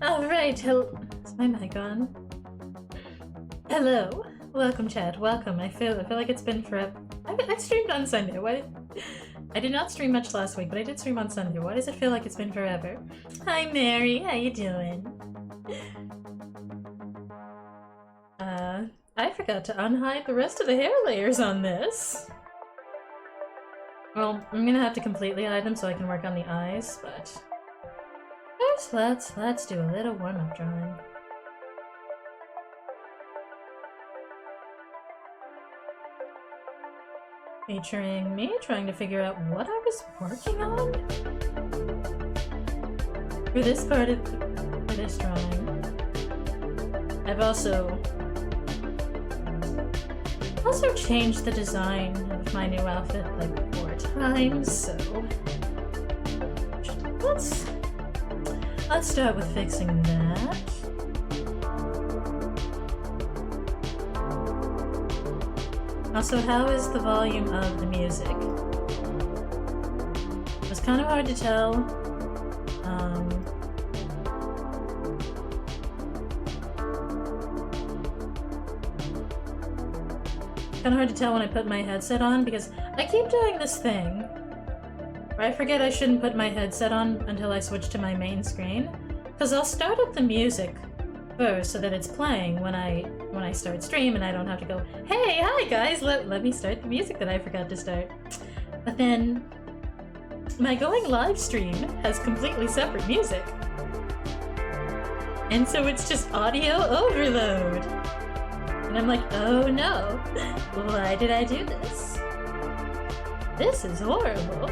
Alright, is my mic on? Hello. Welcome, chat. Welcome. I feel like it's been forever. I streamed on Sunday. Why? I did not stream much last week, but I did stream on Sunday. Why does it feel like it's been forever? Hi, Mary. How you doing? I forgot to unhide the rest of the hair layers on this. Well, I'm gonna have to completely hide them so I can work on the eyes, but first let's do a little warm-up drawing. Featuring me trying to figure out what I was working on for this part of this drawing. I've also changed the design of my new outfit like 4 times, so let's start with fixing that. Also, how is the volume of the music? It was kind of hard to tell. Kind of hard to tell when I put my headset on because I keep doing this thing where I forget I shouldn't put my headset on until I switch to my main screen. Because I'll start up the music first so that it's playing when I start stream and I don't have to go, hey, hi guys, let me start the music that I forgot to start. But then my going live stream has completely separate music. And so it's just audio overload. And I'm like, oh no, why did I do this? This is horrible.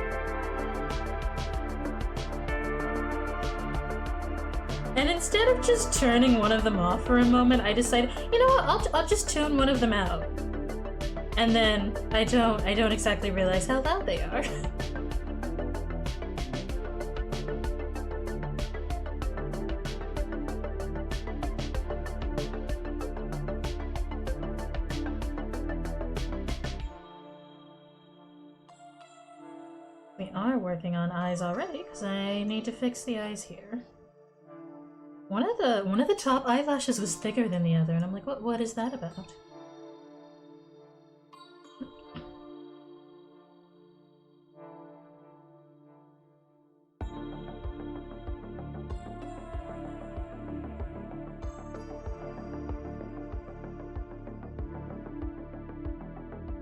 And instead of just turning one of them off for a moment, I decided, you know what, I'll just tune one of them out. And then I don't exactly realize how loud they are. We are working on eyes already, because I need to fix the eyes here. One of the top eyelashes was thicker than the other, and I'm like, what is that about?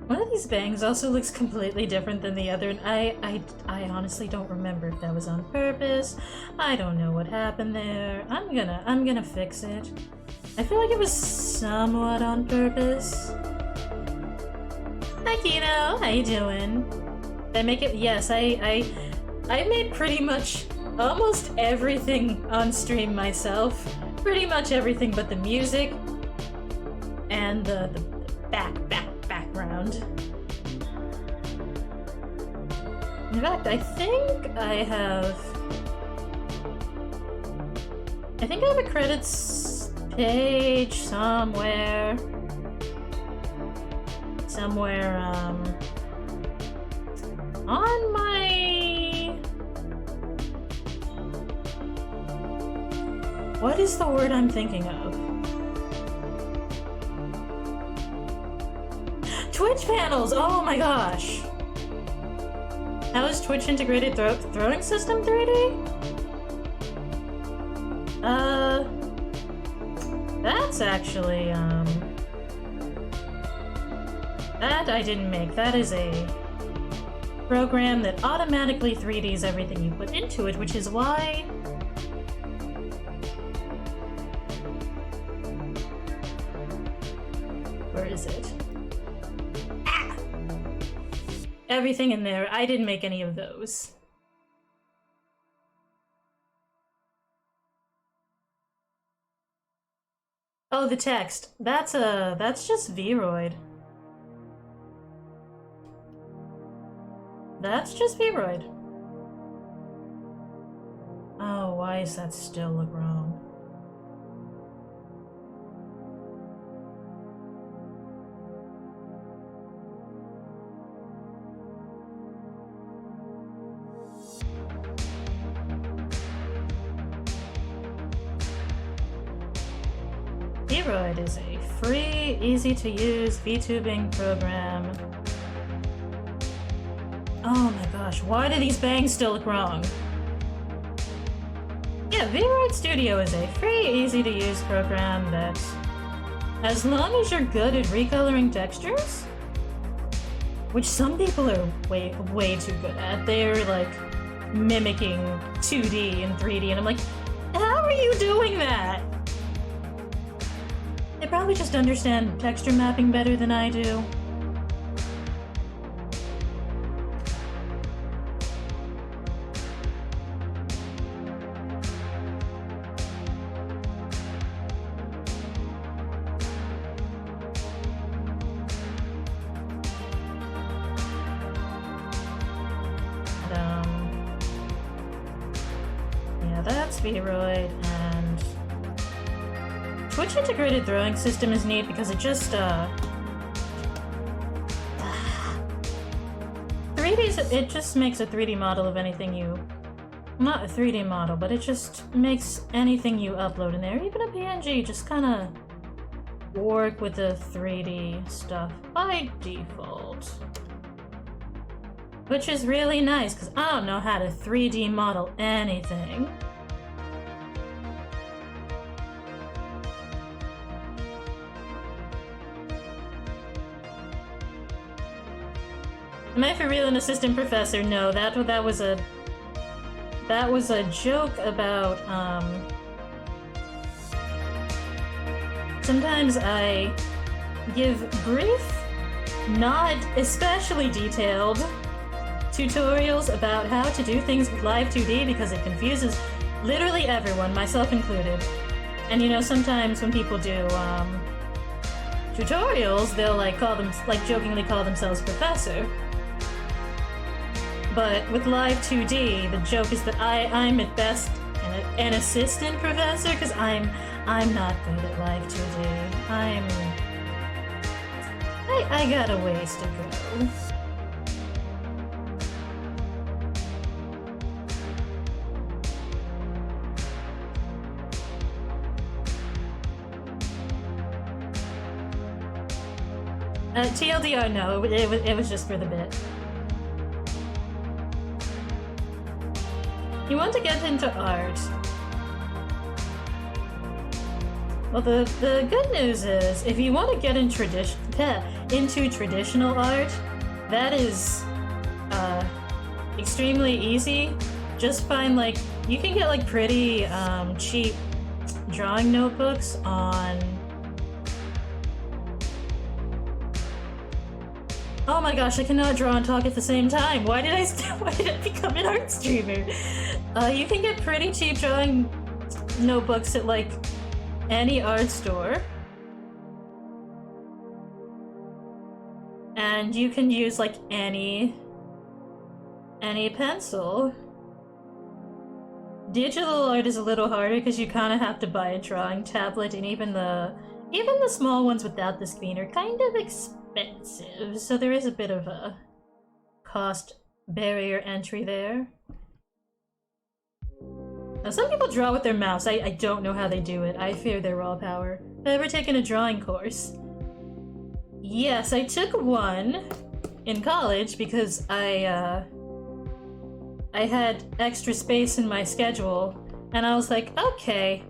One of these bangs also looks completely different than the other, and I honestly don't remember if that was on purpose. I don't know what happened there. I'm gonna fix it. I feel like it was somewhat on purpose. Hi Kino, how you doing? Did I make it? Yes, I made pretty much almost everything on stream myself. Pretty much everything but the music and the background. In fact, I think I have a credits page somewhere on my... What is the word I'm thinking of? Twitch panels! Oh my gosh! How is Twitch integrated throwing system 3D? That's actually, that I didn't make. That is a program that automatically 3Ds everything you put into it, which is why... Where is it? Everything in there. I didn't make any of those. Oh, the text. That's just Vroid. That's just Vroid. Oh, why does that still look wrong? Vroid is a free, easy-to-use VTubing program. Oh my gosh, why do these bangs still look wrong? Yeah, Vroid Studio is a free, easy-to-use program that, as long as you're good at recoloring textures, which some people are way too good at, they're like mimicking 2D and 3D, and I'm like, how are you doing that? They probably just understand texture mapping better than I do. Yeah, that's Vroid, and Twitch integrated throwing system is neat because it just 3D's it just makes a 3D model of anything you, not a 3D model, but it just makes anything you upload in there, even a PNG, just kind of work with the 3D stuff by default. Which is really nice, because I don't know how to 3D model anything. Am I for real an assistant professor? No, that was a joke about, sometimes I give brief, not especially detailed tutorials about how to do things with Live 2D because it confuses literally everyone, myself included. And you know, sometimes when people do tutorials, they'll jokingly call themselves professor. But with Live 2D, the joke is that I'm at best an assistant professor because I'm not good at Live 2D. I got a ways to go. TLDR, no, it was just for the bit. You want to get into art. Well, the good news is, if you want to get into traditional art, that is extremely easy. Just find you can get pretty cheap drawing notebooks on. Oh my gosh, I cannot draw and talk at the same time. Why did I become an art streamer? You can get pretty cheap drawing notebooks at any art store. And you can use any pencil. Digital art is a little harder because you kind of have to buy a drawing tablet, and even the small ones without the screen are kind of expensive. So there is a bit of a cost barrier entry there. Now some people draw with their mouse. I don't know how they do it. I fear their raw power. Have I ever taken a drawing course? Yes, I took one in college because I had extra space in my schedule, and I was like, okay,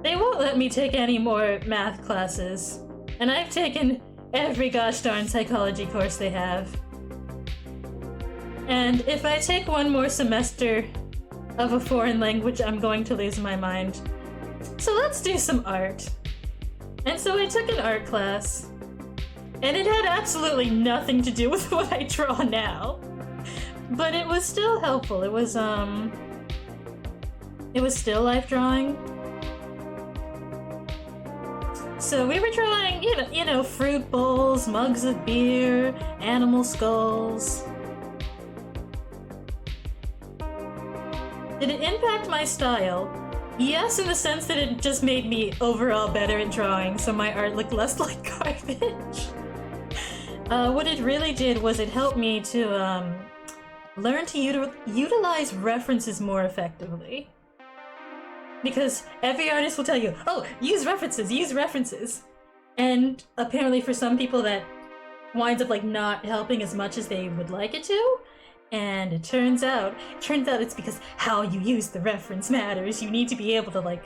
they won't let me take any more math classes, and I've taken every gosh darn psychology course they have. And if I take one more semester of a foreign language, I'm going to lose my mind. So let's do some art. And so I took an art class, and it had absolutely nothing to do with what I draw now. But it was still helpful. It was still life drawing. So we were drawing, you know, fruit bowls, mugs of beer, animal skulls. Did it impact my style? Yes, in the sense that it just made me overall better at drawing, so my art looked less like garbage. What it really did was it helped me to learn to utilize references more effectively. because every artist will tell you, oh, use references. And apparently for some people that winds up like not helping as much as they would like it to. And it turns out it's because how you use the reference matters. You need to be able to like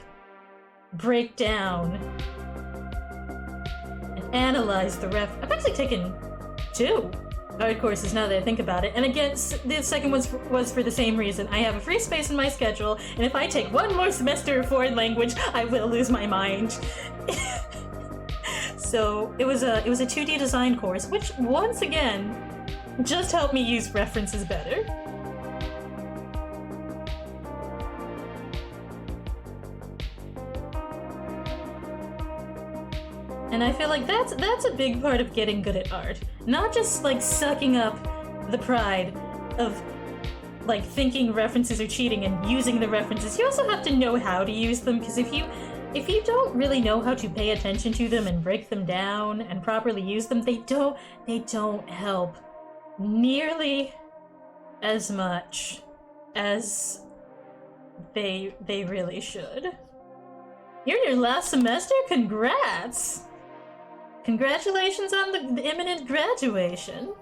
break down and analyze the ref. I've actually taken 2 art courses now that I think about it. And again, the second was for the same reason. I have a free space in my schedule, and if I take one more semester of foreign language, I will lose my mind. So it was a 2D design course, which once again just helped me use references better. And I feel like that's a big part of getting good at art. Not just like sucking up the pride of like thinking references are cheating and using the references. You also have to know how to use them, because if you don't really know how to pay attention to them and break them down and properly use them, they don't help nearly as much as they really should. You're in your last semester? Congrats! Congratulations on the imminent graduation.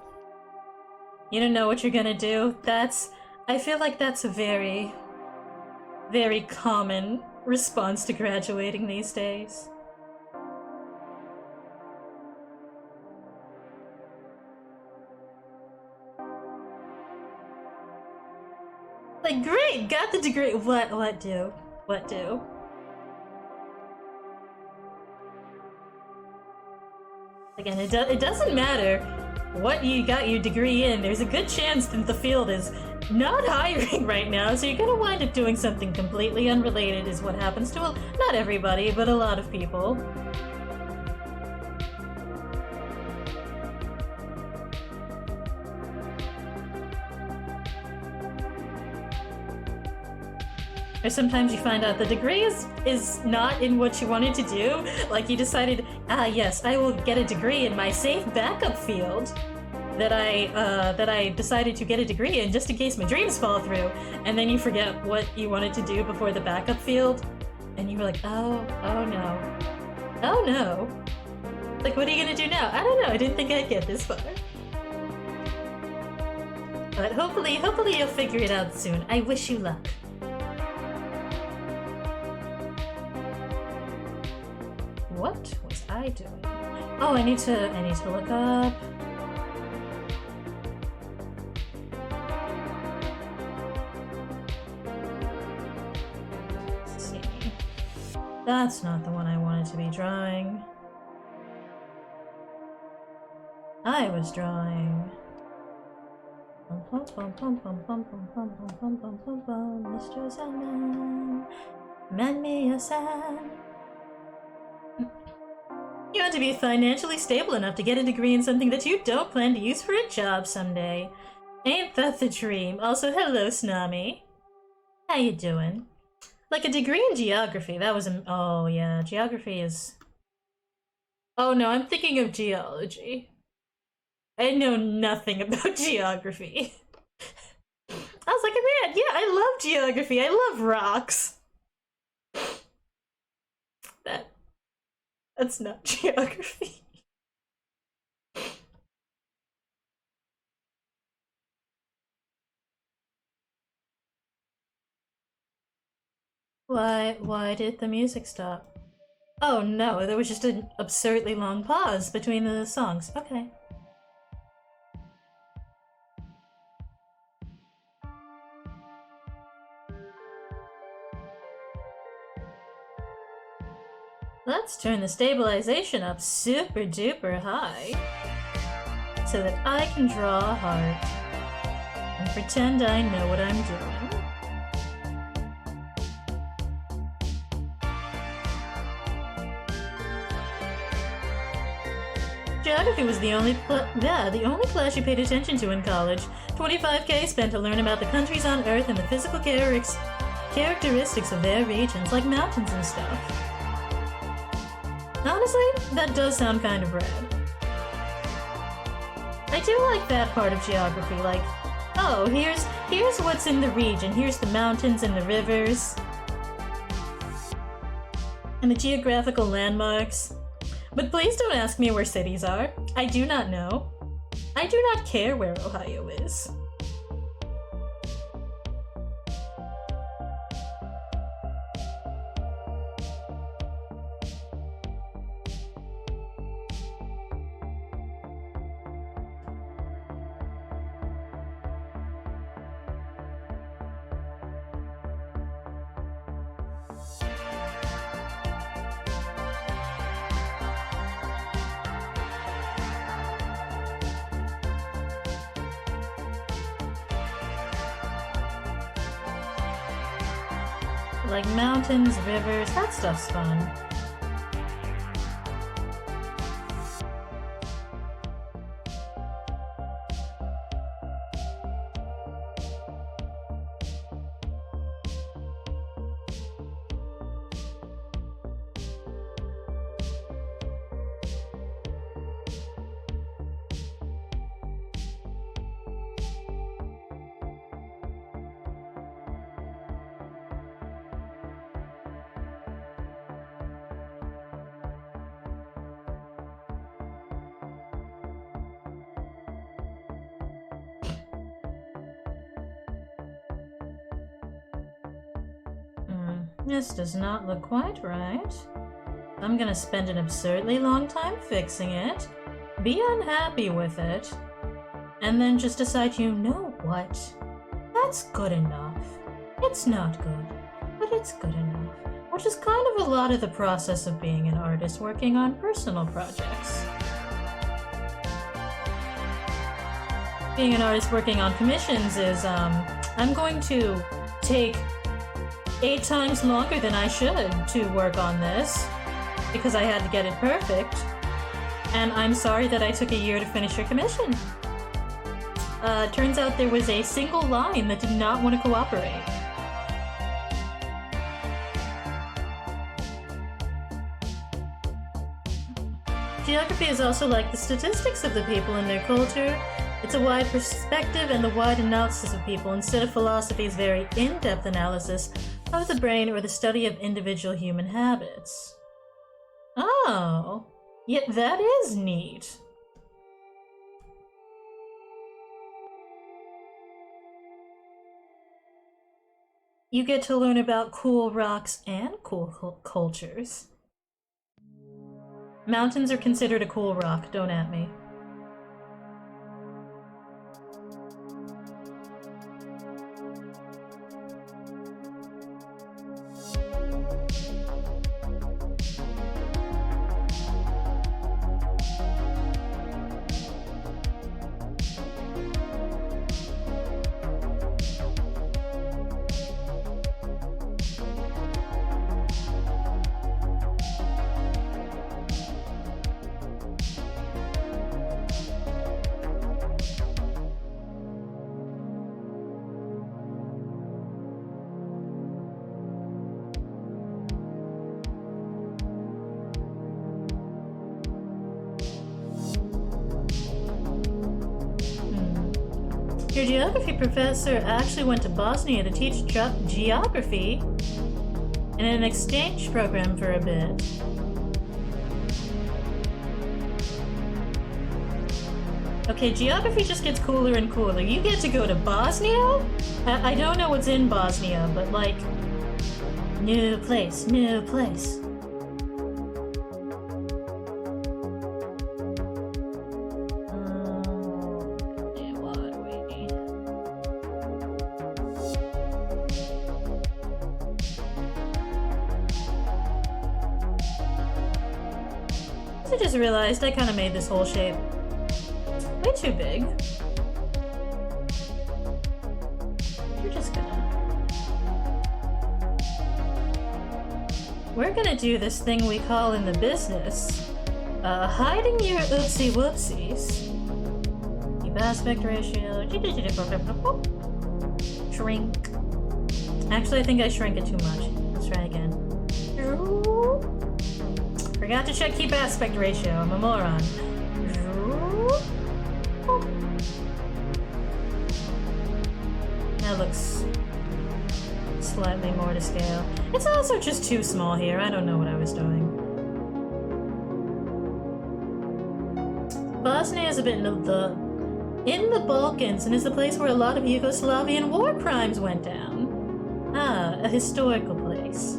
You don't know what you're gonna do? I feel like that's a very, very common response to graduating these days. Like, great, got the degree. What do? Again, it doesn't matter what you got your degree in. There's a good chance that the field is not hiring right now, so you're gonna wind up doing something completely unrelated is what happens to, not everybody, but a lot of people. Or sometimes you find out the degree is not in what you wanted to do. Like you decided, yes, I will get a degree in my safe backup field that I decided to get a degree in just in case my dreams fall through. And then you forget what you wanted to do before the backup field. And you were like, oh no. Like, what are you gonna do now? I don't know, I didn't think I'd get this far. But hopefully you'll figure it out soon. I wish you luck. What was I doing? Oh, I need to look up. Let's see. That's not the one I wanted to be drawing. I was drawing. Mr. Sandman, man me a sand. You want to be financially stable enough to get a degree in something that you don't plan to use for a job someday. Ain't that the dream? Also, hello, Snami. How you doing? Like a degree in geography, that was oh yeah, geography is... Oh no, I'm thinking of geology. I know nothing about geography. I was like, man, yeah, I love geography, I love rocks. That's not geography. Why did the music stop? Oh no, there was just an absurdly long pause between the songs. Okay. Let's turn the stabilization up super duper high so that I can draw a heart and pretend I know what I'm doing. Geography was the only class you paid attention to in college. 25K spent to learn about the countries on Earth and the physical characteristics of their regions, like mountains and stuff. Honestly, that does sound kind of rad. I do like that part of geography, like, oh, here's what's in the region, here's the mountains and the rivers. and the geographical landmarks. But please don't ask me where cities are. I do not know. I do not care where Ohio is. Like mountains, rivers, that stuff's fun. This does not look quite right. I'm gonna spend an absurdly long time fixing it, be unhappy with it, and then just decide, you know what? That's good enough. It's not good, but it's good enough. Which is kind of a lot of the process of being an artist working on personal projects. Being an artist working on commissions is, I'm going to take 8 times longer than I should to work on this because I had to get it perfect, and I'm sorry that I took a year to finish your commission. Turns out there was a single line that did not want to cooperate. Geography is also like the statistics of the people and their culture. It's a wide perspective and the wide analysis of people instead of philosophy's very in-depth analysis of the brain or the study of individual human habits. Oh, yet that is neat. You get to learn about cool rocks and cool cultures. Mountains are considered a cool rock, don't at me. Your geography professor actually went to Bosnia to teach geography in an exchange program for a bit. Okay, geography just gets cooler and cooler. You get to go to Bosnia? I don't know what's in Bosnia, but like, new place, new place. I just realized I kind of made this whole shape way too big. We're gonna do this thing we call in the business, hiding your oopsie whoopsies. Keep aspect ratio. Shrink. Actually, I think I shrank it too much. Let's try again. Forgot to check keep aspect ratio. I'm a moron. That looks slightly more to scale. It's also just too small here. I don't know what I was doing. Bosnia is a bit in the Balkans and is the place where a lot of Yugoslavian war crimes went down. Ah, a historical place.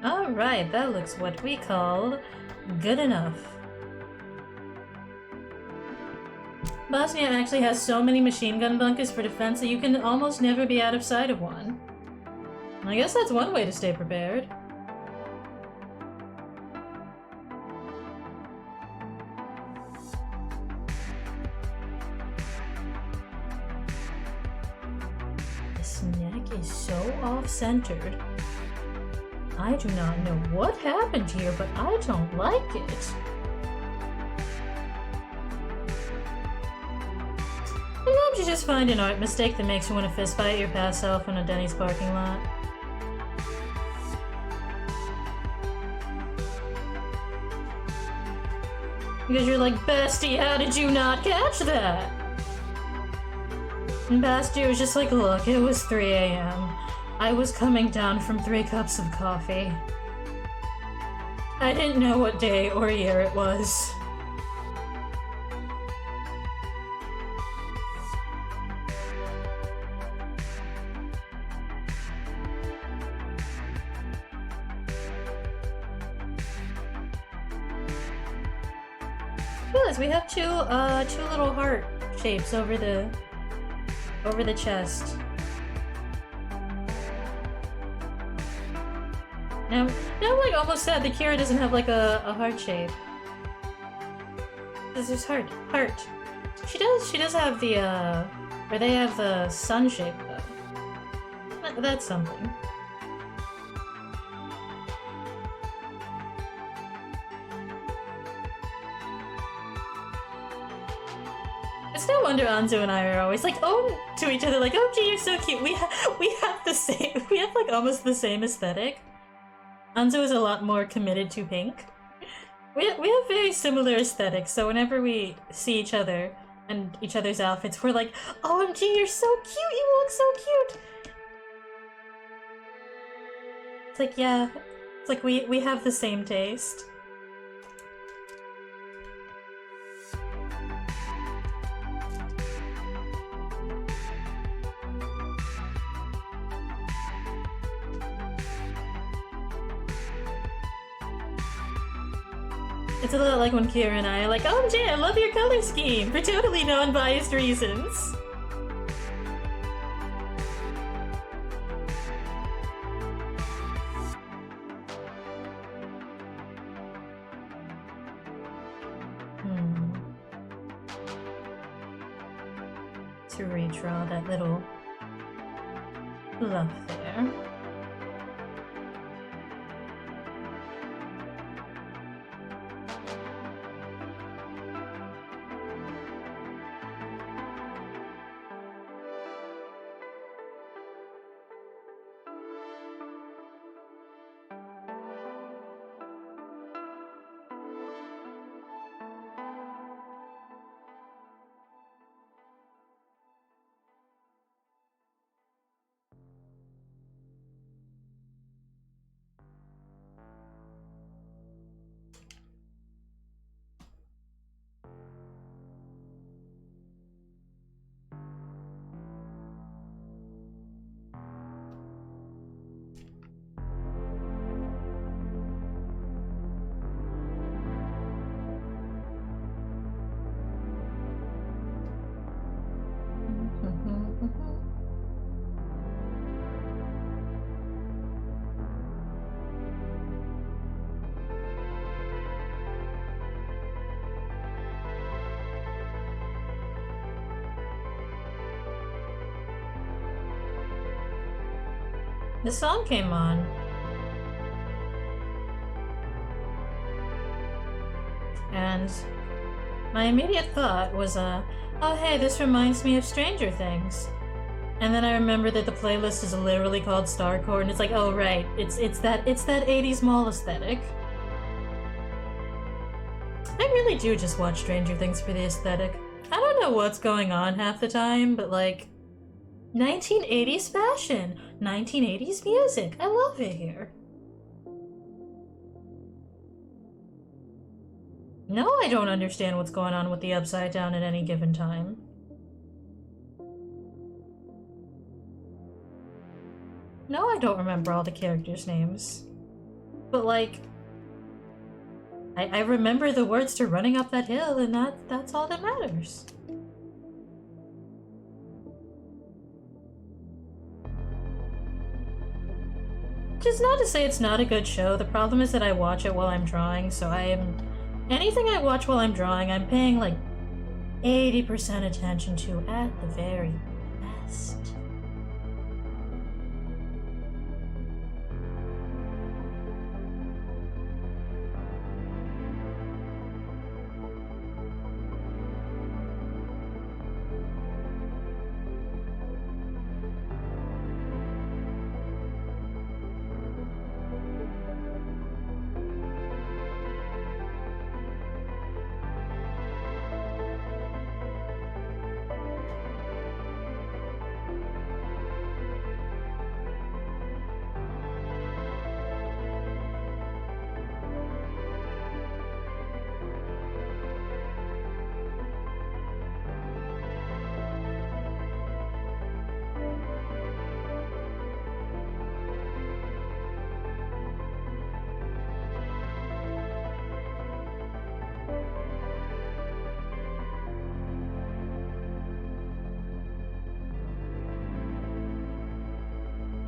Alright, that looks what we call good enough. Bosnia actually has so many machine gun bunkers for defense that you can almost never be out of sight of one. I guess that's one way to stay prepared. This neck is so off-centered. I do not know what happened here, but I don't like it. Sometimes you just find an art mistake that makes you want to fistfight your past self in a Denny's parking lot. Because you're like, bestie, how did you not catch that? And Basti was just like, look, it was 3 a.m. I was coming down from 3 cups of coffee. I didn't know what day or year it was. Realize we have two little heart shapes over the chest. Now I'm like almost sad that Kira doesn't have like a heart shape. This is heart. She does have the or they have the sun shape though. That's something. It's no wonder Anzu and I are always like, oh, to each other, like, oh, gee, you're so cute. We have the same. We have like almost the same aesthetic. Anzu is a lot more committed to pink. We have very similar aesthetics, so whenever we see each other and each other's outfits, we're like, OMG, you're so cute, you look so cute! It's like, yeah, it's like we have the same taste. It's a lot like when Kira and I are like, OMG, I love your color scheme for totally non-biased reasons. To redraw that little fluff there. the song came on. And my immediate thought was, oh hey, this reminds me of Stranger Things. And then I remember that the playlist is literally called Starcore, and it's like, oh right, it's that 80s mall aesthetic. I really do just watch Stranger Things for the aesthetic. I don't know what's going on half the time, but like, 1980s fashion, 1980s music, I love it here. No, I don't understand what's going on with the Upside Down at any given time. No, I don't remember all the characters' names. But like, I remember the words to Running Up That Hill, and that's all that matters. Which is not to say it's not a good show. The problem is that I watch it while I'm drawing, so anything I watch while I'm drawing, I'm paying like 80% attention to at the very best.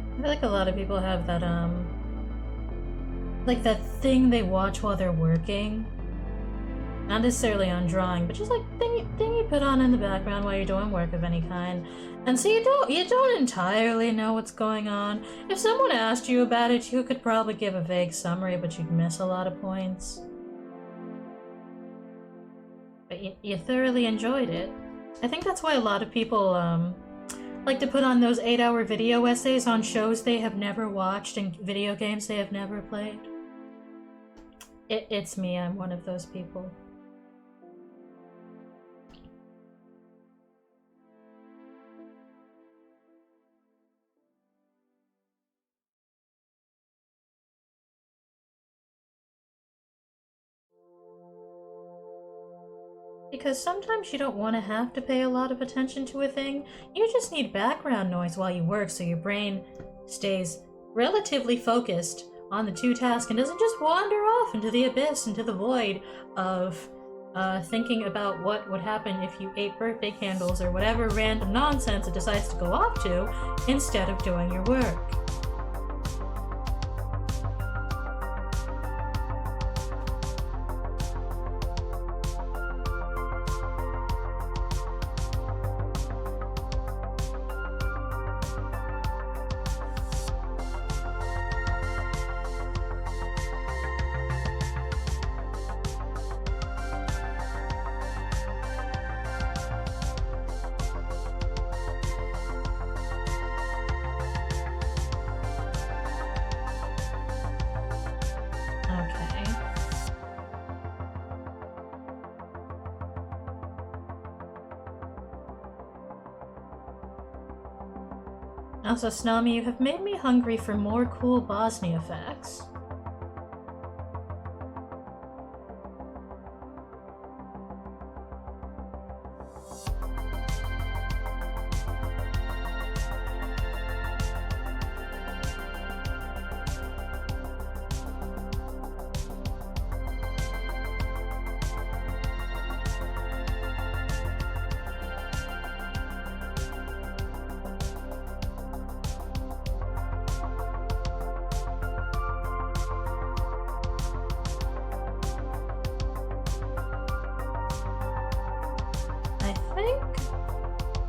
I feel like a lot of people have that, like that thing they watch while they're working. Not necessarily on drawing, but just like thing you put on in the background while you're doing work of any kind. And so you don't entirely know what's going on. If someone asked you about it, you could probably give a vague summary, but you'd miss a lot of points. But you thoroughly enjoyed it. I think that's why a lot of people, like to put on those 8-hour video essays on shows they have never watched and video games they have never played. It's me, I'm one of those people. Because sometimes you don't want to have to pay a lot of attention to a thing. You just need background noise while you work so your brain stays relatively focused on the two tasks and doesn't just wander off into the abyss, into the void of thinking about what would happen if you ate birthday candles or whatever random nonsense it decides to go off to instead of doing your work. Also, Snami, you have made me hungry for more cool Bosnia facts.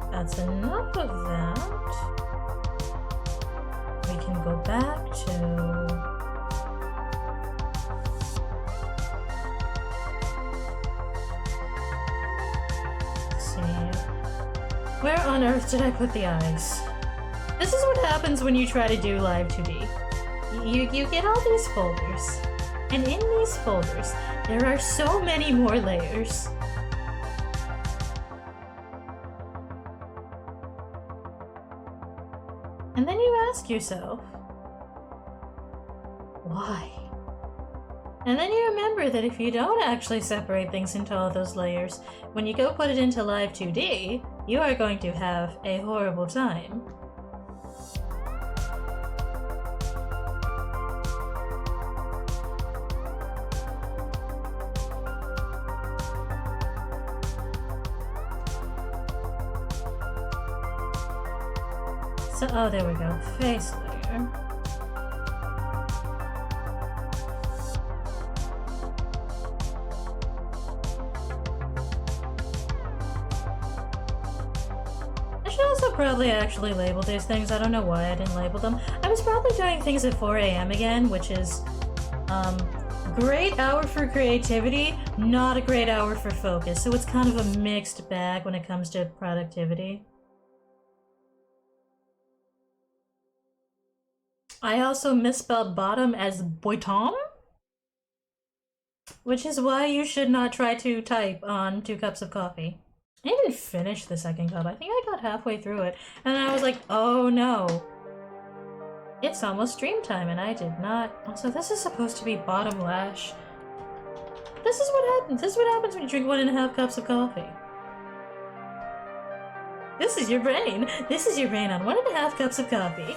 That's enough of that. We can go back to... Let's see. Where on earth did I put the eyes? This is what happens when you try to do live 2D. You get all these folders, and in these folders, there are so many more layers. And then you ask yourself, why? And then you remember that if you don't actually separate things into all those layers, when you go put it into live 2D, you are going to have a horrible time. So, oh, there we go. Face layer. I should also probably actually label these things. I don't know why I didn't label them. I was probably doing things at 4 AM again, which is, great hour for creativity, not a great hour for focus. So it's kind of a mixed bag when it comes to productivity. I also misspelled bottom as boitom, which is why you should not try to type on 2 cups of coffee. I didn't finish the second cup. I think I got halfway through it, and I was like, oh no. It's almost stream time, and I did not. Also, this is supposed to be bottom lash. This is what happens. This is what happens when you drink 1.5 cups of coffee. This is your brain. This is your brain on 1.5 cups of coffee.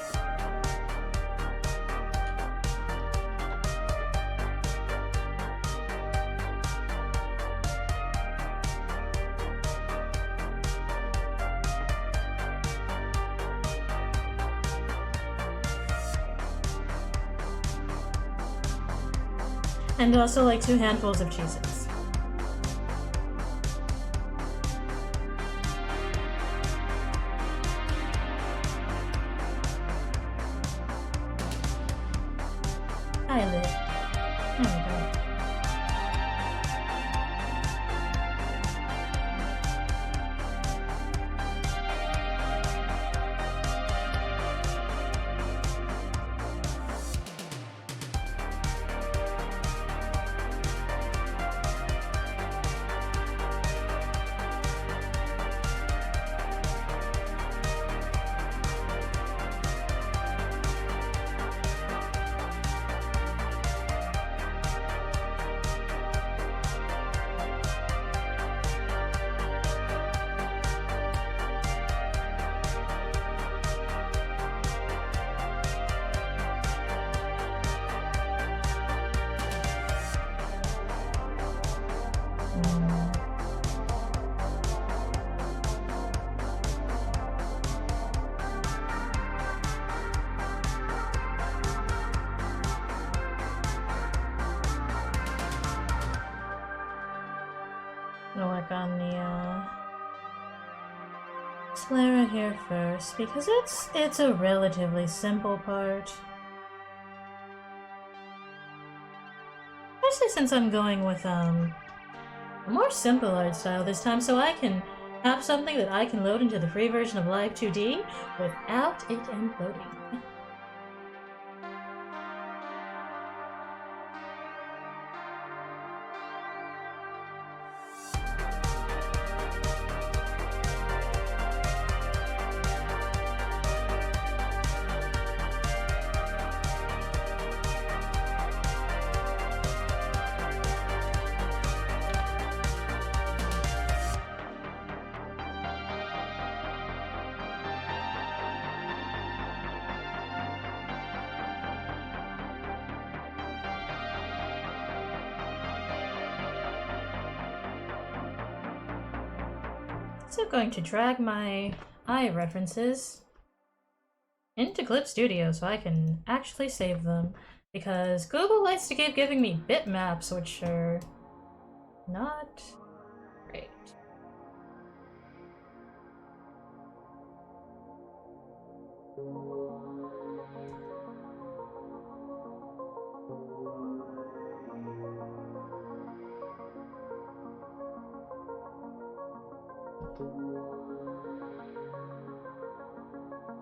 And also like 2 handfuls of Cheez-Its. Eyelid. Oh my god. Gonna work on the sclera here first because it's a relatively simple part. Especially since I'm going with a more simple art style this time, so I can have something that I can load into the free version of Live 2D without it imploding. So I'm going to drag my eye references into Clip Studio so I can actually save them, because Google likes to keep giving me bitmaps, which are not great.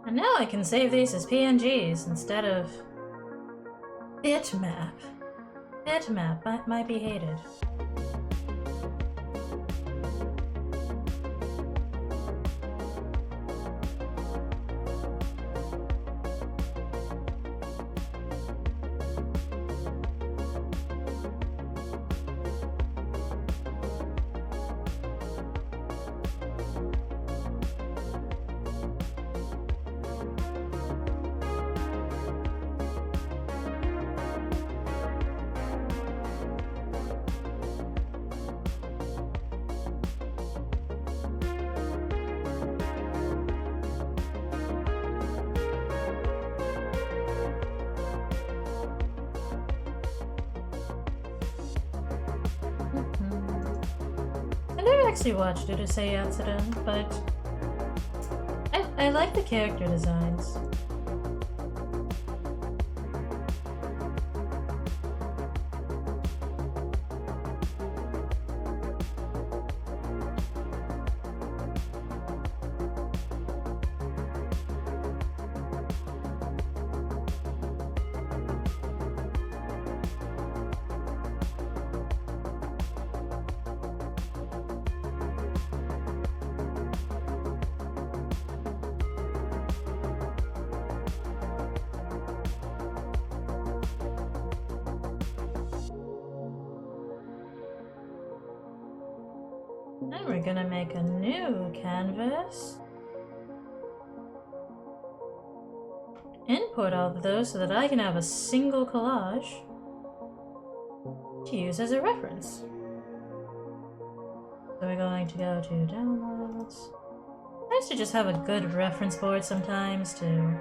And now I can save these as PNGs instead of bitmap. Bitmap might be hated. Actually watched it as Yatsura, but I like the character designs. Then we're gonna make a new canvas. Input all of those so that I can have a single collage to use as a reference. So we're going to go to downloads. Nice to just have a good reference board sometimes to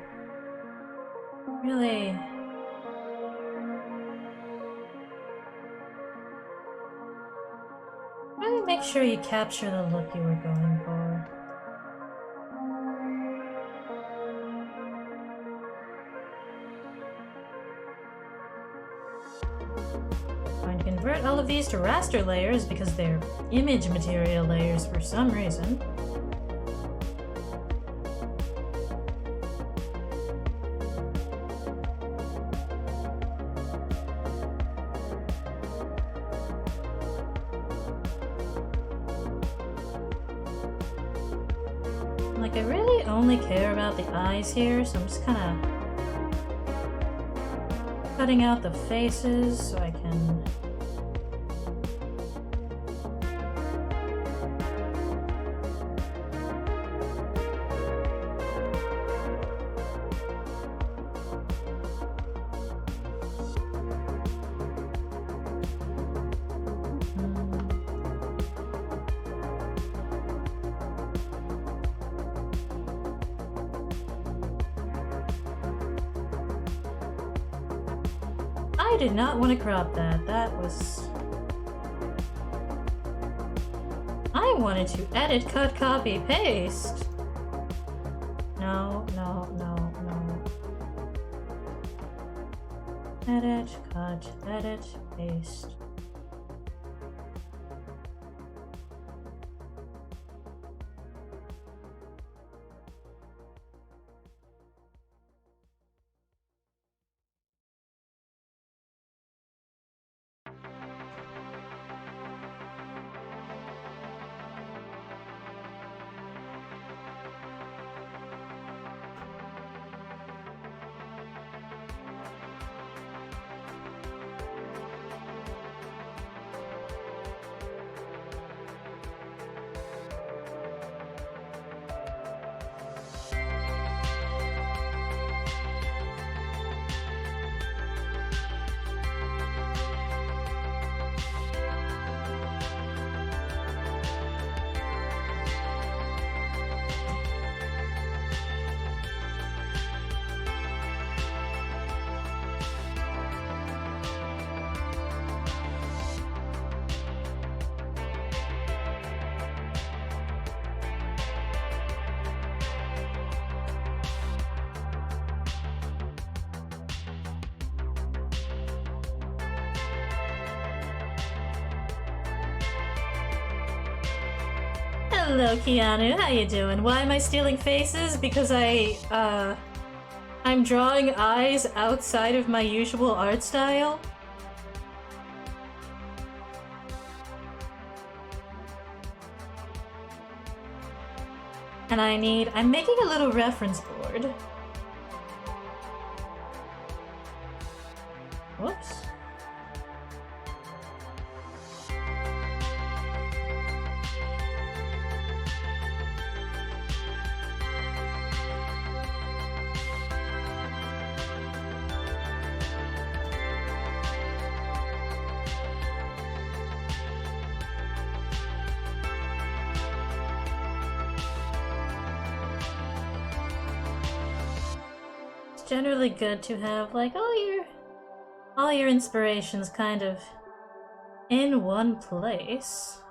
really make sure you capture the look you were going for. I'm going to convert all of these to raster layers because they're image material layers for some reason. Like, I really only care about the eyes here, so I'm just kind of cutting out the faces so I can... I did not want to crop that. That was... I wanted to edit, cut, copy, paste. No, no, no, no. Edit, cut, edit, paste. Hello, Keanu. How you doing? Why am I stealing faces? Because I'm drawing eyes outside of my usual art style. And I'm making a little reference board. Whoops. Generally good to have like all your inspirations kind of in one place.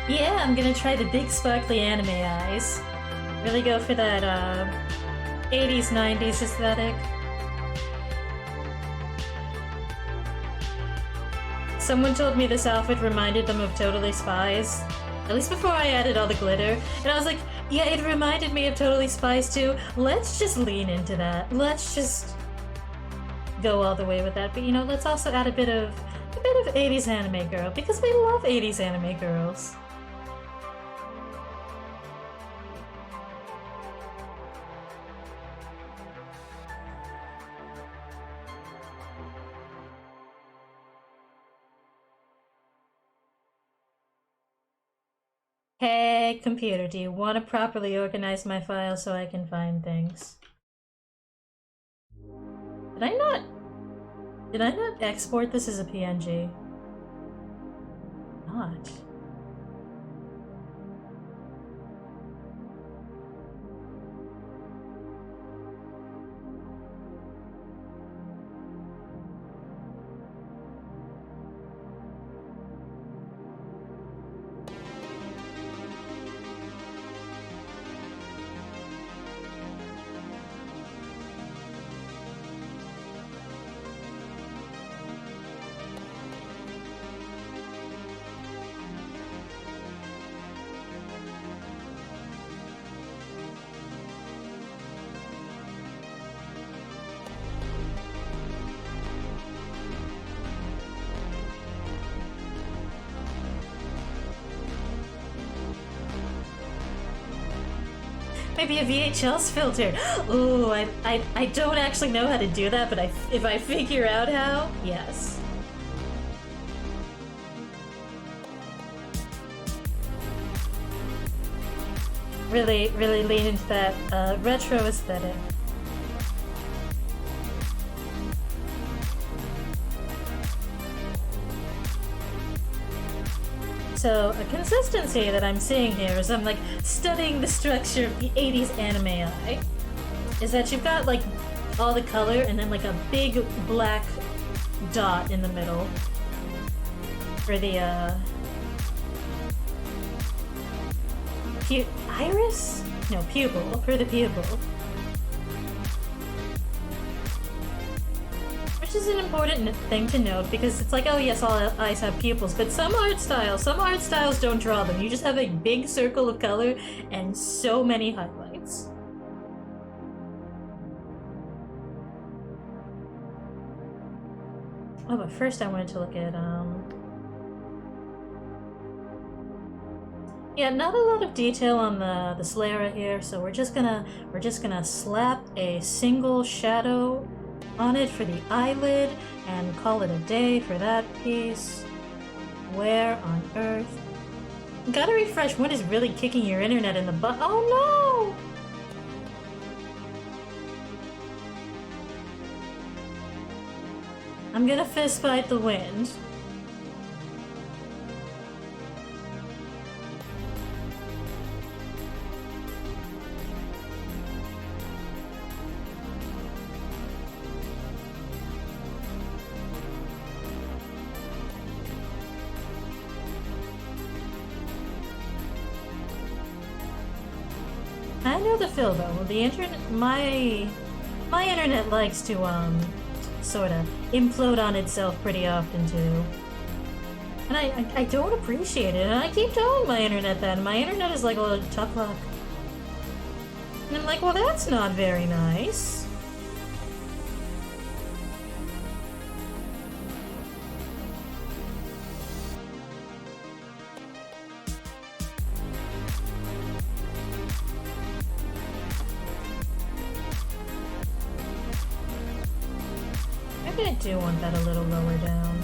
Yeah, I'm gonna try the big sparkly anime eyes. Really go for that 80s, 90s aesthetic. Someone told me this outfit reminded them of Totally Spies. At least before I added all the glitter. And I was like, yeah, it reminded me of Totally Spies too. Let's just lean into that. Let's just go all the way with that. But you know, let's also add a bit of 80s anime girl, because we love 80s anime girls. Hey, computer, do you want to properly organize my files so I can find things? Did I not export this as a PNG? Not. Maybe a VHS filter. Ooh, I don't actually know how to do that, but if I figure out how, yes. Really lean into that retro aesthetic. So, a consistency that I'm seeing here as I'm like studying the structure of the 80s anime eye is that you've got like all the color and then like a big black dot in the middle for the iris? No, pupil, for the pupil. Which is an important thing to note because it's like, oh yes, all eyes have pupils, but some art styles don't draw them. You just have a big circle of color and so many highlights. Oh, but first I wanted to look at, yeah, not a lot of detail on the sclera here, so we're just gonna slap a single shadow on it for the eyelid and call it a day for that piece. Where on earth? Gotta refresh. What is really kicking your internet in the butt? Oh no! I'm gonna fist fight the wind. I know the feel though. The internet, my internet likes to sorta implode on itself pretty often too, and I don't appreciate it. And I keep telling my internet that, and my internet is like, "Oh, tough luck." And I'm like, "Well, that's not very nice." I do want that a little lower down.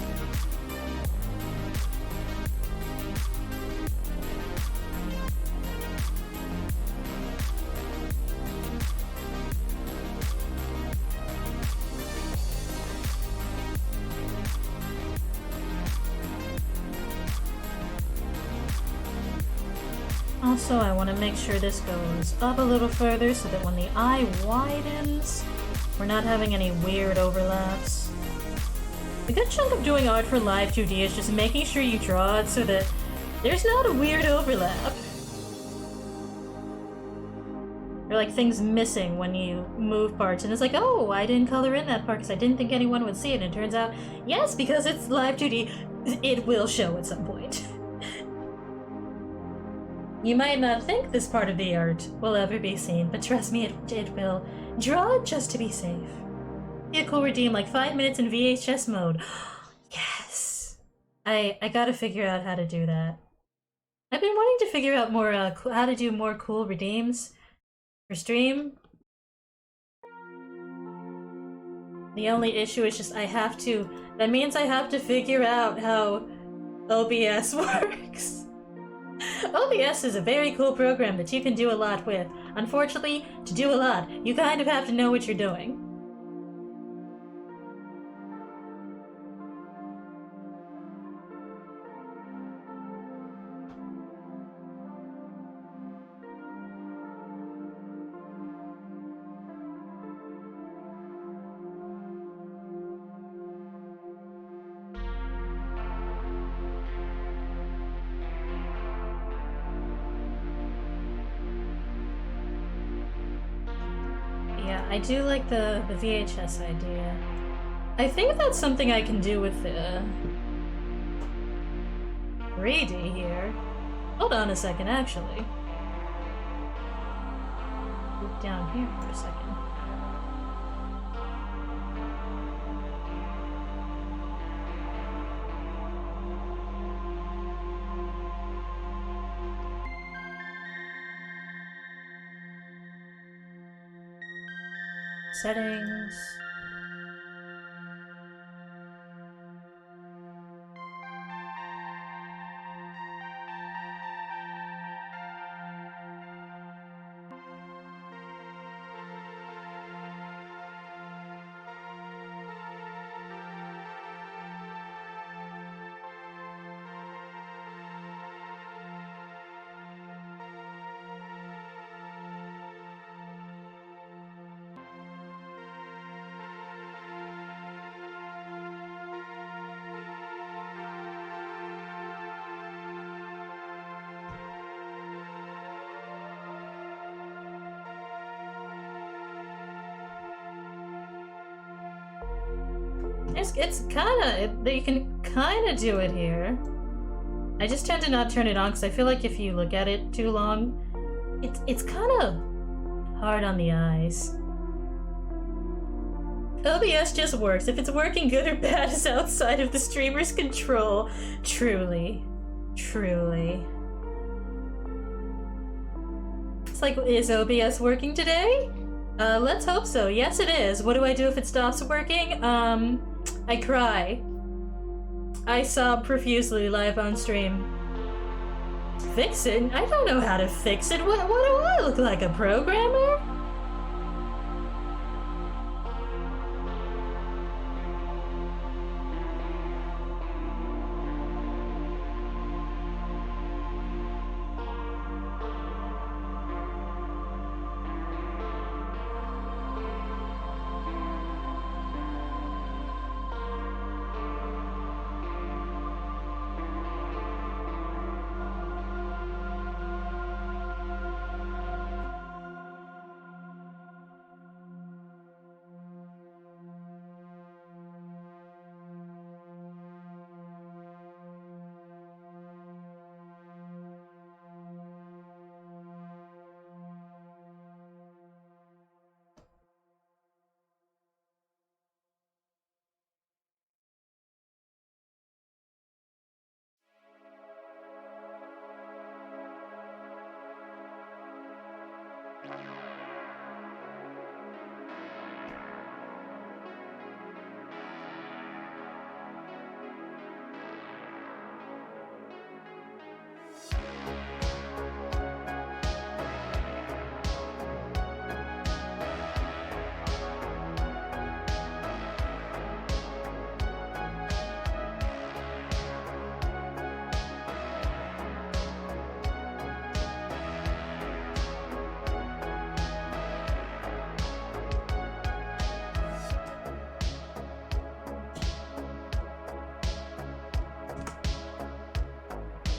Also, I want to make sure this goes up a little further so that when the eye widens, we're not having any weird overlaps. A good chunk of doing art for Live 2D is just making sure you draw it so that there's not a weird overlap. Or like things missing when you move parts, and it's like, oh, I didn't color in that part because I didn't think anyone would see it, and it turns out, yes, because it's Live 2D, it will show at some point. You might not think this part of the art will ever be seen, but trust me, it will. Draw it just to be safe. Vehicle redeem like 5 minutes in VHS mode. Yes! I gotta figure out how to do that. I've been wanting to figure out more how to do more cool redeems for stream. The only issue is just that means I have to figure out how OBS works. OBS is a very cool program that you can do a lot with. Unfortunately, to do a lot, you kind of have to know what you're doing. I do like the VHS idea. I think that's something I can do with the 3D here. Hold on a second, actually. Move down here for a second. Settings. It's kinda, you can kinda do it here. I just tend to not turn it on because I feel like if you look at it too long, it's kinda hard on the eyes. OBS just works. If it's working good or bad is outside of the streamer's control. Truly. Truly. It's like, is OBS working today? Let's hope so. Yes, it is. What do I do if it stops working? I cry. I sob profusely live on stream. Fix it? I don't know how to fix it. What do I look like, a programmer?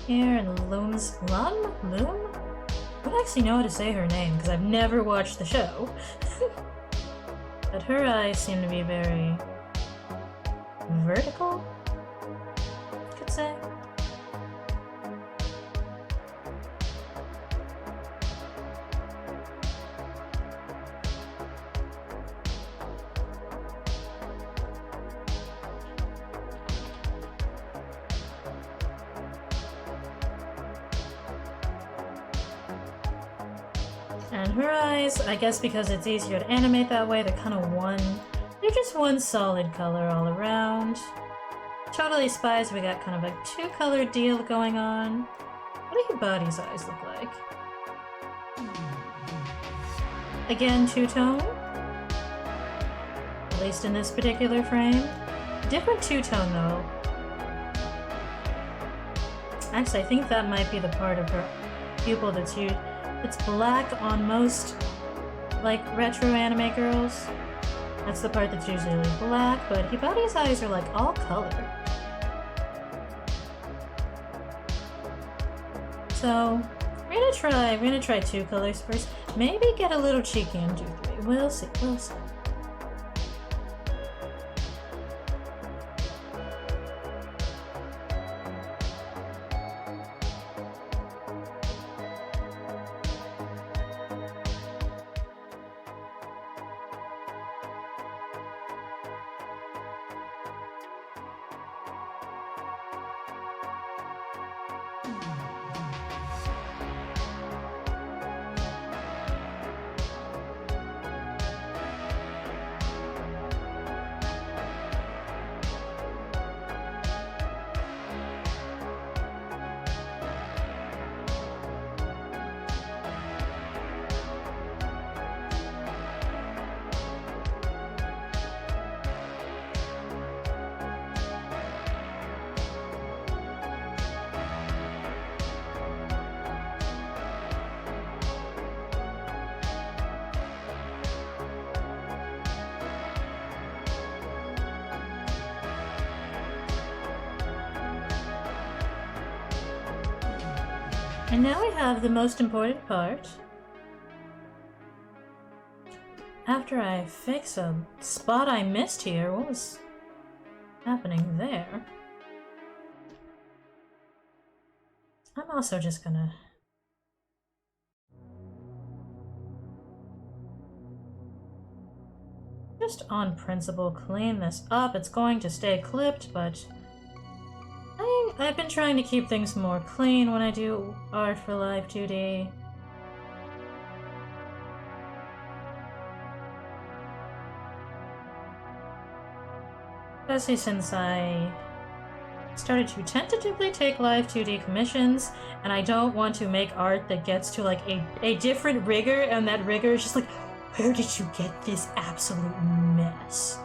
Here and Loom's Loom? I don't actually know how to say her name because I've never watched the show. But her eyes seem to be very vertical, I could say. And her eyes, I guess because it's easier to animate that way, they're just one solid color all around. Totally Spies, we got kind of a two-color deal going on. What do your body's eyes look like? Again, two-tone? At least in this particular frame. Different two-tone though. Actually, I think that might be the part of her pupil that's used. It's black on most, like, retro anime girls. That's the part that's usually black, but Hibari's eyes are, like, all color. So, we're gonna try two colors first. Maybe get a little cheeky and do three. We'll see. And now we have the most important part. After I fix a spot I missed here, what was happening there? I'm also just gonna... just on principle clean this up. It's going to stay clipped, but... I've been trying to keep things more clean when I do art for Live 2D. Especially since I started to tentatively take Live 2D commissions, and I don't want to make art that gets to like a different rigor, and that rigor is just like, where did you get this absolute mess?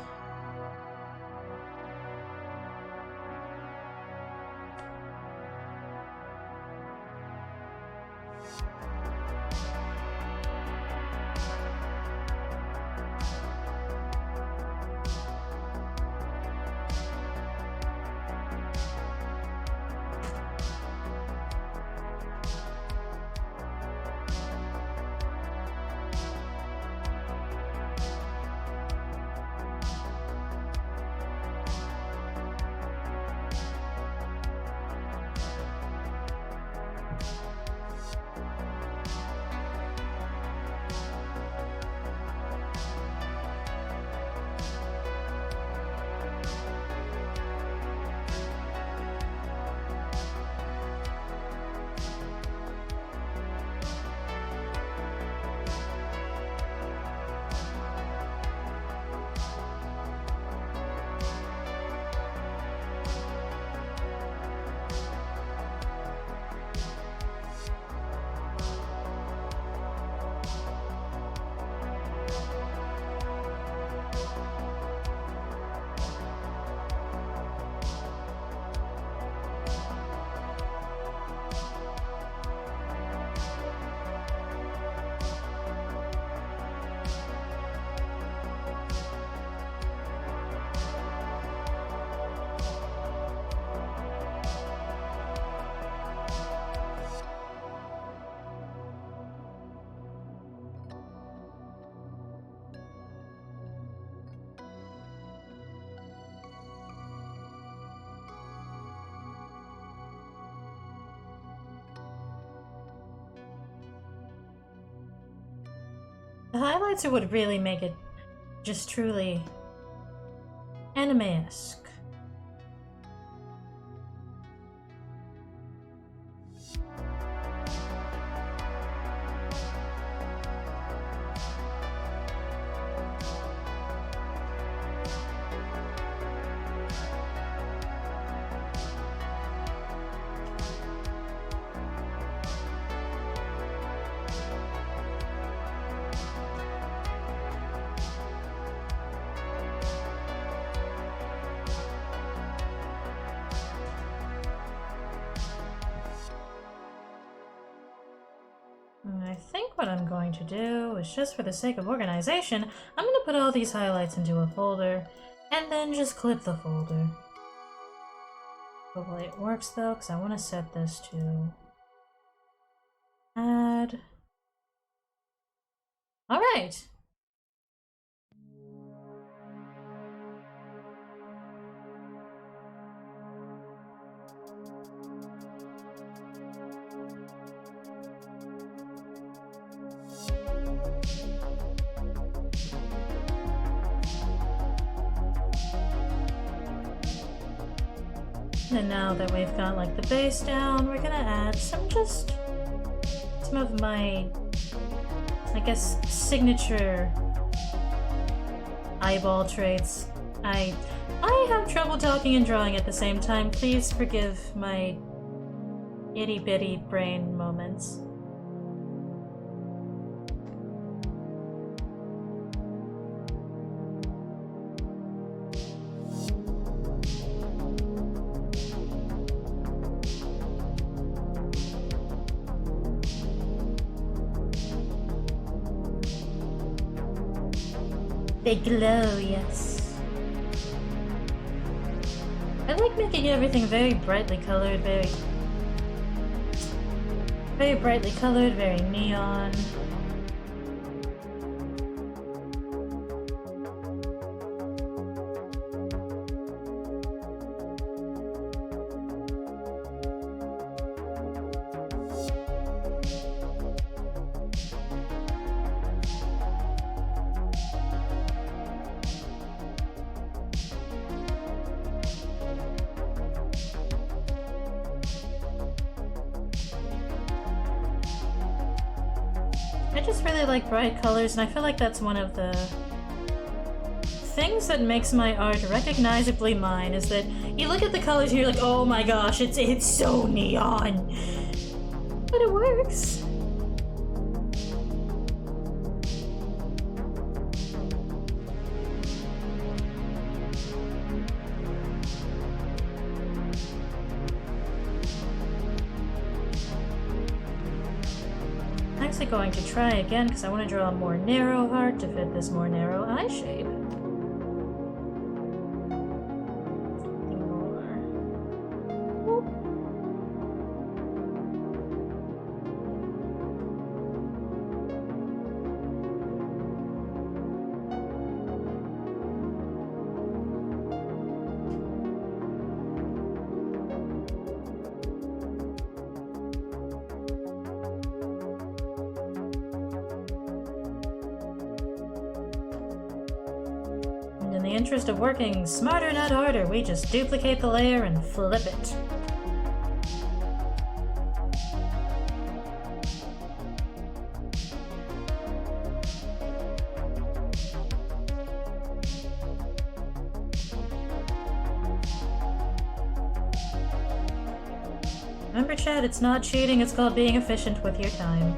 The highlights are what really make it just truly anime-esque. I think what I'm going to do is, just for the sake of organization, I'm going to put all these highlights into a folder, and then just clip the folder. Hopefully it works though, because I want to set this to add. Alright! And now that we've got like the base down, we're gonna add some of my, I guess, signature eyeball traits. I have trouble talking and drawing at the same time. Please forgive my itty bitty brain moments. They glow, yes. I like making everything very brightly colored, very brightly colored, very neon. I just really like bright colors, and I feel like that's one of the things that makes my art recognizably mine, is that you look at the colors and you're like, oh my gosh, it's so neon. But it works. I'm actually going to try again because I want to draw a more narrow heart to fit this more narrow eye shape. In the interest of working smarter, not harder, we just duplicate the layer and flip it. Remember, Chad, it's not cheating, it's called being efficient with your time.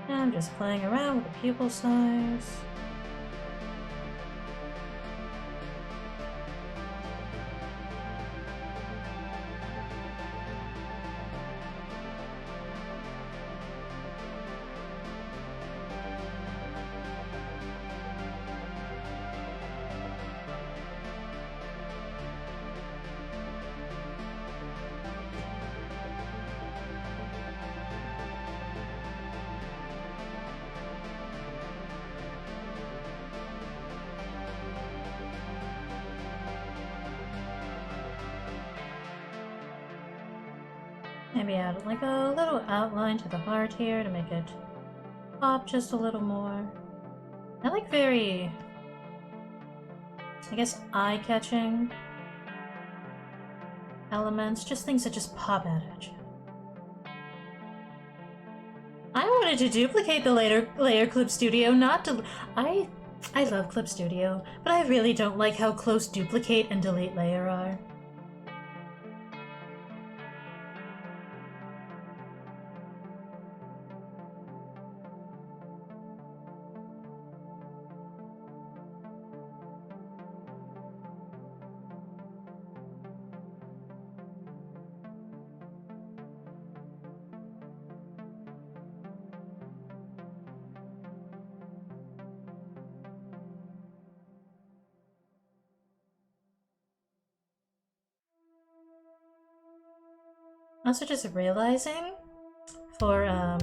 I'm just playing around with the pupil size. Maybe add like a little outline to the heart here to make it pop just a little more. I like very, I guess, eye-catching elements, just things that just pop out at you. I wanted to duplicate the layer Clip Studio, not to. I love Clip Studio, but I really don't like how close duplicate and delete layer are. Also just realizing for, I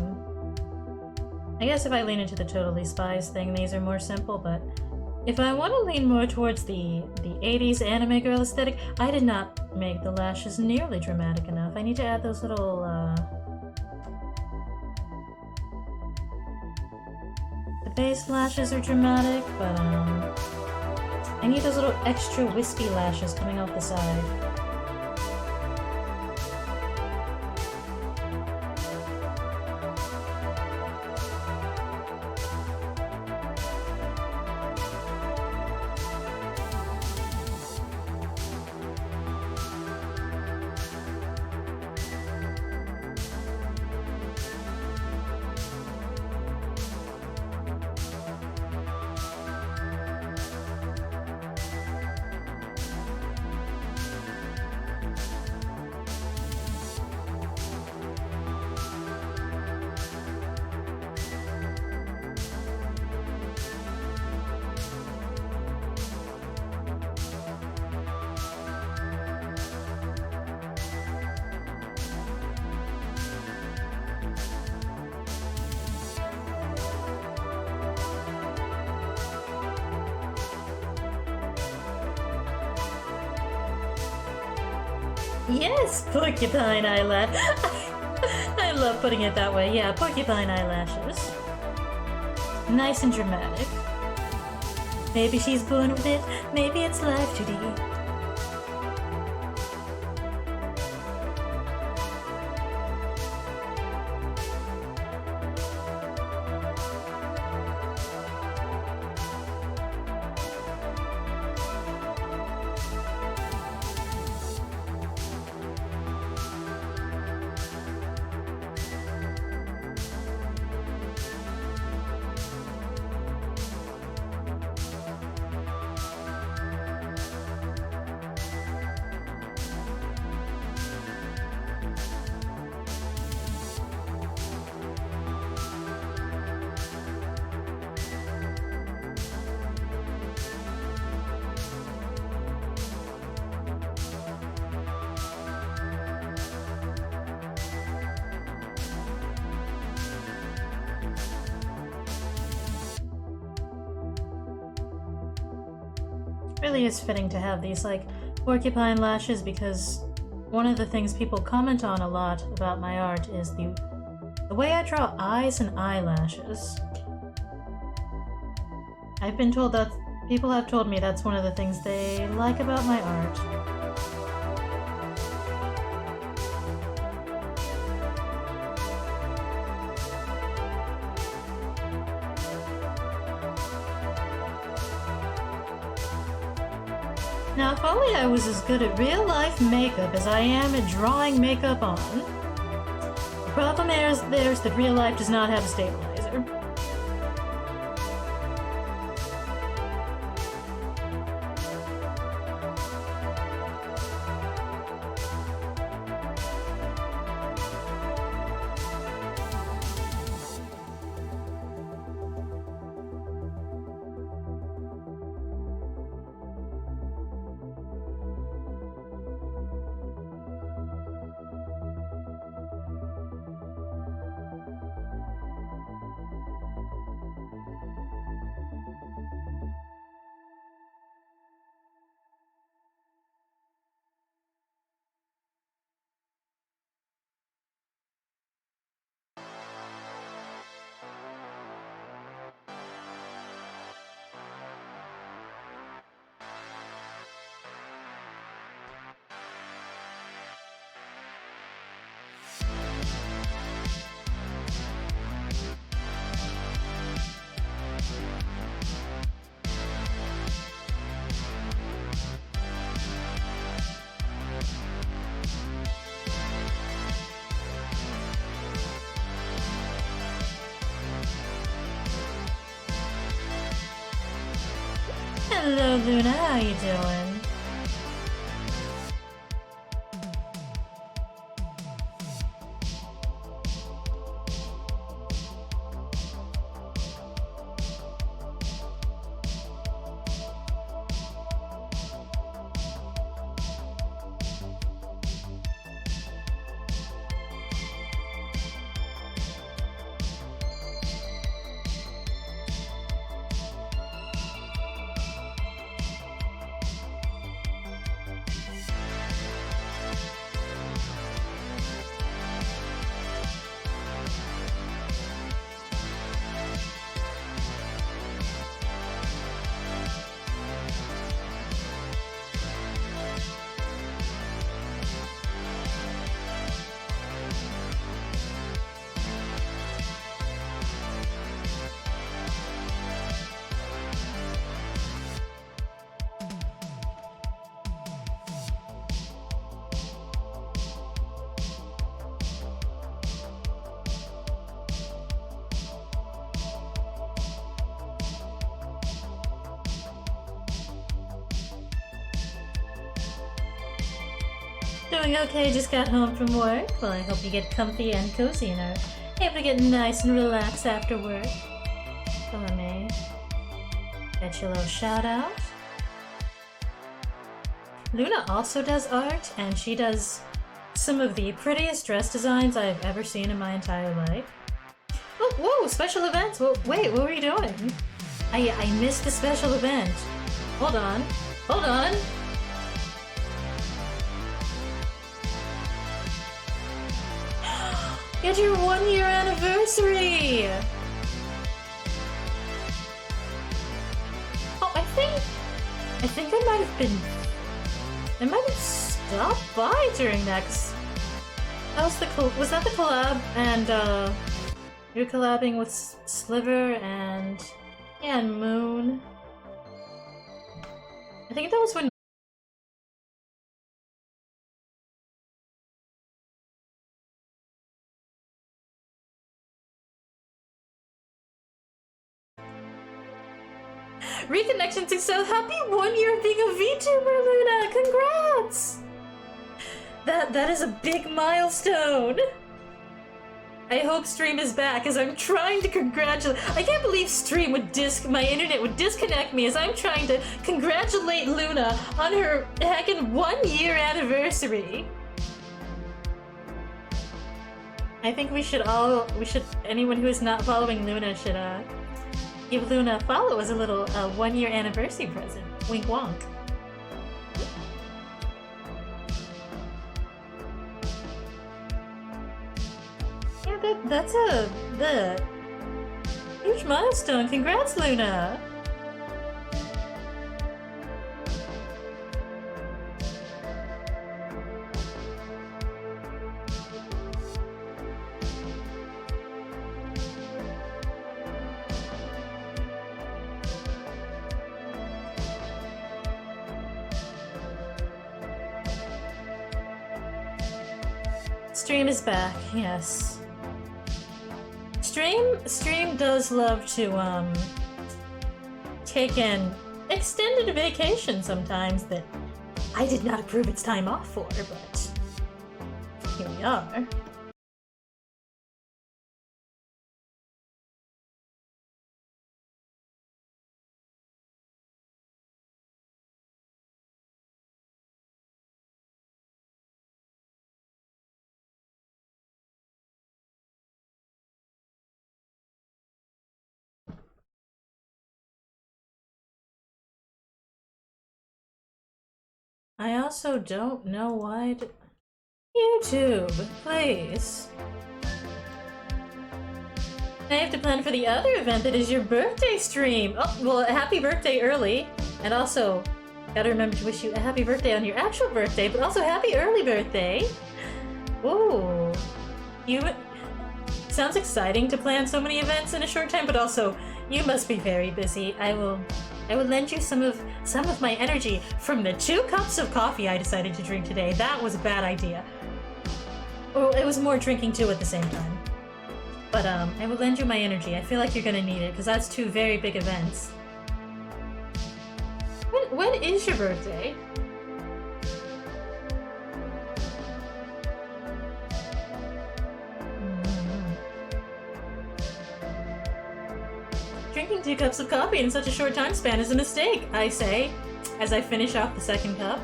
guess if I lean into the Totally Spies thing, these are more simple, but if I want to lean more towards the 80s anime girl aesthetic, I did not make the lashes nearly dramatic enough. I need to add those little, the base lashes are dramatic, but, I need those little extra wispy lashes coming off the side. Yes, porcupine eyelash. I love putting it that way. Yeah, porcupine eyelashes. Nice and dramatic. Maybe she's born with it. Maybe it's life today. Really is fitting to have these like porcupine lashes because one of the things people comment on a lot about my art is the way I draw eyes and eyelashes. I've been told that people have told me that's one of the things they like about my art. Now, if only I was as good at real-life makeup as I am at drawing makeup on, I'd problem there is that real life does not have a stabilizer. Hello, Luna. How you doing? Doing okay, just got home from work. Well, I hope you get comfy and cozy and are able to get nice and relaxed after work. So let me get you a little shout out. Luna also does art, and she does some of the prettiest dress designs I've ever seen in my entire life. Oh, whoa, special events! Whoa, wait, what were you doing? I missed the special event. Hold on. Hold on! It's your 1-year anniversary! Oh, I think I might have stopped by during that, 'cause that was that the collab? And, you're collabing with Sliver and, yeah, and Moon. I think that was when Reconnection success! Happy 1 year of being a VTuber, Luna! Congrats! That is a big milestone! I hope stream is back as I'm trying to congratulate- I can't believe stream would my internet would disconnect me as I'm trying to congratulate Luna on her heckin' 1 year anniversary! I think anyone who is not following Luna should, give Luna a follow as a little 1 year anniversary present. Wink wonk. Yeah, that's the huge milestone. Congrats, Luna! Stream is back, yes. Stream does love to, take an extended vacation sometimes that I did not approve its time off for, but here we are. I also don't know why YouTube, please. I have to plan for the other event that is your birthday stream! Oh, well, happy birthday early! And also, gotta remember to wish you a happy birthday on your actual birthday, but also happy early birthday! Ooh. Sounds exciting to plan so many events in a short time, but also, you must be very busy. I will lend you some of my energy from the 2 cups of coffee I decided to drink today. That was a bad idea. Well, it was more drinking 2 at the same time. But I will lend you my energy. I feel like you're gonna need it, because that's 2 very big events. When is your birthday? Drinking 2 cups of coffee in such a short time span is a mistake, I say, as I finish off the 2nd cup.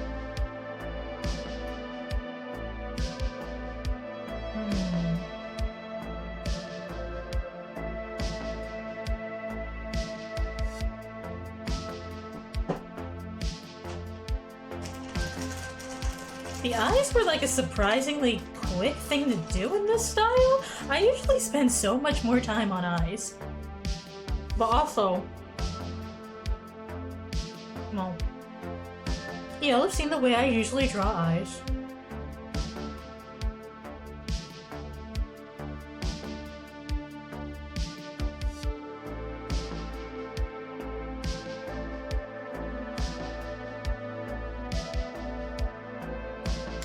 The eyes were like a surprisingly quick thing to do in this style. I usually spend so much more time on eyes. But also, well, y'all have seen the way I usually draw eyes.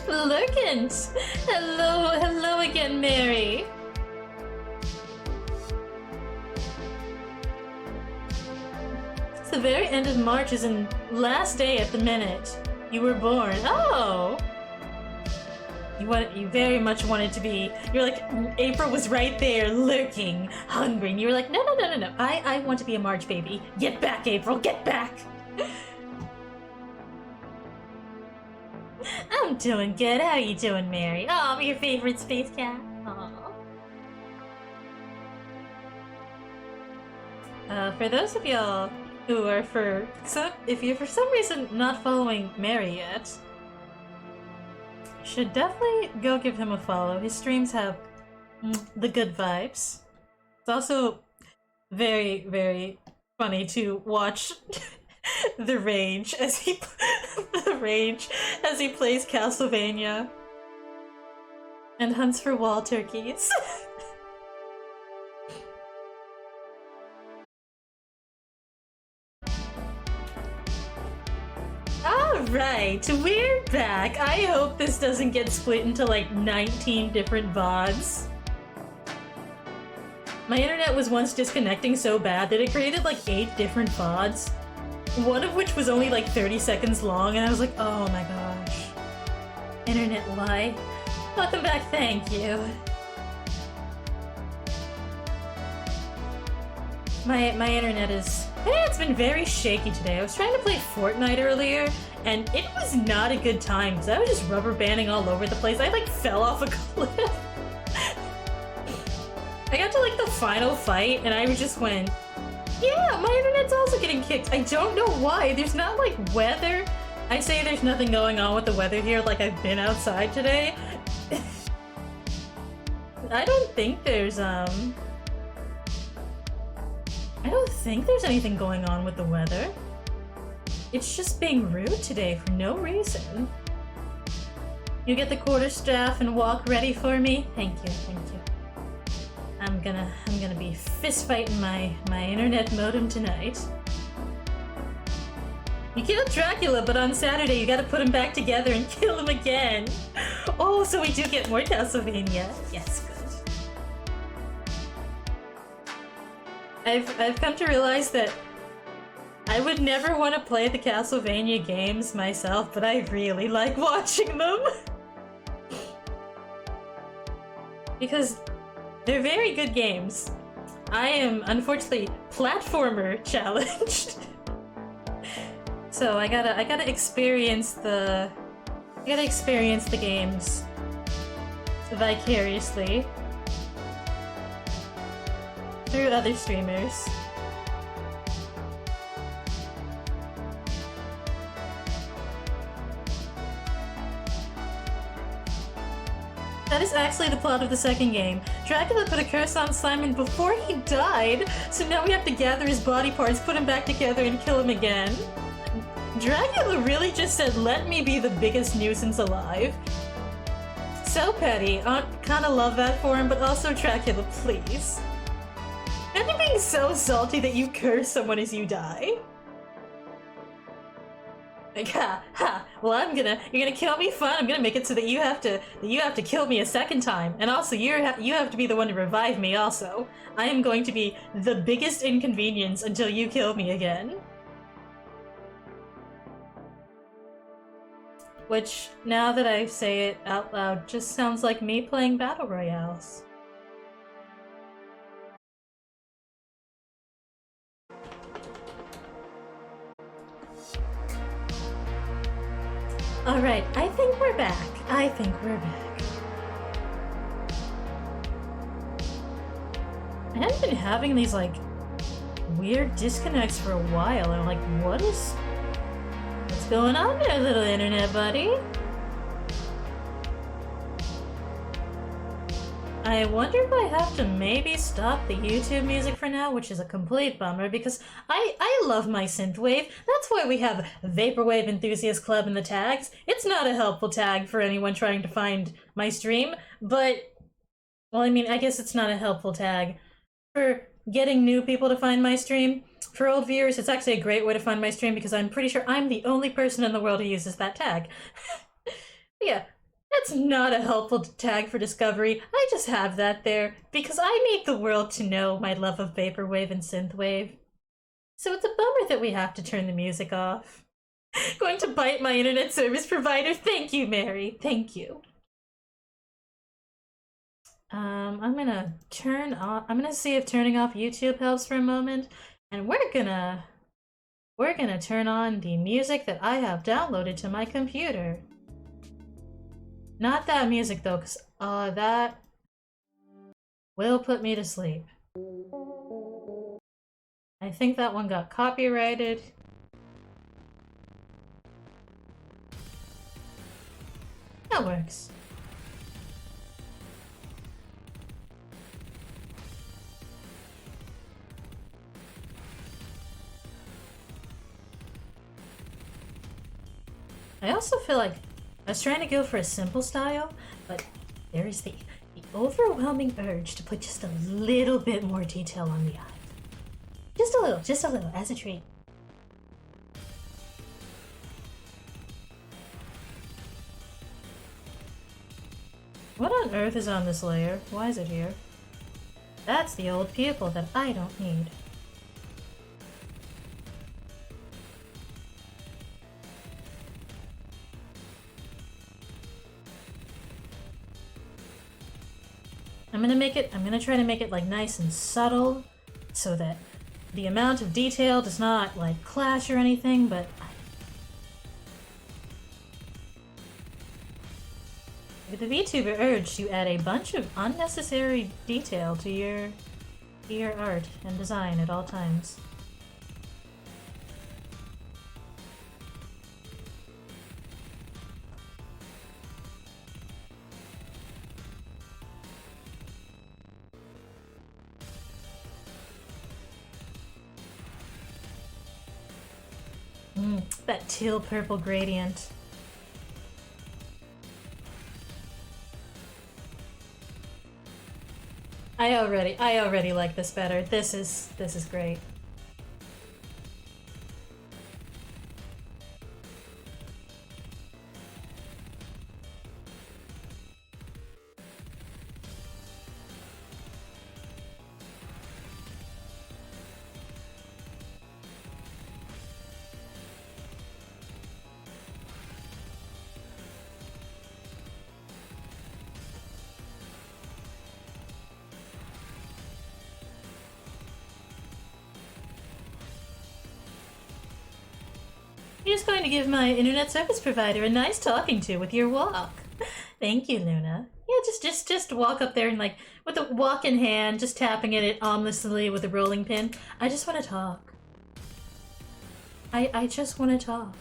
Lurkins! Hello again, Mary. The very end of March is in last day at the minute. You were born. Oh! You very much wanted to be. You're like, April was right there, lurking, hungry. And you were like, no. I want to be a March baby. Get back, April, get back! I'm doing good. How you doing, Mary? Oh, I'm your favorite space cat. Aw. For those of y'all who are if you're for some reason not following Mary yet, should definitely go give him a follow. His streams have the good vibes. It's also very, very funny to watch the rage as he plays Castlevania and hunts for wall turkeys. Alright, we're back. I hope this doesn't get split into like 19 different VODs. My internet was once disconnecting so bad that it created like 8 different VODs. One of which was only like 30 seconds long, and I was like, oh my gosh. Internet lie. Welcome back, thank you. My internet is... it's been very shaky today. I was trying to play Fortnite earlier, and it was not a good time, because I was just rubber banding all over the place. I like fell off a cliff. I got to like the final fight, and I just went, yeah, my internet's also getting kicked. I don't know why. There's not like weather. I say there's nothing going on with the weather here, like I've been outside today. I don't think there's anything going on with the weather. It's just being rude today for no reason. You get the quarterstaff and walk ready for me? Thank you, thank you. I'm gonna be fist fighting my internet modem tonight. You killed Dracula, but on Saturday you gotta put him back together and kill him again. Oh, so we do get more Castlevania. Yes, good. I've come to realize that I would never want to play the Castlevania games myself, but I really like watching them. Because they're very good games. I am, unfortunately, platformer challenged. So I gotta experience the games vicariously through other streamers. That is actually the plot of the second game. Dracula put a curse on Simon before he died, so now we have to gather his body parts, put him back together, and kill him again. Dracula really just said, let me be the biggest nuisance alive. So petty. I kinda love that for him, but also Dracula, please. Imagine being so salty that you curse someone as you die. Like, well, you're gonna kill me? Fine, I'm gonna make it so that you have to kill me a second time. And also, you have to be the one to revive me also. I am going to be the biggest inconvenience until you kill me again. Which, now that I say it out loud, just sounds like me playing Battle Royales. Alright, I think we're back. I hadn't been having these, like, weird disconnects for a while, and I'm like, what's going on there, little internet buddy? I wonder if I have to maybe stop the YouTube music for now, which is a complete bummer because I love my synthwave. That's why we have Vaporwave Enthusiast Club in the tags. It's not a helpful tag for anyone trying to find my stream, but, well, I mean, I guess it's not a helpful tag for getting new people to find my stream. For old viewers, it's actually a great way to find my stream because I'm pretty sure I'm the only person in the world who uses that tag. Yeah. That's not a helpful tag for discovery. I just have that there because I need the world to know my love of Vaporwave and Synthwave. So it's a bummer that we have to turn the music off. Going to bite my internet service provider. Thank you, Mary. Thank you. I'm gonna see if turning off YouTube helps for a moment, and we're gonna turn on the music that I have downloaded to my computer. Not that music though, because that will put me to sleep. I think that one got copyrighted. That works. I also feel like I was trying to go for a simple style, but there is the overwhelming urge to put just a little bit more detail on the eye. Just a little, as a treat. What on earth is on this layer? Why is it here? That's the old pupil that I don't need. I'm gonna try to make it like nice and subtle so that the amount of detail does not like clash or anything, but the VTuber urged you add a bunch of unnecessary detail to your art and design at all times. That teal purple gradient. I already like this better. This is great. You're just going to give my internet service provider a nice talking to with your walk. Thank you, Luna. Yeah, just walk up there and like with a walk in hand, just tapping at it ominously with a rolling pin. I just want to talk. I just want to talk.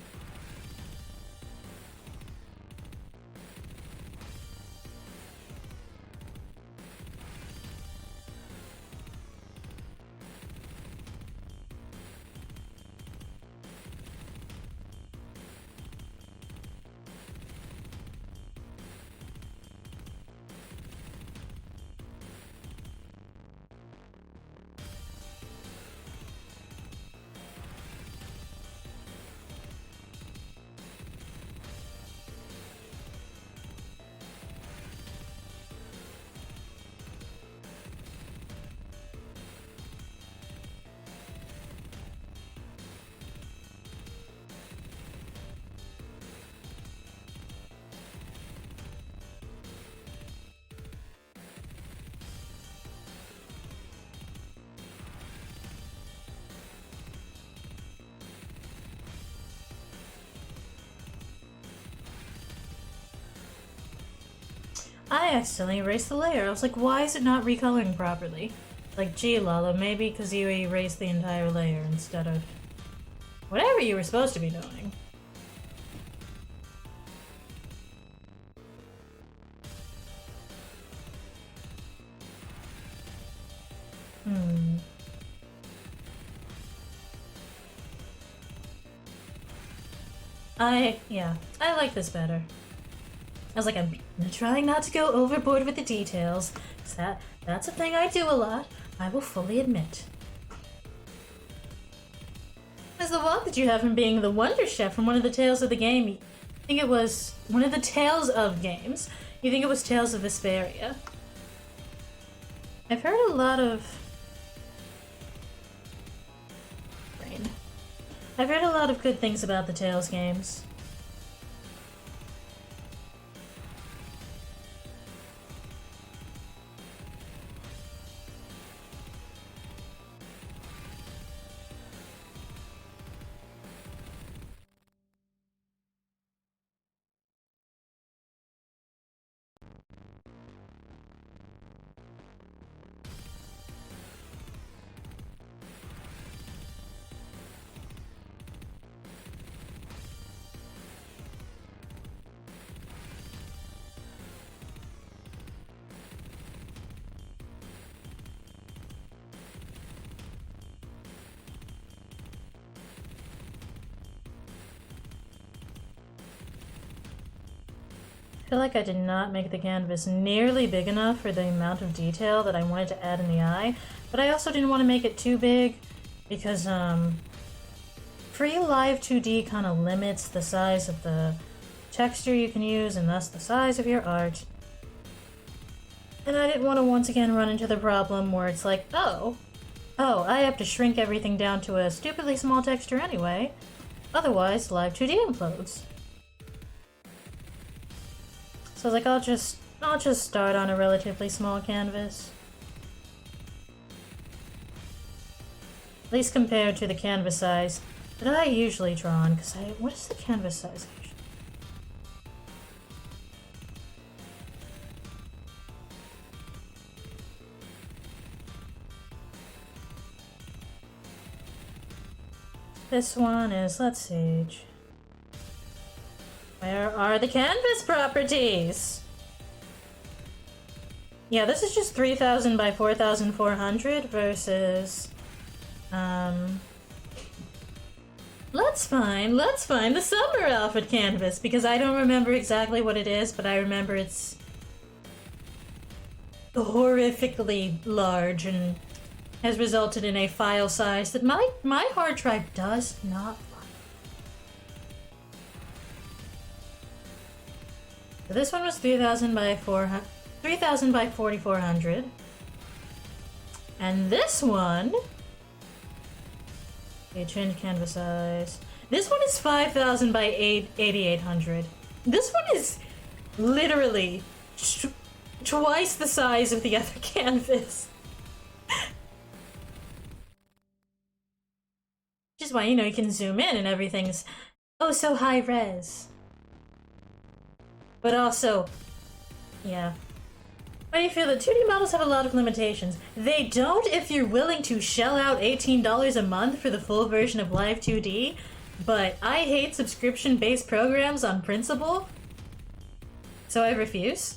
I accidentally erased the layer. I was like, why is it not recoloring properly? Like, gee, Lalo, maybe because you erased the entire layer instead of whatever you were supposed to be doing. I like this better. I was like, I'm trying not to go overboard with the details, because that's a thing I do a lot, I will fully admit. As the walk that you have from being the Wonder Chef from one of the Tales of the Game, I think it was one of the Tales of games. You think it was Tales of Vesperia. I've heard a lot of... I've heard a lot of good things about the Tales games. I feel like I did not make the canvas nearly big enough for the amount of detail that I wanted to add in the eye, but I also didn't want to make it too big because free live 2D kind of limits the size of the texture you can use and thus the size of your art. And I didn't want to once again run into the problem where it's like, oh, I have to shrink everything down to a stupidly small texture anyway, otherwise live 2D implodes. So I was like, I'll just start on a relatively small canvas. At least compared to the canvas size that I usually draw on, because what is the canvas size usually? This one is, let's see. Where are the canvas properties? Yeah, this is just 3000 by 4400 versus... Let's find the summer outfit canvas, because I don't remember exactly what it is, but I remember it's horrifically large and has resulted in a file size that my hard drive does not. So this one was 3000 by 4400. And this one... Okay, change canvas size. This one is 5000 by 8800. This one is literally twice the size of the other canvas. Which is why, you know, you can zoom in and everything's oh so high res. But also, yeah. I feel that 2D models have a lot of limitations. They don't if you're willing to shell out $18 a month for the full version of Live 2D, but I hate subscription-based programs on principle, so I refuse.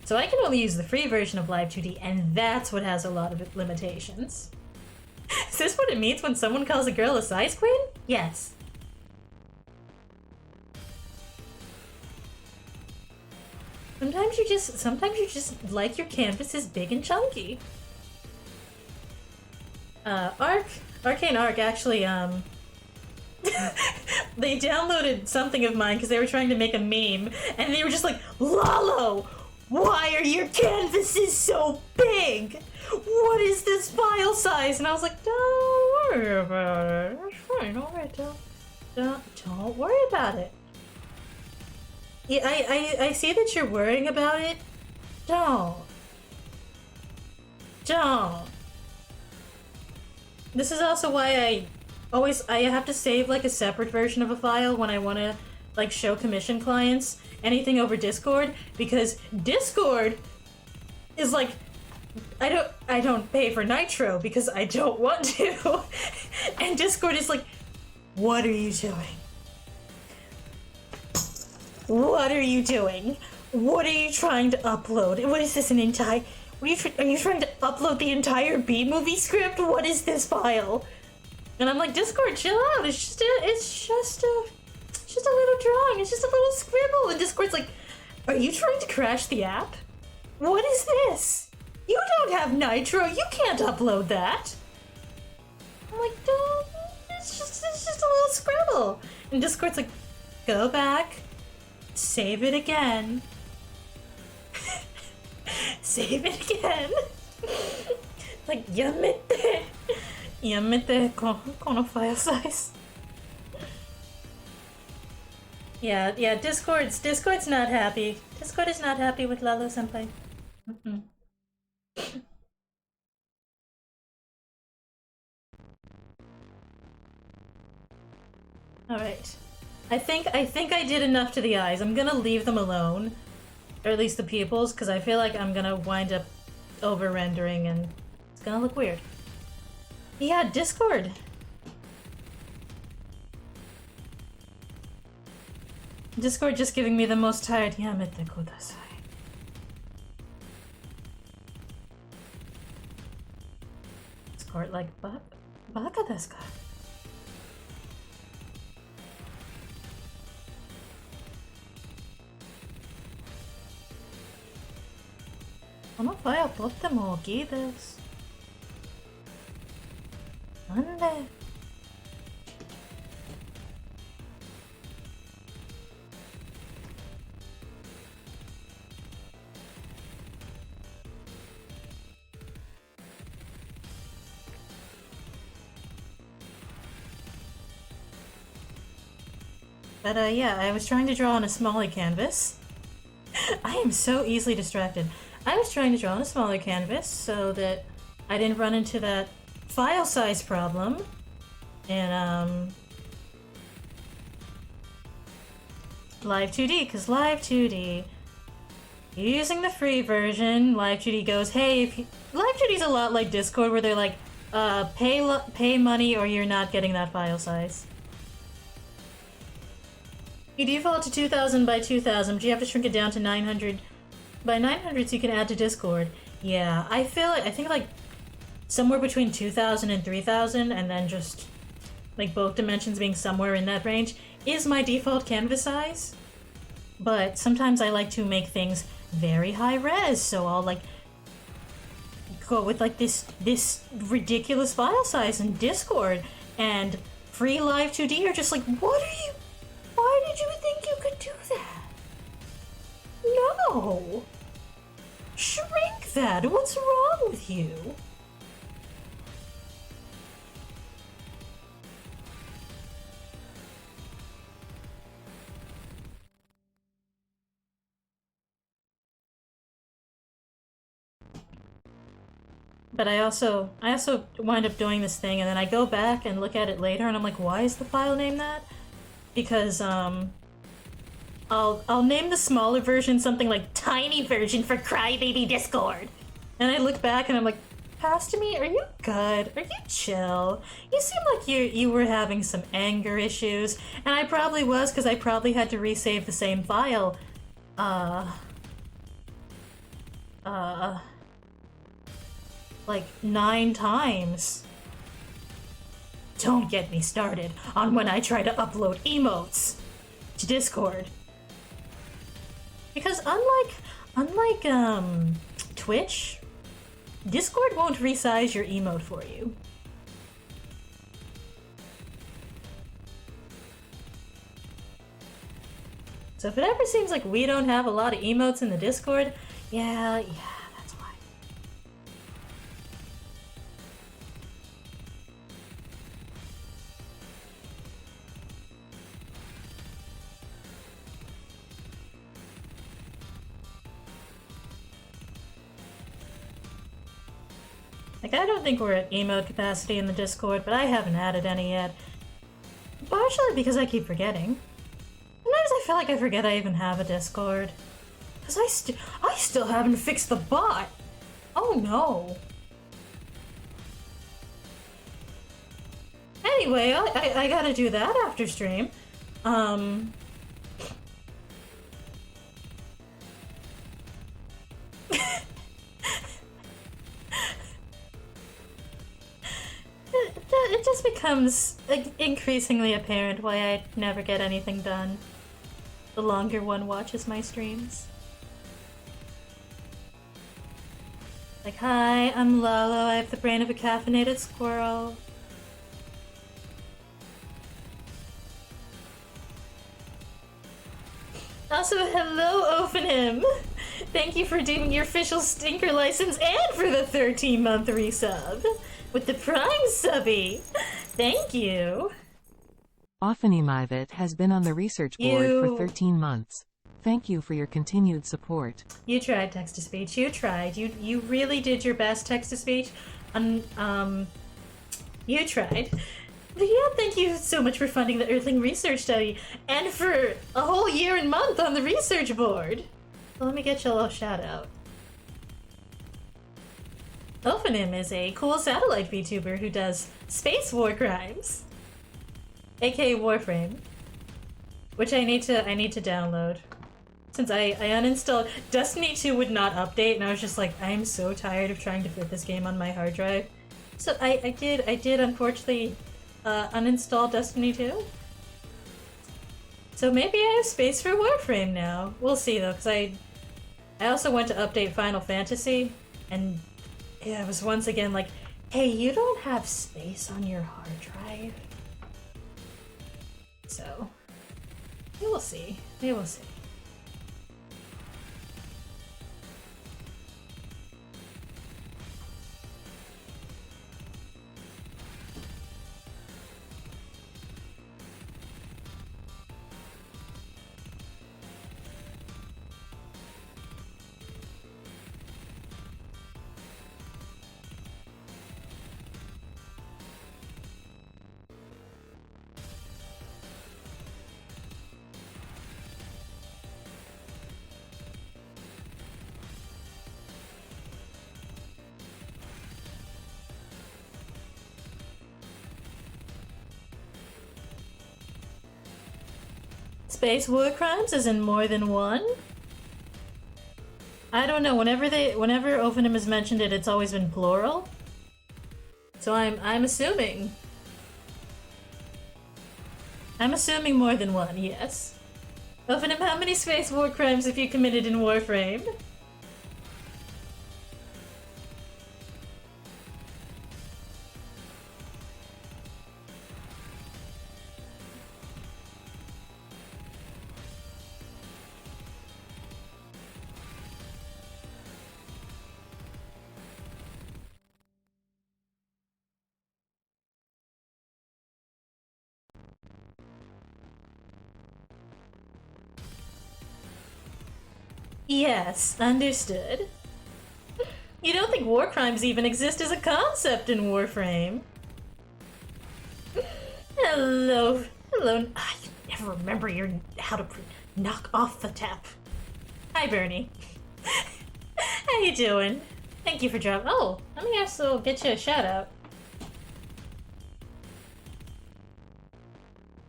So I can only use the free version of Live 2D, and that's what has a lot of limitations. Is this what it means when someone calls a girl a size queen? Yes. Sometimes you just like your canvases big and chunky. Arcane Arc actually, they downloaded something of mine because they were trying to make a meme, and they were just like, Lalo, why are your canvases so big? What is this file size? And I was like, don't worry about it. It's fine, alright, don't worry about it. Yeah, I see that you're worrying about it. Don't. This is also why I have to save like a separate version of a file when I want to like show commission clients anything over Discord, because Discord is like, I don't pay for Nitro because I don't want to. And Discord is like, what are you doing? What are you doing? What are you trying to upload? What is this, an entire... are you trying to upload the entire B-movie script? What is this file? And I'm like, Discord, chill out. It's just a little drawing. It's just a little scribble. And Discord's like, are you trying to crash the app? What is this? You don't have Nitro. You can't upload that. I'm like, don't. It's just a little scribble. And Discord's like, go back. Save it again. Save it again. Like, yamete kono file size. Yeah, Discord's not happy. Discord is not happy with Lalo senpai. Alright. I think I did enough to the eyes. I'm gonna leave them alone. Or at least the pupils, because I feel like I'm gonna wind up over-rendering and it's gonna look weird. Yeah, Discord! Discord just giving me the most tired yamete kudasai. Discord like, baka desu ka? This file is very big. Why? But yeah, I was trying to draw on a smaller canvas. I am so easily distracted. I was trying to draw on a smaller canvas so that I didn't run into that file size problem. And Live 2D, because Live 2D, using the free version, Live 2D goes, hey, if you... Live 2D's a lot like Discord, where they're like, pay money or you're not getting that file size. You default to 2000 by 2000, but you have to shrink it down to 900 by 900 so you can add to Discord. Yeah, I think like somewhere between 2000 and 3000, and then just like both dimensions being somewhere in that range is my default canvas size. But sometimes I like to make things very high res, so I'll like go with like this ridiculous file size in Discord, and free Live 2D are just like, what are you? Why did you think you could do that? No! Shrink that! What's wrong with you? But I also wind up doing this thing, and then I go back and look at it later, and I'm like, why is the file name that? because I'll name the smaller version something like tiny version for crybaby Discord. And I look back and I'm like, Pastor Me, are you good? Are you chill? You seem like you were having some anger issues, and I probably was, because I probably had to resave the same file. Like 9 times. Don't get me started on when I try to upload emotes to Discord. Because unlike Twitch, Discord won't resize your emote for you. So if it ever seems like we don't have a lot of emotes in the Discord, yeah, that's why. Like, I don't think we're at emote capacity in the Discord, but I haven't added any yet. Partially because I keep forgetting. Sometimes I feel like I forget I even have a Discord. Because I still haven't fixed the bot! Oh no! Anyway, I gotta do that after stream. It just becomes increasingly apparent why I never get anything done the longer one watches my streams. Like, hi, I'm Lalo, I have the brain of a caffeinated squirrel. Also, hello, Ophenim! Thank you for doing your official stinker license and for the 13-month resub! With the Prime subby! Thank you! Ophenimivit has been on the research board for 13 months. Thank you for your continued support. You tried text-to-speech, you tried. You really did your best text-to-speech. You tried. But yeah, thank you so much for funding the Earthling research study, and for a whole year and month on the research board! Well, let me get you a little shout-out. Ophenim is a cool satellite VTuber who does space war crimes, aka Warframe, which I need to download. Since I uninstalled Destiny 2 would not update, and I was just like, I'm so tired of trying to fit this game on my hard drive. So I did unfortunately uninstall Destiny 2. So maybe I have space for Warframe now. We'll see though, because I also went to update Final Fantasy, and yeah, it was once again like, hey, you don't have space on your hard drive. So, we will see. We will see. Space war crimes is in more than one? I don't know, whenever Ophenim has mentioned it, it's always been plural. So I'm assuming. I'm assuming more than one, yes. Ophenim, how many space war crimes have you committed in Warframe? Yes, understood. You don't think war crimes even exist as a concept in Warframe? Hello. Hello. Ah, you never remember how to knock off the tap. Hi, Bernie. How you doing? Thank you for dropping. Oh, let me also get you a shout out.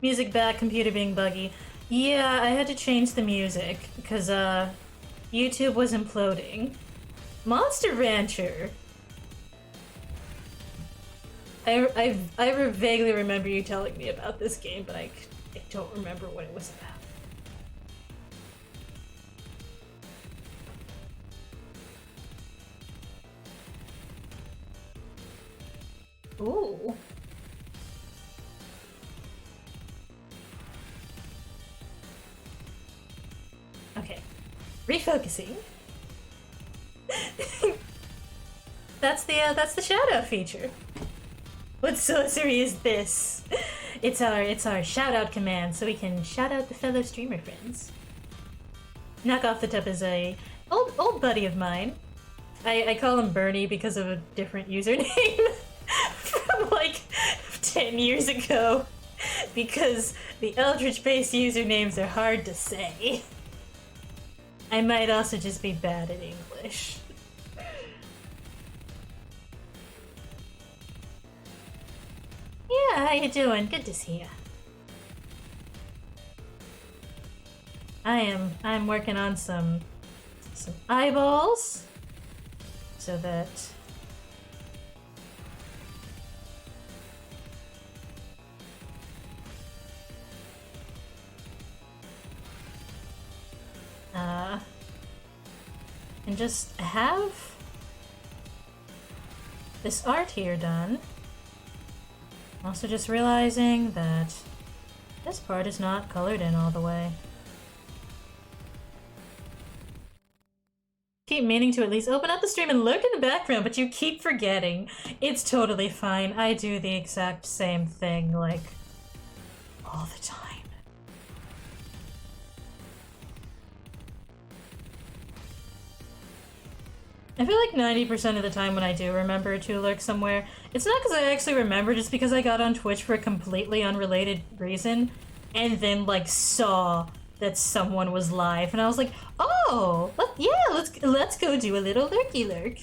Music back, computer being buggy. Yeah, I had to change the music because YouTube was imploding. Monster Rancher. I vaguely remember you telling me about this game, but I don't remember what it was about. Ooh. Okay. Refocusing. That's the shout out feature. What sorcery is this? It's our shout out command, so we can shout out the fellow streamer friends. Knock Off the Tub is a old buddy of mine. I call him Bernie because of a different username from like 10 years ago. Because the Eldritch-based usernames are hard to say. I might also just be bad at English. Yeah, how you doing? Good to see you. I'm working on some eyeballs so that and just have this art here done. Also just realizing that this part is not colored in all the way. Keep meaning to at least open up the stream and lurk in the background, but you keep forgetting. It's totally fine. I do the exact same thing, like, all the time. I feel like 90% of the time when I do remember to lurk somewhere, it's not because I actually remember, just because I got on Twitch for a completely unrelated reason, and then, like, saw that someone was live, and I was like, oh, let's go do a little lurky lurk.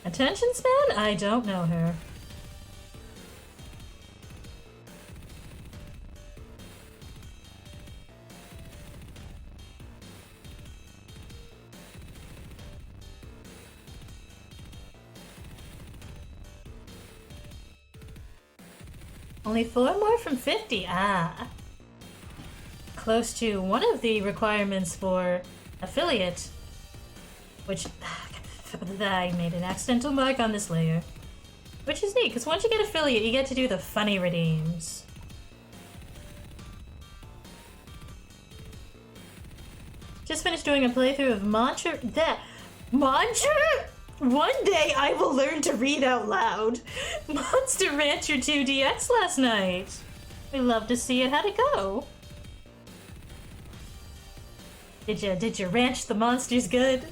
Attention span? I don't know her. Only 4 more from 50. Ah. Close to one of the requirements for affiliate, which I made an accidental mark on this layer. Which is neat, because once you get affiliate, you get to do the funny redeems. Just finished doing a playthrough of Mantra. Mantra? One day I will learn to read out loud. Monster Rancher 2DX last night. We love to see it. How'd it go? Did you ranch the monsters good?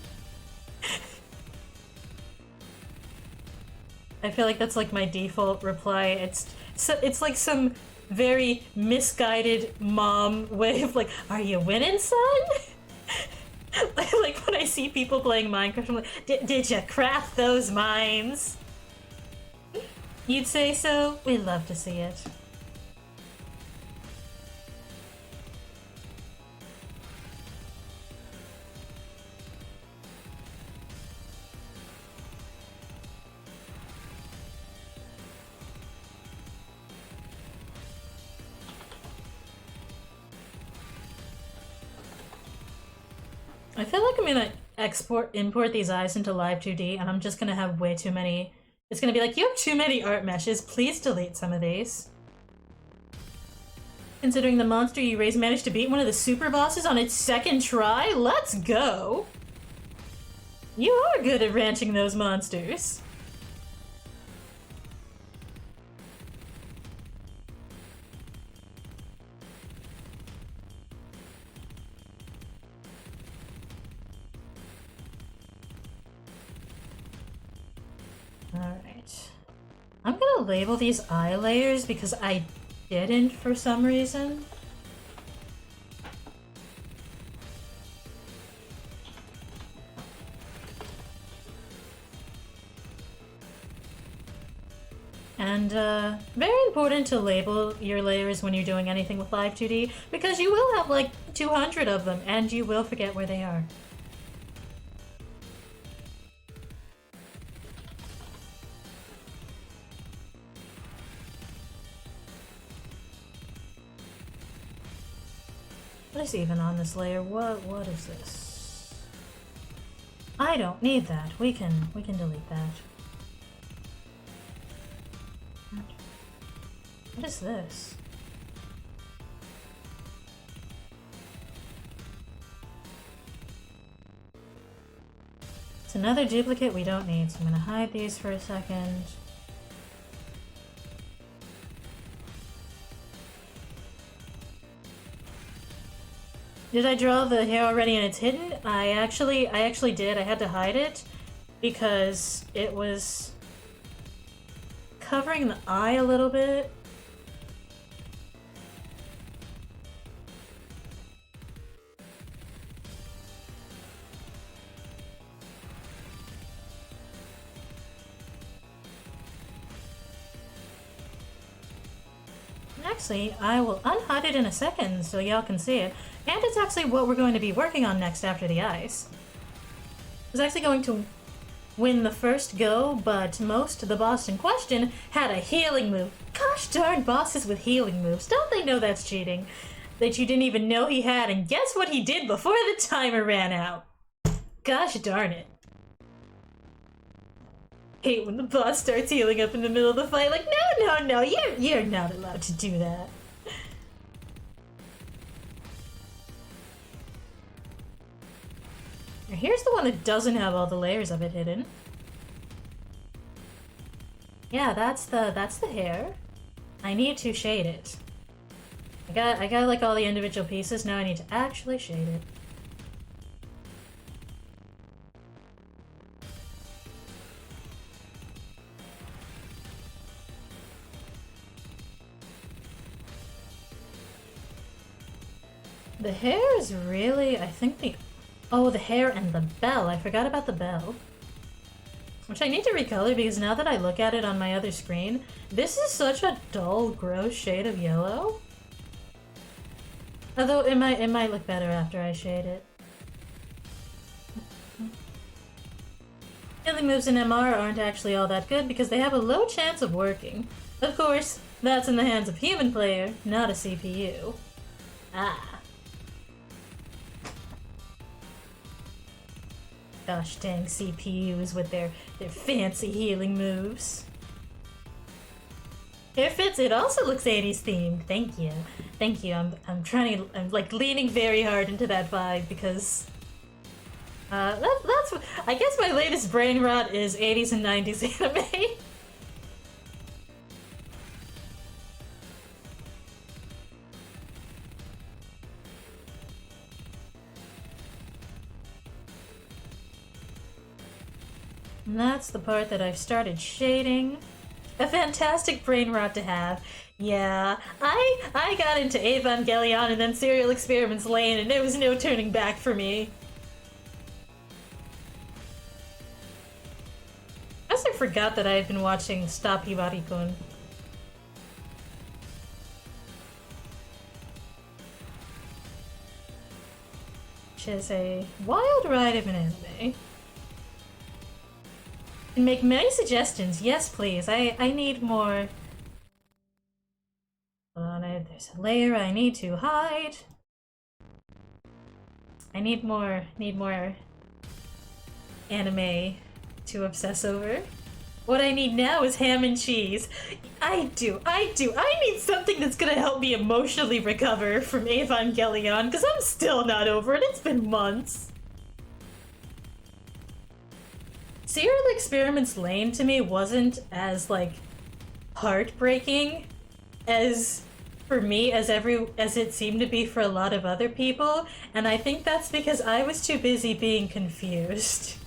I feel like that's like my default reply. It's like some very misguided mom way of like, are you winning, son? Like when I see people playing Minecraft, I'm like, did you craft those mines? You'd say so? We love to see it. I feel like I'm gonna import these eyes into Live 2D, and I'm just gonna have way too many. It's gonna be like, you have too many art meshes, please delete some of these. Considering the monster you raised managed to beat one of the super bosses on its second try, let's go! You are good at ranching those monsters. Alright. I'm gonna label these eye layers because I didn't for some reason. And, very important to label your layers when you're doing anything with Live 2D, because you will have like 200 of them, and you will forget where they are. What is even on this layer? What is this? I don't need that. We can delete that. What is this? It's another duplicate we don't need, so I'm gonna hide these for a second. Did I draw the hair already and it's hidden? I actually did. I had to hide it because it was covering the eye a little bit. Actually, I will unhide it in a second so y'all can see it. And it's actually what we're going to be working on next after the eyes. I was actually going to win the first go, but the boss in question had a healing move. Gosh darn bosses with healing moves. Don't they know that's cheating? That you didn't even know he had, and guess what he did before the timer ran out? Gosh darn it. Hate when the boss starts healing up in the middle of the fight, like, no, you're not allowed to do that. Here's the one that doesn't have all the layers of it hidden. Yeah, that's the hair. I need to shade it. I got like all the individual pieces, now I need to actually shade it. The hair is really, I think oh, the hair and the bell. I forgot about the bell. Which I need to recolor because now that I look at it on my other screen, this is such a dull, gross shade of yellow. Although it might look better after I shade it. Healing moves in MR aren't actually all that good because they have a low chance of working. Of course, that's in the hands of human player, not a CPU. Ah. Gosh dang CPUs with their fancy healing moves. Hair fits, it also looks 80s themed. Thank you. Thank you. I'm like leaning very hard into that vibe because that's I guess my latest brain rot is 80s and 90s anime. And that's the part that I've started shading. A fantastic brain rot to have. Yeah, I got into Evangelion and then Serial Experiments Lane and there was no turning back for me. I also forgot that I had been watching Stop Hibari-kun. Which is a wild ride of an anime. And make many suggestions. Yes, please. I need more. Hold on, there's a layer I need to hide. I need more anime to obsess over. What I need now is ham and cheese. I do. I need something that's gonna help me emotionally recover from Evangelion, because I'm still not over it. It's been months. Serial Experiments Lane to me wasn't as like heartbreaking as for me as it seemed to be for a lot of other people, and I think that's because I was too busy being confused.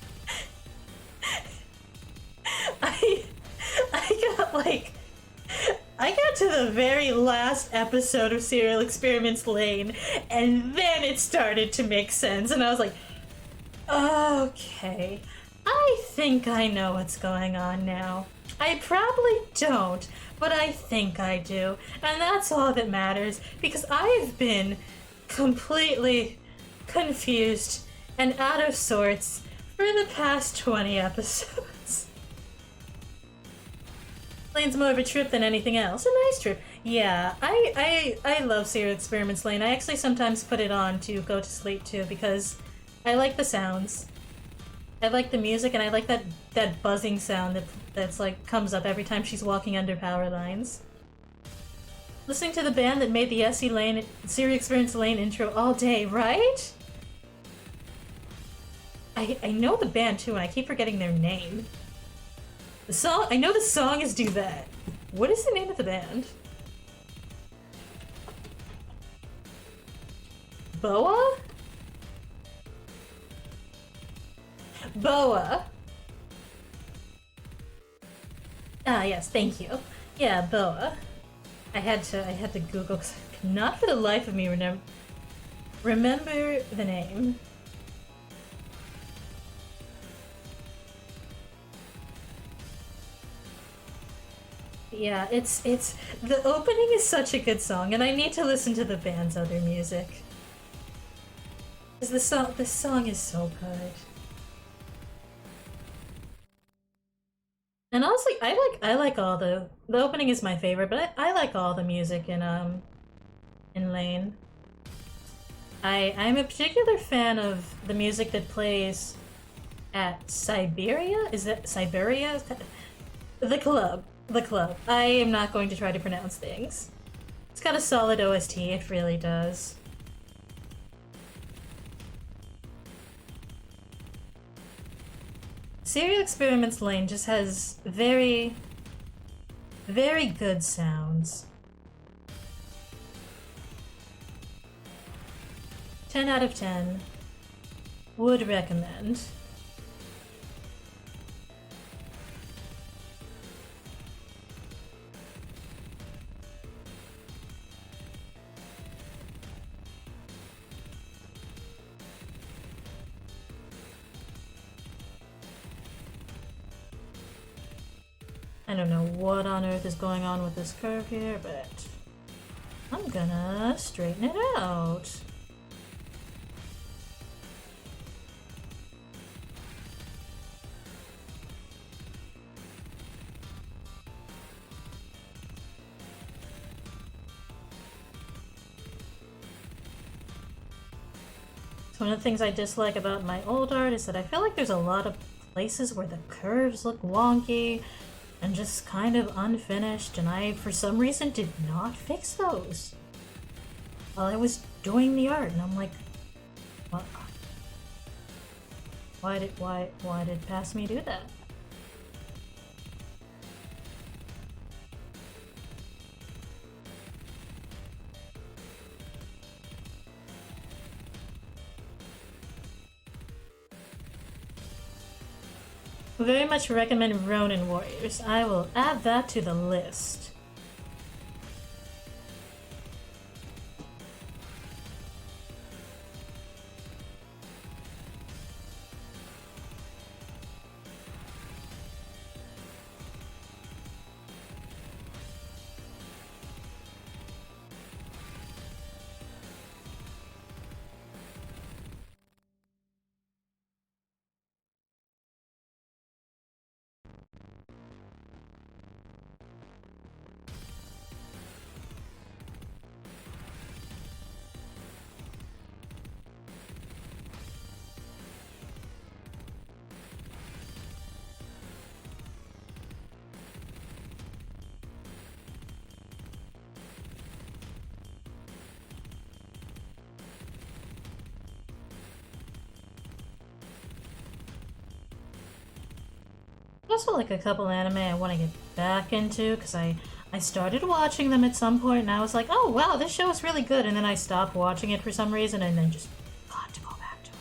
I like, I got to the very last episode of Serial Experiments Lane, and then it started to make sense, and I was like, okay, I think I know what's going on now. I probably don't, but I think I do, and that's all that matters, because I've been completely confused and out of sorts for the past 20 episodes. Lane's more of a trip than anything else. A nice trip. Yeah, I love Serial Experiments Lane. I actually sometimes put it on to go to sleep too because I like the sounds. I like the music, and I like that buzzing sound that's like comes up every time she's walking under power lines. Listening to the band that made the SE Lane Serial Experience Lane intro all day, right? I know the band too, and I keep forgetting their name. The song, I know the song is Do That. What is the name of the band? Boa? Boa. Ah, yes, thank you. Yeah, Boa. I had to Google because I could not for the life of me remember the name. Yeah, it's the opening is such a good song, and I need to listen to the band's other music. Cause the song is so good. And honestly, I like all the opening is my favorite, but I like all the music in Lane. I'm a particular fan of the music that plays at Siberia. Is that Siberia? The club. The club. I am not going to try to pronounce things. It's got a solid OST, it really does. Serial Experiments Lane just has very, very good sounds. 10 out of 10. Would recommend. I don't know what on earth is going on with this curve here, but I'm gonna straighten it out. So one of the things I dislike about my old art is that I feel like there's a lot of places where the curves look wonky and just kind of unfinished, and I, for some reason, did not fix those while I was doing the art, and I'm like, what? Why did Pass Me do that? Very much recommend Ronin Warriors. I will add that to the list. Also like a couple anime I want to get back into because I started watching them at some point and I was like, oh wow, this show is really good, and then I stopped watching it for some reason and then just got to go back to it.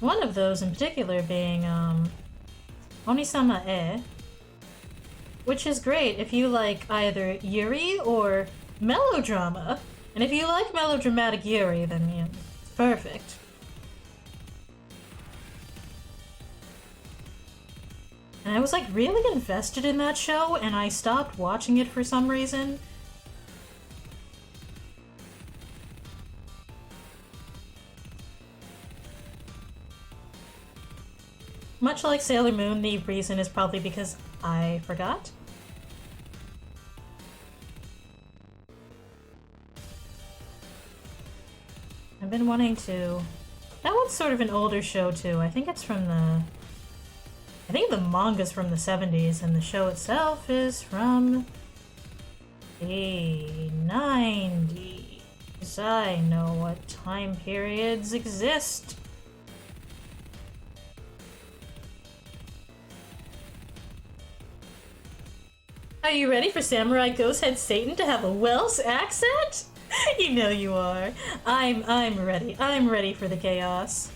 One of those in particular being, Onisama E, which is great if you like either Yuri or melodrama. And if you like melodramatic Yuri, then, you know, it's perfect. And I was, like, really invested in that show, and I stopped watching it for some reason. Much like Sailor Moon, the reason is probably because I forgot. I've been wanting to... That one's sort of an older show, too. I think it's from the... I think the manga's from the 70s, and the show itself is from the 90s. I know what time periods exist. Are you ready for Samurai Ghosthead Satan to have a Welsh accent? You know you are. I'm ready. I'm ready for the chaos.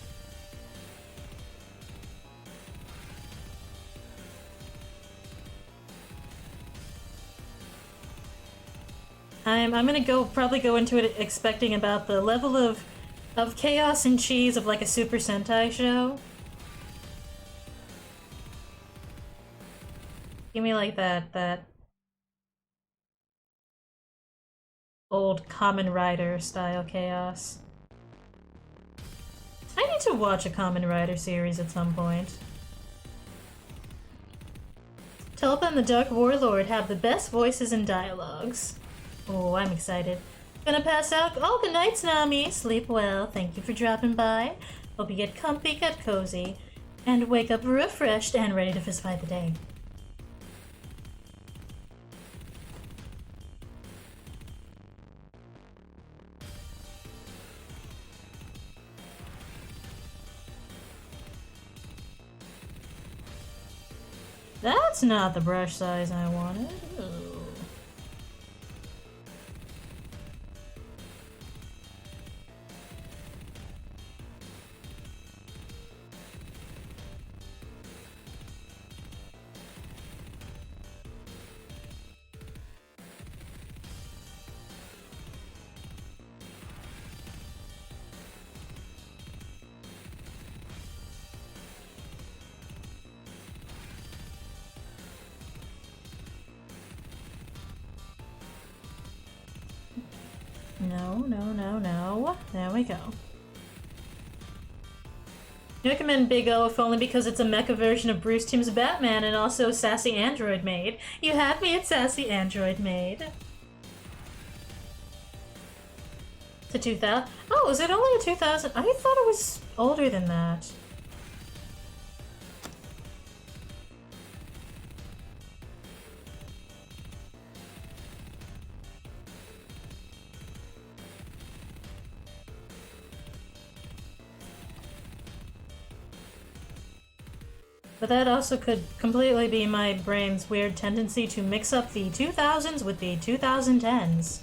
I'm gonna probably go into it expecting about the level of chaos and cheese of like a Super Sentai show. Give me like that old Kamen Rider style chaos. I need to watch a Kamen Rider series at some point. Tulpa and the Dark Warlord have the best voices and dialogues. Oh, I'm excited. Gonna pass out. Oh, good night, Nami. Sleep well. Thank you for dropping by. Hope you get comfy, get cozy, and wake up refreshed and ready to fist fight the day. That's not the brush size I wanted. Ooh. No. There we go. You recommend Big O if only because it's a mecha version of Bruce Timm's Batman and also Sassy Android Maid. You have me at Sassy Android Maid. It's a 2000. Oh, is it only a 2000? I thought it was older than that. But that also could completely be my brain's weird tendency to mix up the 2000s with the 2010s.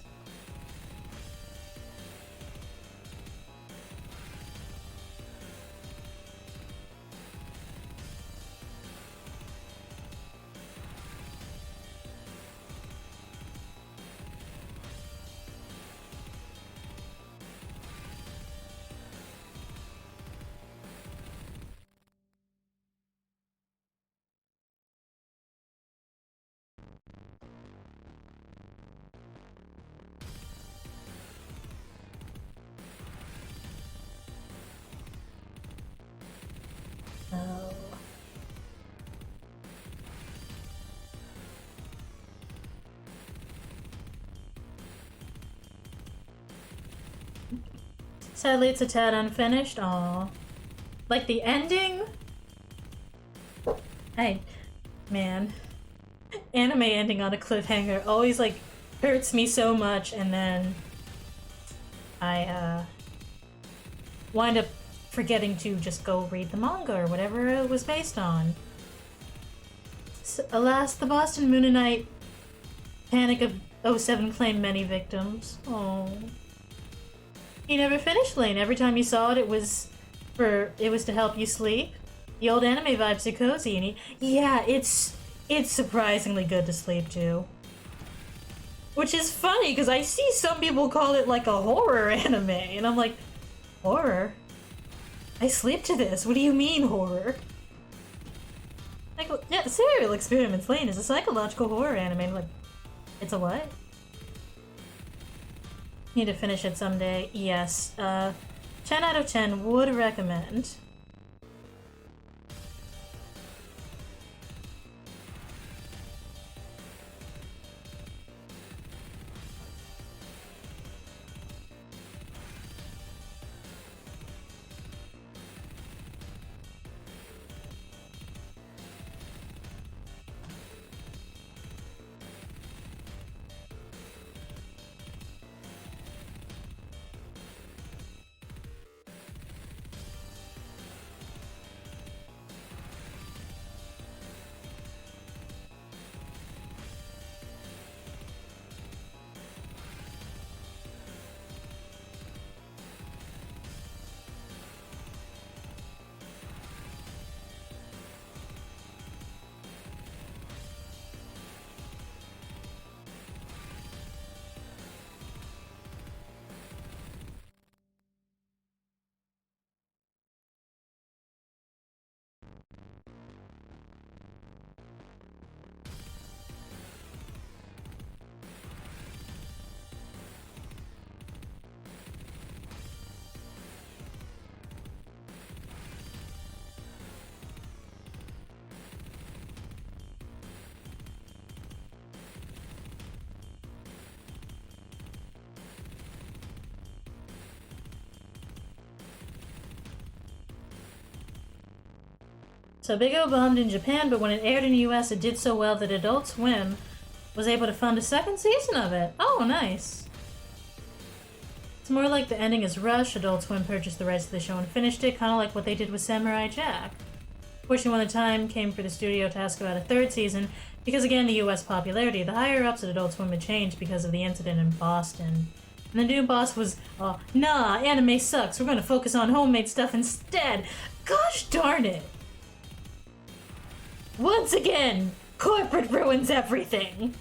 Oh. Sadly, it's a tad unfinished. Aw. Like the ending? Man. Anime ending on a cliffhanger always, like, hurts me so much, and then I, wind up forgetting to just go read the manga or whatever it was based on. So, alas, the Boston Moonanite Panic of '07 claimed many victims. Oh. You never finished Lane. Every time you saw it, it was It was to help you sleep. The old anime vibes are cozy, and yeah, it's surprisingly good to sleep to. Which is funny, because I see some people call it like a horror anime, and I'm like, horror? I sleep to this, what do you mean horror? Like, yeah, Serial Experiments Lane is a psychological horror anime, and like, it's a what? Need to finish it someday, yes. 10 out of 10 would recommend. So Big O bombed in Japan, but when it aired in the US, it did so well that Adult Swim was able to fund a second season of it. Oh, nice. It's more like the ending is Rush. Adult Swim purchased the rights to the show and finished it, kind of like what they did with Samurai Jack. Fortunately, when the time came for the studio to ask about a third season, because again, the US popularity, the higher-ups at Adult Swim had changed because of the incident in Boston. And the new boss was, nah, anime sucks, we're gonna focus on homemade stuff instead. Gosh darn it! Once again, corporate ruins everything!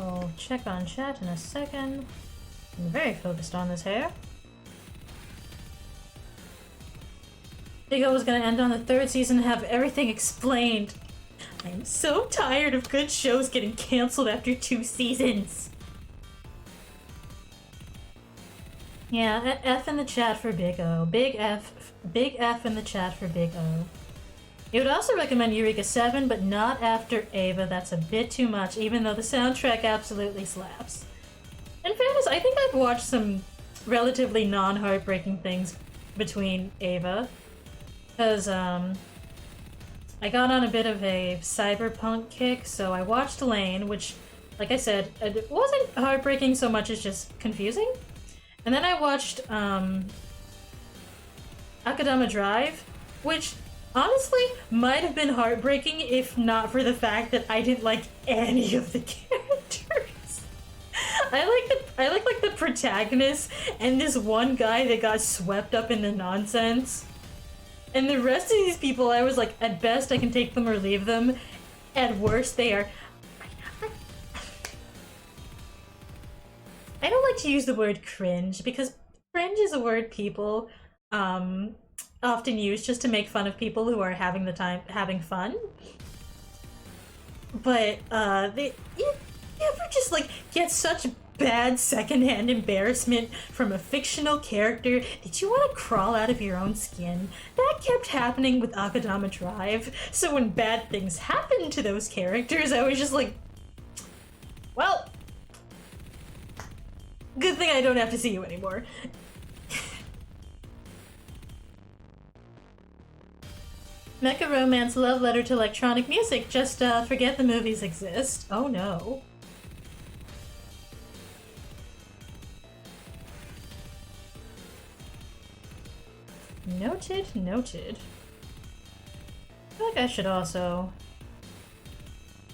We'll check on chat in a second. I'm very focused on this hair. Big O was gonna end on the 3rd season and have everything explained. I am so tired of good shows getting cancelled after 2 seasons. Yeah, F in the chat for Big O. Big F in the chat for Big O. You would also recommend Eureka 7, but not after Ava. That's a bit too much, even though the soundtrack absolutely slaps. In fairness, I think I've watched some relatively non-heartbreaking things between Ava. Because, I got on a bit of a cyberpunk kick, so I watched Lane, which, like I said, it wasn't heartbreaking so much as just confusing. And then I watched, Akadama Drive, which honestly might have been heartbreaking if not for the fact that I didn't like any of the characters. I like the protagonist and this one guy that got swept up in the nonsense. And the rest of these people, I was like, at best I can take them or leave them. At worst, they are... I don't like to use the word cringe, because cringe is a word people often use just to make fun of people who are having fun. But, you ever just, like, get such bad secondhand embarrassment from a fictional character that you want to crawl out of your own skin? That kept happening with Akadama Drive, so when bad things happened to those characters, I was just like, well, good thing I don't have to see you anymore. Mecha romance love letter to electronic music, just forget the movies exist. Oh no. Noted, noted. I feel like I should also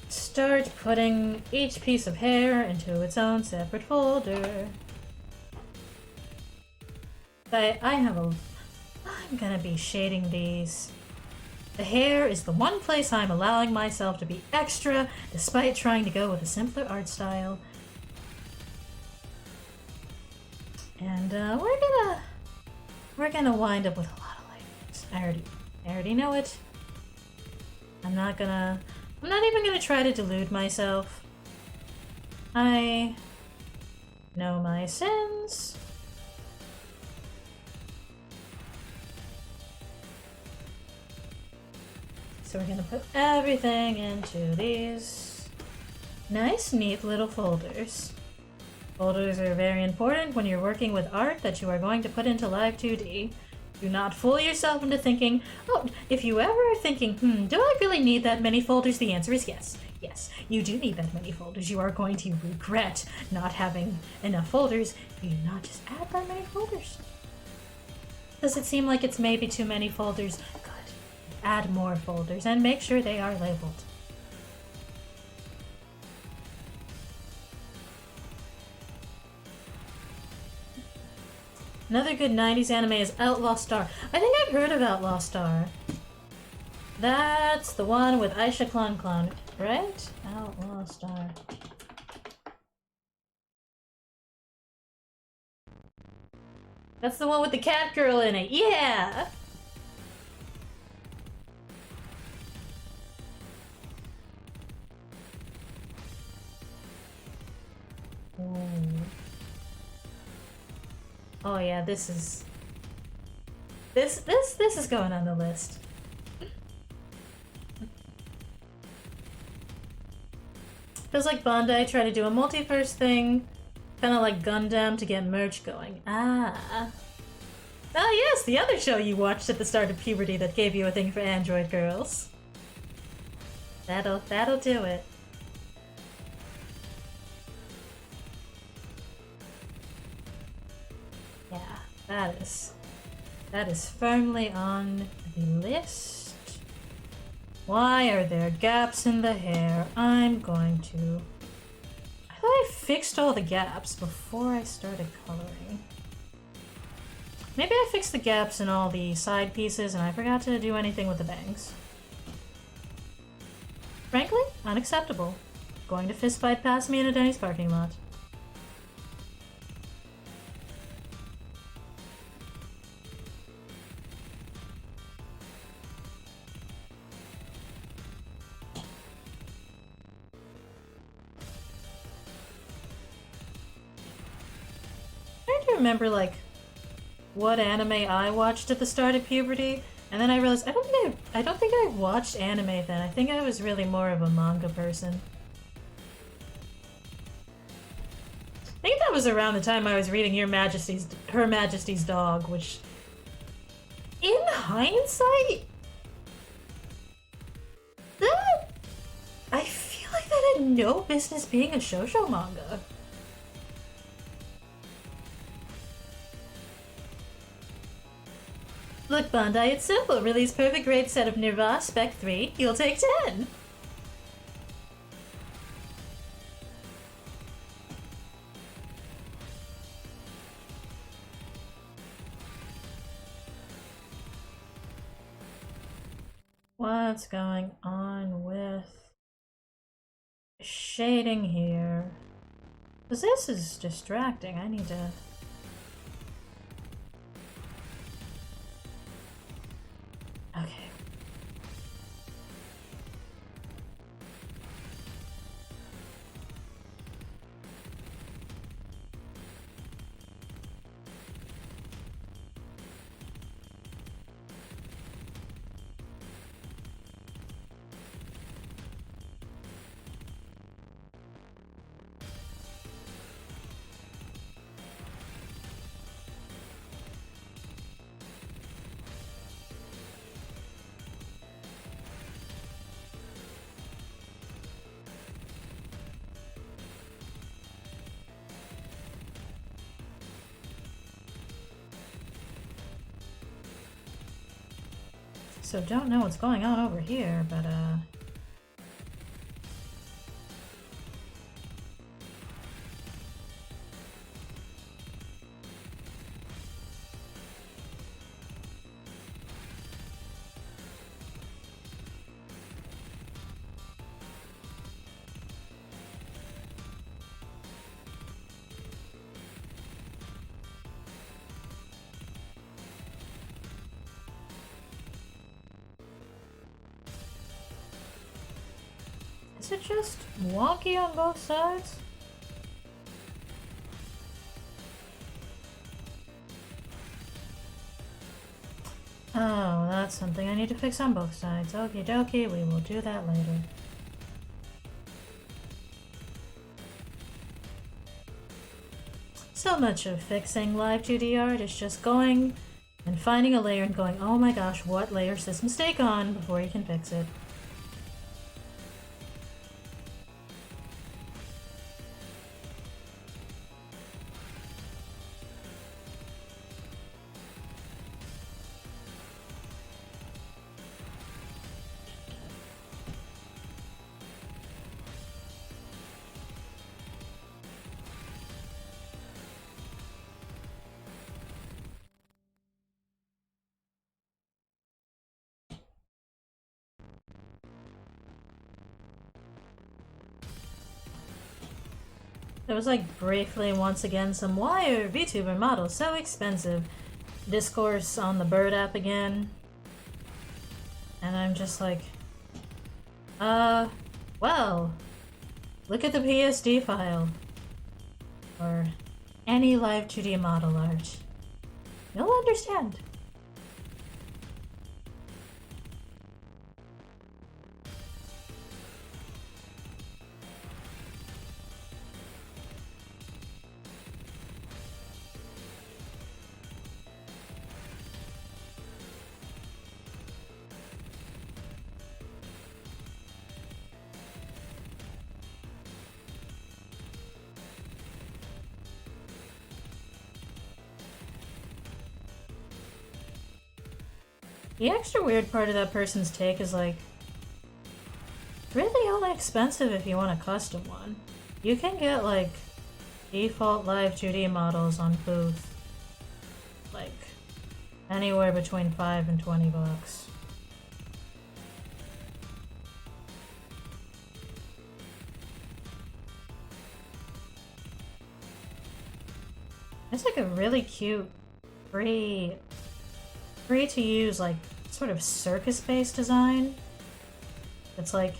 start putting each piece of hair into its own separate folder. I'm gonna be shading these. The hair is the one place I'm allowing myself to be extra, despite trying to go with a simpler art style. And we're gonna wind up with a lot of layers. I already know it. I'm not even gonna try to delude myself. I know my sins. So we're gonna put everything into these nice, neat little folders. Folders are very important when you're working with art that you are going to put into Live 2D. Do not fool yourself into thinking, oh, if you ever are thinking, do I really need that many folders? The answer is yes. Yes, you do need that many folders. You are going to regret not having enough folders if you do not just add that many folders. Does it seem like it's maybe too many folders? Good. Add more folders and make sure they are labeled. Another good 90s anime is Outlaw Star. I think I've heard of Outlaw Star. That's the one with Aisha Clown Clown, right? Outlaw Star. That's the one with the cat girl in it. Yeah! Ooh. Oh yeah, this is going on the list. Feels like Bandai tried to do a multiverse thing, kind of like Gundam to get merch going. Ah. Ah yes, the other show you watched at the start of puberty that gave you a thing for android girls. That'll do it. Yeah, that is firmly on the list. Why are there gaps in the hair? I'm going to... I thought I fixed all the gaps before I started coloring. Maybe I fixed the gaps in all the side pieces and I forgot to do anything with the bangs. Frankly, unacceptable. going to fistfight past me in a Denny's parking lot. I trying to remember, like, what anime I watched at the start of puberty, and then I realized I don't think I watched anime then. I think I was really more of a manga person. I think that was around the time I was reading Her Majesty's Dog, which, in hindsight, I feel like that had no business being a shoujo manga. Look, Bandai, it's simple. Release perfect grade set of Nirva Spec 3, you'll take 10. What's going on with shading here? Because this is distracting. I need to... Okay. So don't know what's going on over here, but is it just wonky on both sides? Oh, that's something I need to fix on both sides. Okie dokie, we will do that later. So much of fixing live 2D art is just going and finding a layer and going, oh my gosh, what layer is this mistake on, before you can fix it. There was like briefly once again some why are VTuber models so expensive discourse on the Bird app again. And I'm just like, well, look at the PSD file. Or any live 2D model art. You'll understand. The extra weird part of that person's take is like, really only expensive if you want a custom one. You can get like default live 2D models on Booth, like anywhere between $5 and $20. It's like a really cute, free to use, like, sort of circus-based design. It's like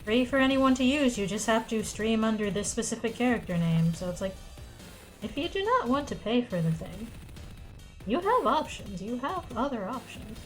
free for anyone to use, you just have to stream under this specific character name. So it's like, if you do not want to pay for the thing, you have options. You have other options.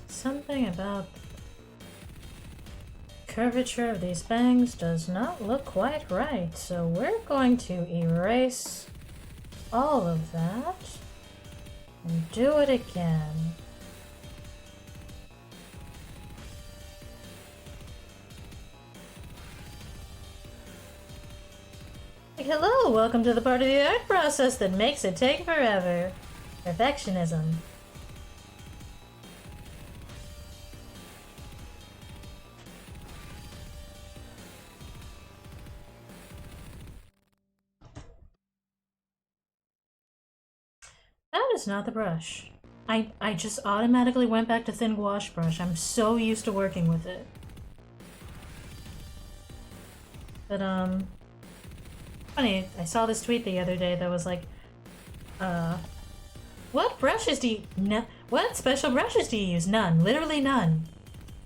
Something about the curvature of these bangs does not look quite right, so we're going to erase all of that and do it again. Like, hello, welcome to the part of the art process that makes it take forever. Perfectionism. That is not the brush. I just automatically went back to thin gouache brush. I'm so used to working with it. But, funny, I saw this tweet the other day that was like, what brushes do you... what special brushes do you use? None. Literally none.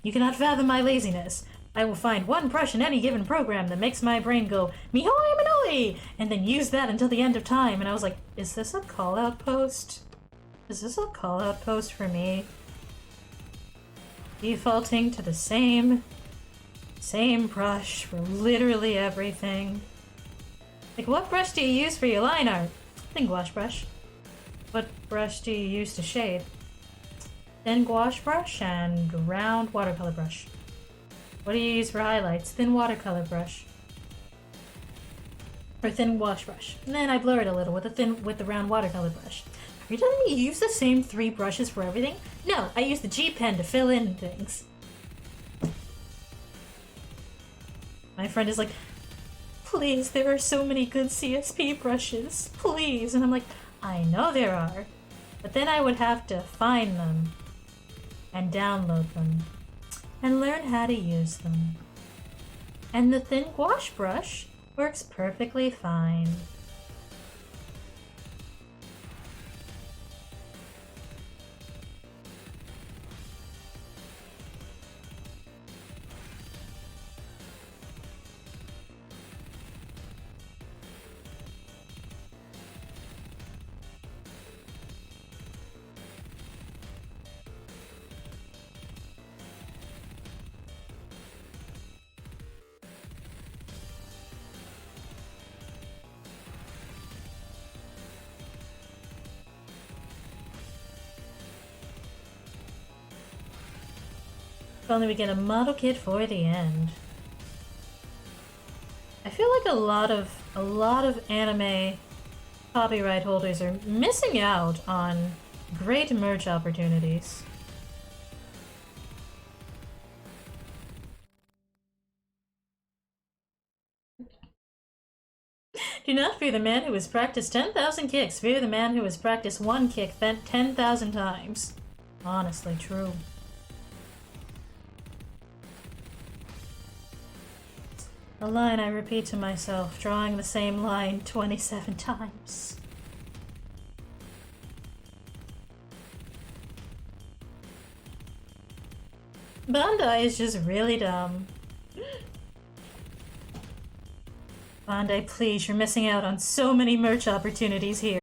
You cannot fathom my laziness. I will find one brush in any given program that makes my brain go, Mihoy Manoi! And then use that until the end of time. And I was like, is this a call-out post? Is this a call-out post for me? Defaulting to the same brush for literally everything. Like, what brush do you use for your line art? Thin gouache brush. What brush do you use to shade? Thin gouache brush and round watercolor brush. What do you use for highlights? Thin watercolor brush. Or thin wash brush. And then I blur it a little with the round watercolor brush. Are you telling me you use the same 3 brushes for everything? No, I use the G pen to fill in things. My friend is like, please, there are so many good CSP brushes. Please. And I'm like, I know there are. But then I would have to find them. And download them. And learn how to use them. And the thin gouache brush works perfectly fine. If only we get a model kit for the end. I feel like a lot of anime copyright holders are missing out on great merch opportunities. Do not fear the man who has practiced 10,000 kicks. Fear the man who has practiced one kick 10,000 times. Honestly, true. A line I repeat to myself, drawing the same line 27 times. Bandai is just really dumb. Bandai, please, you're missing out on so many merch opportunities here.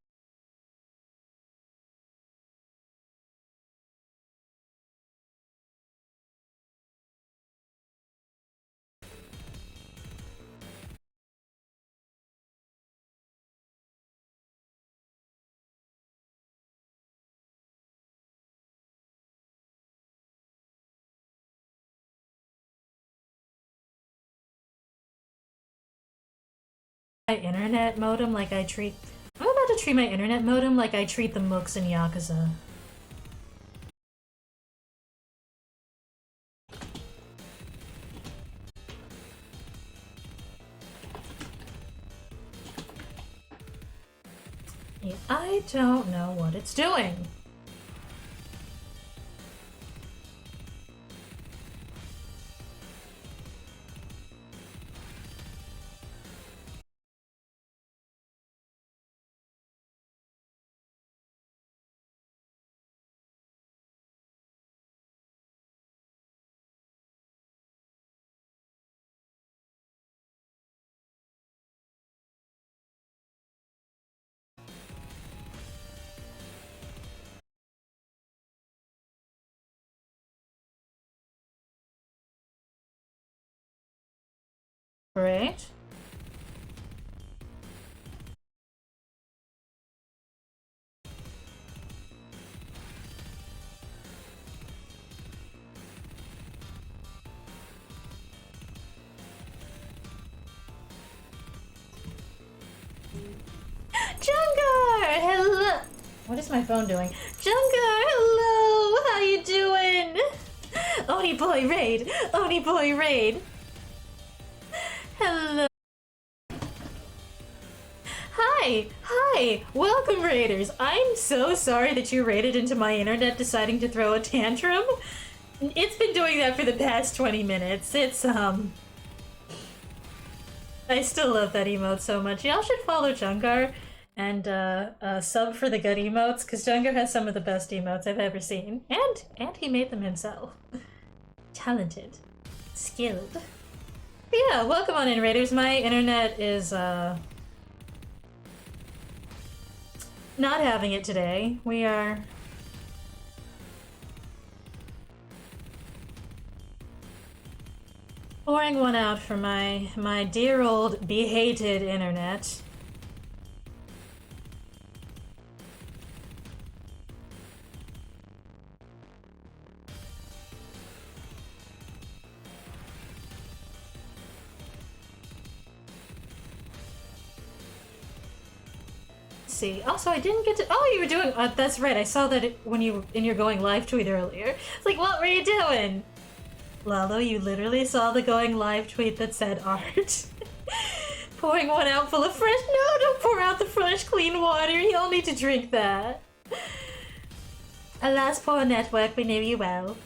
My internet modem like I treat... I'm about to treat my internet modem like I treat the mooks in Yakuza. Yeah, I don't know what it's doing. Great. Jungar! Hello! What is my phone doing? Jungar, hello! How you doing? Oni boy raid! Oni boy raid! Hello! Hi! Hi! Welcome, raiders! I'm so sorry that you raided into my internet deciding to throw a tantrum. It's been doing that for the past 20 minutes. It's, I still love that emote so much. Y'all should follow Jungar and sub for the good emotes, because Jungar has some of the best emotes I've ever seen. And he made them himself. Talented. Skilled. But yeah, welcome on in, raiders. My internet is not having it today. We are pouring one out for my dear old be-hated internet. See. Also, I didn't get to. Oh, you were doing. That's right. I saw that when you in your going live tweet earlier. It's like, what were you doing, Lalo? You literally saw the going live tweet that said art. Pouring one out full of fresh. No, don't pour out the fresh, clean water. You'll need to drink that. Alas, poor network. We knew you well.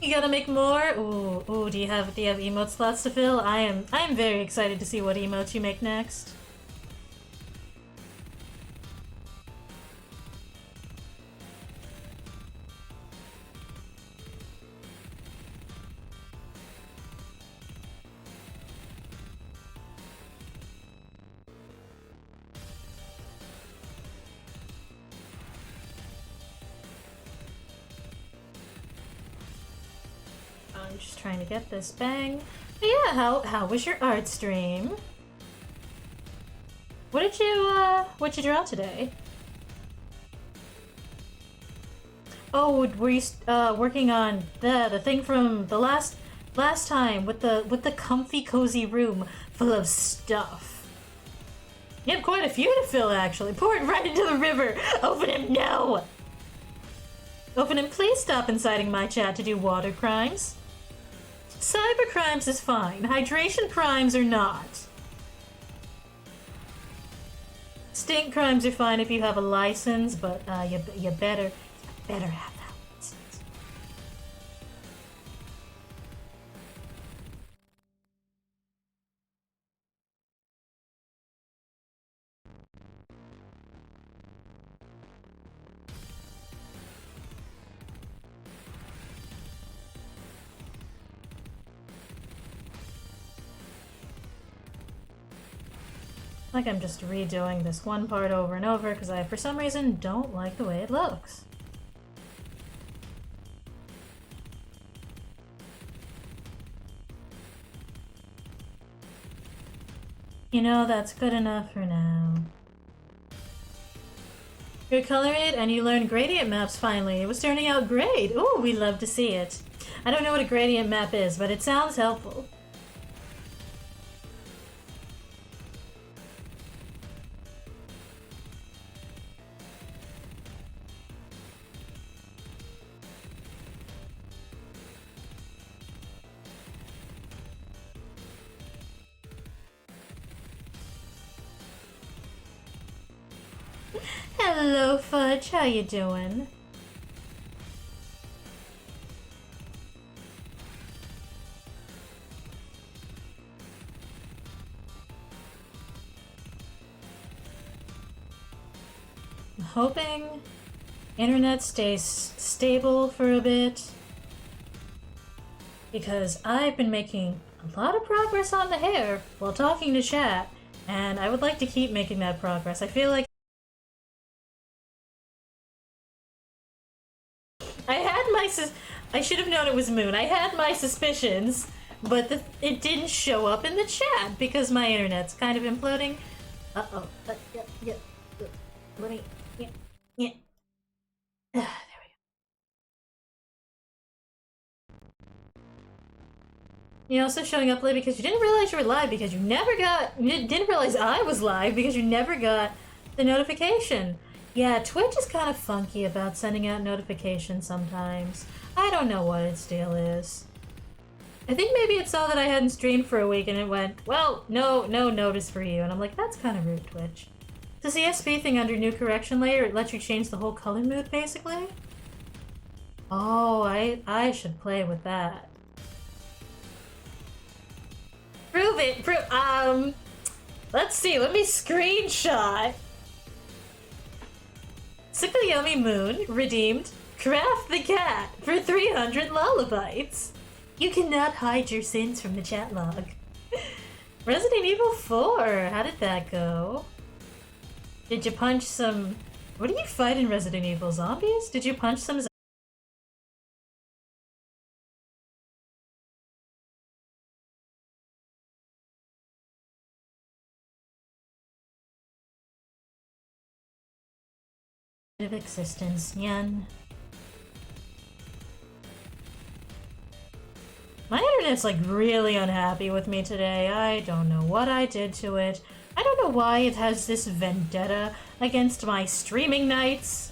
You gotta make more. Ooh. Do you have emote slots to fill? I am very excited to see what emotes you make next. I'm just trying to get this bang. But yeah, how was your art stream? What'd you draw today? Oh, were you working on the thing from the last time with the comfy cozy room full of stuff? You have quite a few to fill, actually. Pour it right into the river. Open him now. Open him, please stop inciting my chat to do water crimes. Cyber crimes is fine. Hydration crimes are not. Stink crimes are fine if you have a license, but you better have that license. Like I'm just redoing this one part over and over because I, for some reason, don't like the way it looks. You know, that's good enough for now. You color it and you learn gradient maps finally. It was turning out great. Ooh, we love to see it. I don't know what a gradient map is, but it sounds helpful. Hello, Fudge. How you doing? I'm hoping internet stays stable for a bit because I've been making a lot of progress on the hair while talking to chat, and I would like to keep making that progress. I feel like I should have known it was Moon. I had my suspicions, but it didn't show up in the chat because my internet's kind of imploding. Uh-oh. Yeah. Let me... Yeah. There we go. You're also showing up late because you didn't realize you were live because you never got... You didn't realize I was live because you never got the notification. Yeah, Twitch is kind of funky about sending out notifications sometimes. I don't know what its deal is. I think maybe it saw that I hadn't streamed for a week and it went, well, no notice for you. And I'm like, that's kind of rude, Twitch. Does the SP thing under new correction layer, it lets you change the whole color mood, basically? Oh, I should play with that. Prove it! Let's see, let me screenshot. Sukuyomi Moon redeemed Craft the Cat for 300 lullabites. You cannot hide your sins from the chat log. Resident Evil 4, how did that go? Did you punch some... What do you fight in Resident Evil? Zombies? Did you punch some of existence, Nyan? My internet's like really unhappy with me today. I don't know what I did to it. I don't know why it has this vendetta against my streaming nights.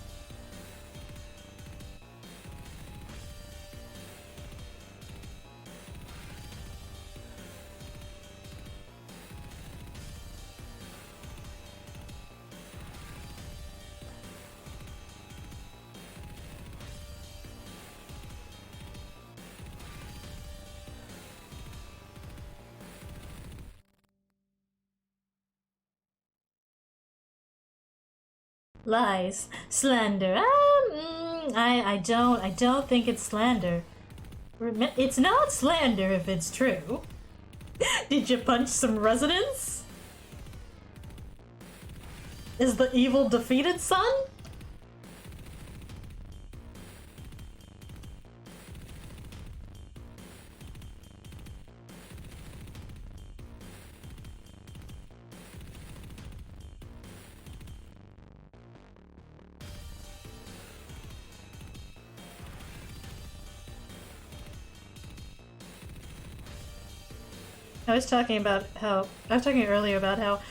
Lies. Slander. I don't think it's slander. It's not slander if it's true. Did you punch some residents? Is the evil defeated, son? I was talking earlier about how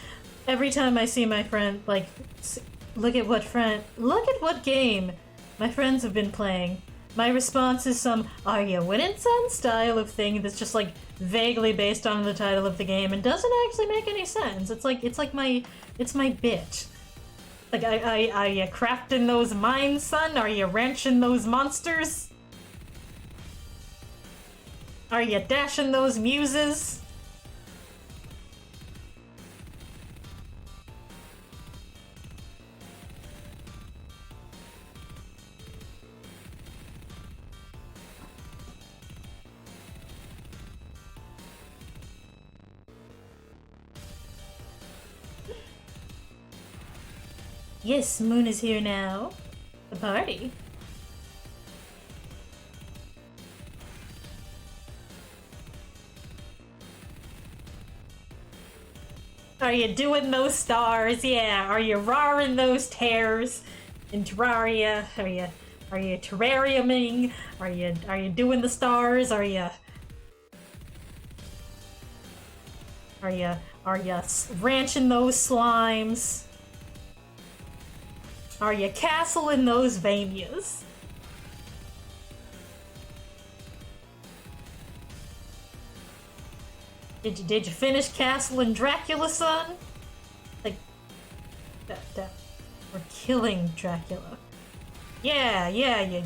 every time I see my friend, like, look at what game my friends have been playing, my response is some "Are you winning, son?" style of thing that's just like vaguely based on the title of the game and doesn't actually make any sense. It's my bit. Like, are you crafting those mines, son? Are you wrenching those monsters? Are you dashing those muses? Yes, Moon is here now. The party. Are you doing those stars? Yeah. Are you roaring those tears in Terraria? Are you terrariuming? Are you doing the stars? Are you ranching those slimes? Are you castling those Vanias? Did you finish castling Dracula, son? Like, we're killing Dracula. Yeah, you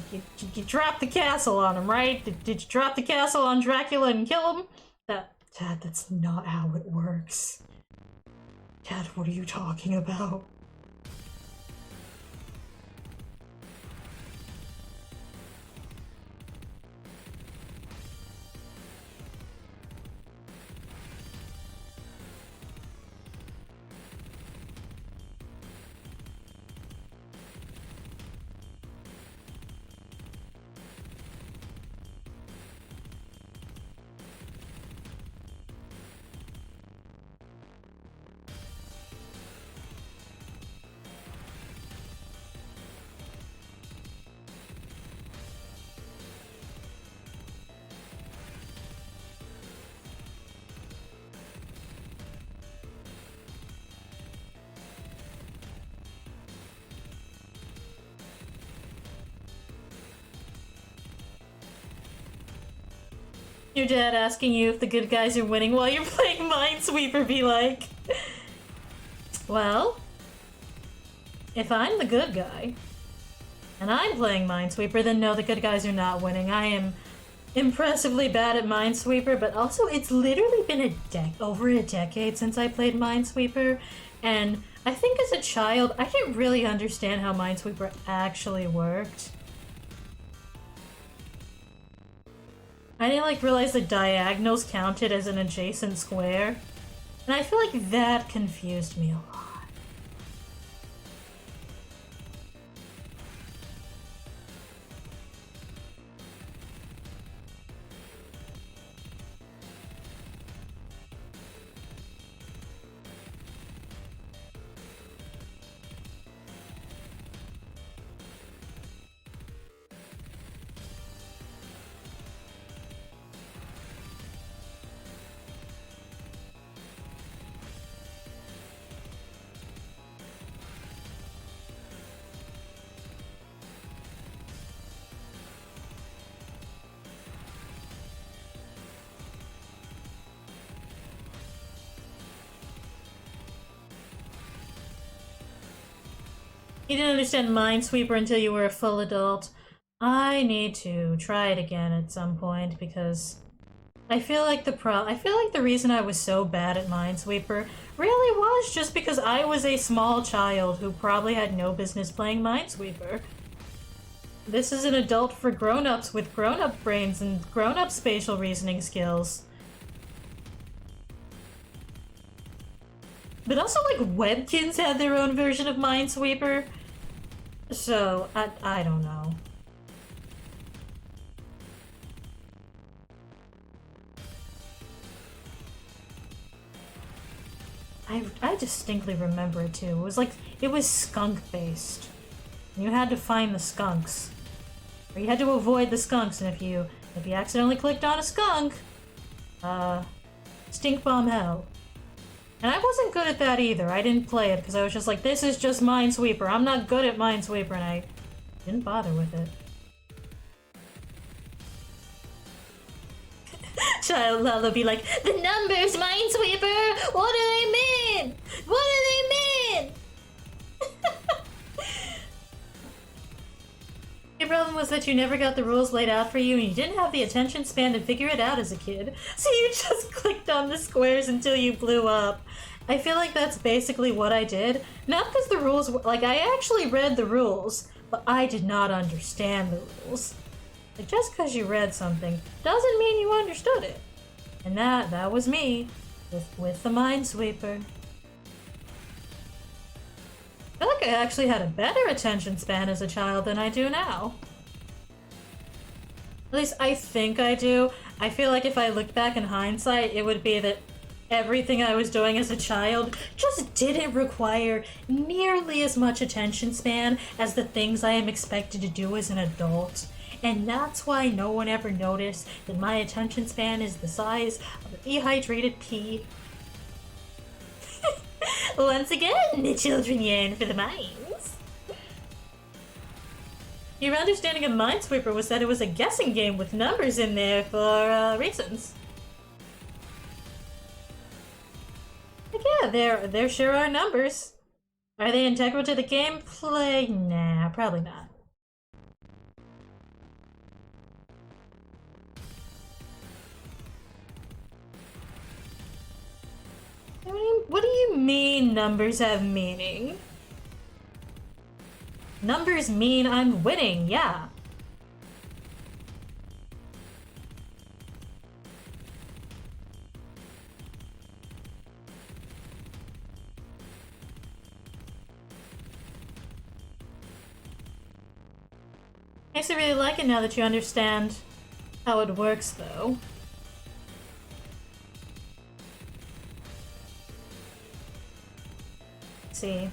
dropped the castle on him, right? Did you drop the castle on Dracula and kill him? Dad, that's not how it works. Dad, what are you talking about? Your dad asking you if the good guys are winning while you're playing Minesweeper be like, well, if I'm the good guy and I'm playing Minesweeper, then no, the good guys are not winning. I am impressively bad at Minesweeper, but also it's literally been over a decade since I played Minesweeper, and I think as a child I didn't really understand how Minesweeper actually worked. I didn't like realize the diagonals counted as an adjacent square, and I feel like that confused me a lot. You didn't understand Minesweeper until you were a full adult. I need to try it again at some point because I feel like the reason I was so bad at Minesweeper really was just because I was a small child who probably had no business playing Minesweeper. This is an adult for grown-ups with grown-up brains and grown-up spatial reasoning skills. But also, like, Webkins had their own version of Minesweeper. So, I don't know. I distinctly remember it too. It was skunk-based. You had to find the skunks. Or you had to avoid the skunks, and if you accidentally clicked on a skunk, Stink Bomb Hell. And I wasn't good at that either. I didn't play it because I was just like, this is just Minesweeper. I'm not good at Minesweeper, and I didn't bother with it. Child Lalo be like, the numbers, Minesweeper! What do they mean? What do they mean? Your problem was that you never got the rules laid out for you and you didn't have the attention span to figure it out as a kid. So you just clicked on the squares until you blew up. I feel like that's basically what I did. Not because the rules were, like, I actually read the rules, but I did not understand the rules. Like, just because you read something doesn't mean you understood it. And that was me with the Minesweeper. I feel like I actually had a better attention span as a child than I do now. At least I think I do. I feel like if I looked back in hindsight, it would be that everything I was doing as a child just didn't require nearly as much attention span as the things I am expected to do as an adult. And that's why no one ever noticed that my attention span is the size of a dehydrated pea. Once again, the children yearn for the mines. Your understanding of Minesweeper was that it was a guessing game with numbers in there for reasons. Like, yeah, there sure are numbers. Are they integral to the gameplay? Nah, probably not. I mean, what do you mean numbers have meaning? Numbers mean I'm winning, yeah. I actually really like it now that you understand how it works, though. See,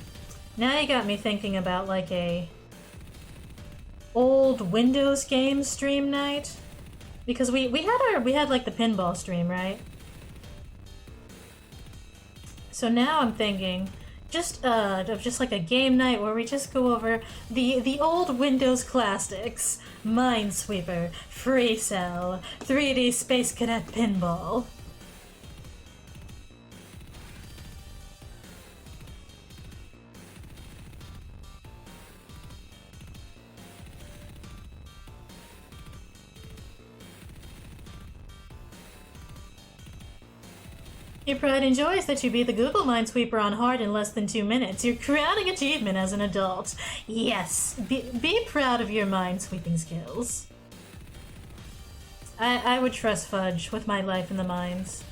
now you got me thinking about like a old Windows game stream night, because we had like the pinball stream, right? So now I'm thinking just of just like a game night where we just go over the old Windows classics: Minesweeper, Free Cell, 3D Space Cadet Pinball. Your pride and joy is that you beat the Google Minesweeper on hard in less than 2 minutes. Your crowning achievement as an adult. Yes, be proud of your minesweeping skills. I would trust Fudge with my life in the mines.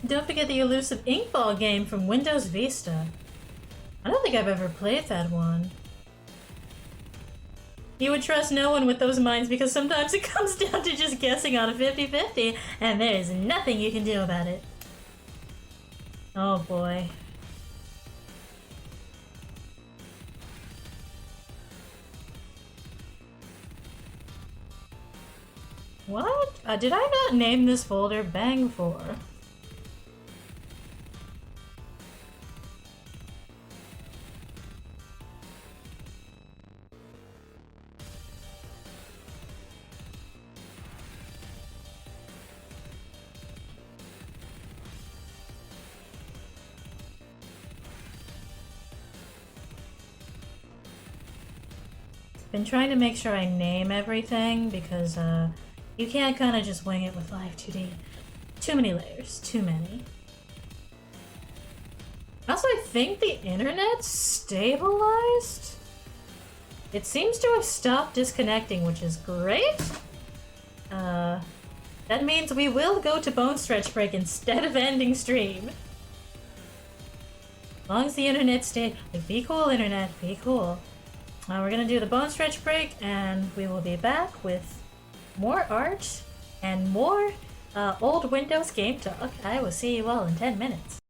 Don't forget the elusive Inkball game from Windows Vista. I don't think I've ever played that one. You would trust no one with those minds because sometimes it comes down to just guessing on a 50-50, and there is nothing you can do about it. Oh boy. What? Did I not name this folder Bang 4? Been trying to make sure I name everything because you can't kind of just wing it with Live 2D. Too many layers, too many. Also, I think the internet stabilized. It seems to have stopped disconnecting, which is great. That means we will go to bone stretch break instead of ending stream. As long as the internet stayed, like, be cool, internet, be cool. We're gonna do the bone stretch break, and we will be back with more art and more old Windows game talk. I will see you all in 10 minutes.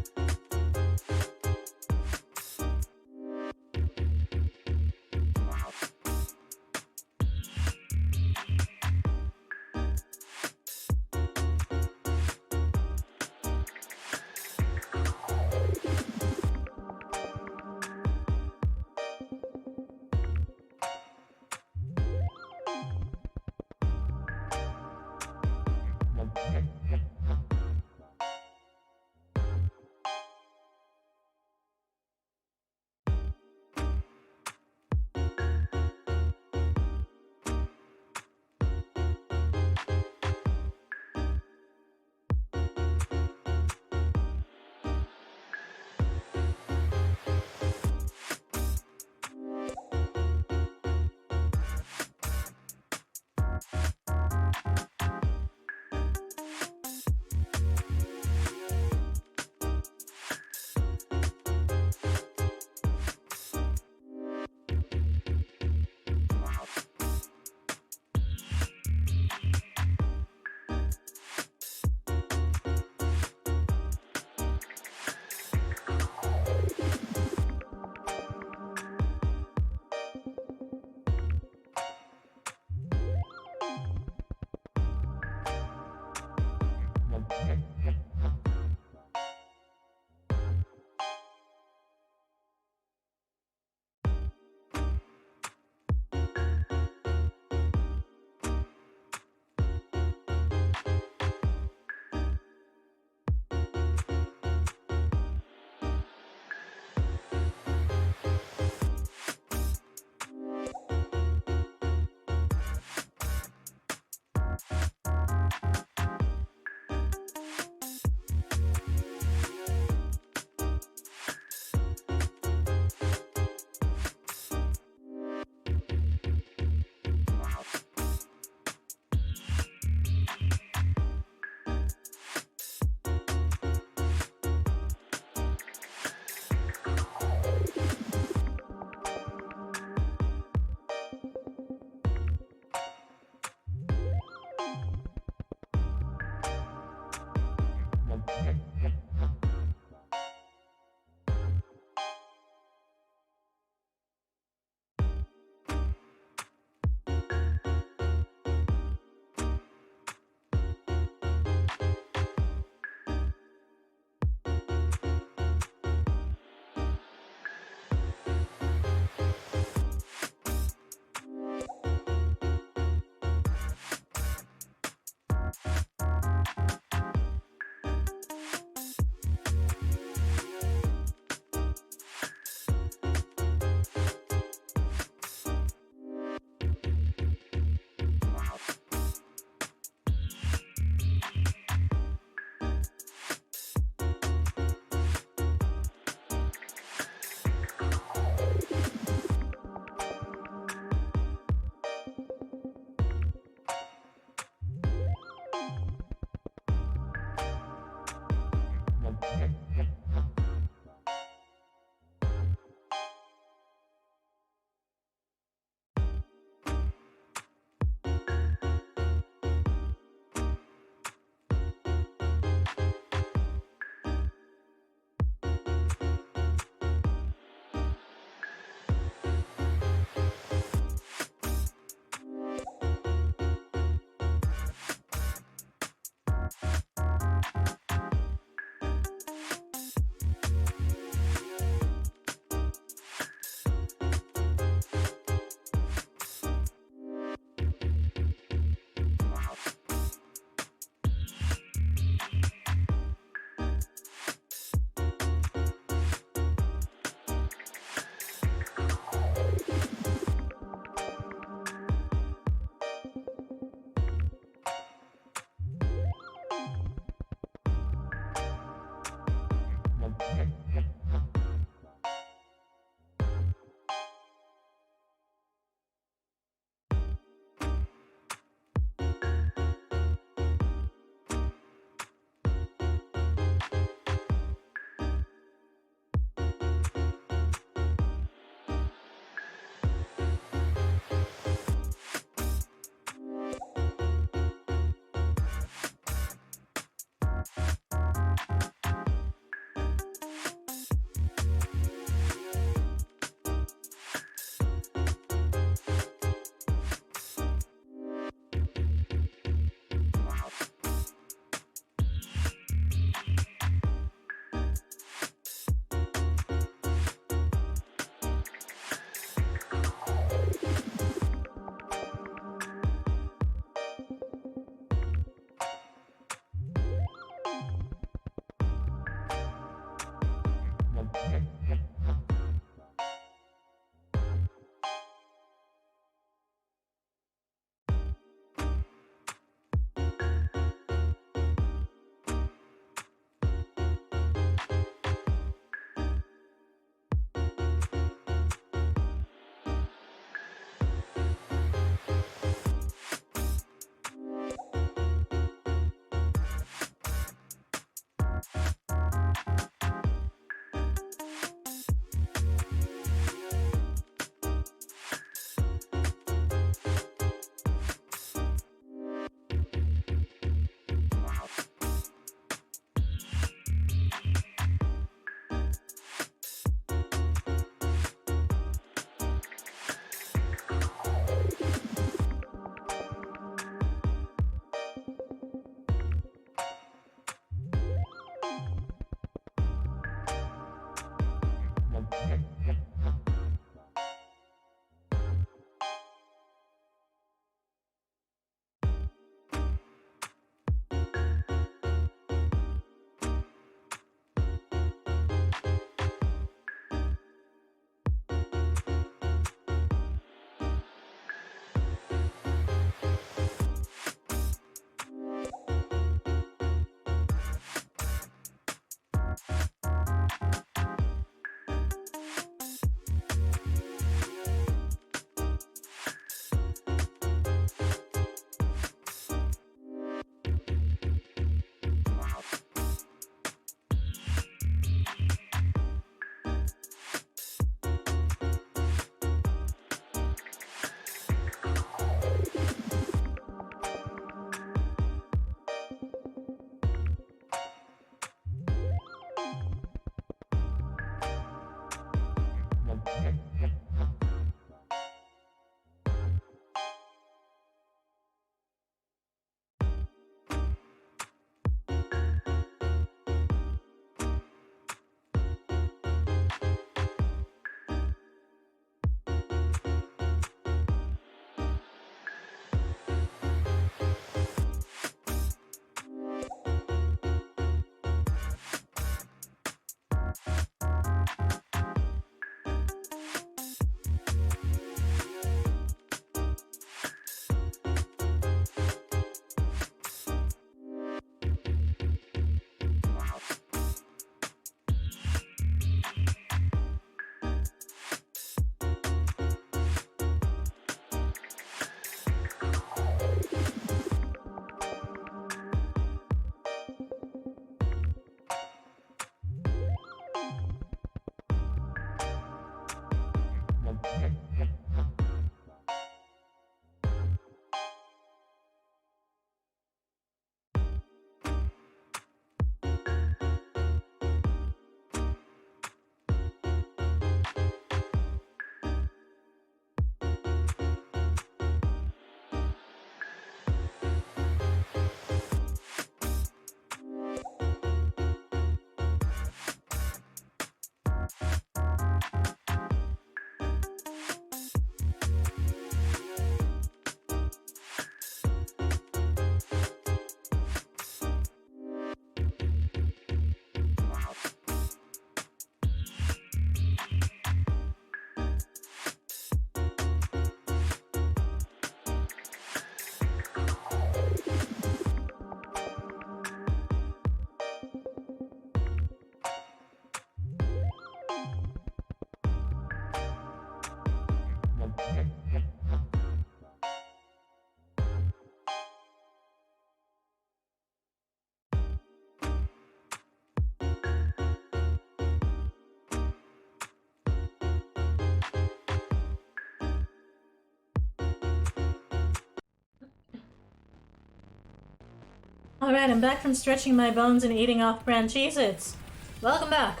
Alright, I'm back from stretching my bones and eating off-brand Cheez-Its. Welcome back.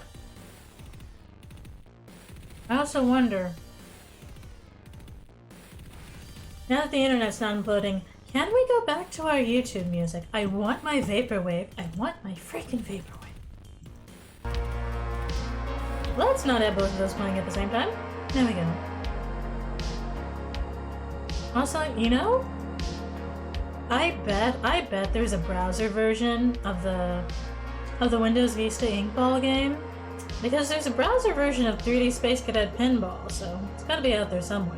I also wonder, now that the internet's not imploding, can we go back to our YouTube music? I want my Vaporwave. I want my freaking Vaporwave. Let's not have both of those playing at the same time. There we go. Also, you know, I bet there's a browser version of the Windows Vista Inkball game, because there's a browser version of 3D Space Cadet Pinball, so it's gotta be out there somewhere.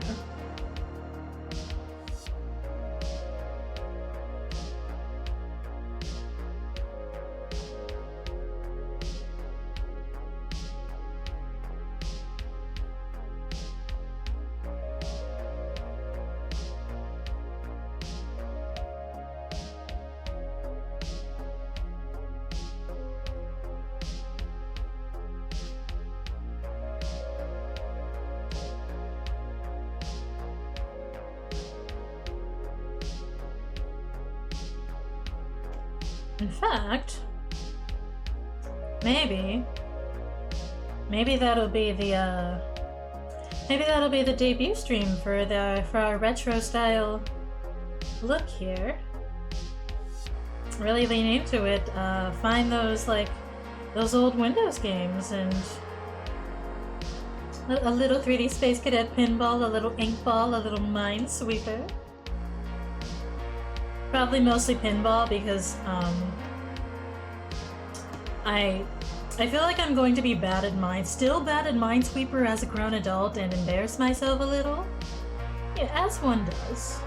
In fact, maybe that'll be the debut stream for our retro style look here. Really lean into it. Find those old Windows games and a little 3D Space Cadet Pinball, a little Inkball, a little Minesweeper. Probably mostly pinball because I feel like I'm going to be still bad at Minesweeper as a grown adult and embarrass myself a little. Yeah, as one does.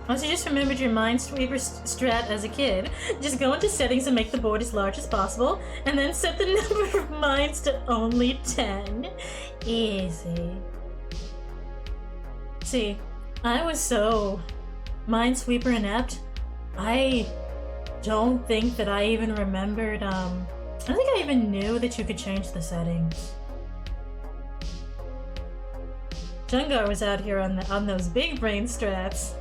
Once you just remembered your Minesweeper strat as a kid, just go into settings and make the board as large as possible, and then set the number of mines to only 10. Easy. See, I was so Minesweeper inept, I don't think that I even remembered, I don't think I even knew that you could change the settings. Jungar was out here on those big brain strats.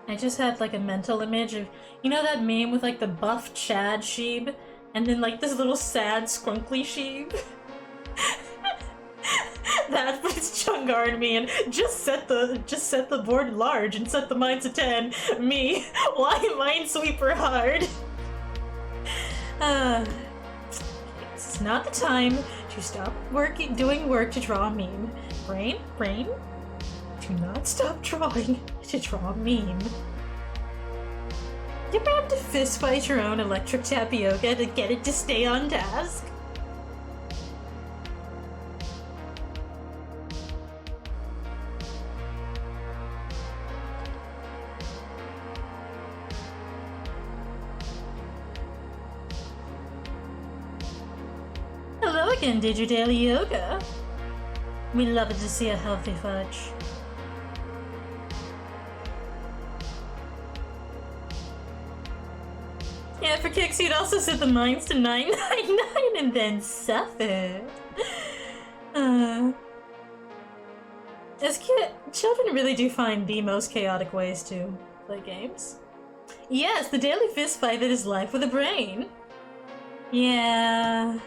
I just had like a mental image of, you know that meme with like the buff Chad Sheeb and then like this little sad scrunkly Sheeb? That was Chungar and me, and just set the board large and set the mine to 10. Me, why Minesweeper hard? This is not the time to stop doing work to draw a meme. Brain, do not stop drawing to draw a meme. You ever have to fist fight your own electric tapioca to get it to stay on task? Hello again, did your daily yoga? We love it to see a healthy fudge. Yeah, for kicks, you'd also set the mines to 999 and then suffer. Children really do find the most chaotic ways to play games. Yes, the daily fist fight that is life with a brain. Yeah.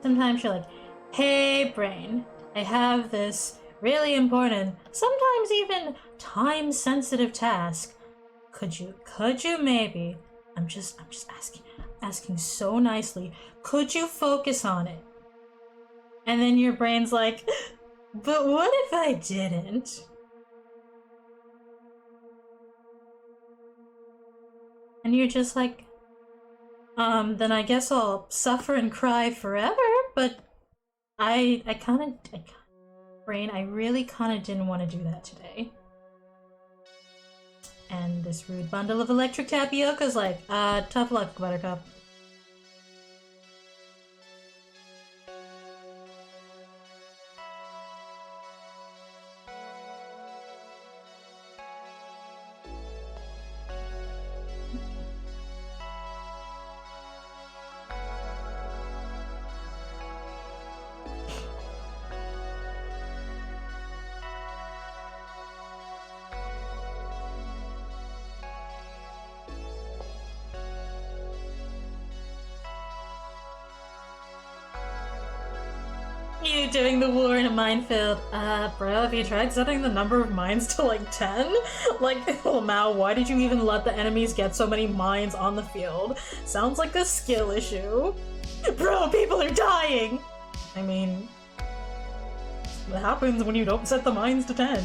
Sometimes you're like, hey brain, I have this really important, sometimes even time-sensitive task. Could you maybe, I'm just asking so nicely, could you focus on it? And then your brain's like, but what if I didn't? And you're just like, then I guess I'll suffer and cry forever, but I really kinda didn't want to do that today. And this rude bundle of electric tapioca's like, tough luck, Buttercup. You doing the war in a minefield. Bro, have you tried setting the number of mines to like 10? Like, oh Mao, why did you even let the enemies get so many mines on the field? Sounds like a skill issue. Bro, people are dying! I mean, what happens when you don't set the mines to 10?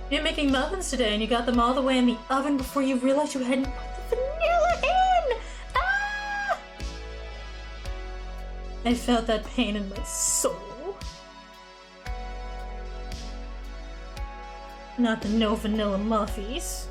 You're making muffins today and you got them all the way in the oven before you realized you hadn't put the vanilla in! Ah! I felt that pain in my soul. Not the no vanilla muffies.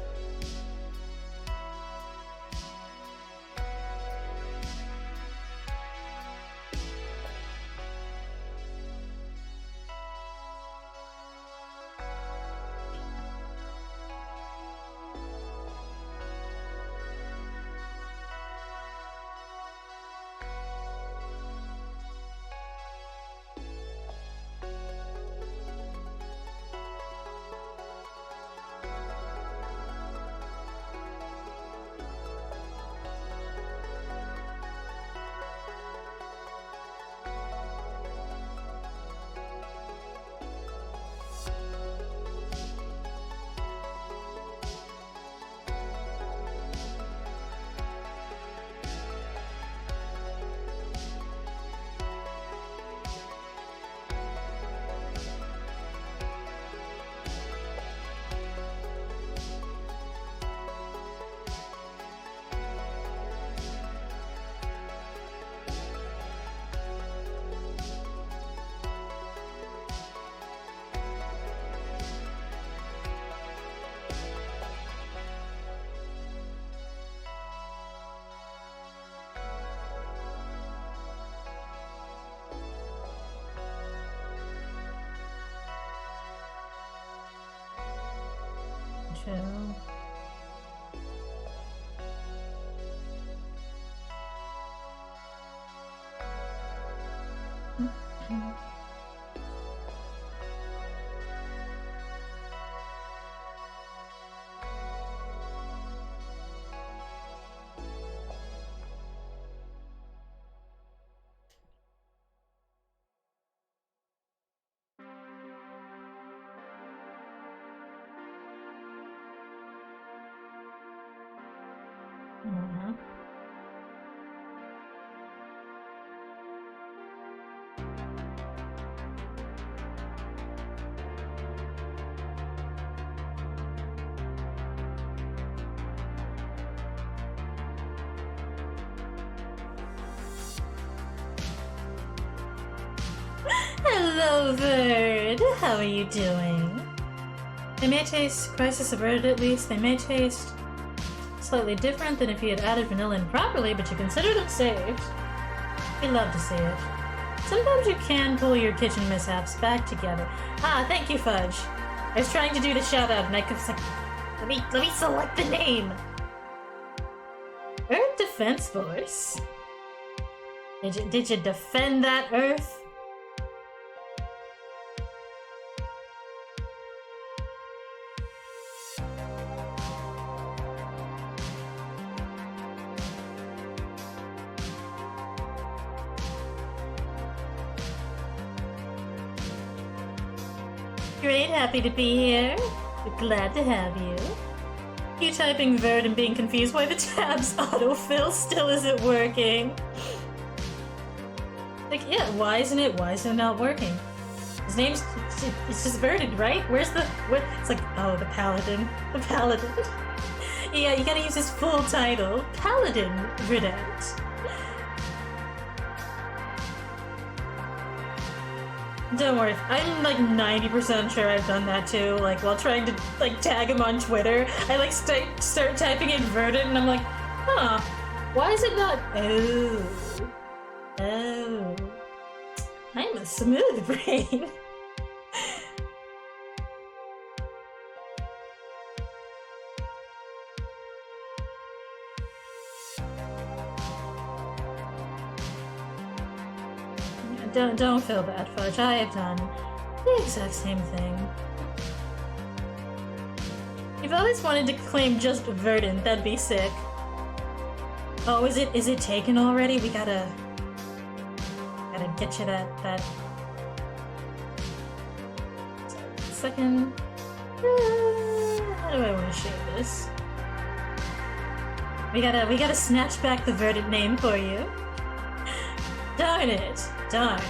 Chill. Mhm. Hello, Bird. How are you doing? They may taste crisis averted at least. They may taste slightly different than if you had added vanilla in properly, but you considered them saved. We love to see it. Sometimes you can pull your kitchen mishaps back together. Ah, thank you, Fudge. I was trying to do the shout out and I was like, let me select the name. Earth Defense Force. Did you defend that Earth? Great, happy to be here. We're glad to have you. You typing Verd and being confused why the tab's autofill still isn't working. Like, yeah, why isn't it not working? His name's, it's just Verded, right? Where's the, what? It's like, oh, the Paladin. The Paladin. Yeah, you gotta use his full title. Paladin Verdant. Don't worry, I'm like 90% sure I've done that too. Like while trying to like tag him on Twitter, I like start typing in Verdant and I'm like, huh, why is it not? Oh, I'm a smooth brain. Don't feel bad, Fudge. I have done the exact same thing. You've always wanted to claim just Verdant. That'd be sick. Oh, is it taken already? We gotta get you that. Second. How do I want to share this? We gotta snatch back the Verdant name for you. Darn it. Darn.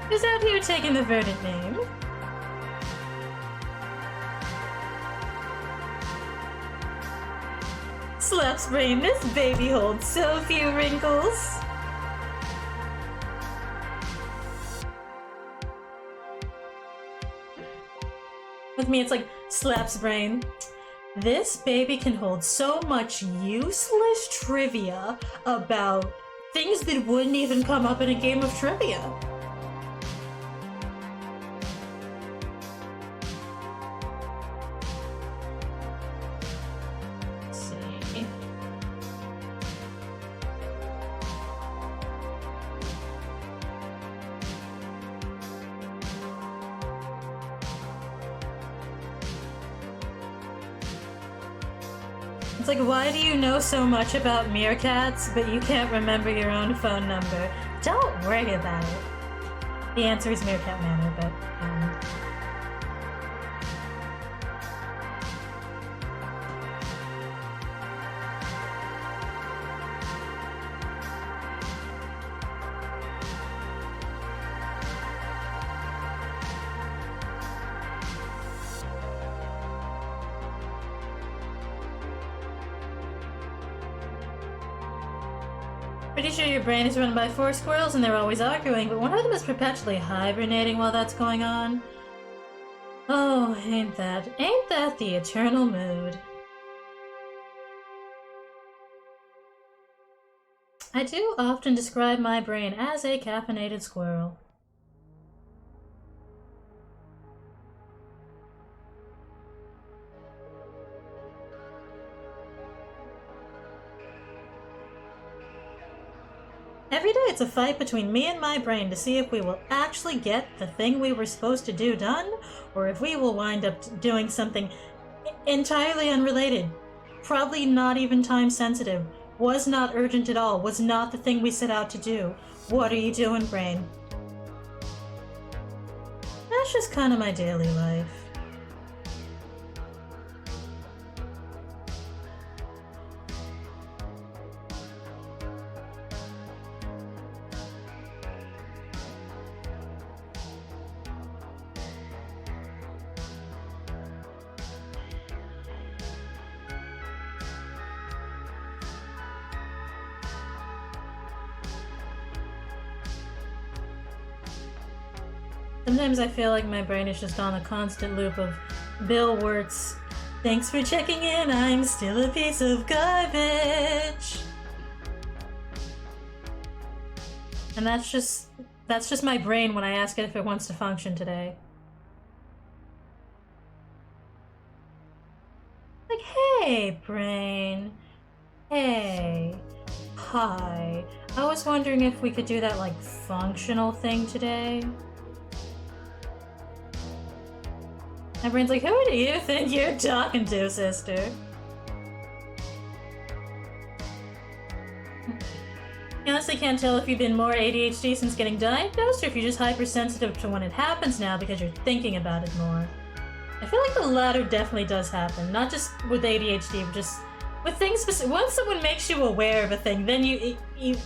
Who's out here taking the Verdant name? Slaps brain, this baby holds so few wrinkles. With me, it's like, slaps brain. This baby can hold so much useless trivia about things that wouldn't even come up in a game of trivia. Let's see. It's like, why do you know so much about meerkats, but you can't remember your own phone number? Don't worry about it. The answer is Meerkat Manor, but, Pretty sure your brain is run by 4 squirrels and they're always arguing, but one of them is perpetually hibernating while that's going on. Oh, ain't that the eternal mood. I do often describe my brain as a caffeinated squirrel. Every day it's a fight between me and my brain to see if we will actually get the thing we were supposed to do done, or if we will wind up doing something entirely unrelated, probably not even time sensitive, was not urgent at all, was not the thing we set out to do. What are you doing, brain? That's just kind of my daily life. Sometimes I feel like my brain is just on a constant loop of Bill Wirtz, "Thanks for checking in, I'm still a piece of garbage." And that's just my brain when I ask it if it wants to function today. Like, hey, brain. Hey. Hi. I was wondering if we could do that, like, functional thing today. My brain's like, who do you think you're talking to, sister? You honestly can't tell if you've been more ADHD since getting diagnosed, or if you're just hypersensitive to when it happens now because you're thinking about it more. I feel like the latter definitely does happen, not just with ADHD, but just with things specific. Once someone makes you aware of a thing, then you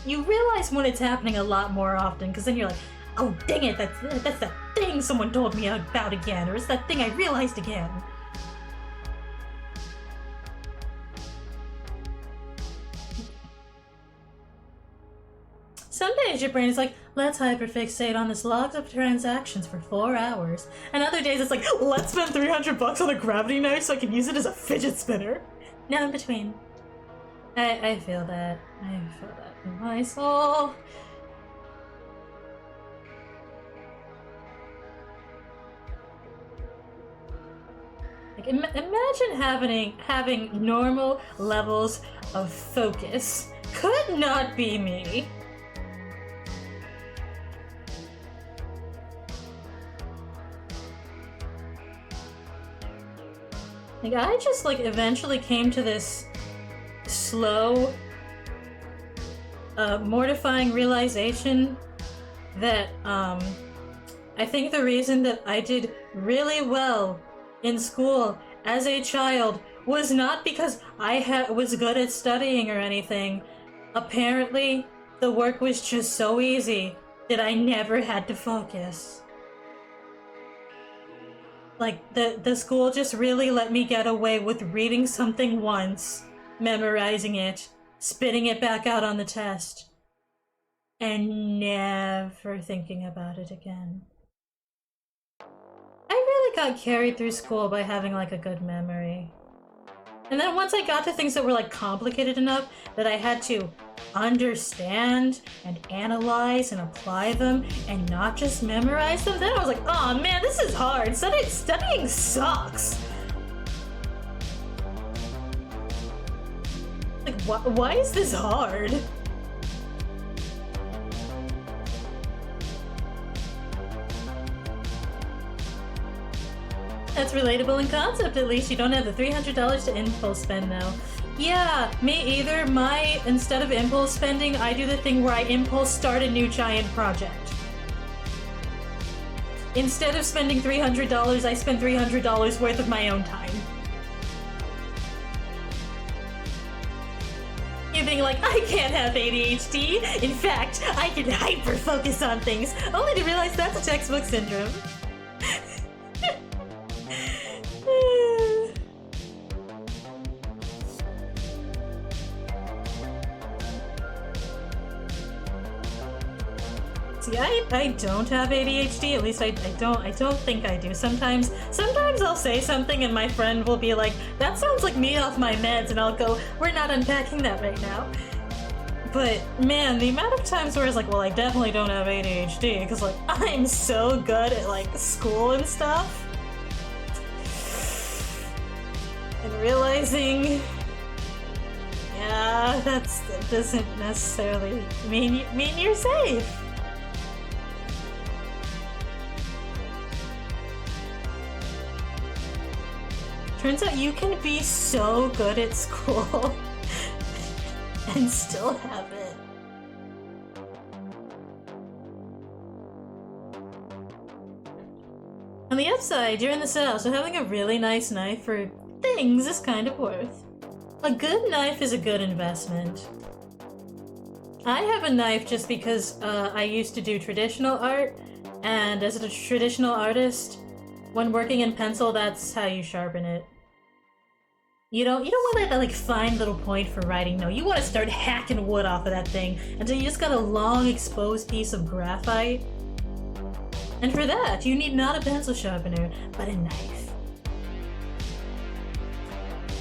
realize when it's happening a lot more often, because then you're like, oh dang it, that's that thing someone told me about again, or it's that thing I realized again. days your brain is like, let's hyperfixate on this logs of transactions for 4 hours. And other days it's like, let's spend $300 on a gravity knife so I can use it as a fidget spinner. Now in between. I feel that. I feel that in my soul. Like, imagine having normal levels of focus. Could not be me. Like, I just, like, eventually came to this slow, mortifying realization that, I think the reason that I did really well in school as a child was not because I was good at studying or anything. Apparently, the work was just so easy that I never had to focus. Like, the school just really let me get away with reading something once, memorizing it, spitting it back out on the test, and never thinking about it again. I really got carried through school by having, like, a good memory. And then once I got to things that were, like, complicated enough that I had to understand and analyze and apply them and not just memorize them, then I was like, oh man, this is hard. Studying sucks. Like, why is this hard? That's relatable in concept, at least. You don't have the $300 to impulse spend, though. Yeah, me either. Instead of impulse spending, I do the thing where I impulse start a new giant project. Instead of spending $300, I spend $300 worth of my own time. You being like, I can't have ADHD. In fact, I can hyper-focus on things, only to realize that's a textbook syndrome. See, I don't have ADHD. At least I don't think I do. Sometimes I'll say something and my friend will be like, that sounds like me off my meds, and I'll go, we're not unpacking that right now. But man, the amount of times where it's like, well, I definitely don't have ADHD because, like, I'm so good at, like, school and stuff. And realizing, yeah, that doesn't necessarily mean you're safe. Turns out you can be so good at school and still have it. On the upside, you're in the South, so having a really nice knife for things is kind of worth. A good knife is a good investment. I have a knife just because I used to do traditional art, and as a traditional artist, when working in pencil, that's how you sharpen it. You don't want that, like, fine little point for writing, no. You want to start hacking wood off of that thing until you just got a long exposed piece of graphite. And for that, you need not a pencil sharpener, but a knife.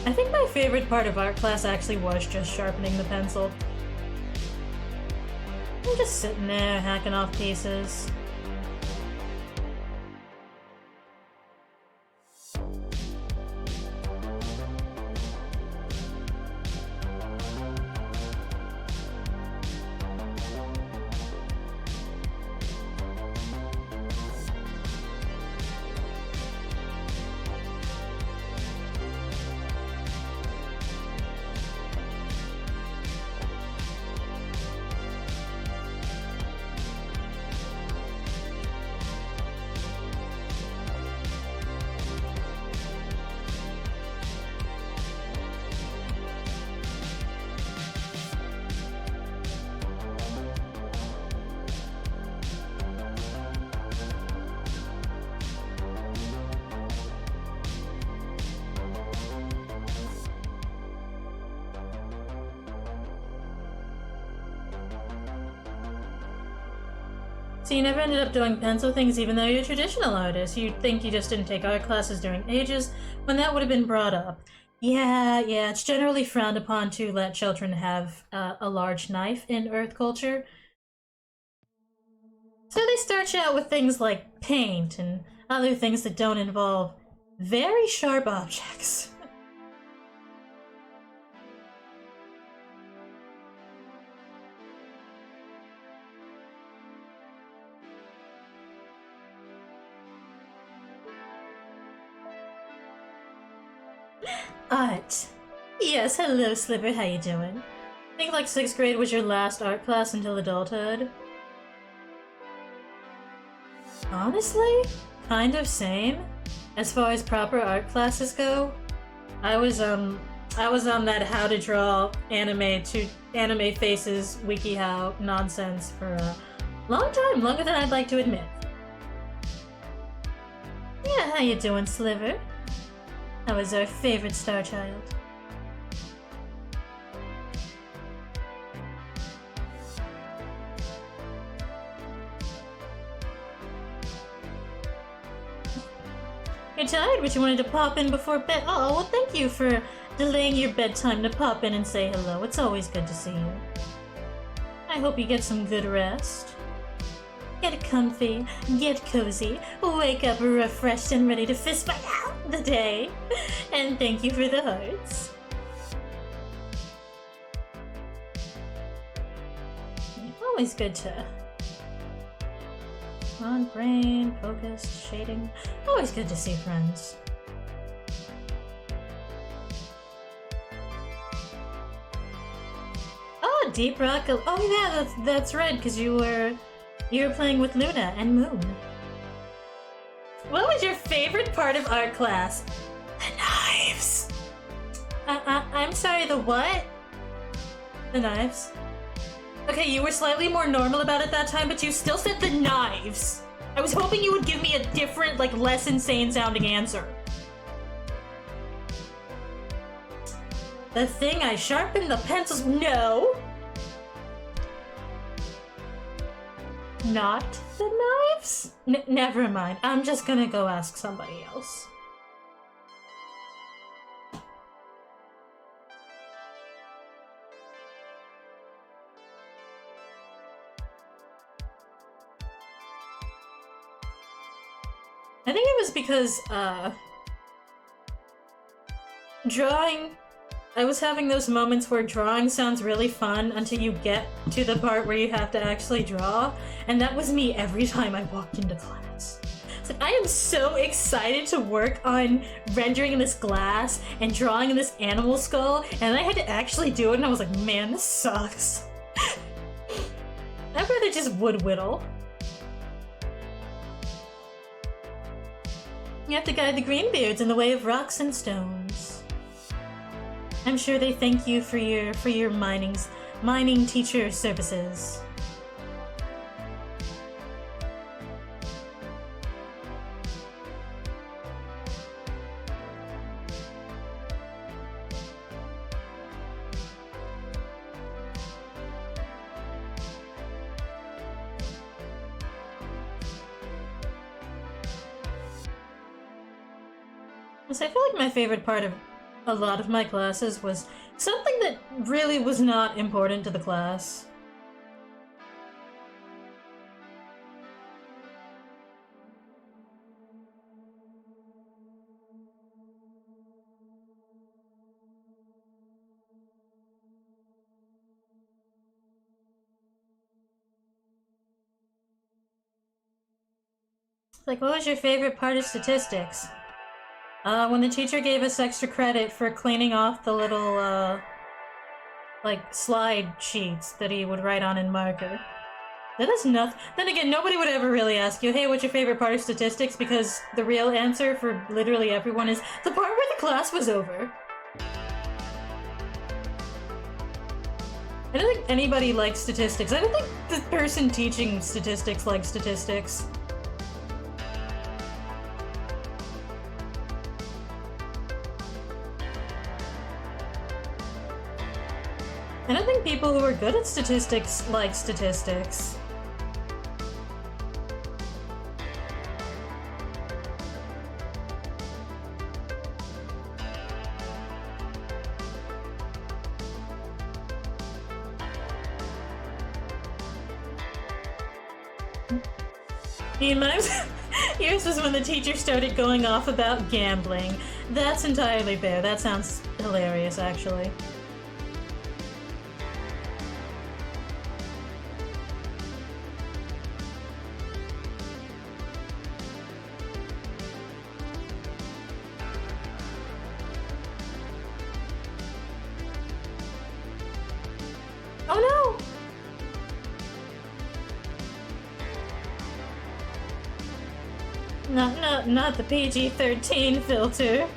I think my favorite part of art class actually was just sharpening the pencil. I'm just sitting there hacking off pieces. So you never ended up doing pencil things even though you're a traditional artist. You'd think you just didn't take art classes during ages when that would have been brought up. Yeah, it's generally frowned upon to let children have a large knife in Earth culture. So they start you out with things like paint and other things that don't involve very sharp objects. Art. Yes, hello Sliver, how you doing? I think like 6th grade was your last art class until adulthood. Honestly, kind of same. As far as proper art classes go, I was on that how to draw anime faces WikiHow nonsense for a long time, longer than I'd like to admit. Yeah, how you doing, Sliver? That was our favorite star child. You're tired, but you wanted to pop in before bed. Oh, well, thank you for delaying your bedtime to pop in and say hello. It's always good to see you. I hope you get some good rest. Get comfy, get cozy, wake up refreshed and ready to fist fight out the day. And thank you for the hearts. Always good to... on brain, focused, shading. Always good to see friends. Oh, Deep Rock. Oh yeah, that's right, because you were playing with Luna and Moon. What was your favorite part of art class? The knives. I'm sorry, the what? The knives. Okay, you were slightly more normal about it that time, but you still said the knives. I was hoping you would give me a different, like, less insane sounding answer. The thing I sharpened the pencils. No. Not the knives? Never mind. I'm just gonna go ask somebody else. I think it was because, drawing... I was having those moments where drawing sounds really fun until you get to the part where you have to actually draw, and that was me every time I walked into class. It's like, I am so excited to work on rendering this glass and drawing this animal skull, and I had to actually do it, and I was like, man, this sucks. I'd rather just wood whittle. You have to guide the Greenbeards in the way of rocks and stones. I'm sure they thank you for your mining teacher services. So I feel like my favorite part of a lot of my classes was something that really was not important to the class. Like, what was your favorite part of statistics? When the teacher gave us extra credit for cleaning off the little, like, slide sheets that he would write on in marker. That is nothing. Then again, nobody would ever really ask you, hey, what's your favorite part of statistics? Because the real answer for literally everyone is the part where the class was over. I don't think anybody likes statistics. I don't think the person teaching statistics likes statistics. I don't think people who are good at statistics like statistics. Yours was when the teacher started going off about gambling. That's entirely fair. That sounds hilarious, actually. Oh no! Not the PG-13 filter.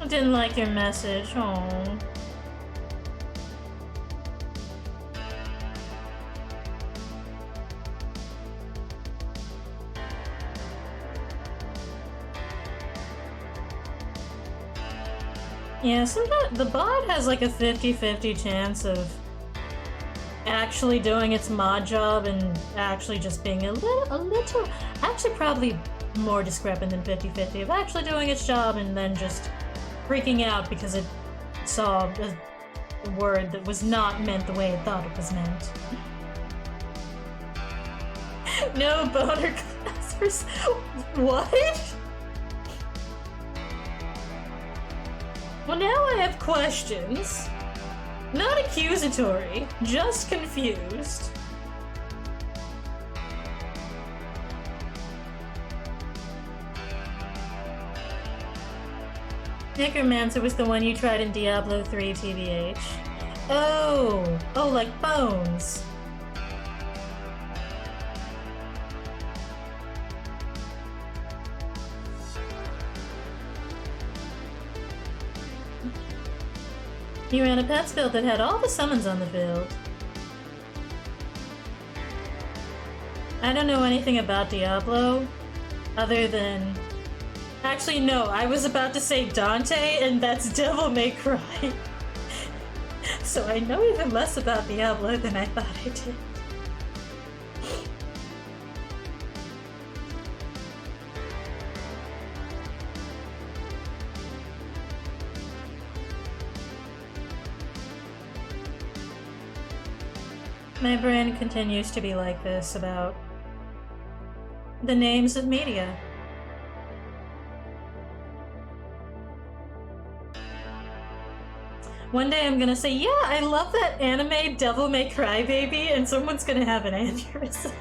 I didn't like your message. Oh. Yeah, sometimes the bot has like a 50-50 chance of actually doing its mod job and actually just being a little, actually probably more discrepant than 50-50 of actually doing its job and then just freaking out because it saw a word that was not meant the way it thought it was meant. No boner class. What? Well, now I have questions. Not accusatory, just confused. Necromancer was the one you tried in Diablo 3 TBH. Oh, like bones. You ran a pets build that had all the summons on the field. I don't know anything about Diablo, other than... Actually, no, I was about to say Dante, and that's Devil May Cry. So I know even less about Diablo than I thought I did. My brain continues to be like this about the names of media. One day I'm gonna say, yeah, I love that anime Devil May Cry baby, and someone's gonna have an aneurysm.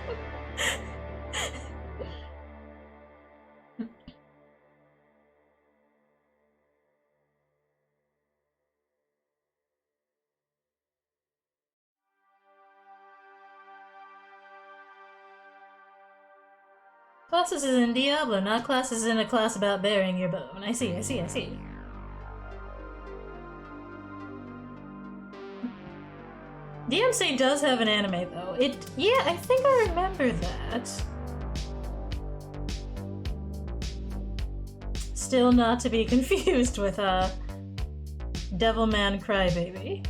Classes is in Diablo, not classes in a class about burying your bone. I see. DMC does have an anime though. Yeah, I think I remember that. Still not to be confused with Devilman Crybaby.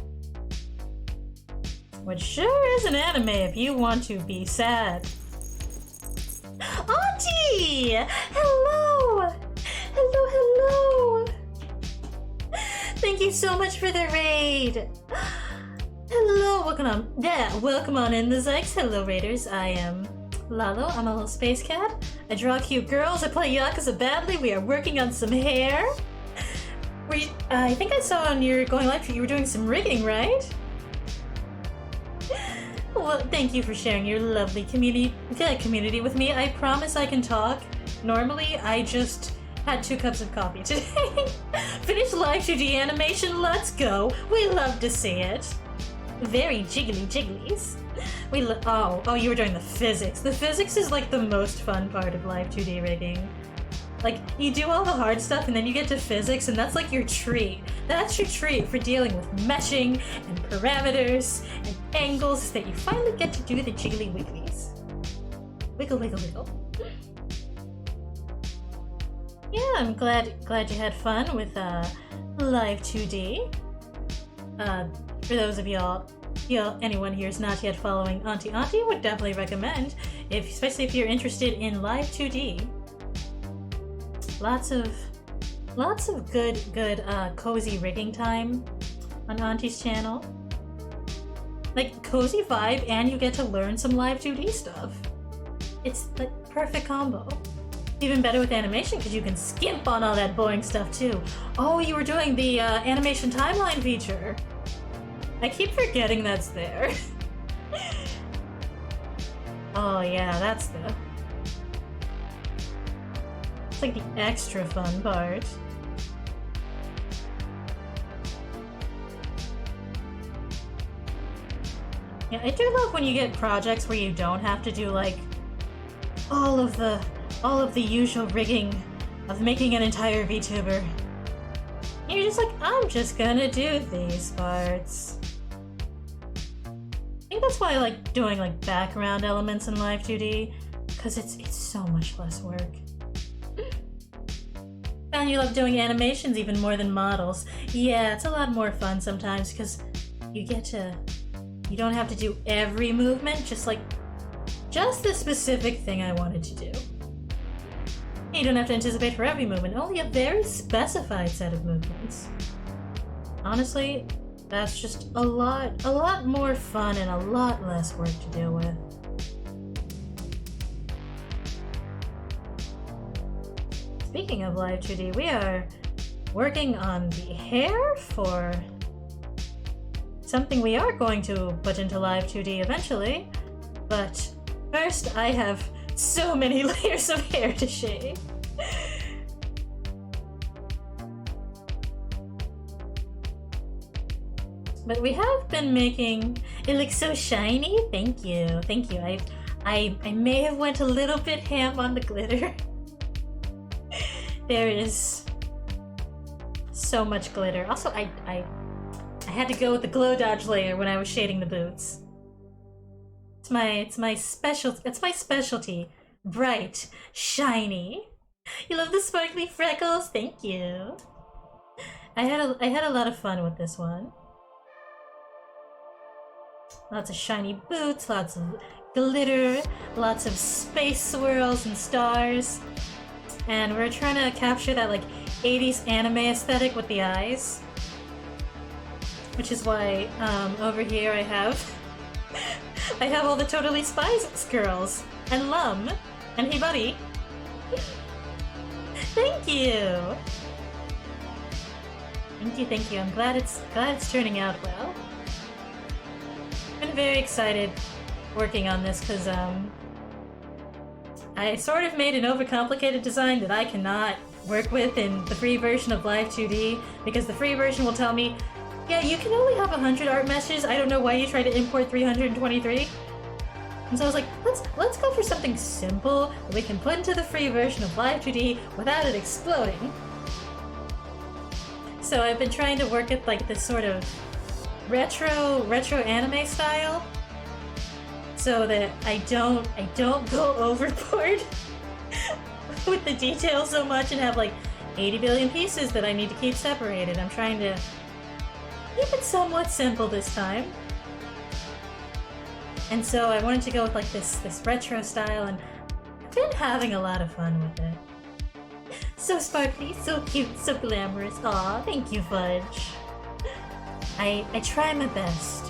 Which sure is an anime if you want to be sad. Auntie! Hello! Hello! Thank you so much for the raid! Hello, welcome on in the Zykes. Hello, Raiders. I am Lalo. I'm a little space cat. I draw cute girls. I play Yakuza badly. We are working on some hair. I think I saw on your going live you were doing some rigging, right? Well, thank you for sharing your lovely community with me. I promise I can talk. Normally, I just had 2 cups of coffee today. Finished live 2D animation. Let's go. We love to see it. Very jigglies. Oh, you were doing the physics. The physics is like the most fun part of live 2D rigging. Like, you do all the hard stuff and then you get to physics and that's like your treat. That's your treat for dealing with meshing and parameters and angles that you finally get to do the jiggly wigglies. Wiggle. Yeah, I'm glad you had fun with live 2D. For those of anyone here is not yet following Auntie, would definitely recommend, especially if you're interested in live 2D. Lots of good cozy rigging time. on Auntie's channel. Like, cozy vibe, and you get to learn some live 2D stuff. It's like perfect combo. Even better with animation because you can skimp on all that boring stuff too. Oh, you were doing the animation timeline feature. I keep forgetting that's there. Oh yeah, that's the... It's like the extra fun part. Yeah, I do love when you get projects where you don't have to do like all of the usual rigging of making an entire VTuber. You're just like, I'm just gonna do these parts. I think that's why I like doing like background elements in Live 2D, because it's so much less work. Found you love doing animations even more than models. Yeah, it's a lot more fun sometimes because you don't have to do every movement, just the specific thing I wanted to do. You don't have to anticipate for every movement, only a very specified set of movements. Honestly, that's just a lot more fun and a lot less work to deal with. Speaking of Live 2D, we are working on the hair for something we are going to put into Live 2D eventually, but first I have so many layers of hair to shave. But we have been making it look so shiny. Thank you. I may have went a little bit ham on the glitter. There is so much glitter. Also, I had to go with the glow dodge layer when I was shading the boots. It's my specialty. Bright, shiny. You love the sparkly freckles? Thank you. I had a lot of fun with this one. Lots of shiny boots, lots of glitter, lots of space swirls and stars. And we're trying to capture that like 80s anime aesthetic with the eyes. Which is why over here I have all the Totally Spies girls and Lum and Hey Buddy. Thank you. Thank you. I'm glad it's turning out well. I've been very excited working on this because I sort of made an overcomplicated design that I cannot work with in the free version of Live 2D because the free version will tell me, yeah, you can only have 100 art meshes. I don't know why you try to import 323. And so I was like, let's go for something simple that we can put into the free version of Live 2D without it exploding. So I've been trying to work at like this sort of retro anime style, so that I don't go overboard with the details so much and have like 80 billion pieces that I need to keep separated. I'm trying to keep it somewhat simple this time. And so I wanted to go with like this retro style, and I've been having a lot of fun with it. So sparkly, so cute, so glamorous. Aw, thank you, Fudge. I try my best.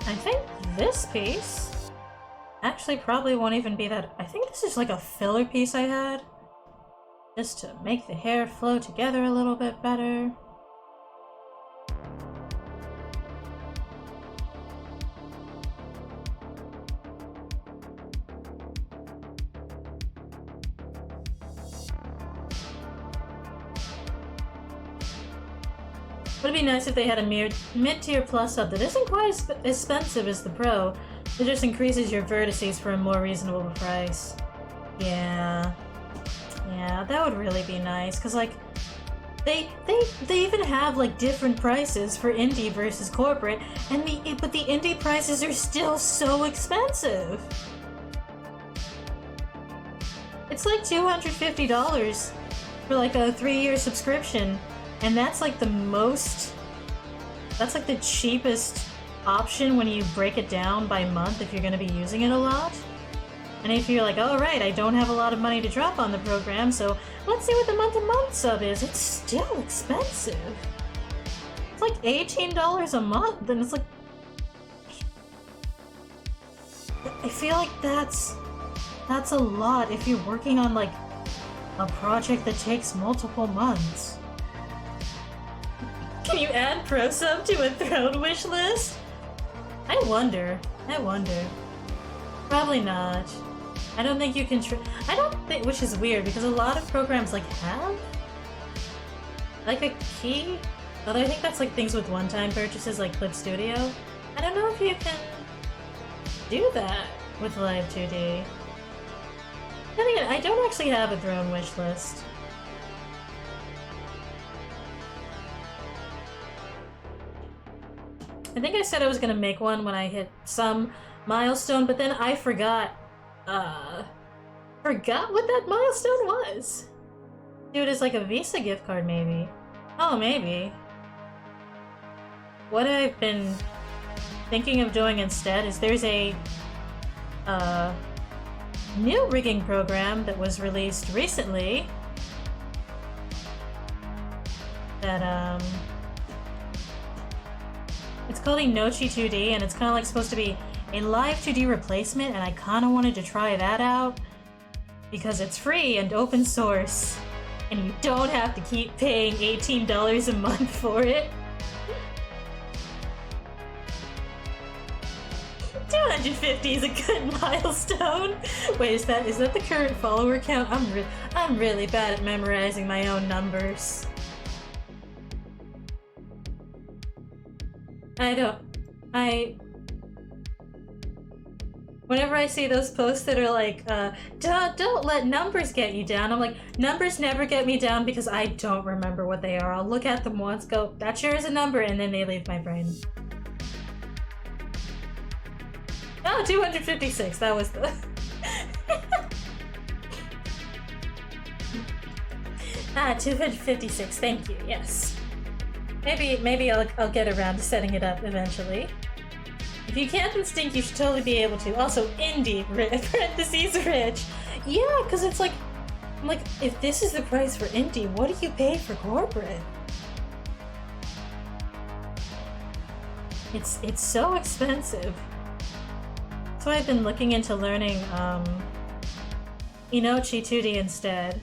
I think this piece actually probably won't even be that. I think this is like a filler piece I had, just to make the hair flow together a little bit better. Would it be nice if they had a mid-tier plus sub that isn't quite as expensive as the Pro, it just increases your vertices for a more reasonable price. Yeah, that would really be nice, because like they even have like different prices for indie versus corporate, and but the indie prices are still so expensive. It's like $250 for like a 3-year subscription. And that's like the cheapest option when you break it down by month if you're going to be using it a lot. And if you're like, oh right, I don't have a lot of money to drop on the program, so let's see what the month-to-month sub is. It's still expensive. It's like $18 a month, and it's like... I feel like that's a lot if you're working on like a project that takes multiple months. Can you add pro sub to a throne wish list? I wonder. Probably not. I don't think you can I don't think, which is weird because a lot of programs like have like a key. Although I think that's like things with one-time purchases like Clip Studio. I don't know if you can do that with Live 2D. Then again, I don't actually have a throne wish list. I think I said I was gonna make one when I hit some milestone, but then I forgot what that milestone was. Dude, it's like a Visa gift card, maybe. Oh, maybe. What I've been thinking of doing instead is there's a new rigging program that was released recently that it's called Inochi 2D, and it's kind of like supposed to be a live 2D replacement, and I kind of wanted to try that out because it's free and open source and you don't have to keep paying $18 a month for it. 250 is a good milestone. Wait, is that the current follower count? I'm really bad at memorizing my own numbers. Whenever I see those posts that are like, don't let numbers get you down, I'm like, numbers never get me down because I don't remember what they are. I'll look at them once, go, that sure is a number, and then they leave my brain. Oh, 256, that was the... 256, thank you, yes. Maybe I'll get around to setting it up eventually. If you can't then Stink, you should totally be able to. Also, indie, parentheses, rich. Yeah, because it's like, I'm like, if this is the price for indie, what do you pay for corporate? It's so expensive. So I've been looking into learning Inochi 2D instead.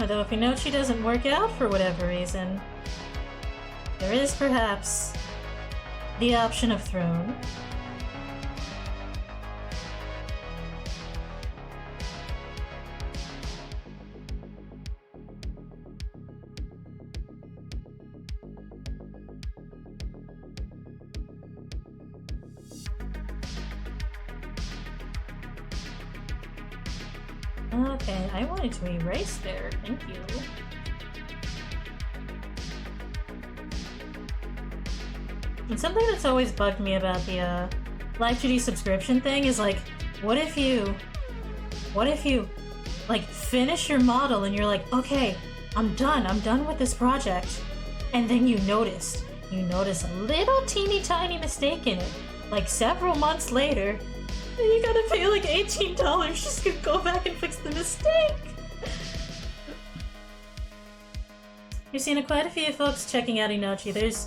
Although if Inochi doesn't work out for whatever reason, there is perhaps the option of Throne. Okay, I wanted to erase there, thank you. And something that's always bugged me about the Live 2D subscription thing is like, what if you like finish your model and you're like, okay, I'm done with this project, and then you notice a little teeny tiny mistake in it, like several months later. You gotta pay like $18 just to go back and fix the mistake! You've seen quite a few folks checking out Inochi. There's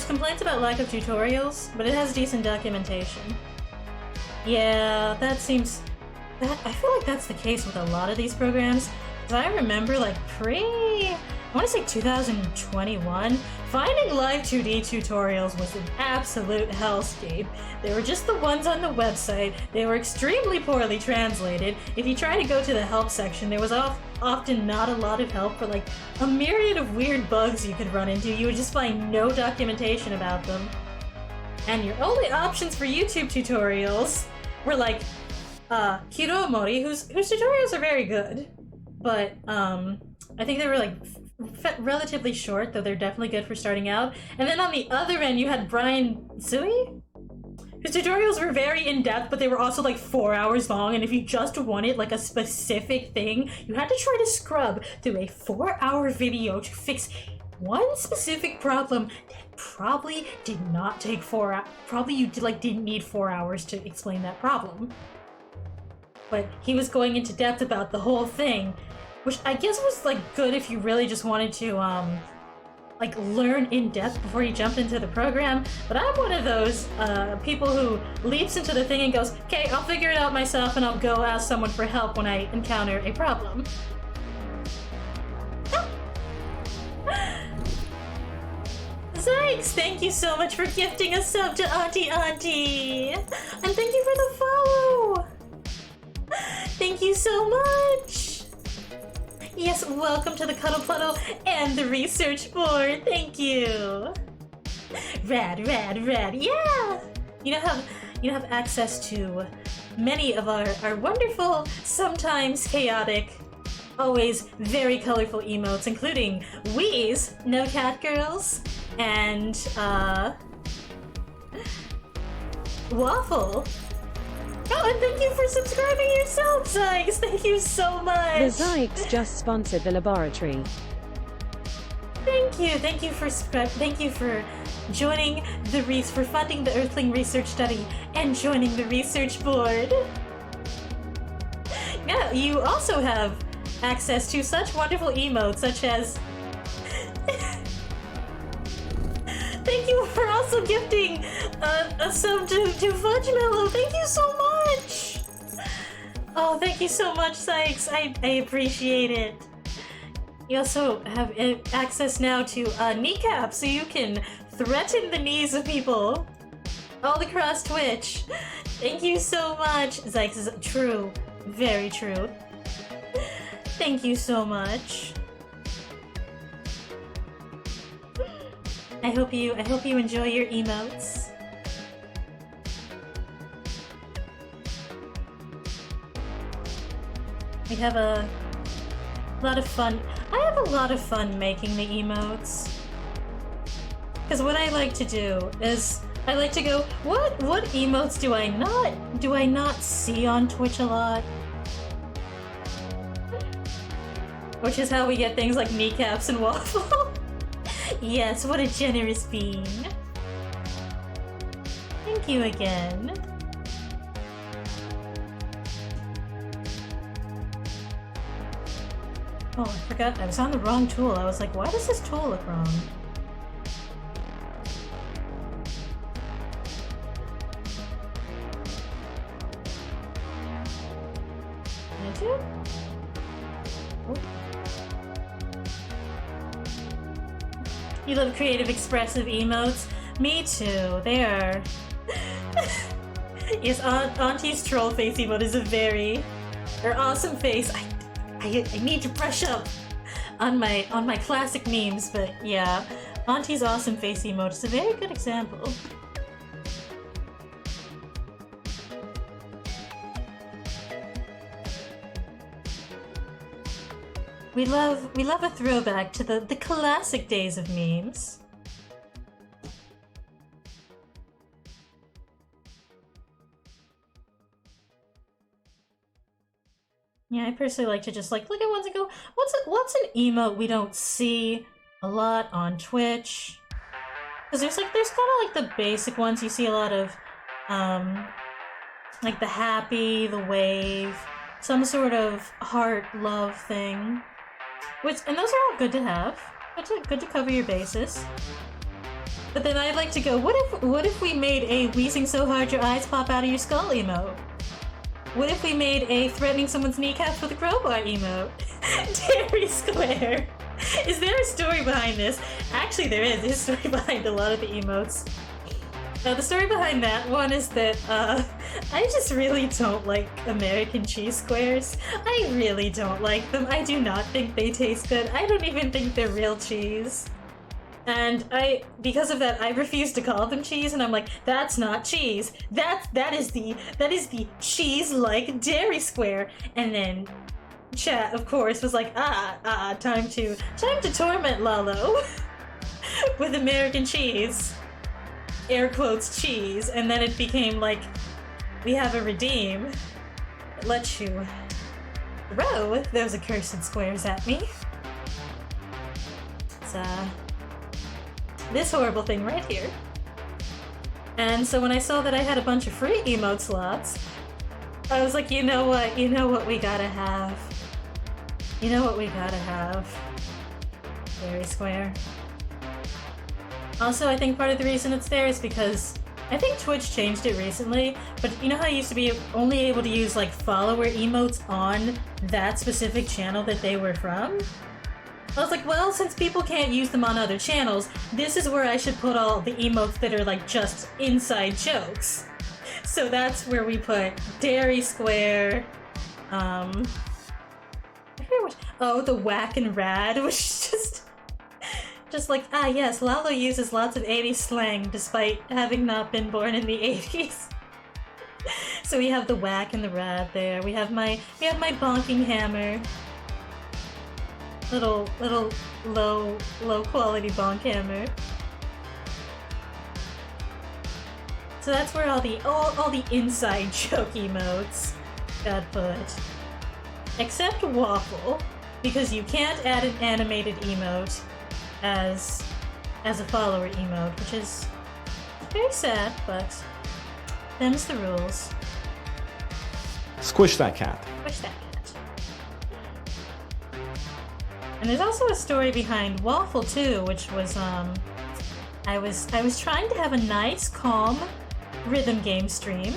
complaints about lack of tutorials, but it has decent documentation. Yeah, I feel like that's the case with a lot of these programs. Because I remember like I want to say 2021, finding Live 2D tutorials was an absolute hellscape. They were just the ones on the website, they were extremely poorly translated. If you try to go to the help section, there was often not a lot of help for like a myriad of weird bugs you could run into. You would just find no documentation about them. And your only options for YouTube tutorials were like Hiro Omori, whose tutorials are very good, but I think they were like relatively short, though they're definitely good for starting out. And then on the other end, you had Brian Sui, His tutorials were very in-depth, but they were also like 4 hours long, and if you just wanted like a specific thing, you had to try to scrub through a 4-hour video to fix one specific problem that probably did not take 4 hours. Probably you didn't need 4 hours to explain that problem. But he was going into depth about the whole thing, which I guess was like good if you really just wanted to like learn in depth before you jumped into the program. But I'm one of those people who leaps into the thing and goes, okay, I'll figure it out myself, and I'll go ask someone for help when I encounter a problem. Zykes, thank you so much for gifting a sub to Auntie. And thank you for the follow! Thank you so much! Yes, welcome to the Cuddle Puddle and the research board, thank you! Rad, yeah! You have access to many of our wonderful, sometimes chaotic, always very colorful emotes, including Wheeze, No Cat Girls, and Waffle. Oh, and thank you for subscribing yourself, Zykes! Thank you so much! The Zykes just sponsored the laboratory. Thank you for joining for funding the Earthling research study and joining the research board. Yeah, you also have access to such wonderful emotes such as thank you for also gifting a sub to Fudgemellow. Thank you so much! Oh, thank you so much, Sykes. I appreciate it. You also have access now to Kneecap, so you can threaten the knees of people all across Twitch. Thank you so much. Sykes is true. Very true. Thank you so much. I hope you enjoy your emotes. We have a lot of fun. I have a lot of fun making the emotes. Because what I like to do is I like to go, what emotes do I not see on Twitch a lot? Which is how we get things like Kneecaps and Waffle. Yes, what a generous being. Thank you again. Oh, I forgot. I was on the wrong tool. I was like, why does this tool look wrong? Did you? Oh. You love creative, expressive emotes? Me too. They are... Yes, Auntie's troll face emote is a very... Her awesome face. I need to brush up on my classic memes, but yeah. Auntie's awesome face emote is a very good example. We love a throwback to the classic days of memes. Yeah, I personally like to just like look at ones and go, what's an emote we don't see a lot on Twitch? Because there's kind of like the basic ones you see a lot of, like the happy, the wave, some sort of heart love thing. And those are all good to have. Good to cover your bases. But then I'd like to go, what if we made a wheezing so hard your eyes pop out of your skull emote? What if we made a threatening someone's kneecaps with a crowbar emote? Dairy Square! Is there a story behind this? Actually, there is. There's a story behind a lot of the emotes. The story behind that one is that, I just really don't like American cheese squares. I really don't like them. I do not think they taste good. I don't even think they're real cheese. And because of that, I refuse to call them cheese, and I'm like, that's not cheese. That is the cheese-like Dairy Square. And then chat, of course, was like, time to torment Lalo with American cheese. air quotes cheese, and then it became like, we have a redeem. It lets you throw those accursed squares at me. It's this horrible thing right here. And so when I saw that I had a bunch of free emote slots, I was like, you know what we gotta have. You know what we gotta have. Very square. Also, I think part of the reason it's there is because I think Twitch changed it recently, but you know how I used to be only able to use like follower emotes on that specific channel that they were from? I was like, well, since people can't use them on other channels, this is where I should put all the emotes that are like just inside jokes. So that's where we put Dairy Square, I forget what, oh, the Whack and Rad, which is just like, ah yes, Lalo uses lots of 80s slang despite having not been born in the 80s. So we have the Whack and the Rad there. We have my bonking hammer. Little low quality bonk hammer. So that's where all the inside joke emotes got put. Except Waffle, because you can't add an animated emote as a follower emote, which is very sad, but them's the rules. Squish that cat. Squish that cat. And there's also a story behind Waffle too, which was I was trying to have a nice, calm rhythm game stream.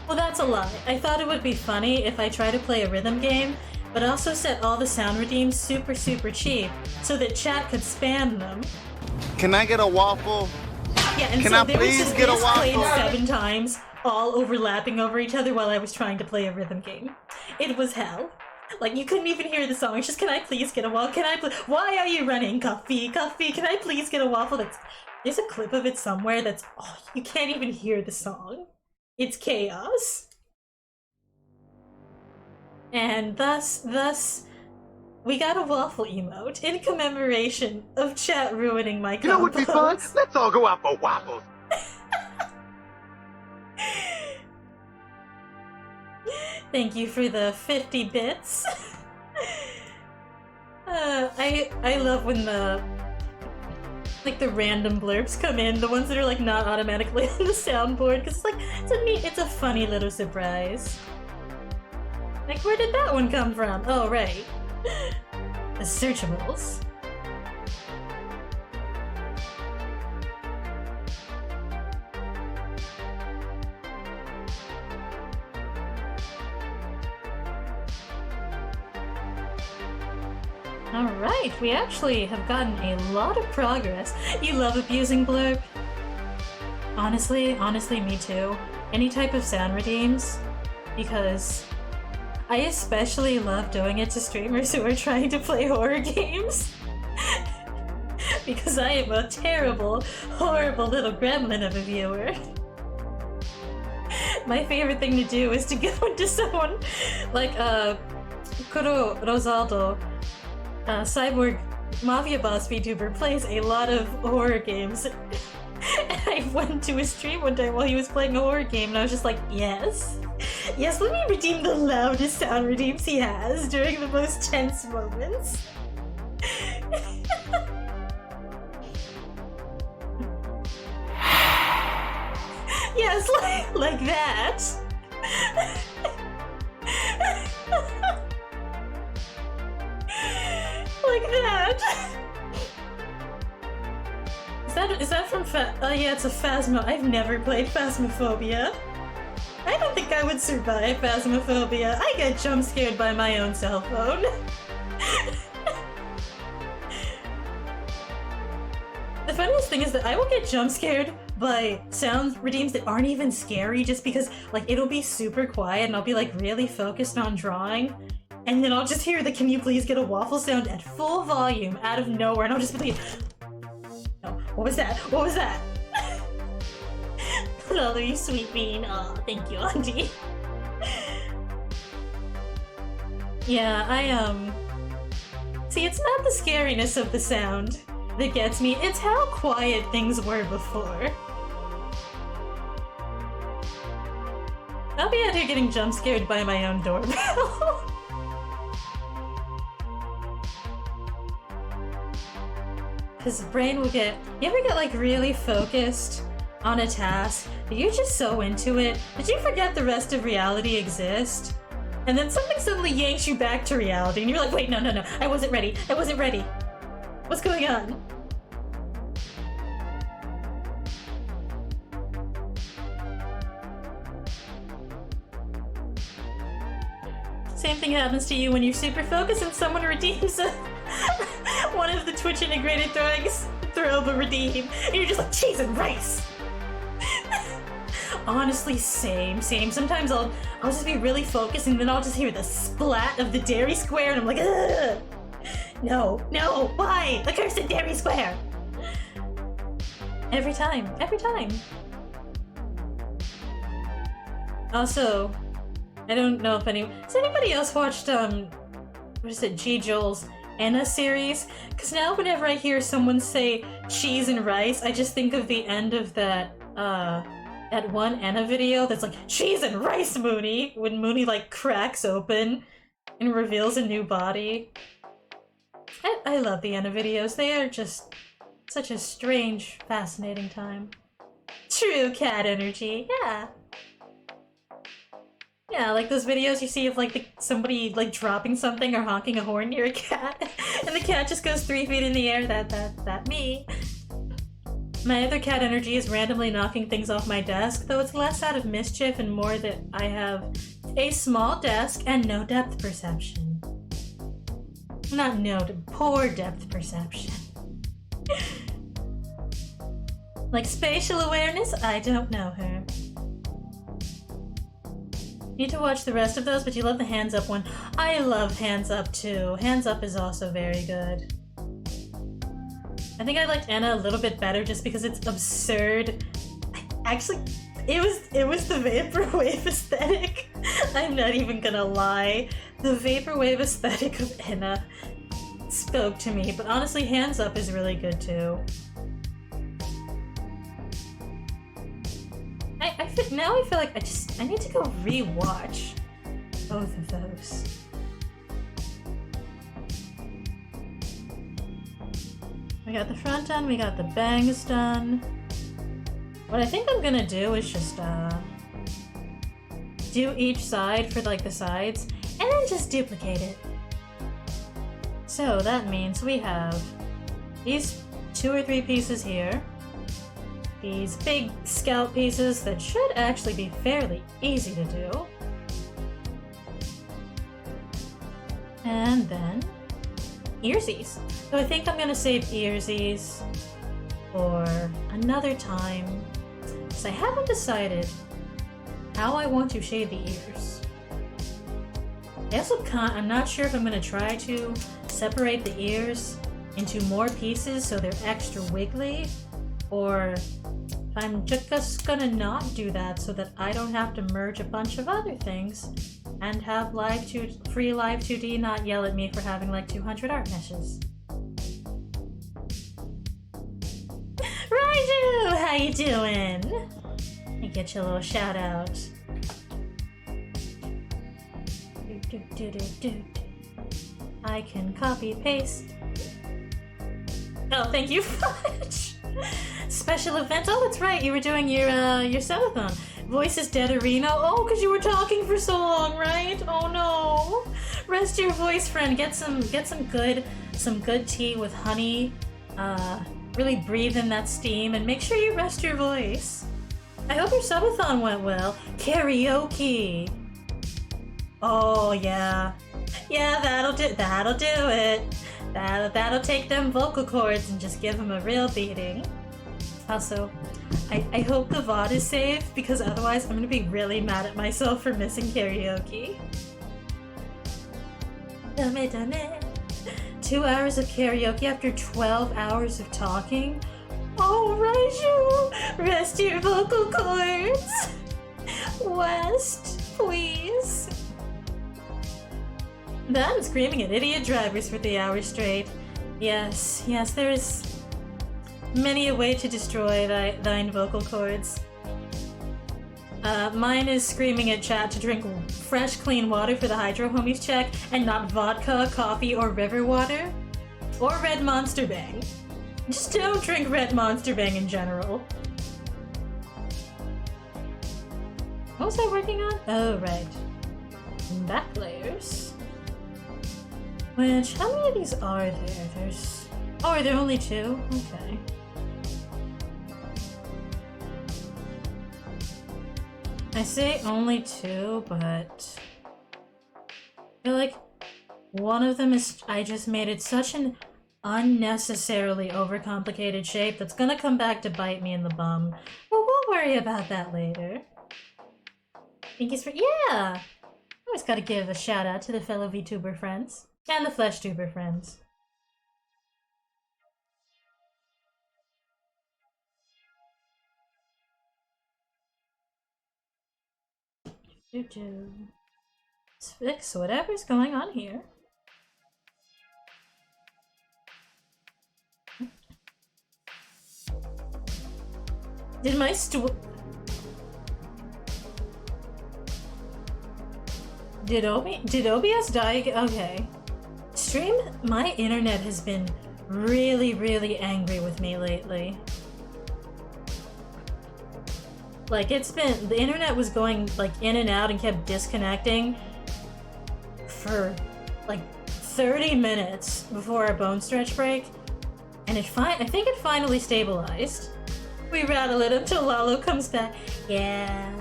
Well, that's a lie. I thought it would be funny if I tried to play a rhythm game, but also set all the sound redeems super cheap so that chat could spam them. Can I get a waffle? Yeah, and Can so I there was please just get a this played waffle? 7 times, all overlapping over each other while I was trying to play a rhythm game. It was hell. Like, you couldn't even hear the song. It's just, can I please get a waffle? Can I please? Why are you running? Coffee, coffee. Can I please get a waffle? There's a clip of it somewhere that's, oh, you can't even hear the song. It's chaos. And thus, we got a waffle emote in commemoration of chat ruining my combos. You know what would be fun? Let's all go out for waffles. Thank you for the 50 bits. I love when the random blurbs come in, the ones that are like not automatically on the soundboard, because it's a funny little surprise. Like, where did that one come from? Oh, right. The searchables. Alright, we actually have gotten a lot of progress. You love abusing blurb? Honestly, me too. Any type of sound redeems, because I especially love doing it to streamers who are trying to play horror games. Because I am a terrible, horrible little gremlin of a viewer. My favorite thing to do is to go into someone like Kuro Rosaldo, cyborg mafia boss VTuber, plays a lot of horror games. And I went to his stream one time while he was playing a horror game, and I was just like, yes, let me redeem the loudest sound redeems he has during the most tense moments. Yes, like that. Like that. Is that from yeah, it's a Phasma. I've never played Phasmophobia. I don't think I would survive Phasmophobia. I get jump scared by my own cell phone. The funniest thing is that I will get jump scared by sound redeems that aren't even scary, just because like it'll be super quiet and I'll be like really focused on drawing, and then I'll just hear the "Can you please get a waffle" sound at full volume out of nowhere, and I'll just be like, oh, what was that? What was that? Lalo, you sweet bean. Oh, thank you, Auntie. Yeah, see, it's not the scariness of the sound that gets me. It's how quiet things were before. I'll be out here getting jump scared by my own doorbell. His brain will get... You ever get like really focused on a task, but you're just so into it that you forget the rest of reality exists? And then something suddenly yanks you back to reality and you're like, wait, no, I wasn't ready. What's going on? Same thing happens to you when you're super focused and someone redeems one of the Twitch integrated throw but redeem. And you're just like, cheese and rice! Honestly, same. Sometimes I'll just be really focused and then I'll just hear the splat of the dairy square and I'm like, ugh! No, why? The cursed dairy square! Every time. Also, I don't know if has anybody else watched, G. Joel's Enna series? Because now whenever I hear someone say cheese and rice, I just think of the end of that, at one Enna video that's like, cheese and rice, Mooney! When Mooney, like, cracks open and reveals a new body. I love the Enna videos. They are just such a strange, fascinating time. True cat energy, yeah. Yeah, like those videos you see of like somebody like dropping something or honking a horn near a cat, and the cat just goes 3 feet in the air. That me. My other cat energy is randomly knocking things off my desk, though it's less out of mischief and more that I have a small desk and no depth perception. Not poor depth perception. Like spatial awareness, I don't know her. Need to watch the rest of those, but you love the Hands Up one. I love Hands Up too. Hands Up is also very good. I think I liked Enna a little bit better just because it's absurd. Actually, it was the vaporwave aesthetic. I'm not even gonna lie. The vaporwave aesthetic of Enna spoke to me, but honestly, Hands Up is really good too. Now I feel like I need to go re-watch both of those. We got the front done, we got the bangs done. What I think I'm gonna do is just do each side for like the sides and then just duplicate it. So that means we have these 2 or 3 pieces here. These big scalp pieces that should actually be fairly easy to do. And then earsies. So I think I'm gonna save earsies for another time, because I haven't decided how I want to shade the ears. I'm not sure if I'm gonna try to separate the ears into more pieces so they're extra wiggly, or I'm just gonna not do that so that I don't have to merge a bunch of other things and have free Live 2D not yell at me for having like 200 art meshes. Raiju, how you doing? Let me get you a little shout out. I can copy paste. Oh, thank you much. Special event. Oh, that's right. You were doing your subathon. Voices dead arena. Oh, because you were talking for so long, right? Oh no. Rest your voice, friend. Get some good tea with honey. Really breathe in that steam and make sure you rest your voice. I hope your subathon went well. Karaoke. Oh yeah. Yeah, that'll do it. That'll take them vocal cords and just give them a real beating. Also, I hope the VOD is saved, because otherwise I'm gonna be really mad at myself for missing karaoke. Dame. 2 hours of karaoke after 12 hours of talking? Oh, Raiju! Rest your vocal cords! West, please. I'm screaming at idiot drivers for 3 hours straight. Yes, Many a way to destroy thine vocal cords. Mine is screaming at chat to drink fresh, clean water for the Hydro Homies check, and not vodka, coffee, or river water. Or Red Monster Bang. Just don't drink Red Monster Bang in general. What was I working on? Oh, right. Back layers. Which, how many of these are there? There's... Oh, are there only 2? Okay. I say only 2, but... I feel like one of them is... I just made it such an unnecessarily overcomplicated shape that's gonna come back to bite me in the bum. But we'll worry about that later. Thank you for... Yeah! Always gotta give a shout out to the fellow VTuber friends. And the FleshTuber friends. Let's fix whatever's going on here. Did my Did OBS die? Okay. Stream, my internet has been really angry with me lately. Like, it's been, the internet was going, like, in and out and kept disconnecting for, like, 30 minutes before our bone stretch break. And I think it finally stabilized. We rattle it until Lalo comes back. Yeah.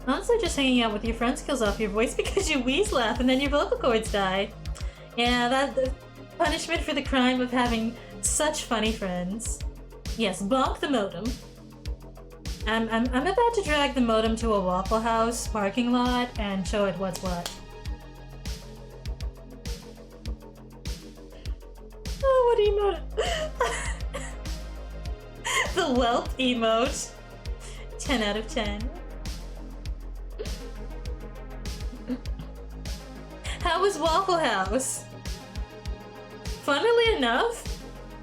Honestly, just hanging out with your friends kills off your voice because you wheeze laugh and then your vocal cords die. Yeah, that's the punishment for the crime of having such funny friends. Yes, bonk the modem. I'm about to drag the modem to a Waffle House parking lot and show it what's what. Oh, what emote? The whelp emote. 10 out of 10. How was Waffle House? Funnily enough,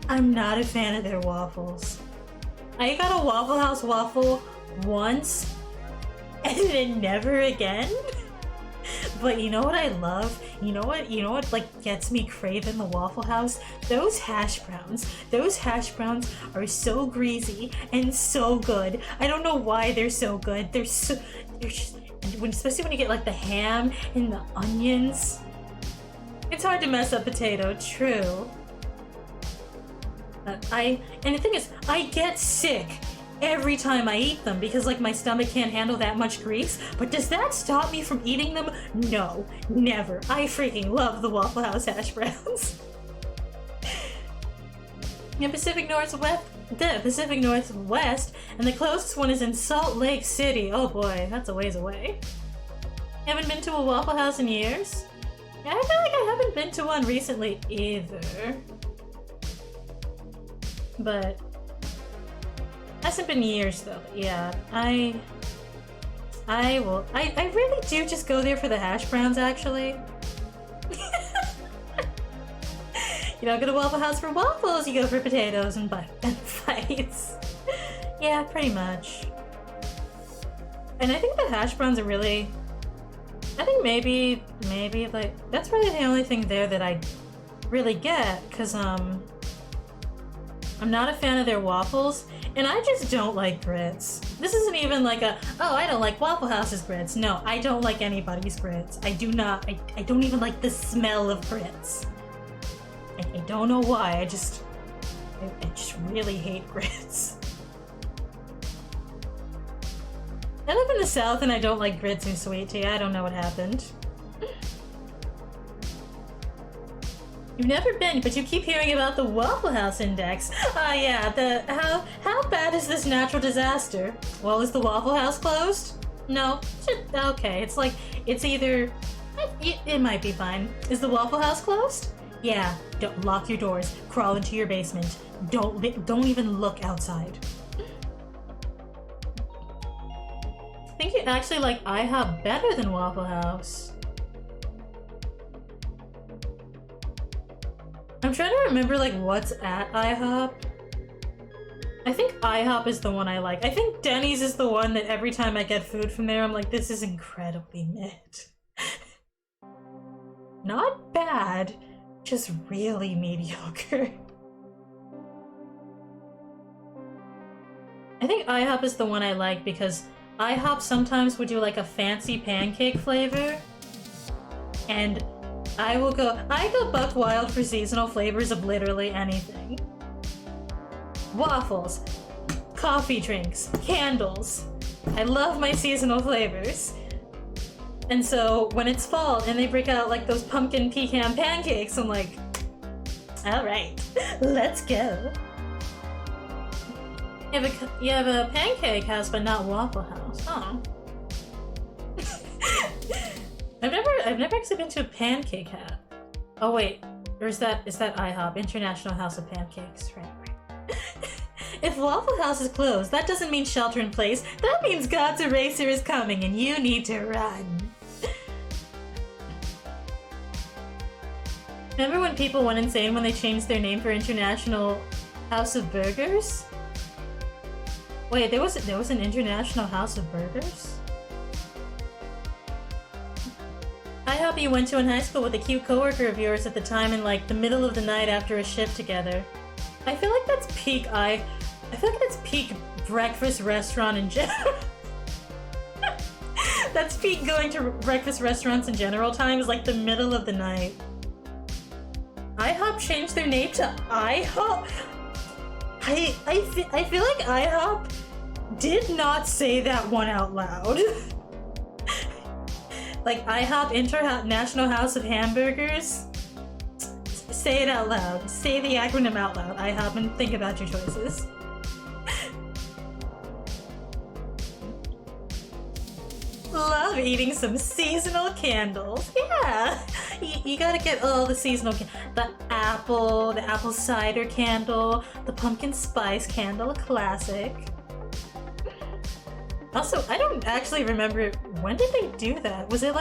I'm not a fan of their waffles. I got a Waffle House waffle once, and then never again. But you know what I love? You know what like gets me craving the Waffle House? Those hash browns. Those hash browns are so greasy and so good. I don't know why they're so good. They're just, especially when you get like the ham and the onions. It's hard to mess up potato, true. And the thing is, I get sick every time I eat them because like my stomach can't handle that much grease. But does that stop me from eating them? No, never. I freaking love the Waffle House hash browns. In Pacific Northwest, and the closest one is in Salt Lake City. Oh boy, that's a ways away. Haven't been to a Waffle House in years? Yeah, I feel like I haven't been to one recently either. But hasn't been years though. Yeah, I really do just go there for the hash browns actually. You don't go to Waffle House for waffles, you go for potatoes and fights. Yeah, pretty much. And I think the hash browns are really... I think maybe like... That's really the only thing there that I really get, because, I'm not a fan of their waffles, and I just don't like grits. This isn't even like a, oh, I don't like Waffle House's grits. No, I don't like anybody's grits. I do not. I don't even like the smell of grits. I don't know why. I just really hate grits. I live in the South and I don't like grits or sweet tea. I don't know what happened. You've never been, but you keep hearing about the Waffle House Index. Ah, yeah, how bad is this natural disaster? Well, is the Waffle House closed? No? Okay, it's like, it's either... It might be fine. Is the Waffle House closed? Yeah, don't lock your doors, crawl into your basement. Don't even look outside. I think you actually like IHOP better than Waffle House. I'm trying to remember like what's at IHOP. I think IHOP is the one I like. I think Denny's is the one that every time I get food from there, I'm like, this is incredibly mid. Not bad, just really mediocre. I think IHOP is the one I like because IHOP sometimes would do like a fancy pancake flavor, and I go buck wild for seasonal flavors of literally anything. Waffles, coffee drinks, candles. I love my seasonal flavors. And so when it's fall and they break out like those pumpkin pecan pancakes, I'm like, alright, let's go. You have a pancake house, but not Waffle House, huh? I've never actually been to a pancake house. Oh wait, or is that IHOP, International House of Pancakes, right? If Waffle House is closed, that doesn't mean shelter in place. That means God's Eraser is coming and you need to run. Remember when people went insane when they changed their name for International House of Burgers? Wait, there was an International House of Burgers? I hope you went to in high school with a cute coworker of yours at the time in like the middle of the night after a shift together. I feel like that's peak breakfast restaurant in general. That's peak going to breakfast restaurants in general time, is like the middle of the night. IHOP changed their name to IHOP? I feel like IHOP did not say that one out loud. Like IHOP International House of Hamburgers? Say it out loud. Say the acronym out loud, IHOP, and think about your choices. Love eating some seasonal candles. Yeah! You gotta get all the seasonal the apple cider candle, the pumpkin spice candle, a classic. Also, I don't actually remember, when did they do that? Was that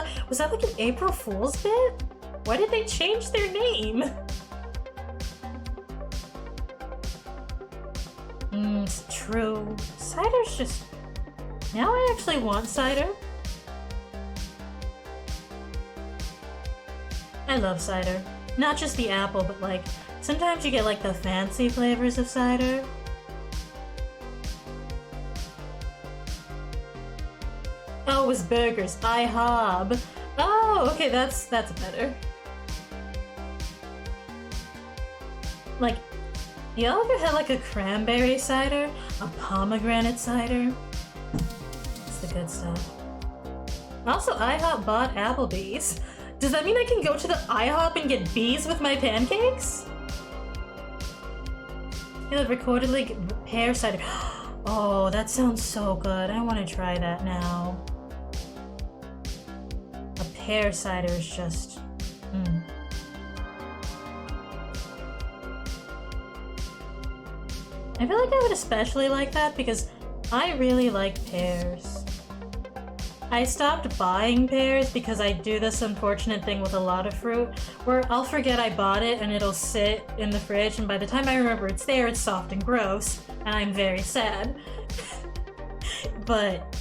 like an April Fool's bit? Why did they change their name? It's true. Cider's just... Now I actually want cider. I love cider. Not just the apple, but like, sometimes you get like the fancy flavors of cider. Oh, it was burgers. IHOB. Oh, okay, that's better. Like, y'all ever had like a cranberry cider? A pomegranate cider? It's the good stuff. Also, IHOP bought Applebee's. Does that mean I can go to the IHOP and get bees with my pancakes? You'll have recordedly pear cider. Oh, that sounds so good. I want to try that now. A pear cider is just... I feel like I would especially like that because I really like pears. I stopped buying pears because I do this unfortunate thing with a lot of fruit where I'll forget I bought it and it'll sit in the fridge, and by the time I remember it's there, it's soft and gross, and I'm very sad. But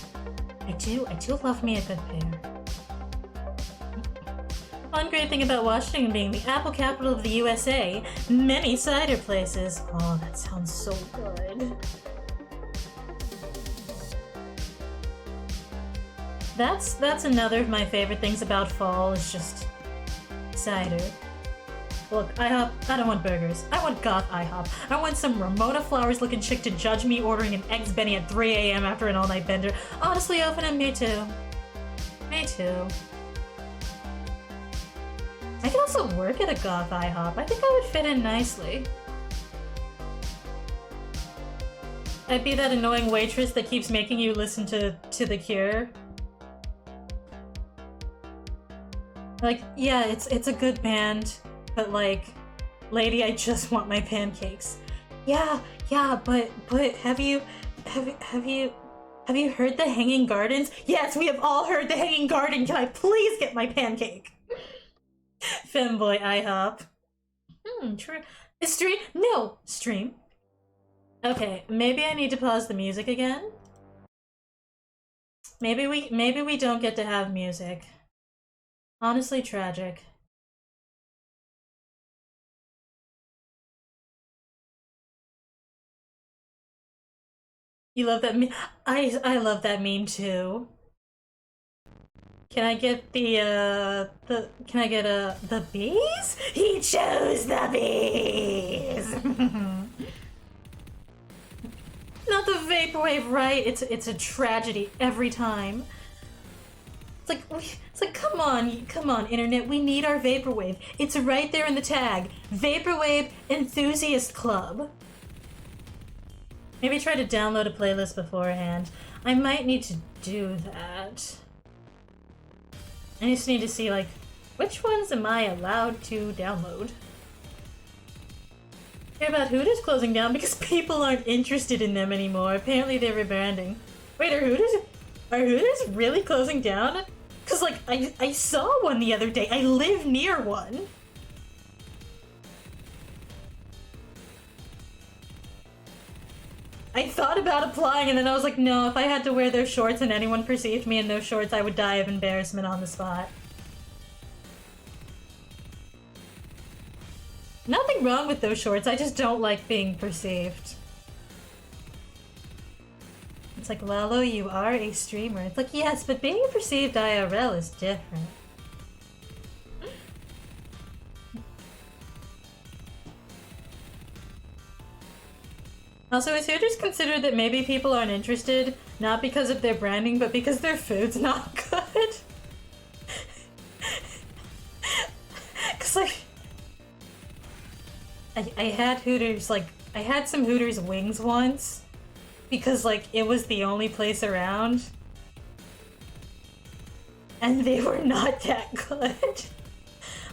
I do love me a good pear. One great thing about Washington being the apple capital of the USA, many cider places. Oh, that sounds so good. That's another of my favorite things about fall, is just cider. Look, I don't want burgers. I want goth IHOP. I want some Ramona Flowers looking chick to judge me ordering an Eggs Benny at 3 a.m. after an all-night bender. Honestly, Open, me too. Me too. I could also work at a goth IHOP. I think I would fit in nicely. I'd be that annoying waitress that keeps making you listen to The Cure. Like, yeah, it's a good band, but like, lady, I just want my pancakes. Yeah, but have you heard the Hanging Gardens? Yes, we have all heard the Hanging Garden. Can I please get my pancake? Femboy IHOP. True. Stream? No, stream. Okay, maybe I need to pause the music again. Maybe we don't get to have music. Honestly, tragic. You love that meme? I love that meme too. Can I get can I get the bees? He chose the bees! Not the vaporwave, right? It's a tragedy every time. It's like come on, internet, we need our vaporwave. It's right there in the tag. Vaporwave Enthusiast Club. Maybe try to download a playlist beforehand. I might need to do that. I just need to see, like, which ones am I allowed to download? Hear about Hooters closing down because people aren't interested in them anymore. Apparently they're rebranding. Wait, are Hooters really closing down? Cause like, I saw one the other day. I live near one. I thought about applying and then I was like, no, if I had to wear those shorts and anyone perceived me in those shorts, I would die of embarrassment on the spot. Nothing wrong with those shorts, I just don't like being perceived. It's like, Lalo, you are a streamer. It's like, yes, but being perceived IRL is different. Also, is Hooters considered that maybe people aren't interested, not because of their branding, but because their food's not good? Cause like, I had Hooters, like, I had some Hooters wings once, because like, it was the only place around, and they were not that good.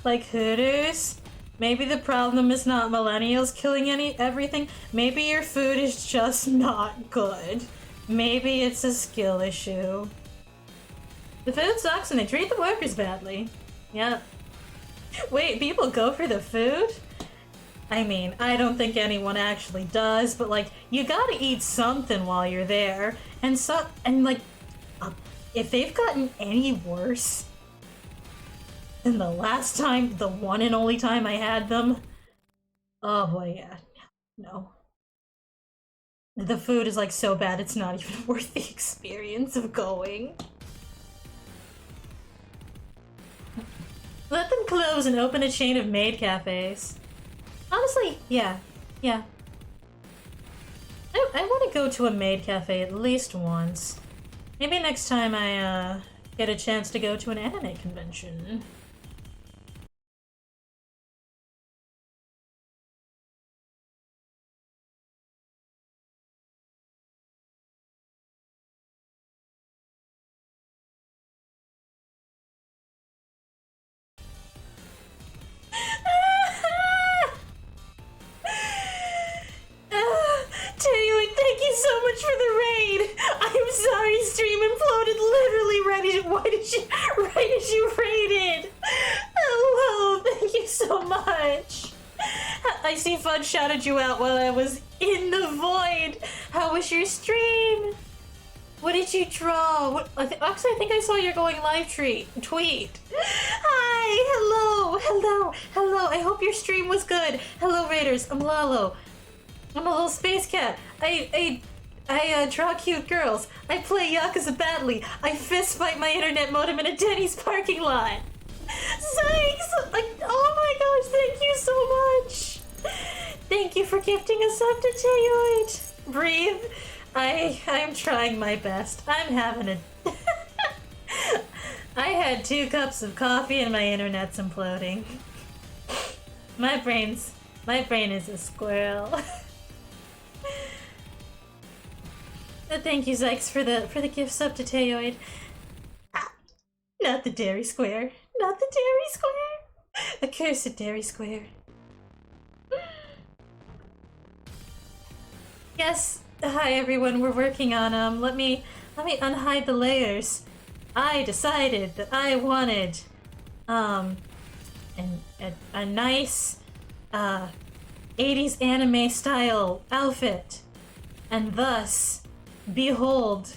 Like, Hooters, maybe the problem is not millennials killing everything. Maybe your food is just not good. Maybe it's a skill issue. The food sucks and they treat the workers badly. Yep. Wait, people go for the food? I mean, I don't think anyone actually does, but like, you gotta eat something while you're there. And like, if they've gotten any worse than the last time, the one and only time I had them, oh boy, yeah, no. The food is like so bad it's not even worth the experience of going. Let them close and open a chain of maid cafes. Honestly, yeah. I want to go to a maid cafe at least once. Maybe next time I get a chance to go to an anime convention. Taylor, thank you so much for the raid. I'm sorry, stream imploded literally right as you raided. Hello, thank you so much. I see Fudge shouted you out while I was in the void. How was your stream? What did you draw? Actually, I think I saw your going live tweet. Hi, hello. I hope your stream was good. Hello, Raiders. I'm Lalo. I'm a little space cat. I draw cute girls. I play Yakuza badly. I fist fight my internet modem in a Denny's parking lot. Thanks! Oh my gosh, thank you so much! Thank you for gifting us up to Tayoid. Breathe. I'm trying my best. I'm having a... I had 2 cups of coffee and my internet's imploding. My brain is a squirrel. Thank you, Zykes, for the gifts up to Tayoid. Not the Dairy Square. Not the Dairy Square. Accursed Dairy Square. Yes. Hi everyone. We're working on let me unhide the layers. I decided that I wanted a nice 80s anime style outfit And thus, behold,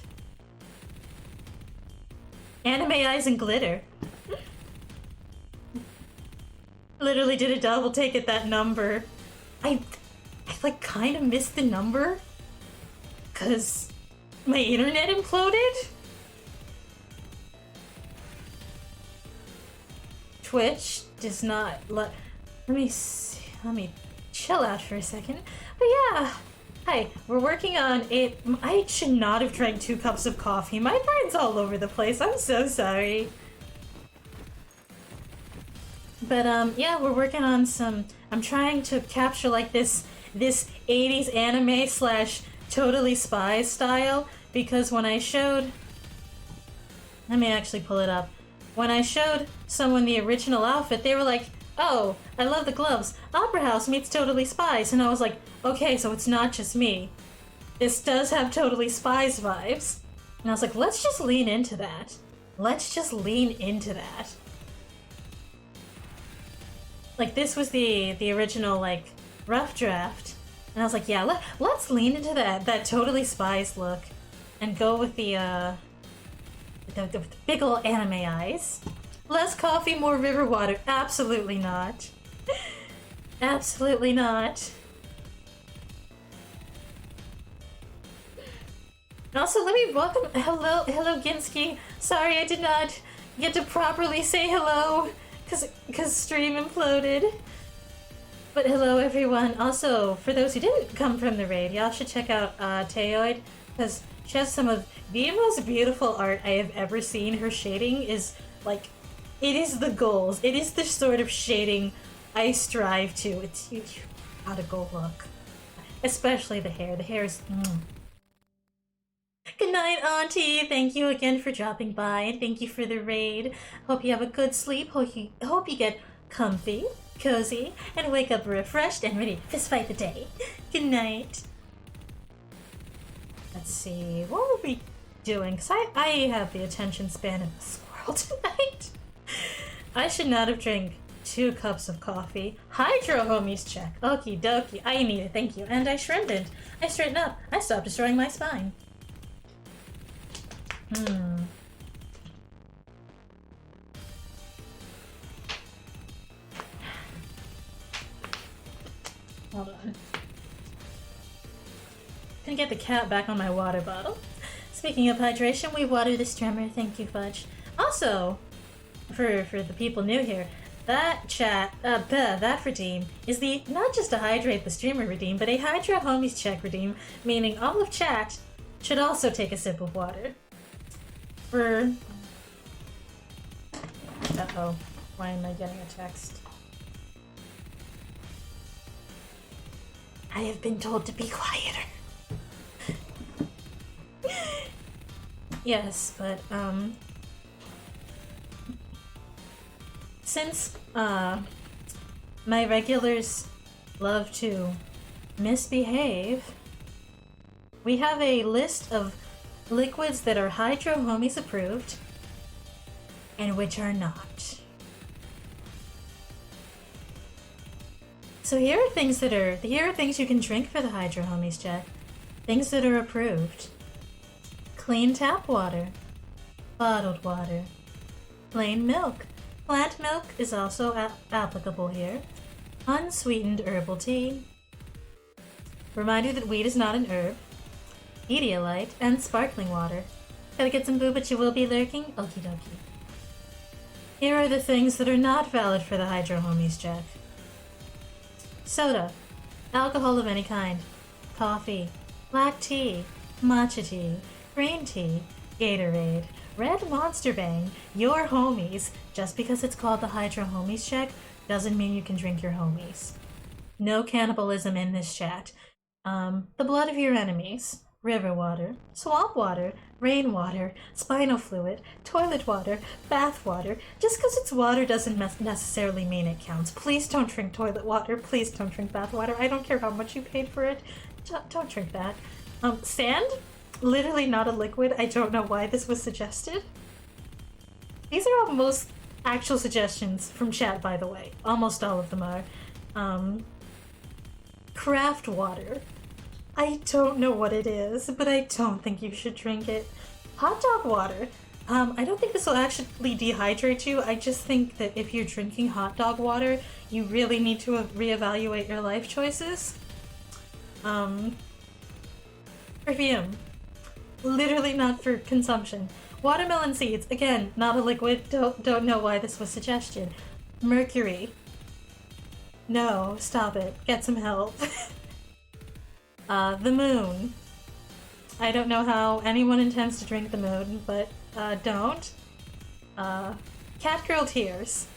anime eyes and glitter. Literally did a double take at that number. I like kind of missed the number because my internet imploded. Twitch does not let me see, let me chill out for a second. But yeah, hi, we're working on it. I should not have drank 2 cups of coffee. My brain's all over the place. I'm so sorry. But yeah, we're working on some. I'm trying to capture like this 80s anime slash Totally Spies style, because when I showed, let me actually pull it up. When I showed someone the original outfit, they were like, "Oh, I love the gloves. Opera House meets Totally Spies," and I was like, "Okay, so it's not just me. This does have Totally Spies vibes." And I was like, "Let's just lean into that. Let's just lean into that." Like, this was the original, like, rough draft. And I was like, yeah, let's lean into that Totally Spies look. And go with the big ol' anime eyes. Less coffee, more river water. Absolutely not. Absolutely not. And also, let me welcome... Hello, Ginsky. Sorry I did not get to properly say hello. Because stream imploded. But hello everyone. Also, for those who didn't come from the raid, y'all should check out Teoid, because she has some of the most beautiful art I have ever seen. Her shading is like, it is the goals. It is the sort of shading I strive to. It's you gotta go look. Especially the hair. The hair is Good night, Auntie! Thank you again for dropping by, and thank you for the raid. Hope you have a good sleep. Hope you get comfy, cozy, and wake up refreshed and ready to fist fight the day. Good night. Let's see, what were we doing? Because I have the attention span of a squirrel tonight. I should not have drank 2 cups of coffee. Hydro homies check. Okie dokie. I need it, thank you. And I strengthened. I straightened up. I stopped destroying my spine. Hold on. Gonna get the cap back on my water bottle. Speaking of hydration, we water the streamer. Thank you, Fudge. Also, for the people new here, that that redeem is the not just a hydrate the streamer redeem, but a Hydro Homies check redeem, meaning all of chat should also take a sip of water. Uh-oh. Why am I getting a text? I have been told to be quieter. Yes, but, since, my regulars love to misbehave, we have a list of liquids that are Hydro Homies approved and which are not. So here are things you can drink for the Hydro Homies check. Things that are approved. Clean tap water, bottled water, plain milk. Plant milk is also applicable here. Unsweetened herbal tea. Reminder that weed is not an herb. Pedialyte, and sparkling water. Gotta get some boo, but you will be lurking? Okie dokie. Here are the things that are not valid for the Hydro Homies check. Soda. Alcohol of any kind. Coffee. Black tea. Matcha tea. Green tea. Gatorade. Red Monster Bang. Your homies. Just because it's called the Hydro Homies check doesn't mean you can drink your homies. No cannibalism in this chat. The blood of your enemies. River water, swamp water, rainwater, spinal fluid, toilet water, bath water. Just because it's water doesn't necessarily mean it counts. Please don't drink toilet water. Please don't drink bath water. I don't care how much you paid for it. Don't drink that. Sand? Literally not a liquid. I don't know why this was suggested. These are almost actual suggestions from chat, by the way. Almost all of them are. Craft water. I don't know what it is, but I don't think you should drink it. Hot dog water. I don't think this will actually dehydrate you. I just think that if you're drinking hot dog water, you really need to reevaluate your life choices. Perfume. Literally not for consumption. Watermelon seeds. Again, not a liquid. Don't know why this was suggestion. Mercury. No, stop it. Get some help. The moon. I don't know how anyone intends to drink the moon, but don't. Catgirl tears.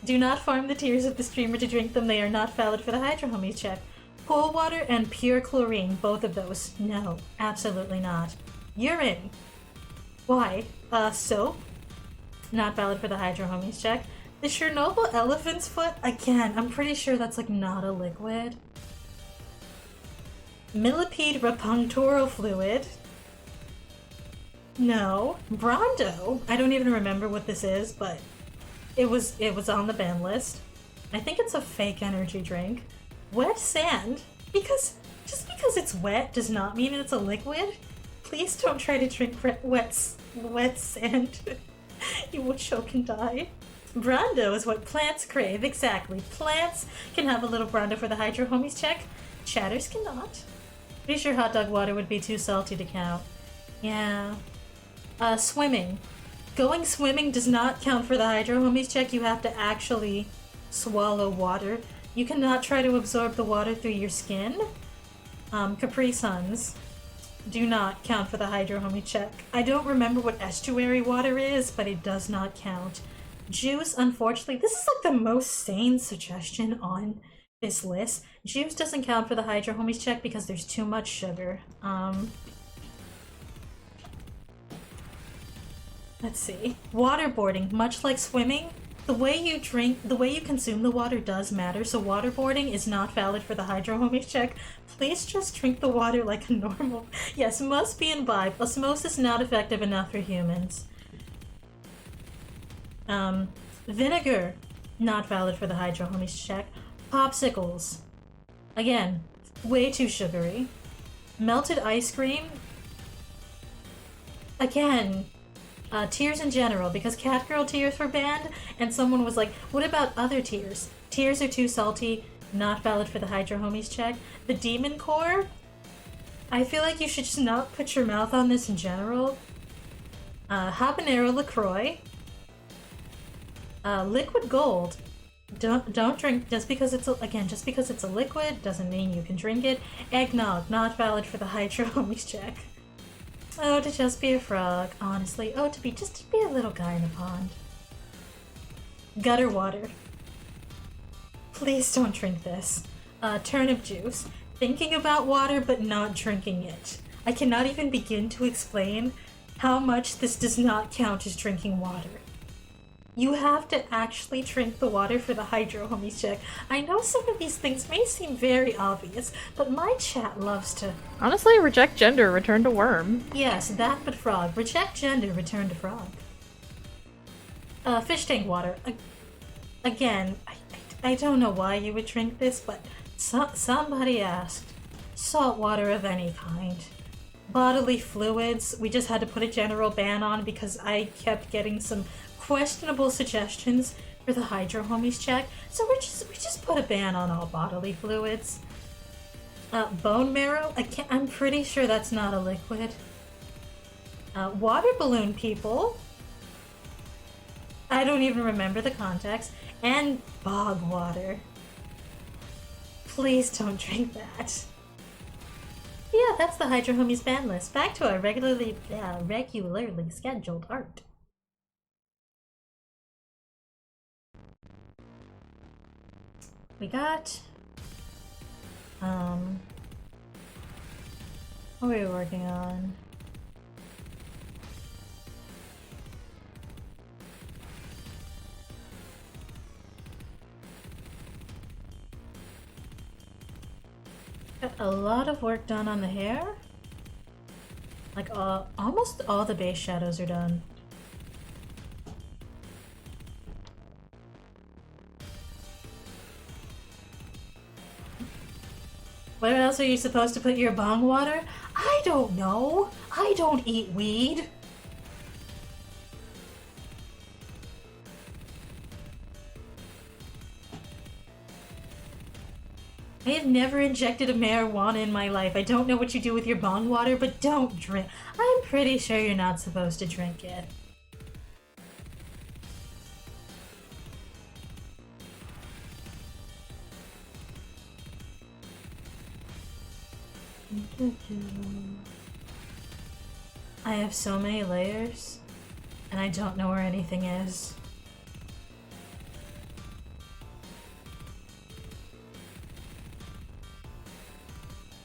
Do not farm the tears of the streamer to drink them. They are not valid for the Hydro Homies check. Pool water and pure chlorine, both of those. No, absolutely not. Urine. Why? Soap. Not valid for the Hydro Homies check. The Chernobyl elephant's foot. Again, I'm pretty sure that's like not a liquid. Millipede repunctoral fluid. No. Brondo. I don't even remember what this is, but it was on the ban list. I think it's a fake energy drink. Wet sand. Just because it's wet does not mean it's a liquid. Please don't try to drink wet sand. You will choke and die. Brondo is what plants crave. Exactly. Plants can have a little Brondo for the Hydro Homies check. Chatters cannot. Pretty sure hot dog water would be too salty to count. Yeah. Swimming. Going swimming does not count for the Hydro Homies check. You have to actually swallow water. You cannot try to absorb the water through your skin. Capri Suns do not count for the Hydro Homie check. I don't remember what estuary water is, but it does not count. Juice, unfortunately, this is like the most sane suggestion on this list. Juice doesn't count for the Hydro Homies check because there's too much sugar. Let's see. Waterboarding, much like swimming, the way you consume the water does matter, so waterboarding is not valid for the Hydro Homies check. Please just drink the water like a normal... Yes, must be imbibed. Osmosis not effective enough for humans. Vinegar, not valid for the Hydro Homies check. Popsicles. Again, way too sugary. Melted ice cream. Again, tears in general, because Catgirl tears were banned, and someone was like, what about other tears? Tears are too salty, not valid for the Hydro Homies check. The Demon Core, I feel like you should just not put your mouth on this in general. Habanero LaCroix. Liquid Gold. Don't drink, just because it's a liquid doesn't mean you can drink it. Eggnog, not valid for the Hydro Homies check. Oh, to just be a frog, honestly. Oh, to be a little guy in a pond. Gutter water. Please don't drink this. Turnip juice. Thinking about water but not drinking it. I cannot even begin to explain how much this does not count as drinking water. You have to actually drink the water for the Hydro Homies check. I know some of these things may seem very obvious, but my chat loves to... Honestly, reject gender, return to worm. Yes, that but frog. Reject gender, return to frog. Fish tank water. Again, I don't know why you would drink this, but somebody asked. Salt water of any kind. Bodily fluids, we just had to put a general ban on because I kept getting some questionable suggestions for the Hydro Homies check, so we just put a ban on all bodily fluids. Bone marrow, I'm pretty sure that's not a liquid. Water balloon people, I don't even remember the context, and bog water. Please don't drink that. Yeah, that's the Hydro Homies ban list. Back to our regularly scheduled art. We got, what are we working on? Got a lot of work done on the hair. Like, almost all the base shadows are done. Where else are you supposed to put your bong water? I don't know. I don't eat weed. I have never injected a marijuana in my life. I don't know what you do with your bong water, but don't drink. I'm pretty sure you're not supposed to drink it. I have so many layers, and I don't know where anything is.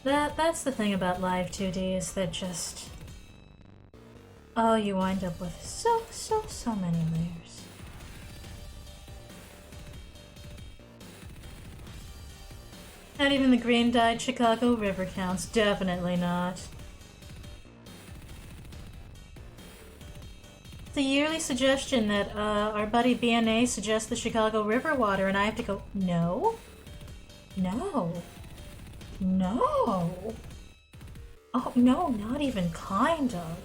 That's the thing about live 2D, is that just... Oh, you wind up with so many layers. Not even the green-dyed Chicago River counts. Definitely not. It's a yearly suggestion that our buddy BNA suggests the Chicago River water, and I have to go, no? No. No. Oh, no, not even kind of.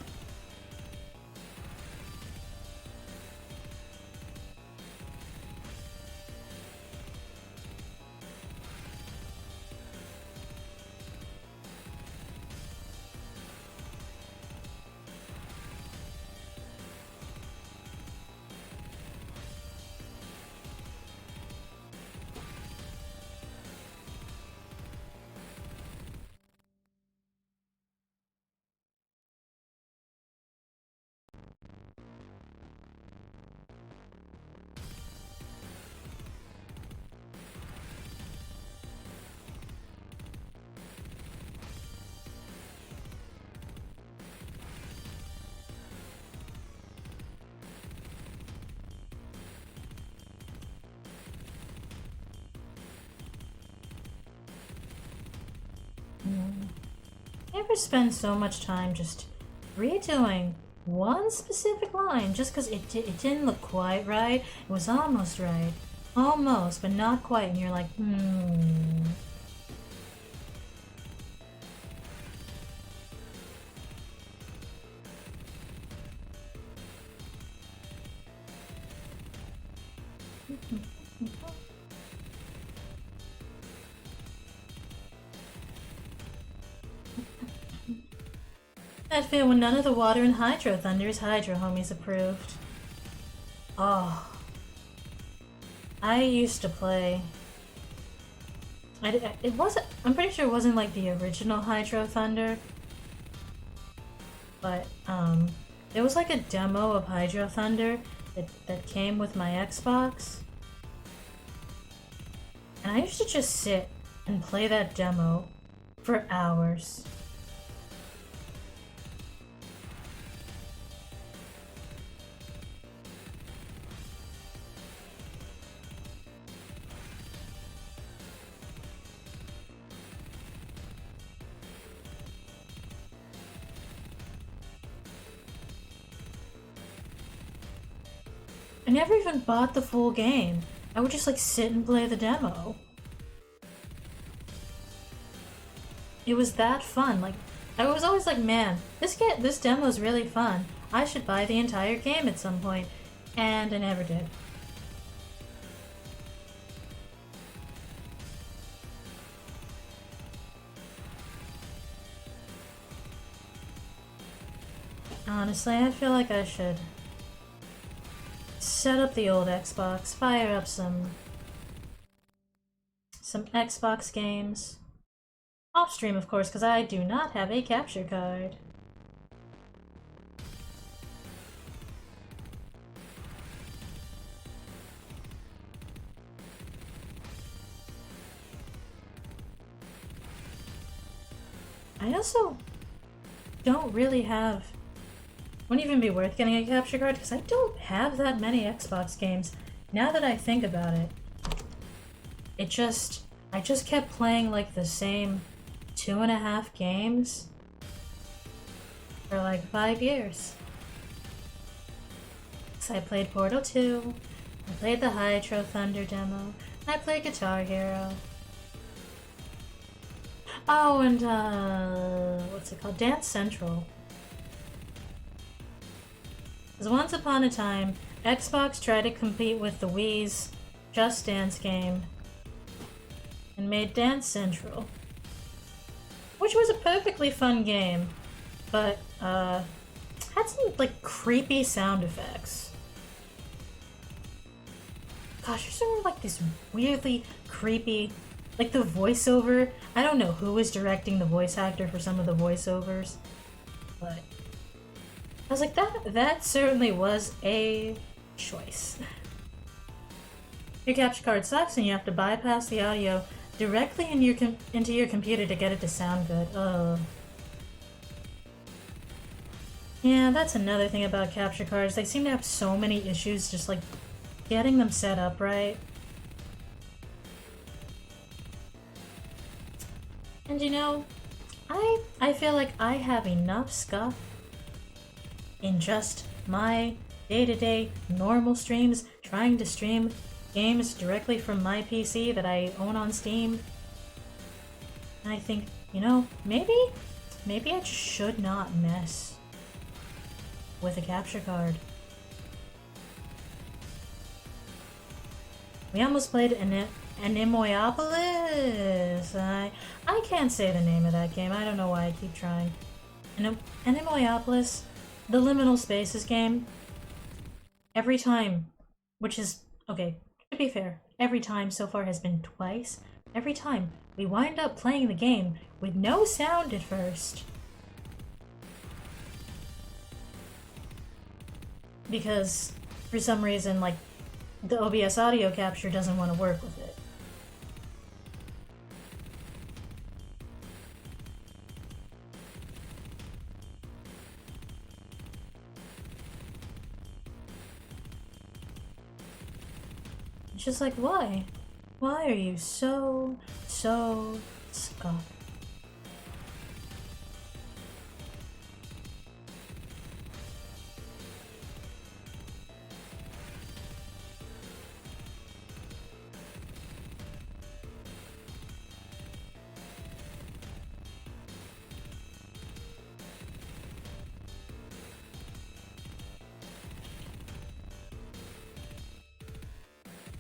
I ever spend so much time just redoing one specific line just because it didn't look quite right? It was almost right. Almost, but not quite. And you're like, That feel when none of the water in Hydro Thunder is Hydro Homies approved. Oh. I used to play... it wasn't... I'm pretty sure it wasn't like the original Hydro Thunder. But, there was like a demo of Hydro Thunder that came with my Xbox. And I used to just sit and play that demo for hours. I never even bought the full game. I would just like sit and play the demo. It was that fun. Like, I was always like, man, this demo is really fun. I should buy the entire game at some point. And I never did. Honestly, I feel like I should set up the old Xbox, fire up some Xbox games. Off stream, of course, because I do not have a capture card. I also don't really have... Wouldn't even be worth getting a capture card because I don't have that many Xbox games. Now that I think about it, I just kept playing like the same 2.5 games for like 5 years. So I played Portal 2, I played the Hydro Thunder demo, I played Guitar Hero. Oh, and what's it called? Dance Central. Because once upon a time, Xbox tried to compete with the Wii's Just Dance game and made Dance Central, which was a perfectly fun game, but had some like creepy sound effects. Gosh, there's sort of like this weirdly creepy, like the voiceover. I don't know who was directing the voice actor for some of the voiceovers, but I was like, that certainly was a choice. Your capture card sucks and you have to bypass the audio directly into your computer to get it to sound good. Oh. Yeah, that's another thing about capture cards. They seem to have so many issues just like getting them set up right. And you know, I feel like I have enough stuff in just my day-to-day normal streams, trying to stream games directly from my PC that I own on Steam. And I think, you know, maybe I just should not mess with a capture card. We almost played Animoyapolis. I can't say the name of that game. I don't know why I keep trying. Animoyapolis, the liminal spaces game. Every time, which is okay. To be fair, every time so far has been twice. Every time we wind up playing the game with no sound at first. Because for some reason, like, the OBS audio capture doesn't want to work with it. It's just like, why? Why are you so scuffed?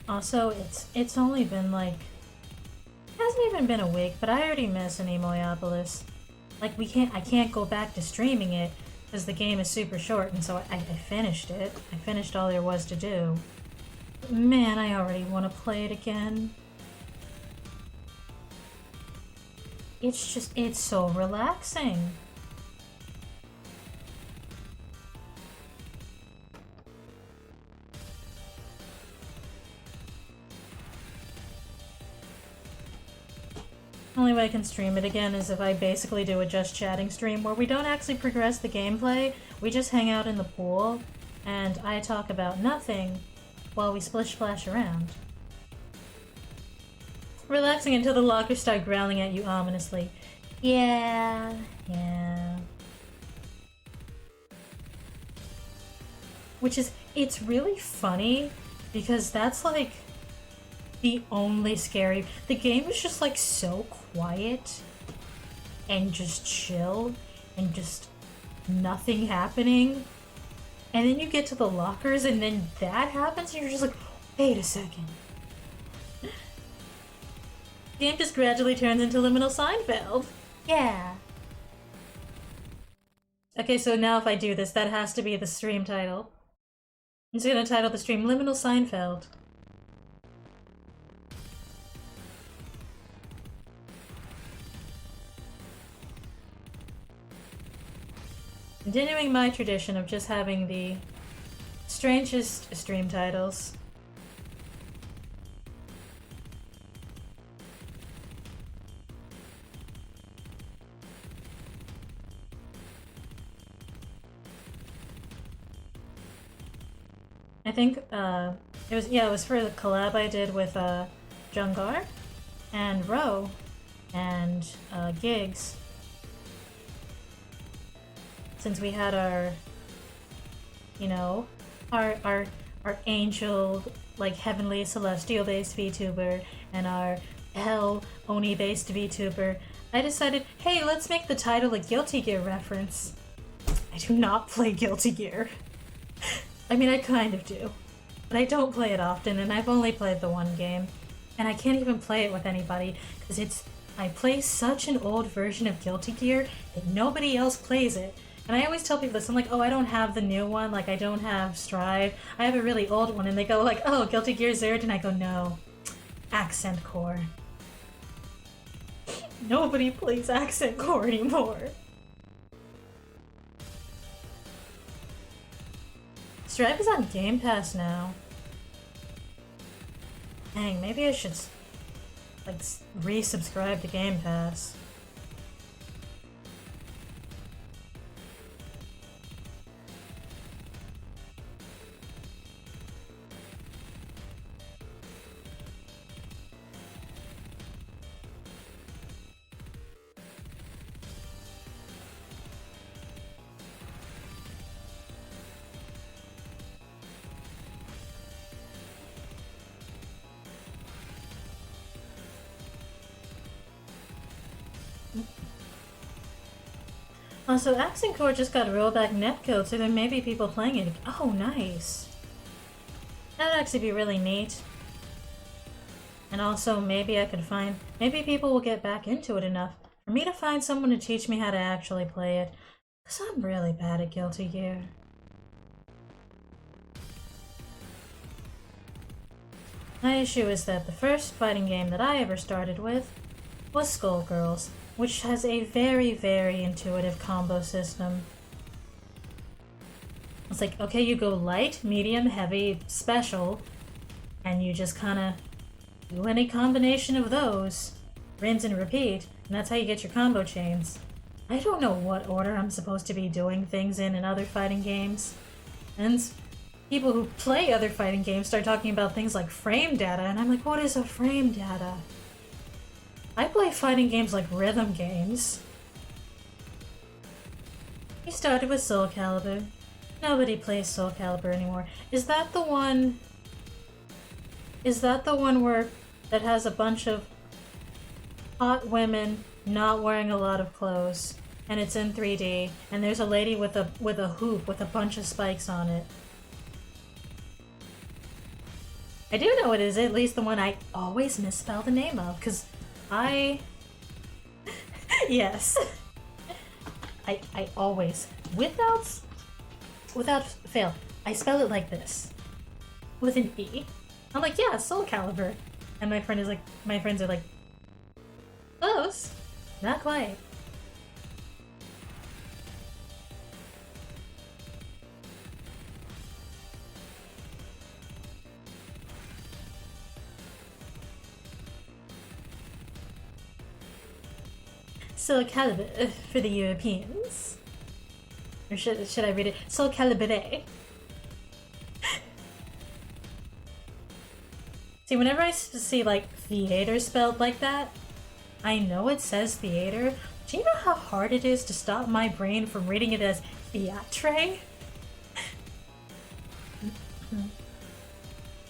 Also, it's only been like, it hasn't even been a week, but I already miss Animoyapolis. Like I can't go back to streaming it because the game is super short, and so I finished it. I finished all there was to do. But man, I already want to play it again. It's so relaxing. Only way I can stream it again is if I basically do a just chatting stream where we don't actually progress the gameplay, we just hang out in the pool, and I talk about nothing while we splish splash around. Relaxing until the lockers start growling at you ominously. Yeah. Which is, it's really funny because that's like the only scary. The game is just like so quiet and just chill and just nothing happening. And then you get to the lockers and then that happens and you're just like, wait a second. The game just gradually turns into Liminal Seinfeld. Yeah. Okay, so now if I do this, that has to be the stream title. I'm just gonna title the stream Liminal Seinfeld. Continuing my tradition of just having the strangest stream titles. I think it was for the collab I did with Jungar and Ro and Gigs. Since we had our, you know, our angel, like heavenly celestial based VTuber and our hell Oni based VTuber, I decided, hey, let's make the title a Guilty Gear reference. I do not play Guilty Gear. I mean, I kind of do. But I don't play it often, and I've only played the one game. And I can't even play it with anybody, because I play such an old version of Guilty Gear that nobody else plays it. And I always tell people this, I'm like, oh, I don't have the new one, like I don't have Strive. I have a really old one, and they go like, oh, Guilty Gear Zerd, and I go, no. Accent Core. Nobody plays Accent Core anymore. Strive is on Game Pass now. Dang, maybe I should, like, resubscribe to Game Pass. Also, Accent Core just got rollback netcode, so there may be people playing it. Oh, nice. That'd actually be really neat. And also, maybe I could find... Maybe people will get back into it enough for me to find someone to teach me how to actually play it. Because I'm really bad at Guilty Gear. My issue is that the first fighting game that I ever started with was Skullgirls, which has a very, very intuitive combo system. It's like, okay, you go light, medium, heavy, special, and you just kind of do any combination of those, rinse and repeat, and that's how you get your combo chains. I don't know what order I'm supposed to be doing things in other fighting games. And people who play other fighting games start talking about things like frame data, and I'm like, what is a frame data? I play fighting games like rhythm games. We started with Soul Calibur. Nobody plays Soul Calibur anymore. Is that the one... Is that the one where... that has a bunch of hot women not wearing a lot of clothes, and it's in 3D, and there's a lady with a hoop with a bunch of spikes on it? I do know it is at least the one I always misspell the name of, because yes. I always, without fail, I spell it like this. With an E. I'm like, yeah, Soul Calibur. And my friends are like, close. Not quite. Soul Calibur for the Europeans. Or should I read it? Soul Calibur. See, whenever I see like theater spelled like that, I know it says theater. Do you know how hard it is to stop my brain from reading it as theatre?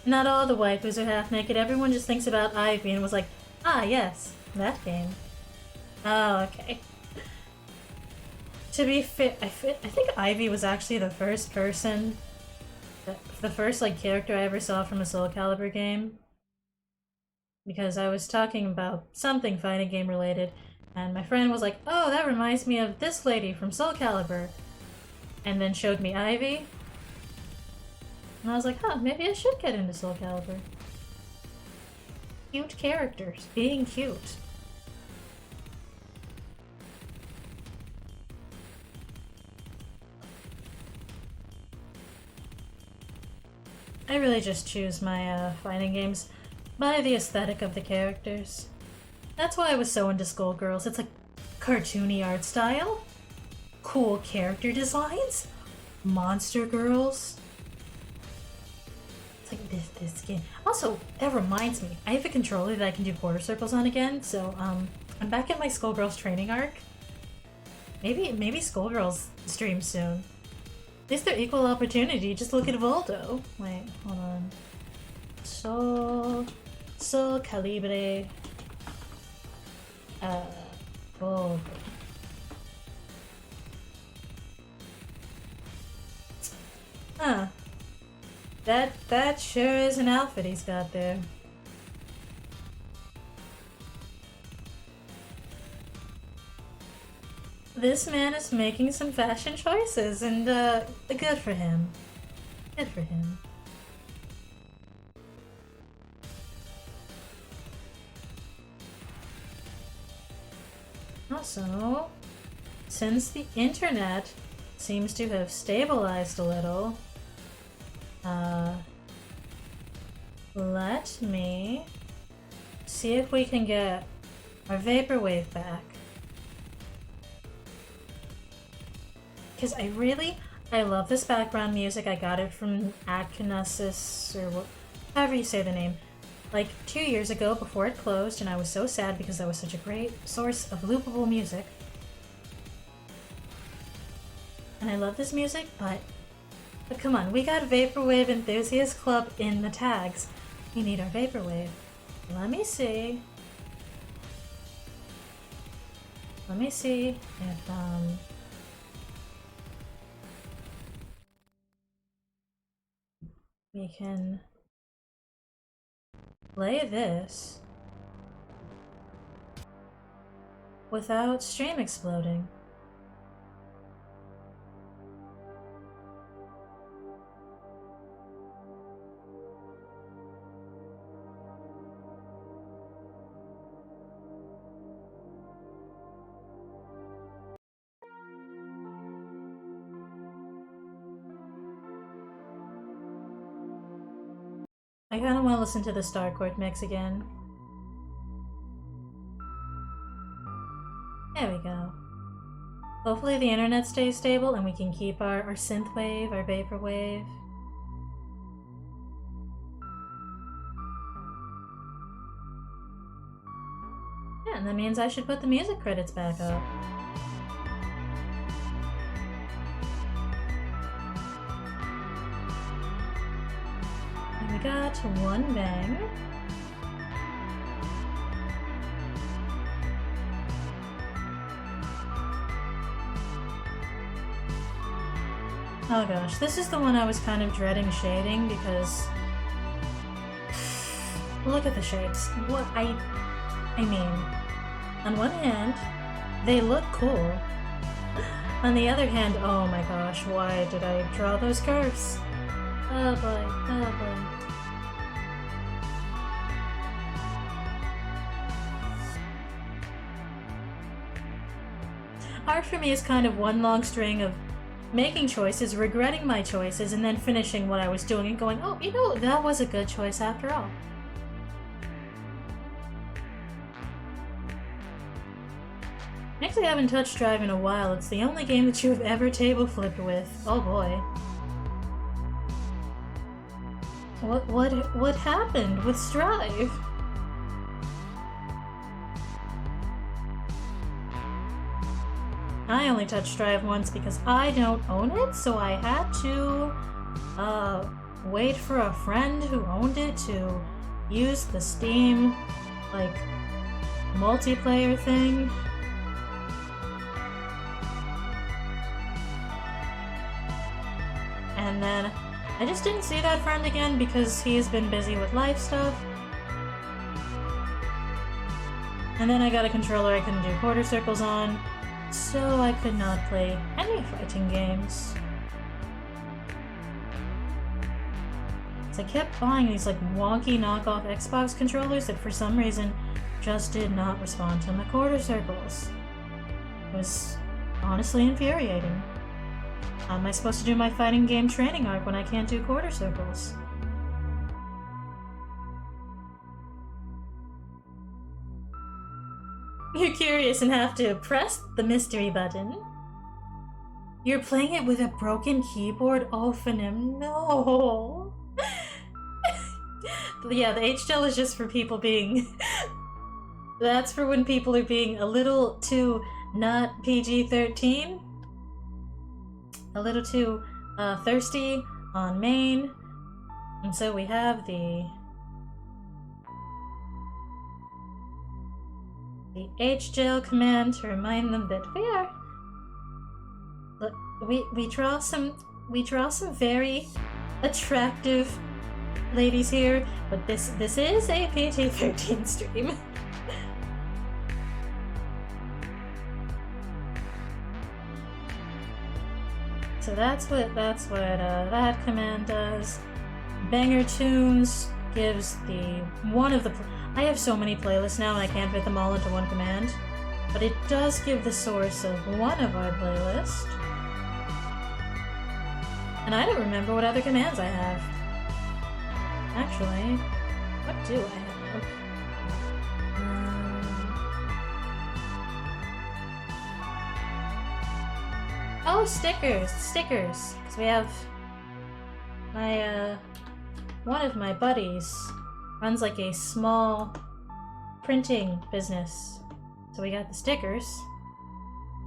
Not all the waifus are half naked. Everyone just thinks about Ivy and was like, ah, yes, that game. Oh, okay. To be fair, I think Ivy was actually the first person, the first like character I ever saw from a Soul Calibur game. Because I was talking about something fighting game related, and my friend was like, oh, that reminds me of this lady from Soul Calibur. And then showed me Ivy. And I was like, huh, maybe I should get into Soul Calibur. Cute characters, being cute. I really just choose my fighting games by the aesthetic of the characters. That's why I was so into Skullgirls. It's like cartoony art style, cool character designs, monster girls. It's like this game. Also, that reminds me, I have a controller that I can do quarter circles on again, so I'm back at my Skullgirls training arc. Maybe Skullgirls stream soon. At least they're equal opportunity. Just look at Voldo. Wait, hold on. Soul Calibur. Oh. Huh. That sure is an outfit he's got there. This man is making some fashion choices, and good for him. Good for him. Also, since the internet seems to have stabilized a little, let me see if we can get our vaporwave back. Because I love this background music. I got it from Akinasis, or however you say the name, like 2 years ago before it closed, and I was so sad because that was such a great source of loopable music. And I love this music, but come on, we got Vaporwave Enthusiast Club in the tags. We need our Vaporwave. Let me see. Let me see if, we can play this without stream exploding. I kinda wanna listen to the Starcourt mix again. There we go. Hopefully the internet stays stable and we can keep our synthwave, our vaporwave. Yeah, and that means I should put the music credits back up. And we got one bang. Oh gosh, this is the one I was kind of dreading shading because look at the shapes. What I mean, on one hand, they look cool. On the other hand, oh my gosh, why did I draw those curves? Oh boy, oh boy. Art for me is kind of one long string of making choices, regretting my choices, and then finishing what I was doing and going, oh, you know, that was a good choice after all. Actually, I haven't touched Drive in a while. It's the only game that you have ever table flipped with. Oh boy. What happened with Strive? I only touched Strive once because I don't own it, so I had to wait for a friend who owned it to use the Steam, like, multiplayer thing. And then I just didn't see that friend again because he's been busy with life stuff. And then I got a controller I couldn't do quarter circles on, so I could not play any fighting games. So I kept buying these like wonky knockoff Xbox controllers that for some reason just did not respond to my quarter circles. It was honestly infuriating. How am I supposed to do my fighting game training arc when I can't do quarter circles? You're curious and have to press the mystery button. You're playing it with a broken keyboard? Oh, Phenim, no! Yeah, the HDL is just for people being... That's for when people are being a little too not PG-13. A little too thirsty on main. And so we have the the HJL command to remind them that we are. Look, we draw some very attractive ladies here, but this is a PG-13 stream. So that's what that command does. Banger Tunes gives I have so many playlists now and I can't fit them all into one command, but it does give the source of one of our playlists. And I don't remember what other commands I have. Actually, what do I have? Oh, stickers! Stickers! Because we have my, one of my buddies runs like a small printing business. So we got the stickers.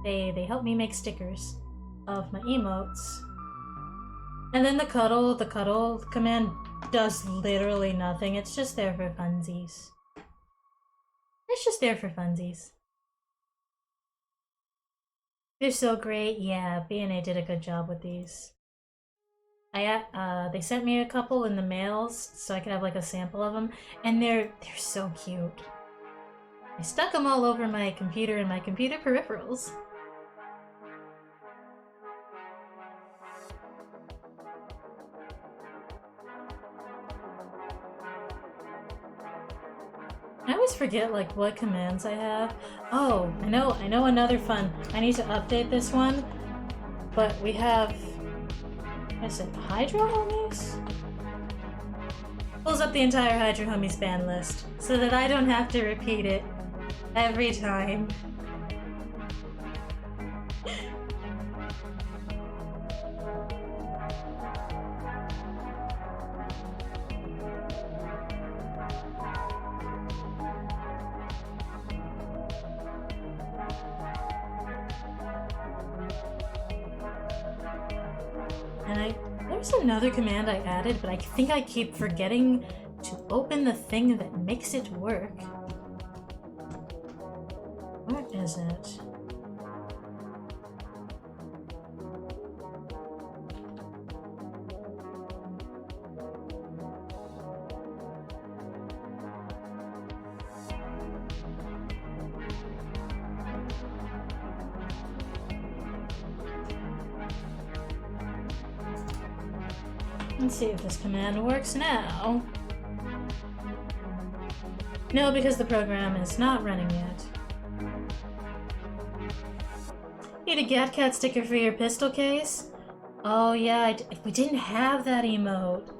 They help me make stickers of my emotes. And then the cuddle command does literally nothing. It's just there for funsies. It's just there for funsies. They're so great. Yeah, B&A did a good job with these. They sent me a couple in the mails so I could have like a sample of them, and they're so cute. I stuck them all over my computer and my computer peripherals. I always forget like what commands I have. Oh, I know another fun. I need to update this one, but we have. What is it? Hydro Homies? Pulls up the entire Hydro Homies ban list so that I don't have to repeat it every time. There's another command I added, but I think I keep forgetting to open the thing that makes it work. Where is it? Let's see if this command works now. No, because the program is not running yet. Need a GatCat sticker for your pistol case? Oh yeah, we didn't have that emote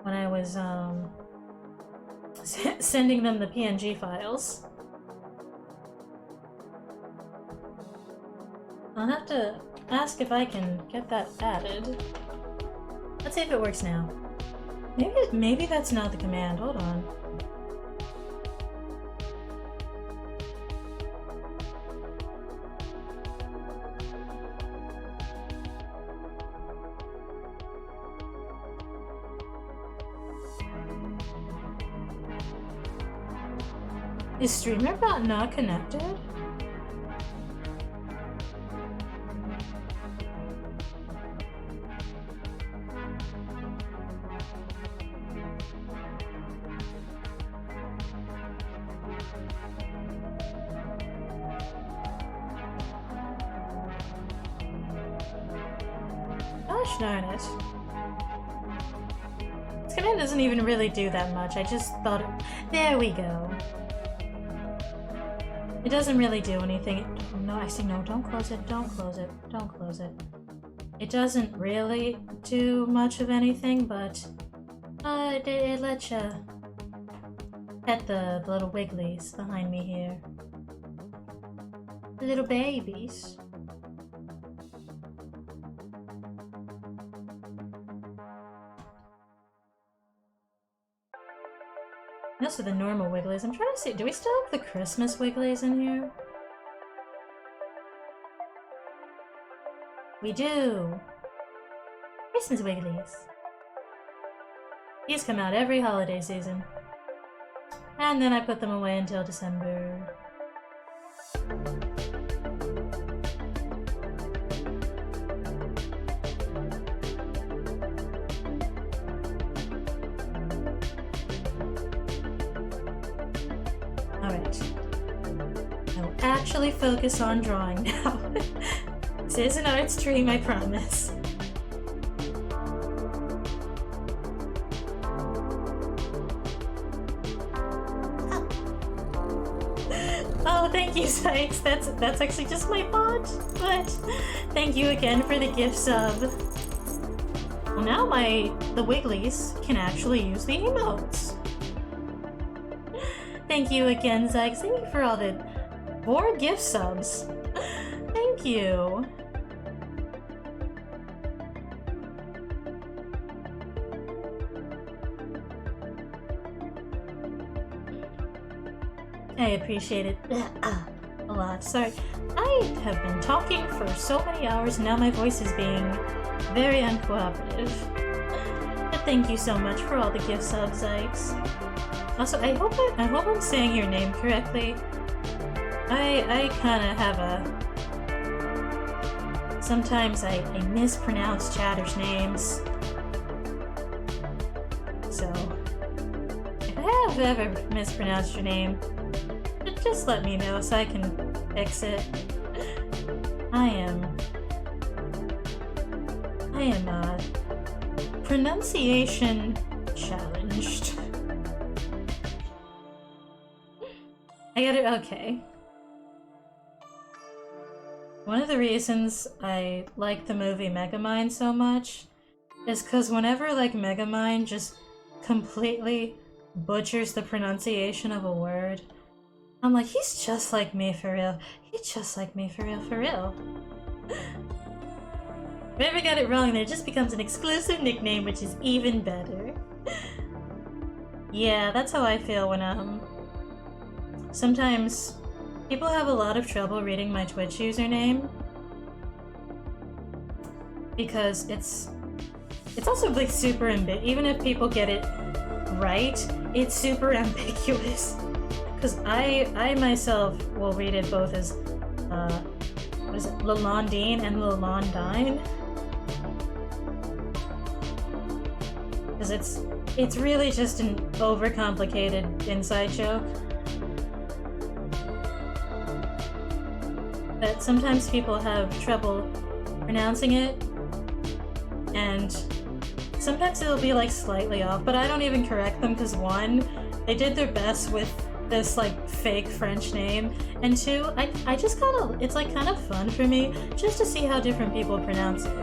when I was sending them the PNG files. I'll have to ask if I can get that added. Let's see if it works now. Maybe that's not the command. Hold on. Is StreamerBot not connected? Gosh darn it. This command doesn't even really do that much. I just thought it... There we go. It doesn't really do anything. No, I see. No, don't close it. Don't close it. Don't close it. It doesn't really do much of anything, but it lets you pet the little wigglies behind me here. The little babies. Those are the normal wigglies. I'm trying to see, do we still have the Christmas wigglies in here? We do! Christmas wigglies. These come out every holiday season. And then I put them away until December. Alright. I will actually focus on drawing now. This is an art stream, I promise. Oh, thank you, Sykes. That's actually just my bot. But thank you again for the gift sub. Well, now the Wigglies can actually use the emotes. Thank you again, Sykes. Thank you for all the 4 gift subs. Thank you. I appreciate it a lot. Sorry, I have been talking for so many hours, now my voice is being very uncooperative. But thank you so much for all the gift subs, Sykes. Also, I hope I'm saying your name correctly. I kind of have a... Sometimes I mispronounce chatters' names. So, if I have ever mispronounced your name, just let me know so I can fix it. I am pronunciation challenged. I get it. Okay. One of the reasons I like the movie Megamind so much is because whenever like Megamind just completely butchers the pronunciation of a word, I'm like, he's just like me for real. He's just like me for real, for real. If I ever got it wrong, then it just becomes an exclusive nickname, which is even better. Yeah, that's how I feel when, sometimes people have a lot of trouble reading my Twitch username. Because it's also like super even if people get it right, it's super ambiguous. Because I myself will read it both as, what is it, Lalondine and Lalondine. Because it's really just an overcomplicated inside joke. But sometimes people have trouble pronouncing it, and sometimes it'll be like slightly off, but I don't even correct them because 1, they did their best with this like fake French name, and 2, I just it's like kind of fun for me just to see how different people pronounce it.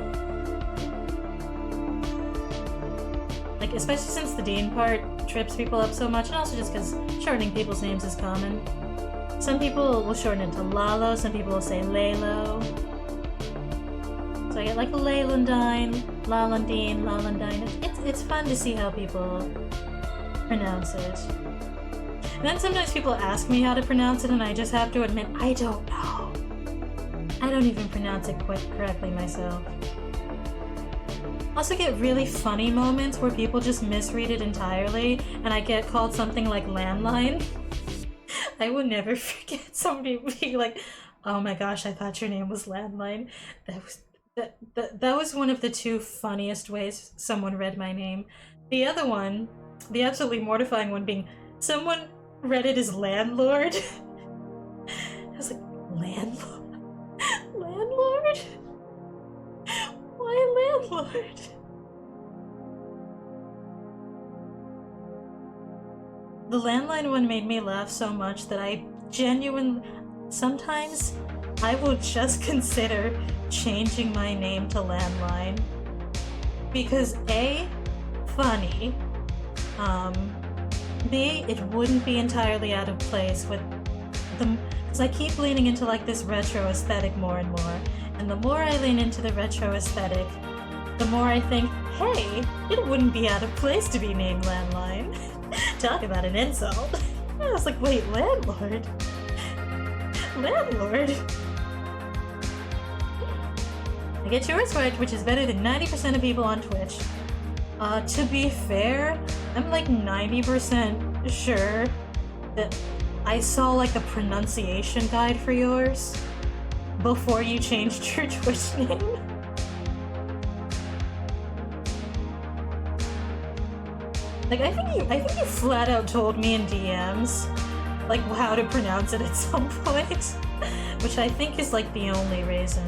Like especially since the Dean part trips people up so much, and also just because shortening people's names is common. Some people will shorten it to Lalo, some people will say Lalo. So I get like Laylandine, Lalandine, Lalandine. It's fun to see how people pronounce it. And then sometimes people ask me how to pronounce it, and I just have to admit, I don't know. I don't even pronounce it quite correctly myself. I also get really funny moments where people just misread it entirely, and I get called something like landline. I will never forget somebody being like, "Oh my gosh, I thought your name was landline." That was one of the 2 funniest ways someone read my name. The other one, the absolutely mortifying one, being someone read it as landlord. I was like, landlord? Landlord? Why landlord? The landline one made me laugh so much that I sometimes I will just consider changing my name to landline. Because A, funny, B, it wouldn't be entirely out of place with the... Because I keep leaning into like this retro aesthetic more and more. And the more I lean into the retro aesthetic, the more I think, hey, it wouldn't be out of place to be named landline. Talk about an insult. I was like, wait, landlord? Landlord? I get yours right, which is better than 90% of people on Twitch. To be fair, I'm like 90% sure that I saw like a pronunciation guide for yours before you changed your Twitch name. Like I think you flat out told me in DMs like how to pronounce it at some point, which I think is like the only reason.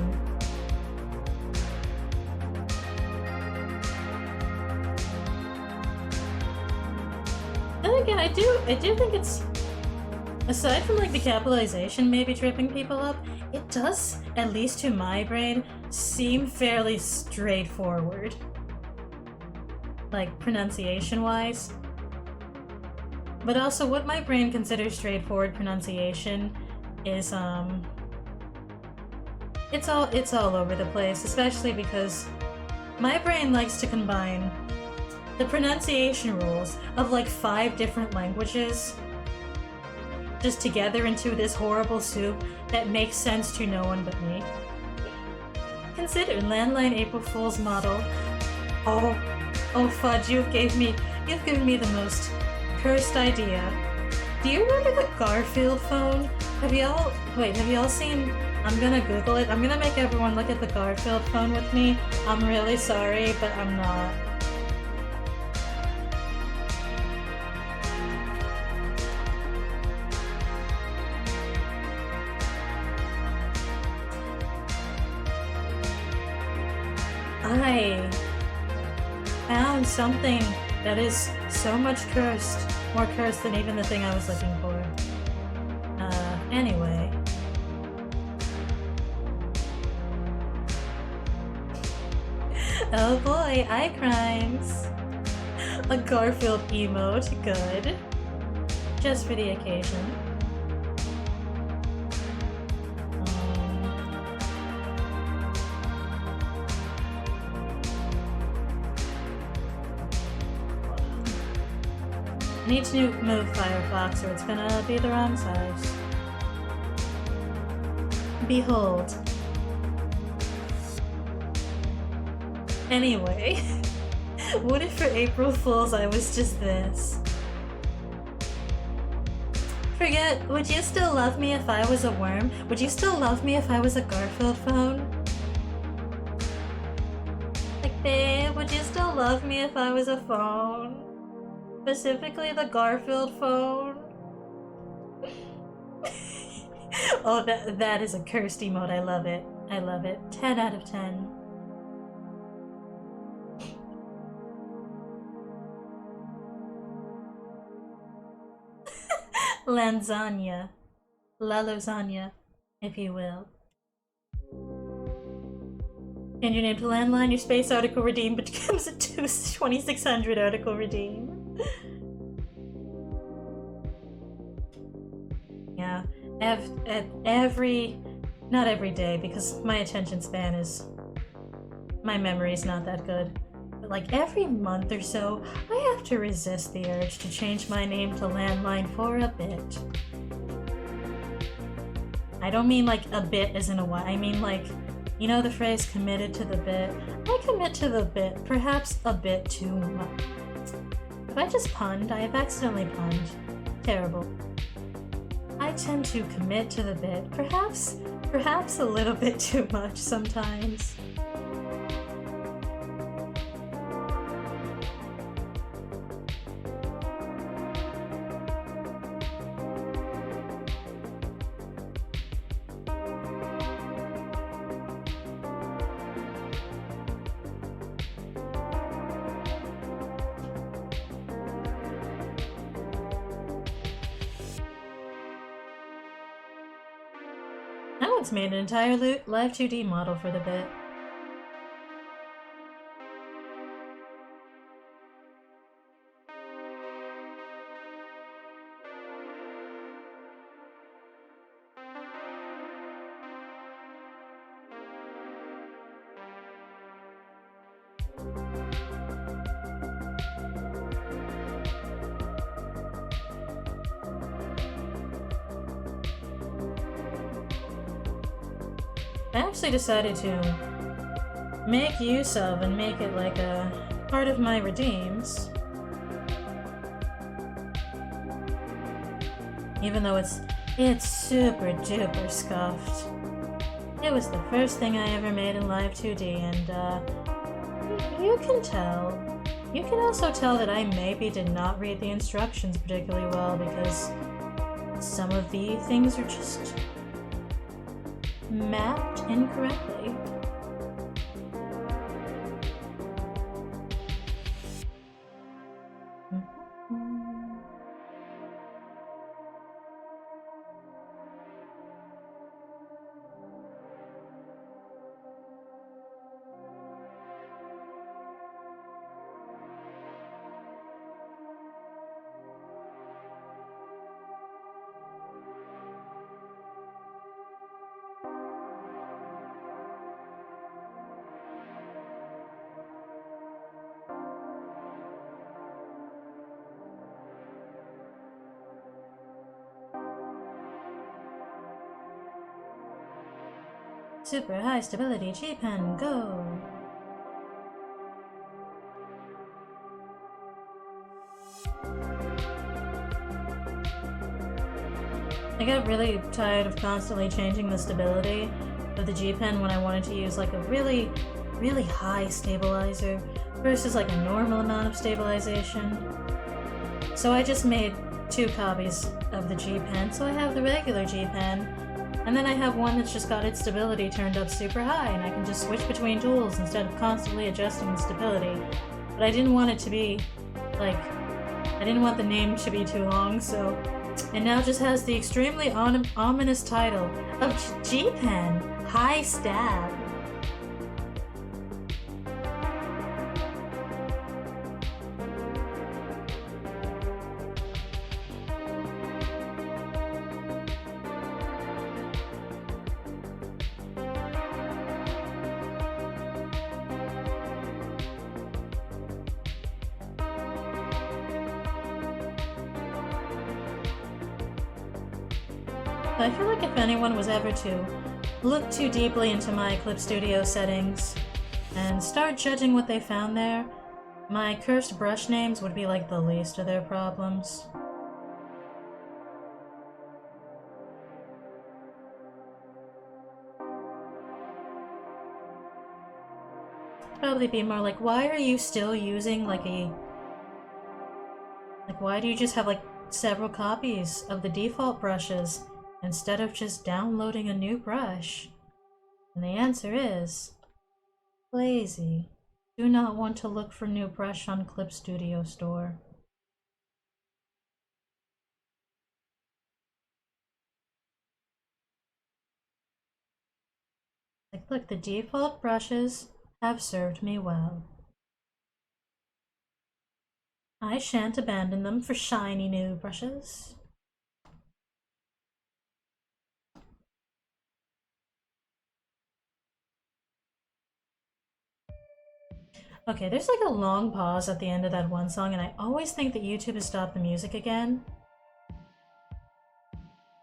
Then again, I do think it's, aside from like the capitalization maybe tripping people up, it does, at least to my brain, seem fairly straightforward. Like pronunciation-wise. But also what my brain considers straightforward pronunciation is it's all over the place, especially because my brain likes to combine the pronunciation rules of like 5 different languages just together into this horrible soup that makes sense to no one but me. Consider landline April Fool's model. Oh fudge, you've given me the most cursed idea. Do you remember the Garfield phone? Have y'all seen, I'm gonna Google it. I'm gonna make everyone look at the Garfield phone with me. I'm really sorry, but I'm not. I found something that is so much cursed. More cursed than even the thing I was looking for. Anyway. Oh boy, eye crimes. A Garfield emote, good. Just for the occasion. I need to move Firefox or it's gonna be the wrong size. Behold. Anyway, what if for April Fool's I was just this? Forget, would you still love me if I was a worm? Would you still love me if I was a Garfield phone? Like, babe, would you still love me if I was a phone? Specifically the Garfield phone. Oh, that is a cursed emote. I love it. I love it. 10 out of 10. Lanzania. La lasagna, if you will. And your name to landline, your space article redeem becomes a 2600 article redeem. Yeah, not every day, because my attention span is, my memory's not that good. But like every month or so, I have to resist the urge to change my name to landline for a bit. I don't mean like a bit as in a while, I mean like, you know the phrase committed to the bit? I commit to the bit, perhaps a bit too much. Have I just punned? I have accidentally punned. Terrible. I tend to commit to the bit, perhaps a little bit too much sometimes. It's made an entire live 2D model for the bit. I actually decided to make use of and make it like a part of my redeems. even though it's super duper scuffed. It was the first thing I ever made in Live 2D, and you can tell. You can also tell that I maybe did not read the instructions particularly well, because some of the things are just mapped incorrectly. Super high stability G-Pen, go! I got really tired of constantly changing the stability of the G-Pen when I wanted to use like a really high stabilizer versus like a normal amount of stabilization. So I just made 2 copies of the G-Pen, so I have the regular G-Pen, and then I have one that's just got its stability turned up super high, and I can just switch between tools instead of constantly adjusting the stability. But I didn't want it to be, like, I didn't want the name to be too long, so it now just has the extremely ominous title of G-Pen, High Stab. I feel like if anyone was ever to look too deeply into my Clip Studio settings and start judging what they found there, my cursed brush names would be like the least of their problems. Probably be more like, why are you still using like why do you just have like several copies of the default brushes instead of just downloading a new brush? And the answer is lazy. Do not want to look for new brush on Clip Studio Store. Like, look, the default brushes have served me well. I shan't abandon them for shiny new brushes. Okay, there's like a long pause at the end of that one song, and I always think that YouTube has stopped the music again.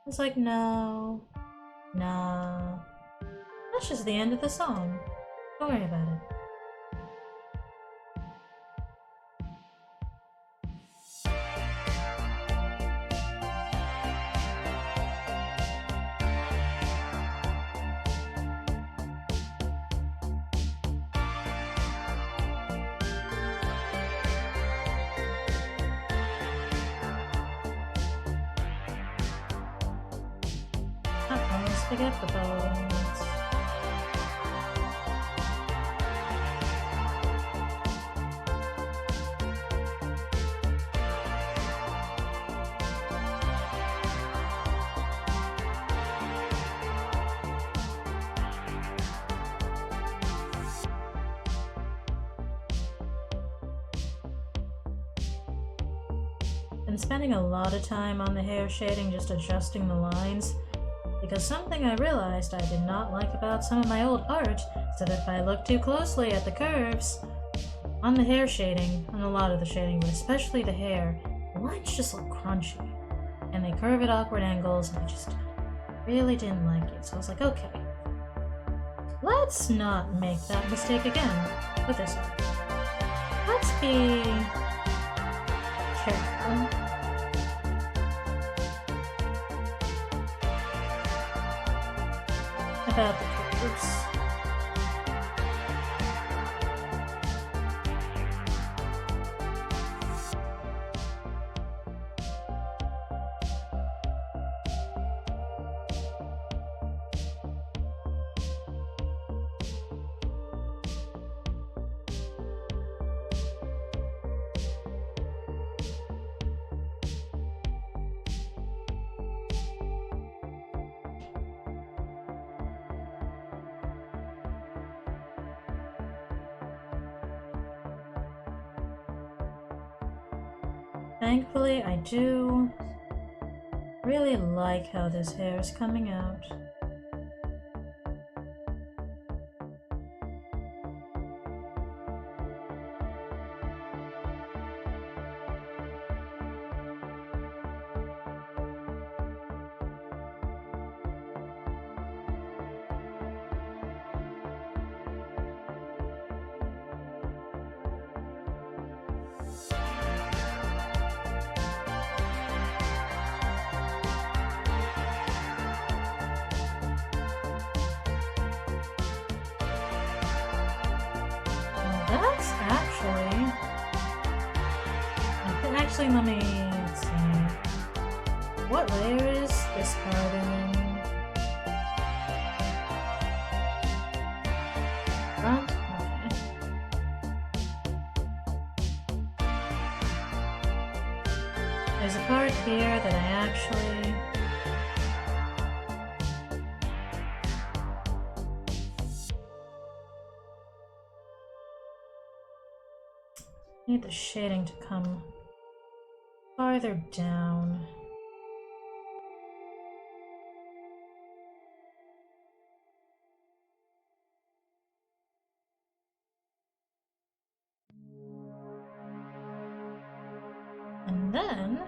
It's like, no, nah. That's just the end of the song. Don't worry about it. Forget the bones. Been spending a lot of time on the hair shading, just adjusting the lines. Because something I realized I did not like about some of my old art is that if I look too closely at the curves on the hair shading, on a lot of the shading, but especially the hair, the lines just look crunchy. And they curve at awkward angles, and I just really didn't like it. So I was like, okay, let's not make that mistake again with this one. Let's be careful. about the troops. Thankfully, I do really like how this hair is coming out. That's actually... Actually, let me see. What layer is this part in? Front? Okay. There's a part here that I actually... need the shading to come farther down. And then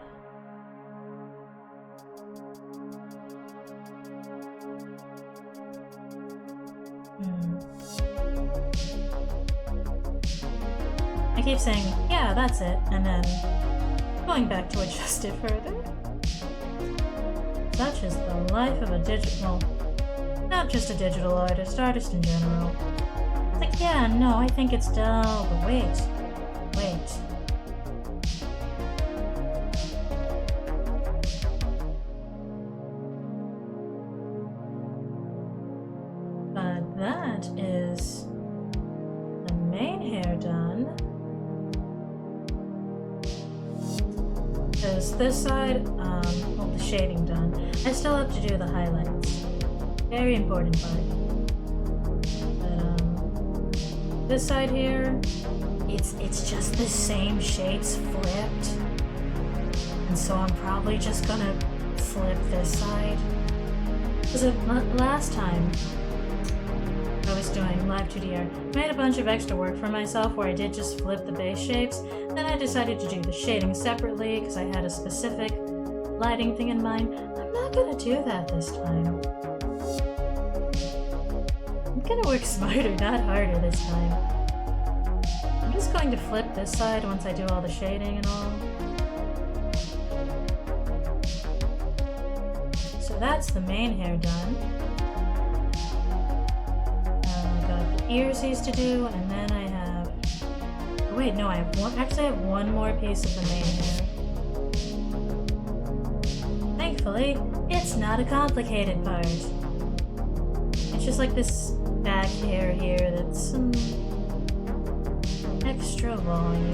I keep saying, yeah, that's it, and then going back to adjust it further. Such is the life of a digital, not just a digital artist in general. It's like, yeah, no, I think it's dull, but wait. But that is the main hair done. Because this side, well, the shading done. I still have to do the highlights. Very important part. But, this side here, it's just the same shapes flipped. And so I'm probably just gonna flip this side. Because last time I was doing live 2DR, I made a bunch of extra work for myself where I did just flip the base shapes. Then I decided to do the shading separately because I had a specific lighting thing in mind. I'm not gonna do that this time. I'm gonna work smarter, not harder this time. I'm just going to flip this side once I do all the shading and all. So that's the main hair done. Got the earsies to do, and then I have... Oh, wait, no, I have one. Actually, I have one more piece of the main hair. Thankfully, it's not a complicated part. It's just like this back hair here that's some extra volume.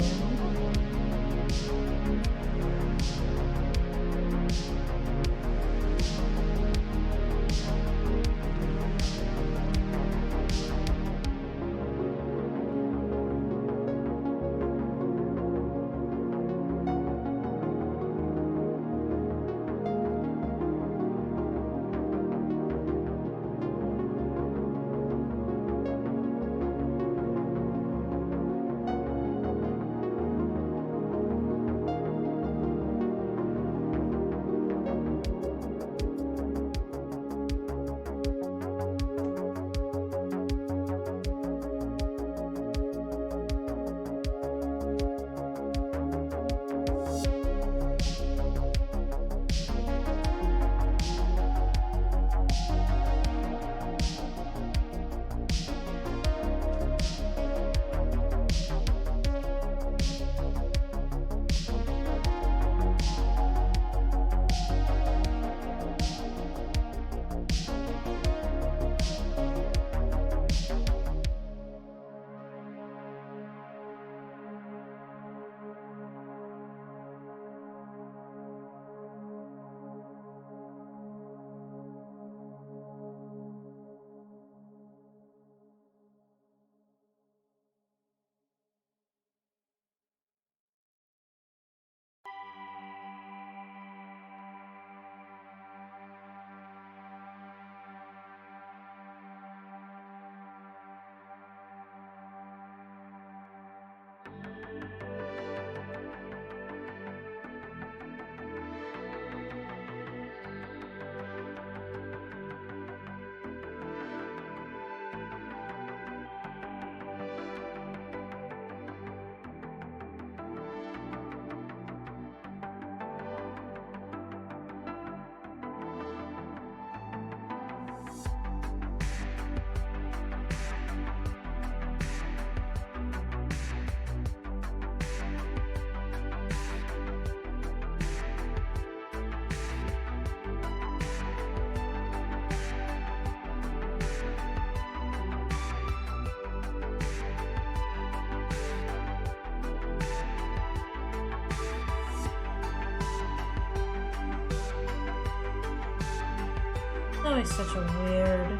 It's always such a weird...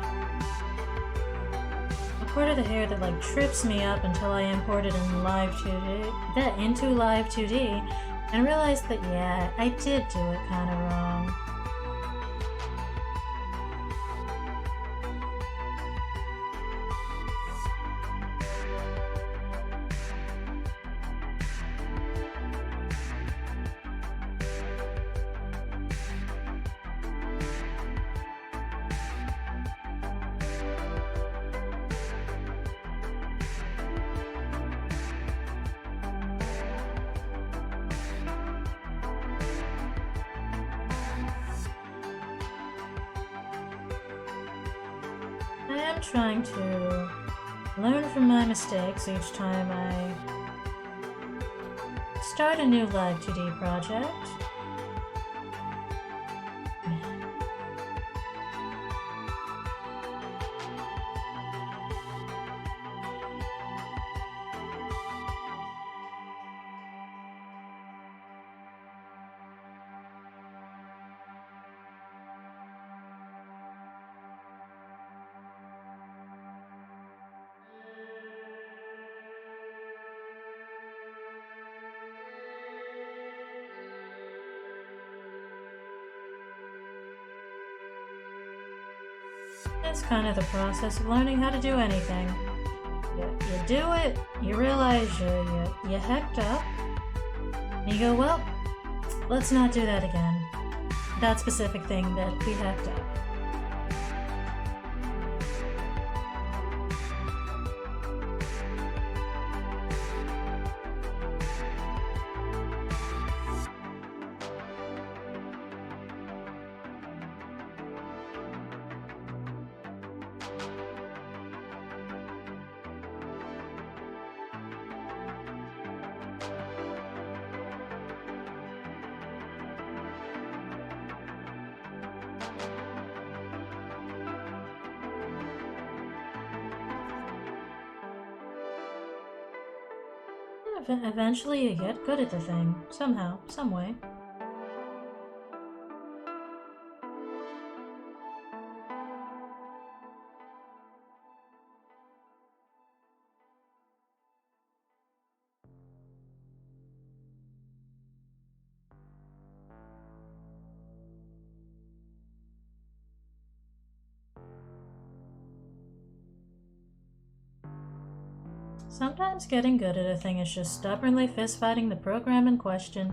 a part of the hair that like trips me up until I import it in Live 2D, into Live 2D, and realized that yeah, I did do it kind of wrong. I am trying to learn from my mistakes each time I start a new Live 2D project. That's kind of the process of learning how to do anything. You do it, you realize you hecked up, and you go, well, let's not do that again. That specific thing that we hecked up. Eventually you get good at the thing. Somehow, some way. Sometimes getting good at a thing is just stubbornly fist-fighting the program in question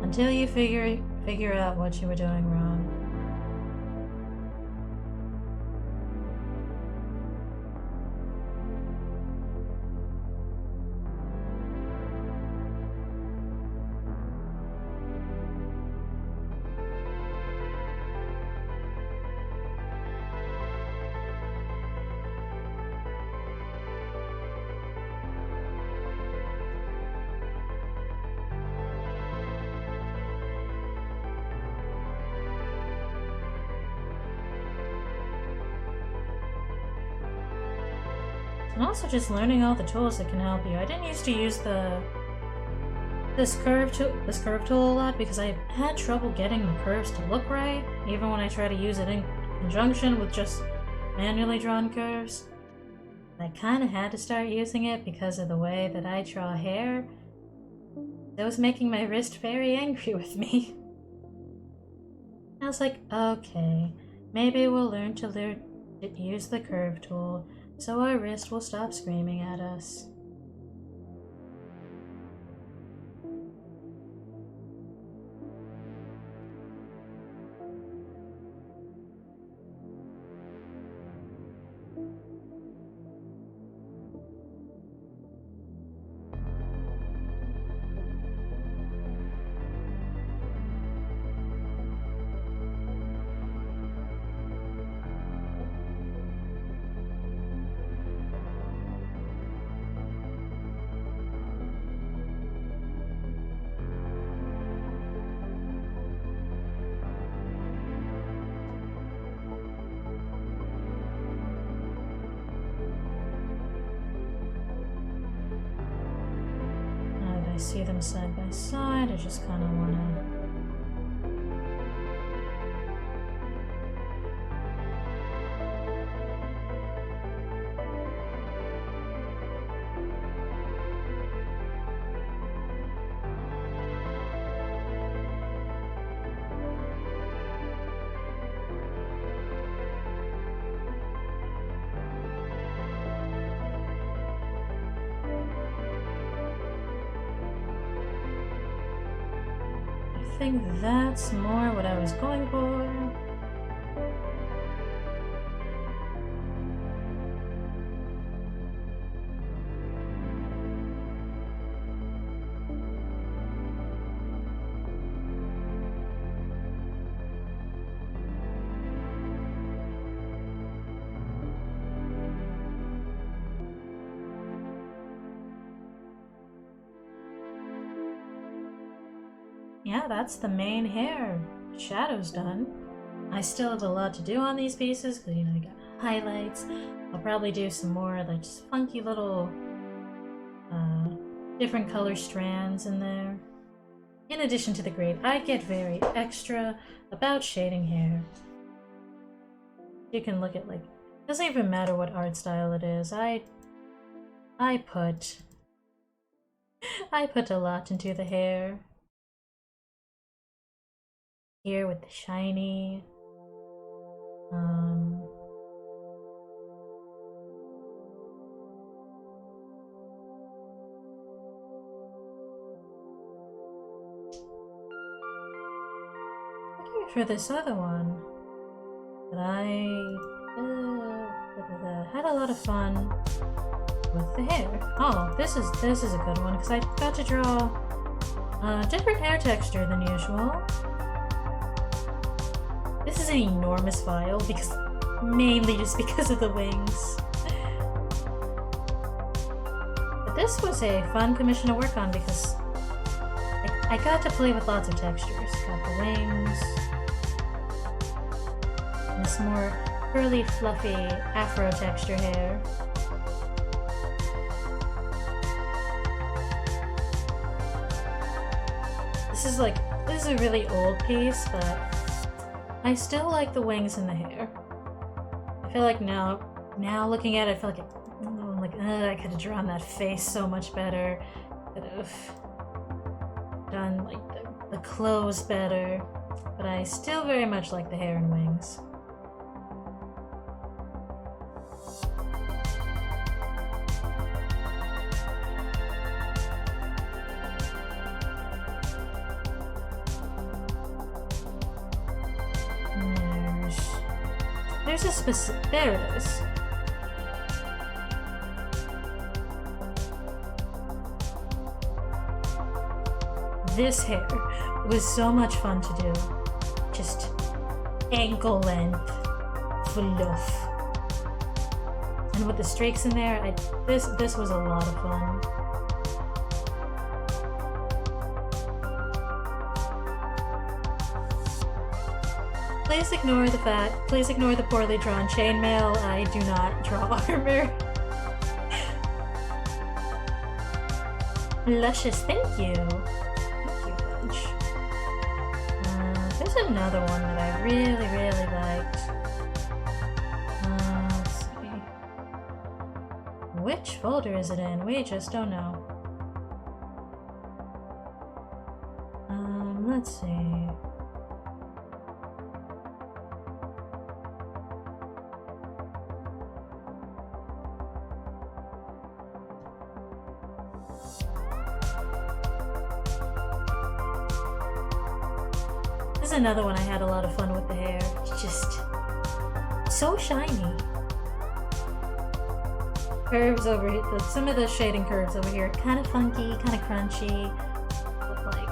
until you figure out what you were doing wrong. And also just learning all the tools that can help you. I didn't used to use this curve tool a lot because I had trouble getting the curves to look right, even when I try to use it in conjunction with just manually drawn curves. I kind of had to start using it because of the way that I draw hair. It was making my wrist very angry with me. I was like, okay, maybe we'll learn to use the curve tool so our wrist will stop screaming at us. See them side by side, I just kind of want to think that's more what I was going for. Yeah, that's the main hair. Shadow's done. I still have a lot to do on these pieces, because, you know, I got highlights. I'll probably do some more, like, just funky little, different color strands in there. In addition to the grade, I get very extra about shading hair. You can look at, like, doesn't even matter what art style it is. I put a lot into the hair. Here with the shiny. Looking for this other one that I had a lot of fun with the hair. Oh, this is a good one because I got to draw a different hair texture than usual. This is an enormous file, mainly just because of the wings. But this was a fun commission to work on because I got to play with lots of textures. Got the wings, and this more curly, fluffy afro texture hair. This is a really old piece, but I still like the wings and the hair. I feel like now looking at it, I feel like I could have drawn that face so much better. Could have done like the clothes better, but I still very much like the hair and wings. There's a specific. There it is. This hair was so much fun to do. Just ankle length fluff. And with the streaks in there, this was a lot of fun. Please ignore the poorly drawn chainmail. I do not draw armor. Luscious, thank you. Thank you, Bunch. There's another one that I really, really liked. Let's see. Which folder is it in? We just don't know. Let's see. This is another one I had a lot of fun with the hair. It's just so shiny. Curves over here, some of the shading curves over here, kind of funky, kind of crunchy, but like,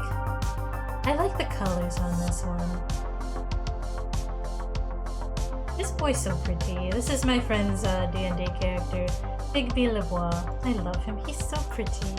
I like the colors on this one. This boy's so pretty. This is my friend's D&D character, Bigby Lavoie. I love him. He's so pretty.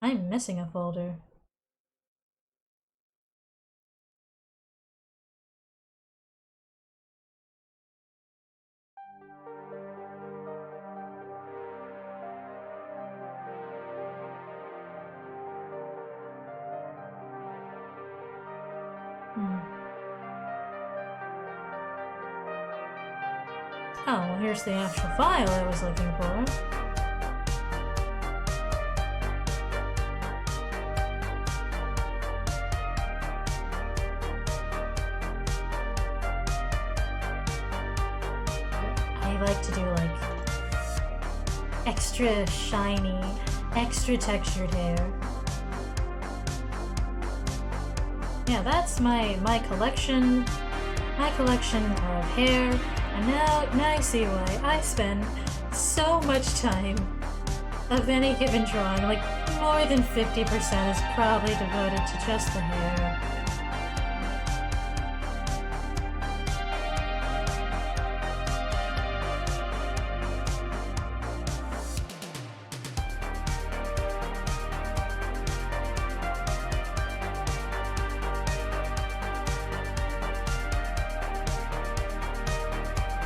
I'm missing a folder. Oh, well, here's the actual file I was looking for. I like to do like extra shiny, extra textured hair. Yeah, that's my collection of hair, and now you see why I spend so much time of any given drawing. Like more than 50% is probably devoted to just the hair.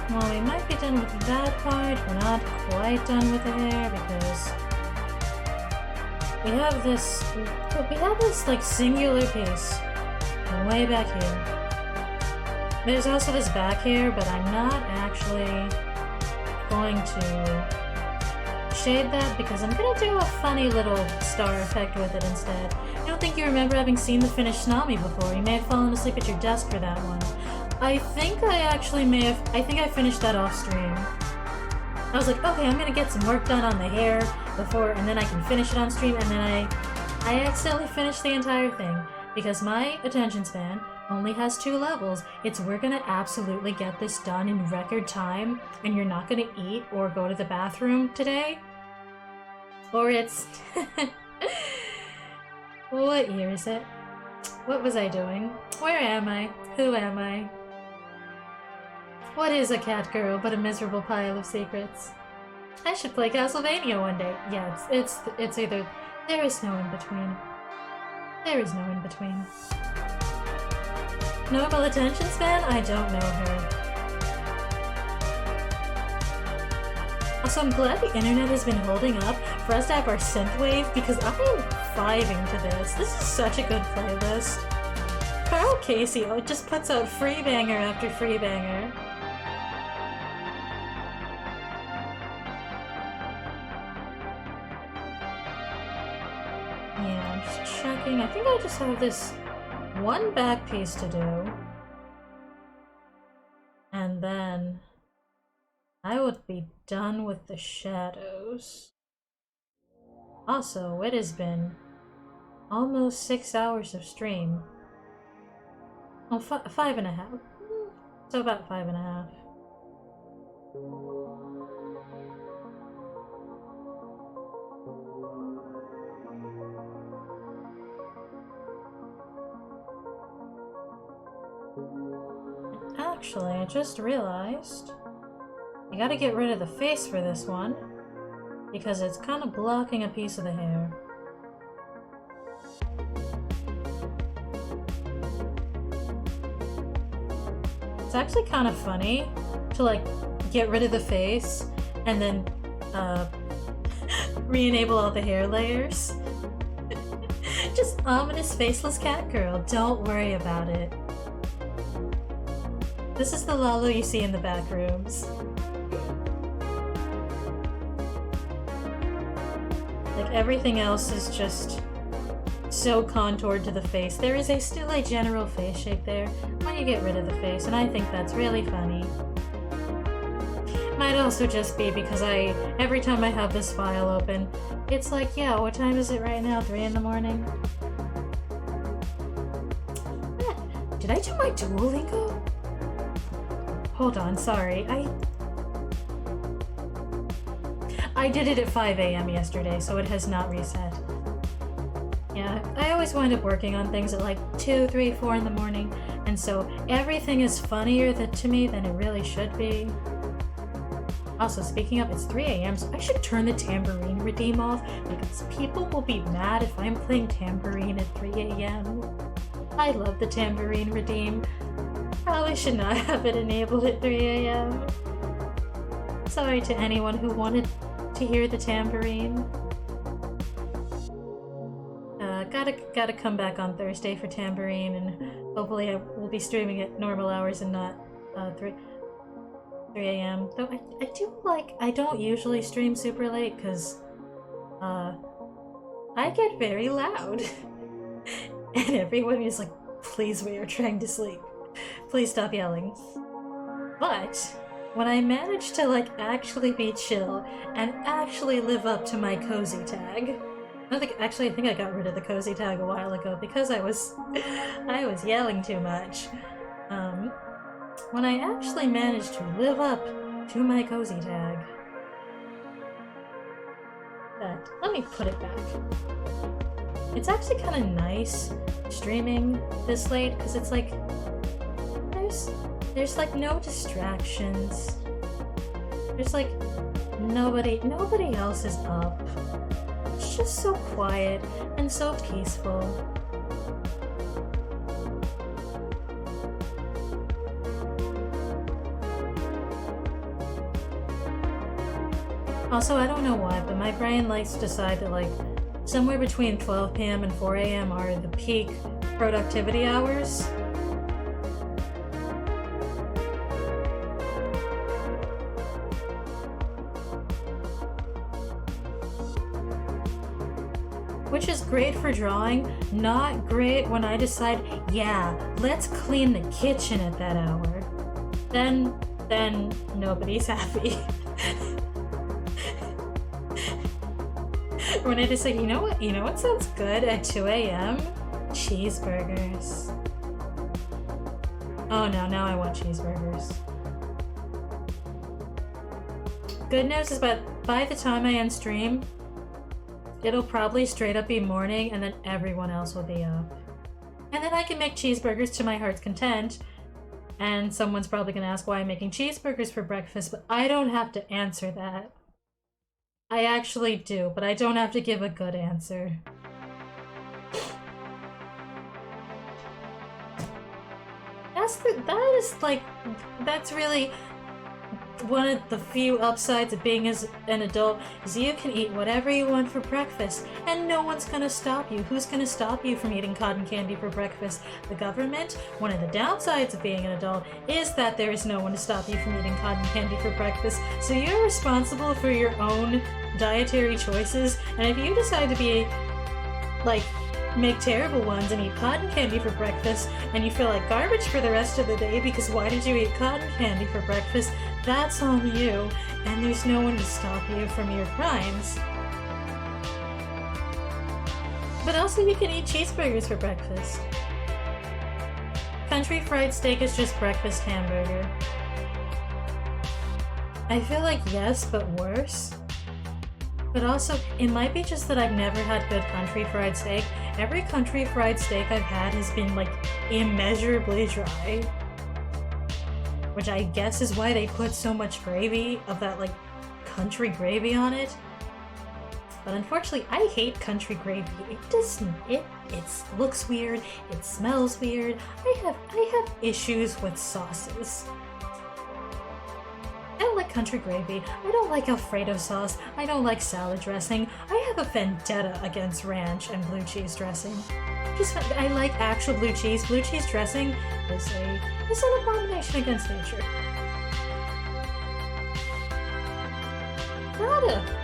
Well, we might be done with that part. We're not quite done with the hair because we have this like singular piece way back here. There's also this back here, but I'm not actually going to shade that because I'm gonna do a funny little star effect with it instead. I don't think you remember having seen the finished Tsunami before. You may have fallen asleep at your desk for that one. I think I finished that off stream. I was like, okay, I'm gonna get some work done on the hair before, and then I can finish it on stream, and then I accidentally finished the entire thing, because my attention span only has 2 levels. It's we're gonna absolutely get this done in record time, and you're not gonna eat or go to the bathroom today. Or it's... What year is it? What was I doing? Where am I? Who am I? What is a cat girl but a miserable pile of secrets? I should play Castlevania one day. Yeah, it's either... There is no in between. There is no in between. Normal attention span? I don't know her. Also, I'm glad the internet has been holding up for us to have our synthwave because I am vibing to this. This is such a good playlist. Carl Casey just puts out free banger after free banger. Yeah, I'm just checking. I think I just have this one back piece to do. And then I would be done with the shadows. Also, it has been almost 6 hours of stream. Oh, 5.5. So about 5.5. Actually, I just realized I gotta get rid of the face for this one because it's kind of blocking a piece of the hair. It's actually kind of funny to like get rid of the face and then re-enable all the hair layers. Just ominous faceless cat girl, don't worry about it. This is the Lalo you see in the back rooms. Like everything else is just so contoured to the face. There is still a general face shape there when you get rid of the face, and I think that's really funny. Might also just be because every time I have this file open, it's like, yeah, what time is it right now? 3 in the morning? Did I do my Duolingo? Hold on, sorry. I did it at 5 a.m. yesterday, so it has not reset. Yeah, I always wind up working on things at like 2, 3, 4 in the morning, and so everything is funnier to me than it really should be. Also, speaking of, it's 3 a.m., so I should turn the tambourine redeem off, because people will be mad if I'm playing tambourine at 3 a.m. I love the tambourine redeem. Probably should not have it enabled at 3 a.m. Sorry to anyone who wanted to hear the tambourine. Gotta come back on Thursday for tambourine, and hopefully I will be streaming at normal hours and not 3 a.m. Though I don't usually stream super late because I get very loud. And everyone is like, please, we are trying to sleep. Please stop yelling. But when I managed to like actually be chill and actually live up to my cozy tag. I think I got rid of the cozy tag a while ago because I was yelling too much. When I actually managed to live up to my cozy tag. But let me put it back. It's actually kind of nice streaming this late because it's like there's like no distractions. There's like nobody else is up. It's just so quiet and so peaceful. Also, I don't know why, but my brain likes to decide that like somewhere between 12 p.m. and 4 a.m. are the peak productivity hours. Which is great for drawing, not great when I decide, yeah, let's clean the kitchen at that hour. Then nobody's happy. When I decide, you know what sounds good at 2 a.m.? Cheeseburgers. Oh no, now I want cheeseburgers. Good news is that by the time I end stream, it'll probably straight up be morning and then everyone else will be up. And then I can make cheeseburgers to my heart's content. And someone's probably gonna ask why I'm making cheeseburgers for breakfast, but I don't have to answer that. I actually do, but I don't have to give a good answer. That's really one of the few upsides of being as an adult is you can eat whatever you want for breakfast and no one's gonna stop you. Who's gonna stop you from eating cotton candy for breakfast? The government? One of the downsides of being an adult is that there is no one to stop you from eating cotton candy for breakfast. So you're responsible for your own dietary choices, and if you decide to be like make terrible ones and eat cotton candy for breakfast and you feel like garbage for the rest of the day because why did you eat cotton candy for breakfast? That's on you, and there's no one to stop you from your crimes. But also you can eat cheeseburgers for breakfast. Country fried steak is just breakfast hamburger. I feel like yes, but worse. But also, it might be just that I've never had good country fried steak. Every country fried steak I've had has been, like, immeasurably dry. Which I guess is why they put so much gravy of that, like, country gravy on it. But unfortunately, I hate country gravy. It looks weird, it smells weird. I have issues with sauces. I don't like country gravy. I don't like Alfredo sauce. I don't like salad dressing. I have a vendetta against ranch and blue cheese dressing. I like actual blue cheese. Blue cheese dressing is an abomination against nature.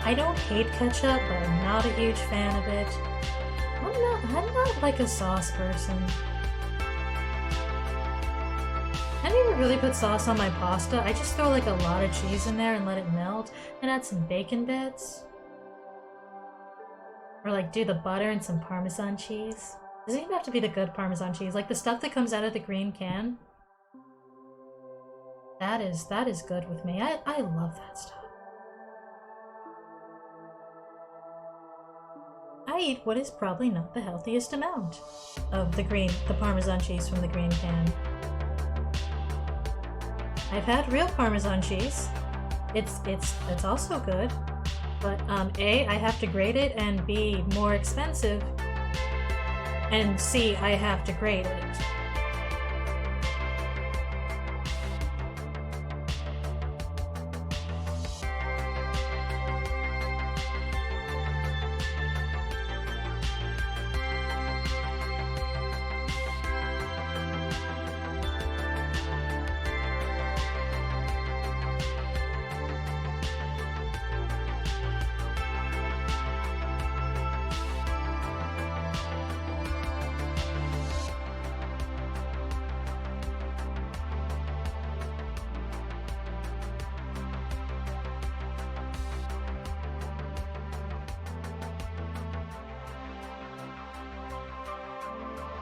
I don't hate ketchup, but I'm not a huge fan of it. I'm not like a sauce person. I never really put sauce on my pasta. I just throw like a lot of cheese in there and let it melt and add some bacon bits. Or like do the butter and some Parmesan cheese. Doesn't even have to be the good Parmesan cheese, like the stuff that comes out of the green can. That is good with me. I love that stuff. I eat what is probably not the healthiest amount of the Parmesan cheese from the green can. I've had real Parmesan cheese. It's also good, but A, I have to grate it, and B, more expensive, and C, I have to grate it.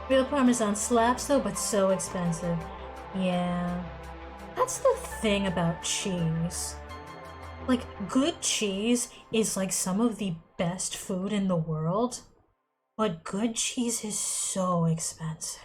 Real Parmesan slaps though, but so expensive. Yeah. That's the thing about cheese. Like, good cheese is like some of the best food in the world, but good cheese is so expensive.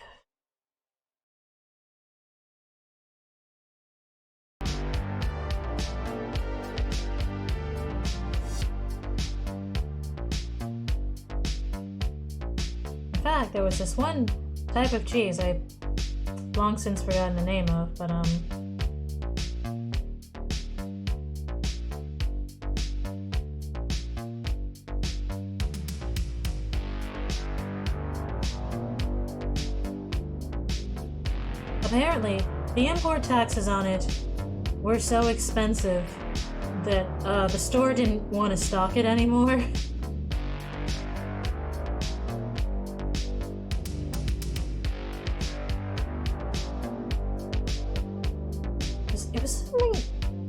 In fact, there was this one type of cheese I've long since forgotten the name of, but apparently the import taxes on it were so expensive that the store didn't want to stock it anymore.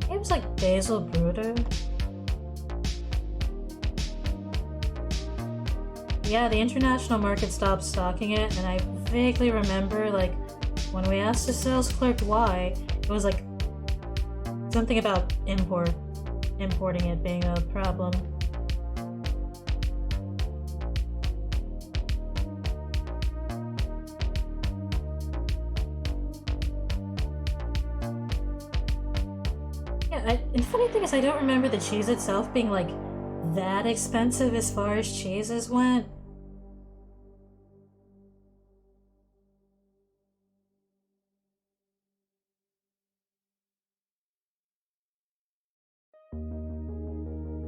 It was like basil bruder. Yeah, the international market stopped stocking it, and I vaguely remember, like, when we asked the sales clerk why, it was like something about importing it being a problem. And the funny thing is, I don't remember the cheese itself being, like, that expensive as far as cheeses went.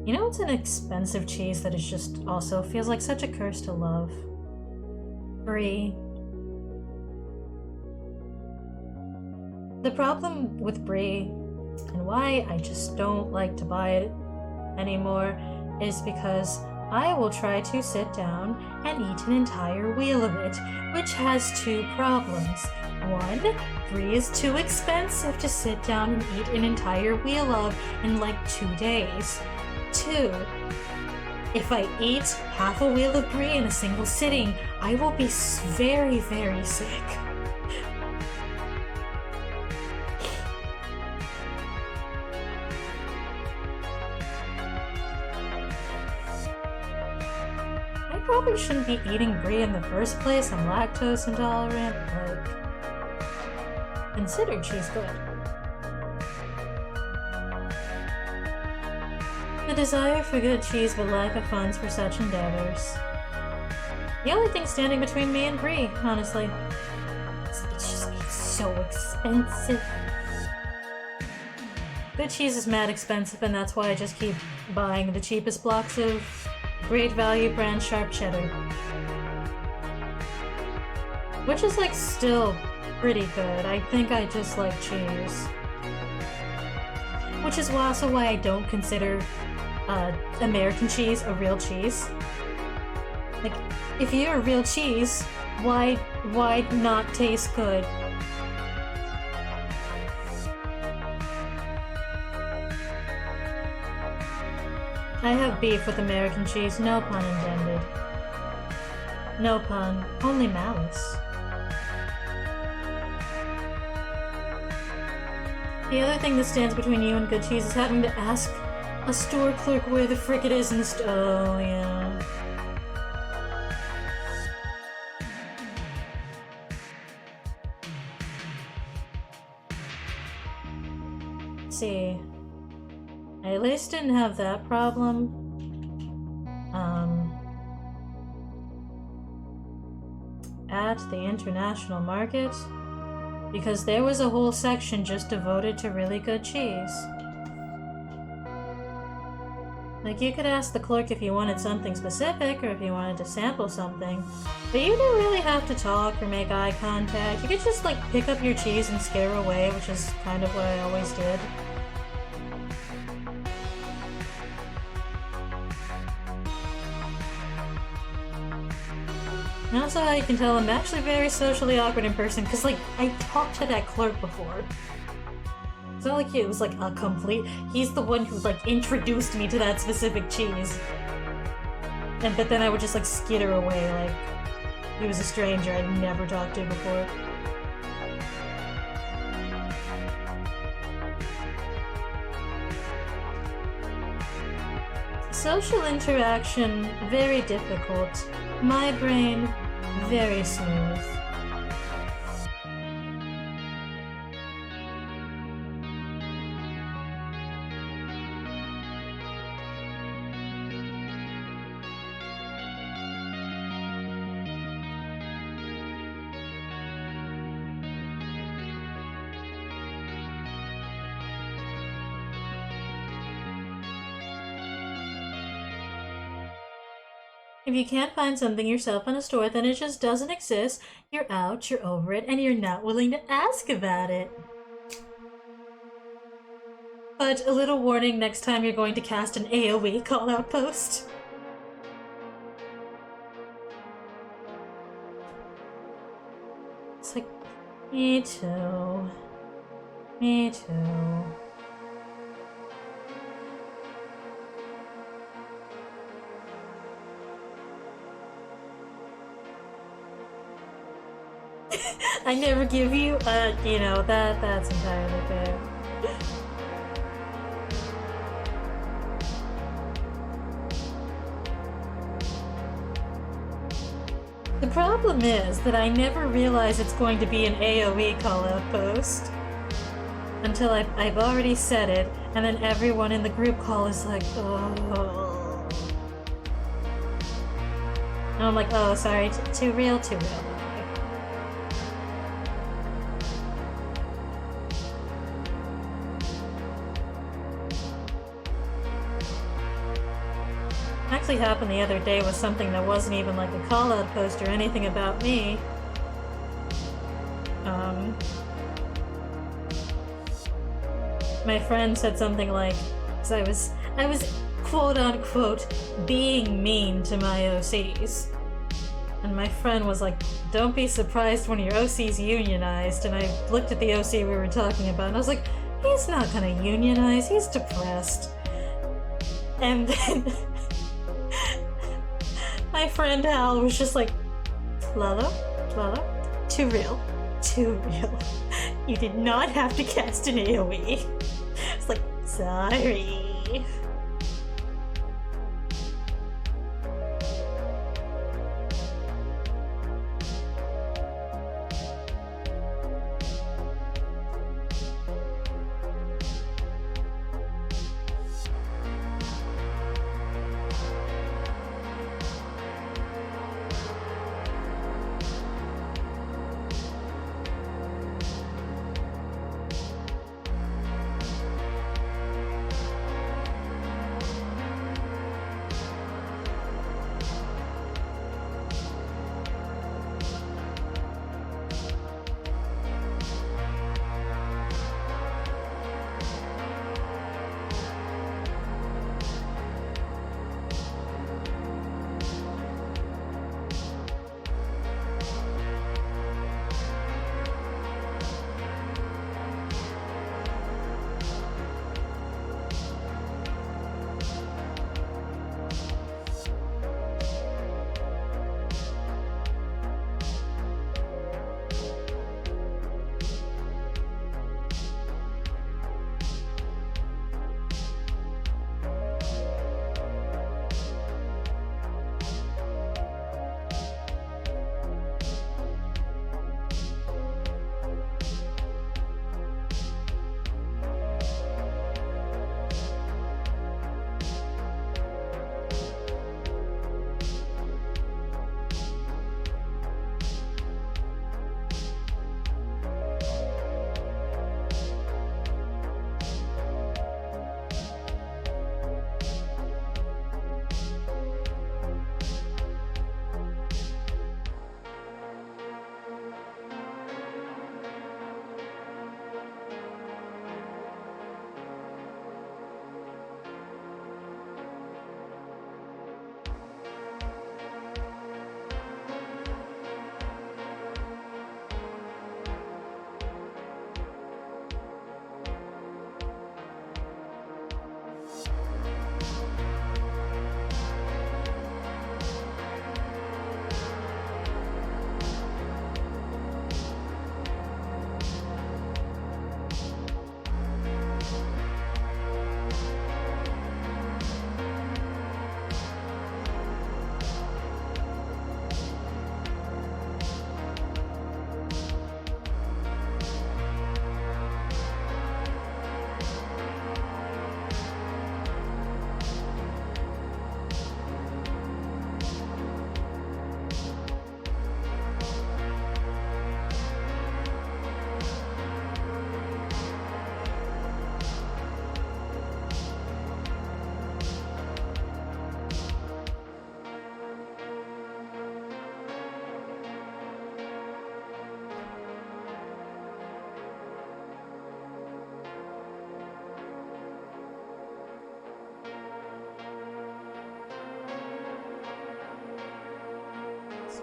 You know what's an expensive cheese that is just also feels like such a curse to love? Brie. The problem with Brie, and why I just don't like to buy it anymore, is because I will try to sit down and eat an entire wheel of it, which has two problems. One, Brie is too expensive to sit down and eat an entire wheel of in like 2 days. Two, if I eat half a wheel of Brie in a single sitting, I will be very, very sick. I probably shouldn't be eating Brie in the first place. I'm lactose intolerant, but consider cheese good. The desire for good cheese but lack of funds for such endeavors. The only thing standing between me and Brie, honestly. It's so expensive. Good cheese is mad expensive, and that's why I just keep buying the cheapest blocks of great value brand sharp cheddar. Which is like still pretty good. I think I just like cheese. Which is also why I don't consider American cheese a real cheese. Like, if you're a real cheese, why not taste good? I have beef with American cheese, no pun intended. No pun, only malice. The other thing that stands between you and good cheese is having to ask a store clerk where the frick it is and oh, yeah. Let's see. I at least didn't have that problem. At the international market, because there was a whole section just devoted to really good cheese. Like, you could ask the clerk if you wanted something specific or if you wanted to sample something, but you didn't really have to talk or make eye contact. You could just, like, pick up your cheese and scare away, which is kind of what I always did. And also how you can tell I'm actually very socially awkward in person, because, like, I talked to that clerk before. It's not like it was, like, a complete... He's the one who, like, introduced me to that specific cheese. But then I would just, like, skitter away, like... He was a stranger I'd never talked to before. Social interaction, very difficult. My brain, very smooth. If you can't find something yourself in a store, then it just doesn't exist. You're out, you're over it, and you're not willing to ask about it. But a little warning next time you're going to cast an AoE call-out post. It's like, me too. Me too. I never give you, you know, that's entirely fair. The problem is that I never realize it's going to be an AoE call-out post. Until I've already said it, and then everyone in the group call is like, oh. And I'm like, oh, sorry, too real, too real. Actually happened the other day with something that wasn't even like a call-out post or anything about me. My friend said something like, because I was quote-unquote being mean to my OCs. And my friend was like, don't be surprised when your OC's unionized. And I looked at the OC we were talking about and I was like, he's not gonna unionize, he's depressed. And then my friend Hal was just like, Lalo, too real, too real. You did not have to cast an AoE. It's like, sorry.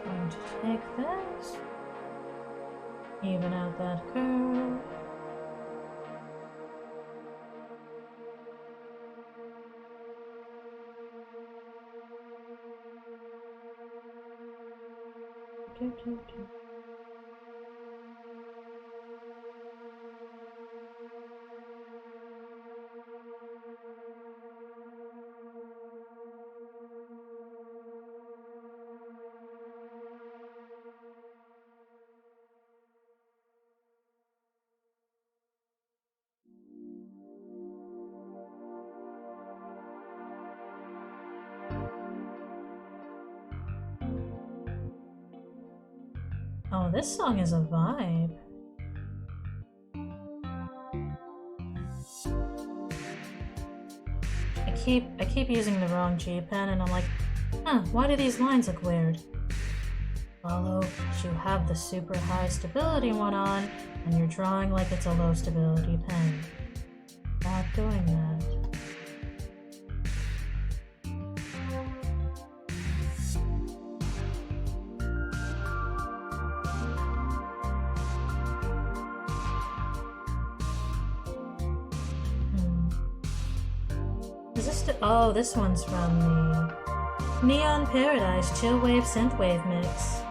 Going to take this. Even out that curve. Oh, this song is a vibe. I keep using the wrong G pen and I'm like, huh, why do these lines look weird? Lalo, you have the super high stability one on and you're drawing like it's a low stability pen. Not doing that. Oh, this one's from the Neon Paradise Chillwave Synthwave mix.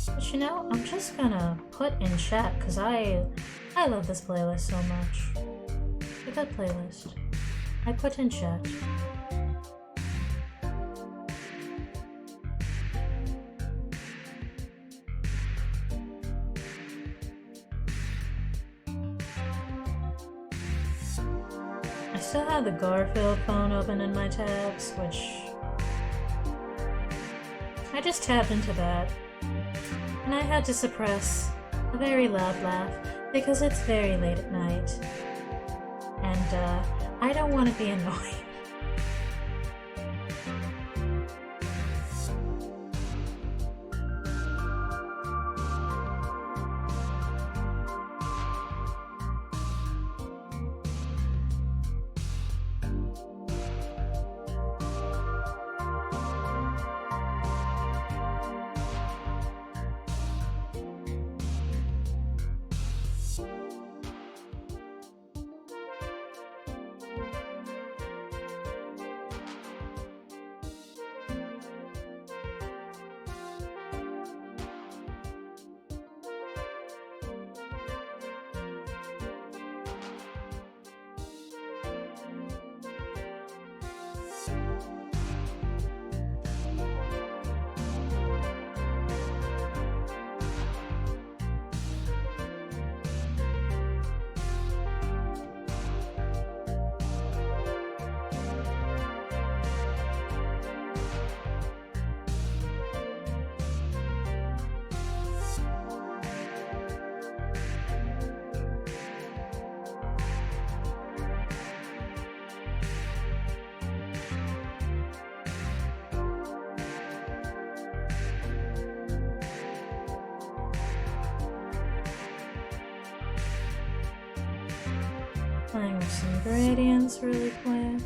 But you know, I'm just gonna put in chat because I love this playlist so much. It's a good playlist. I put in chat. I still have the Garfield phone open in my tabs, which I just tapped into that, and I had to suppress a very loud laugh because it's very late at night, and I don't want to be annoying. Playing with some gradients really quick.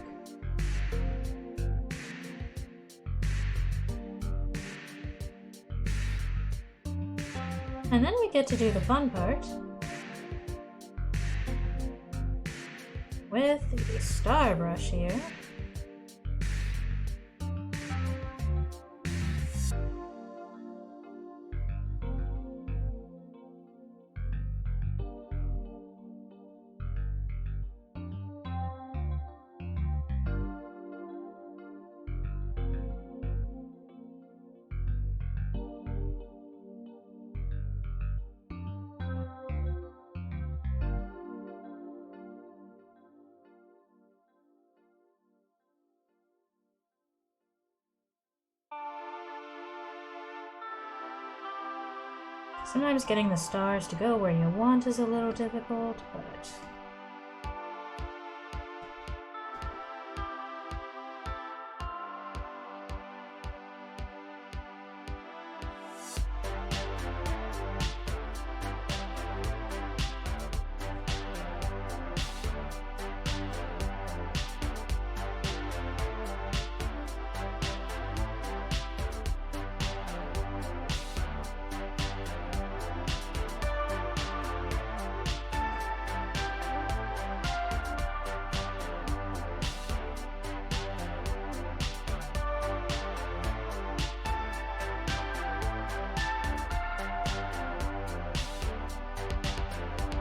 And then we get to do the fun part with the star brush here. Sometimes getting the stars to go where you want is a little difficult, but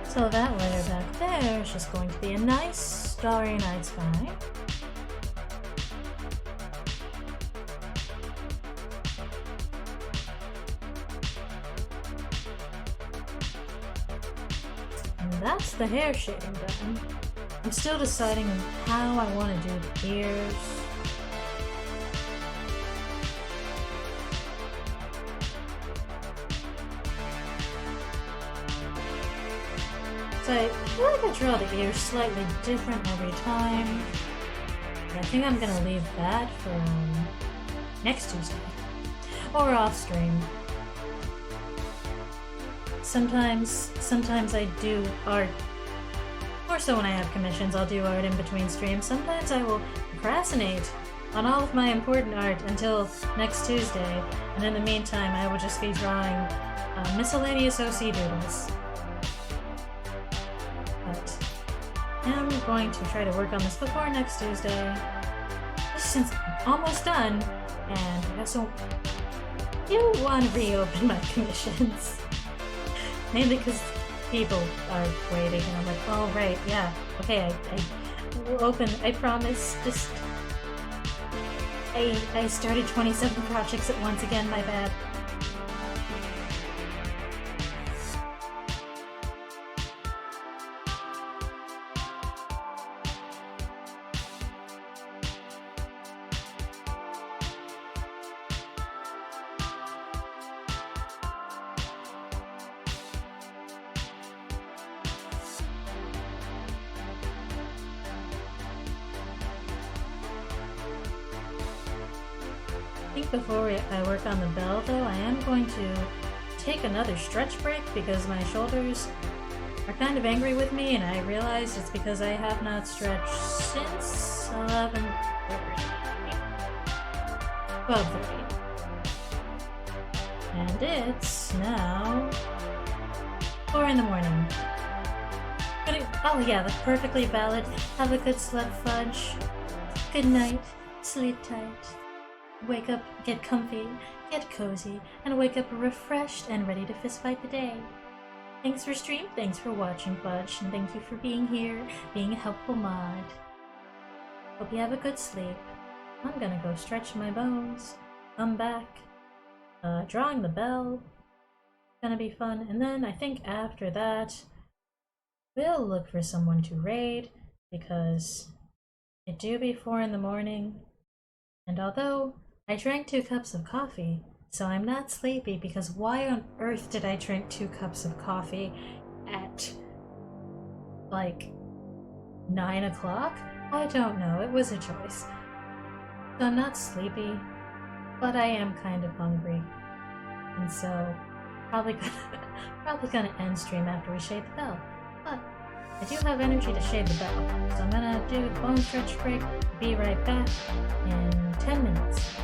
So that layer back there is just going to be a nice starry night sky. And that's the hair shading done. I'm still deciding on how I want to do the ears. So I feel like I draw the ears slightly different every time. But I think I'm gonna leave that for next Tuesday. Or off stream. Sometimes I do art. More so when I have commissions, I'll do art in between streams. Sometimes I will procrastinate on all of my important art until next Tuesday, and in the meantime I will just be drawing miscellaneous OC doodles. But I'm going to try to work on this before next Tuesday, since I'm almost done, and I also do want to reopen my commissions. Mainly because people are waiting, and I'm like, oh right, yeah, okay, I will open, I promise. Just I started 27 projects at once again, my bad. Before I work on the bell, though, I am going to take another stretch break because my shoulders are kind of angry with me, and I realized it's because I have not stretched since 12:30. And it's now 4 in the morning. Oh yeah, the perfectly valid, have a good sleep fudge. Good night, sleep tight. Wake up, get comfy, get cozy, and wake up refreshed and ready to fistfight the day. Thanks for stream, thanks for watching, Fudge, and thank you for being here, being a helpful mod. Hope you have a good sleep. I'm gonna go stretch my bones. I'm back. Drawing the bell. Gonna be fun, and then I think after that, we'll look for someone to raid, because it do be 4 in the morning, and although I drank 2 cups of coffee, so I'm not sleepy, because why on earth did I drink 2 cups of coffee at, like, 9 o'clock? I don't know, it was a choice. So I'm not sleepy, but I am kind of hungry. And so, probably gonna end stream after we shade the bell. But I do have energy to shade the bell, so I'm gonna do a bone stretch break, be right back in 10 minutes.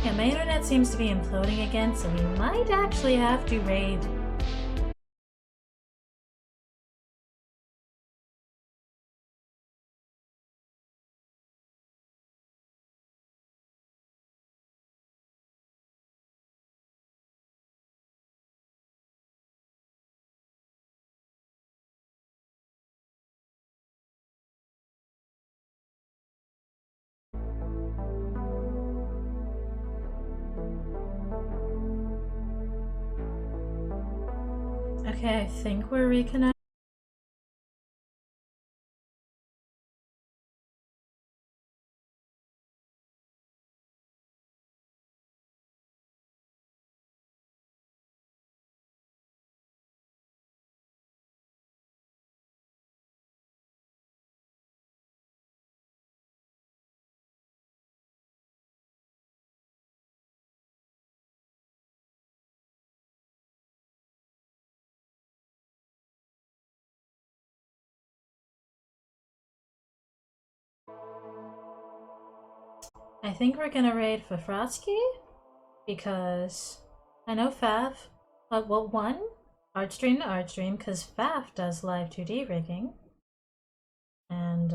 Yeah, my internet seems to be imploding again, so we might actually have to raid. Okay, I think we're reconnected. I think we're gonna raid Fafrotsky because I know Fav. Well, one, Artstream to Artstream, because Fav does live 2D rigging. And,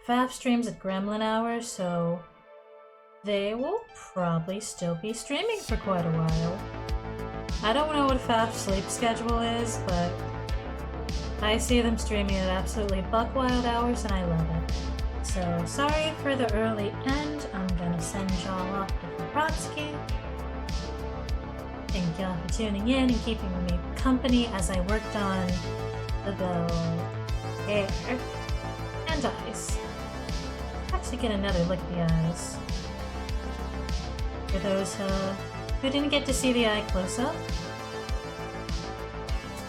Fav streams at Gremlin hours, so they will probably still be streaming for quite a while. I don't know what Fav's sleep schedule is, but I see them streaming at absolutely buck wild hours, and I love it. So, sorry for the early end. I'm gonna send y'all off to Fafrotsky. Thank y'all for tuning in and keeping me company as I worked on the bow, hair, and eyes. Actually get another look at the eyes. For those who didn't get to see the eye close-up,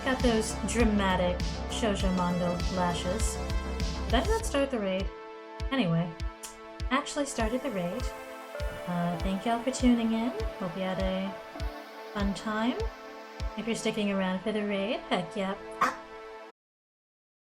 got those dramatic shoujo manga lashes. Did I not start the raid? Anyway, actually started the raid. Thank y'all for tuning in. Hope you had a fun time. If you're sticking around for the raid, heck yeah.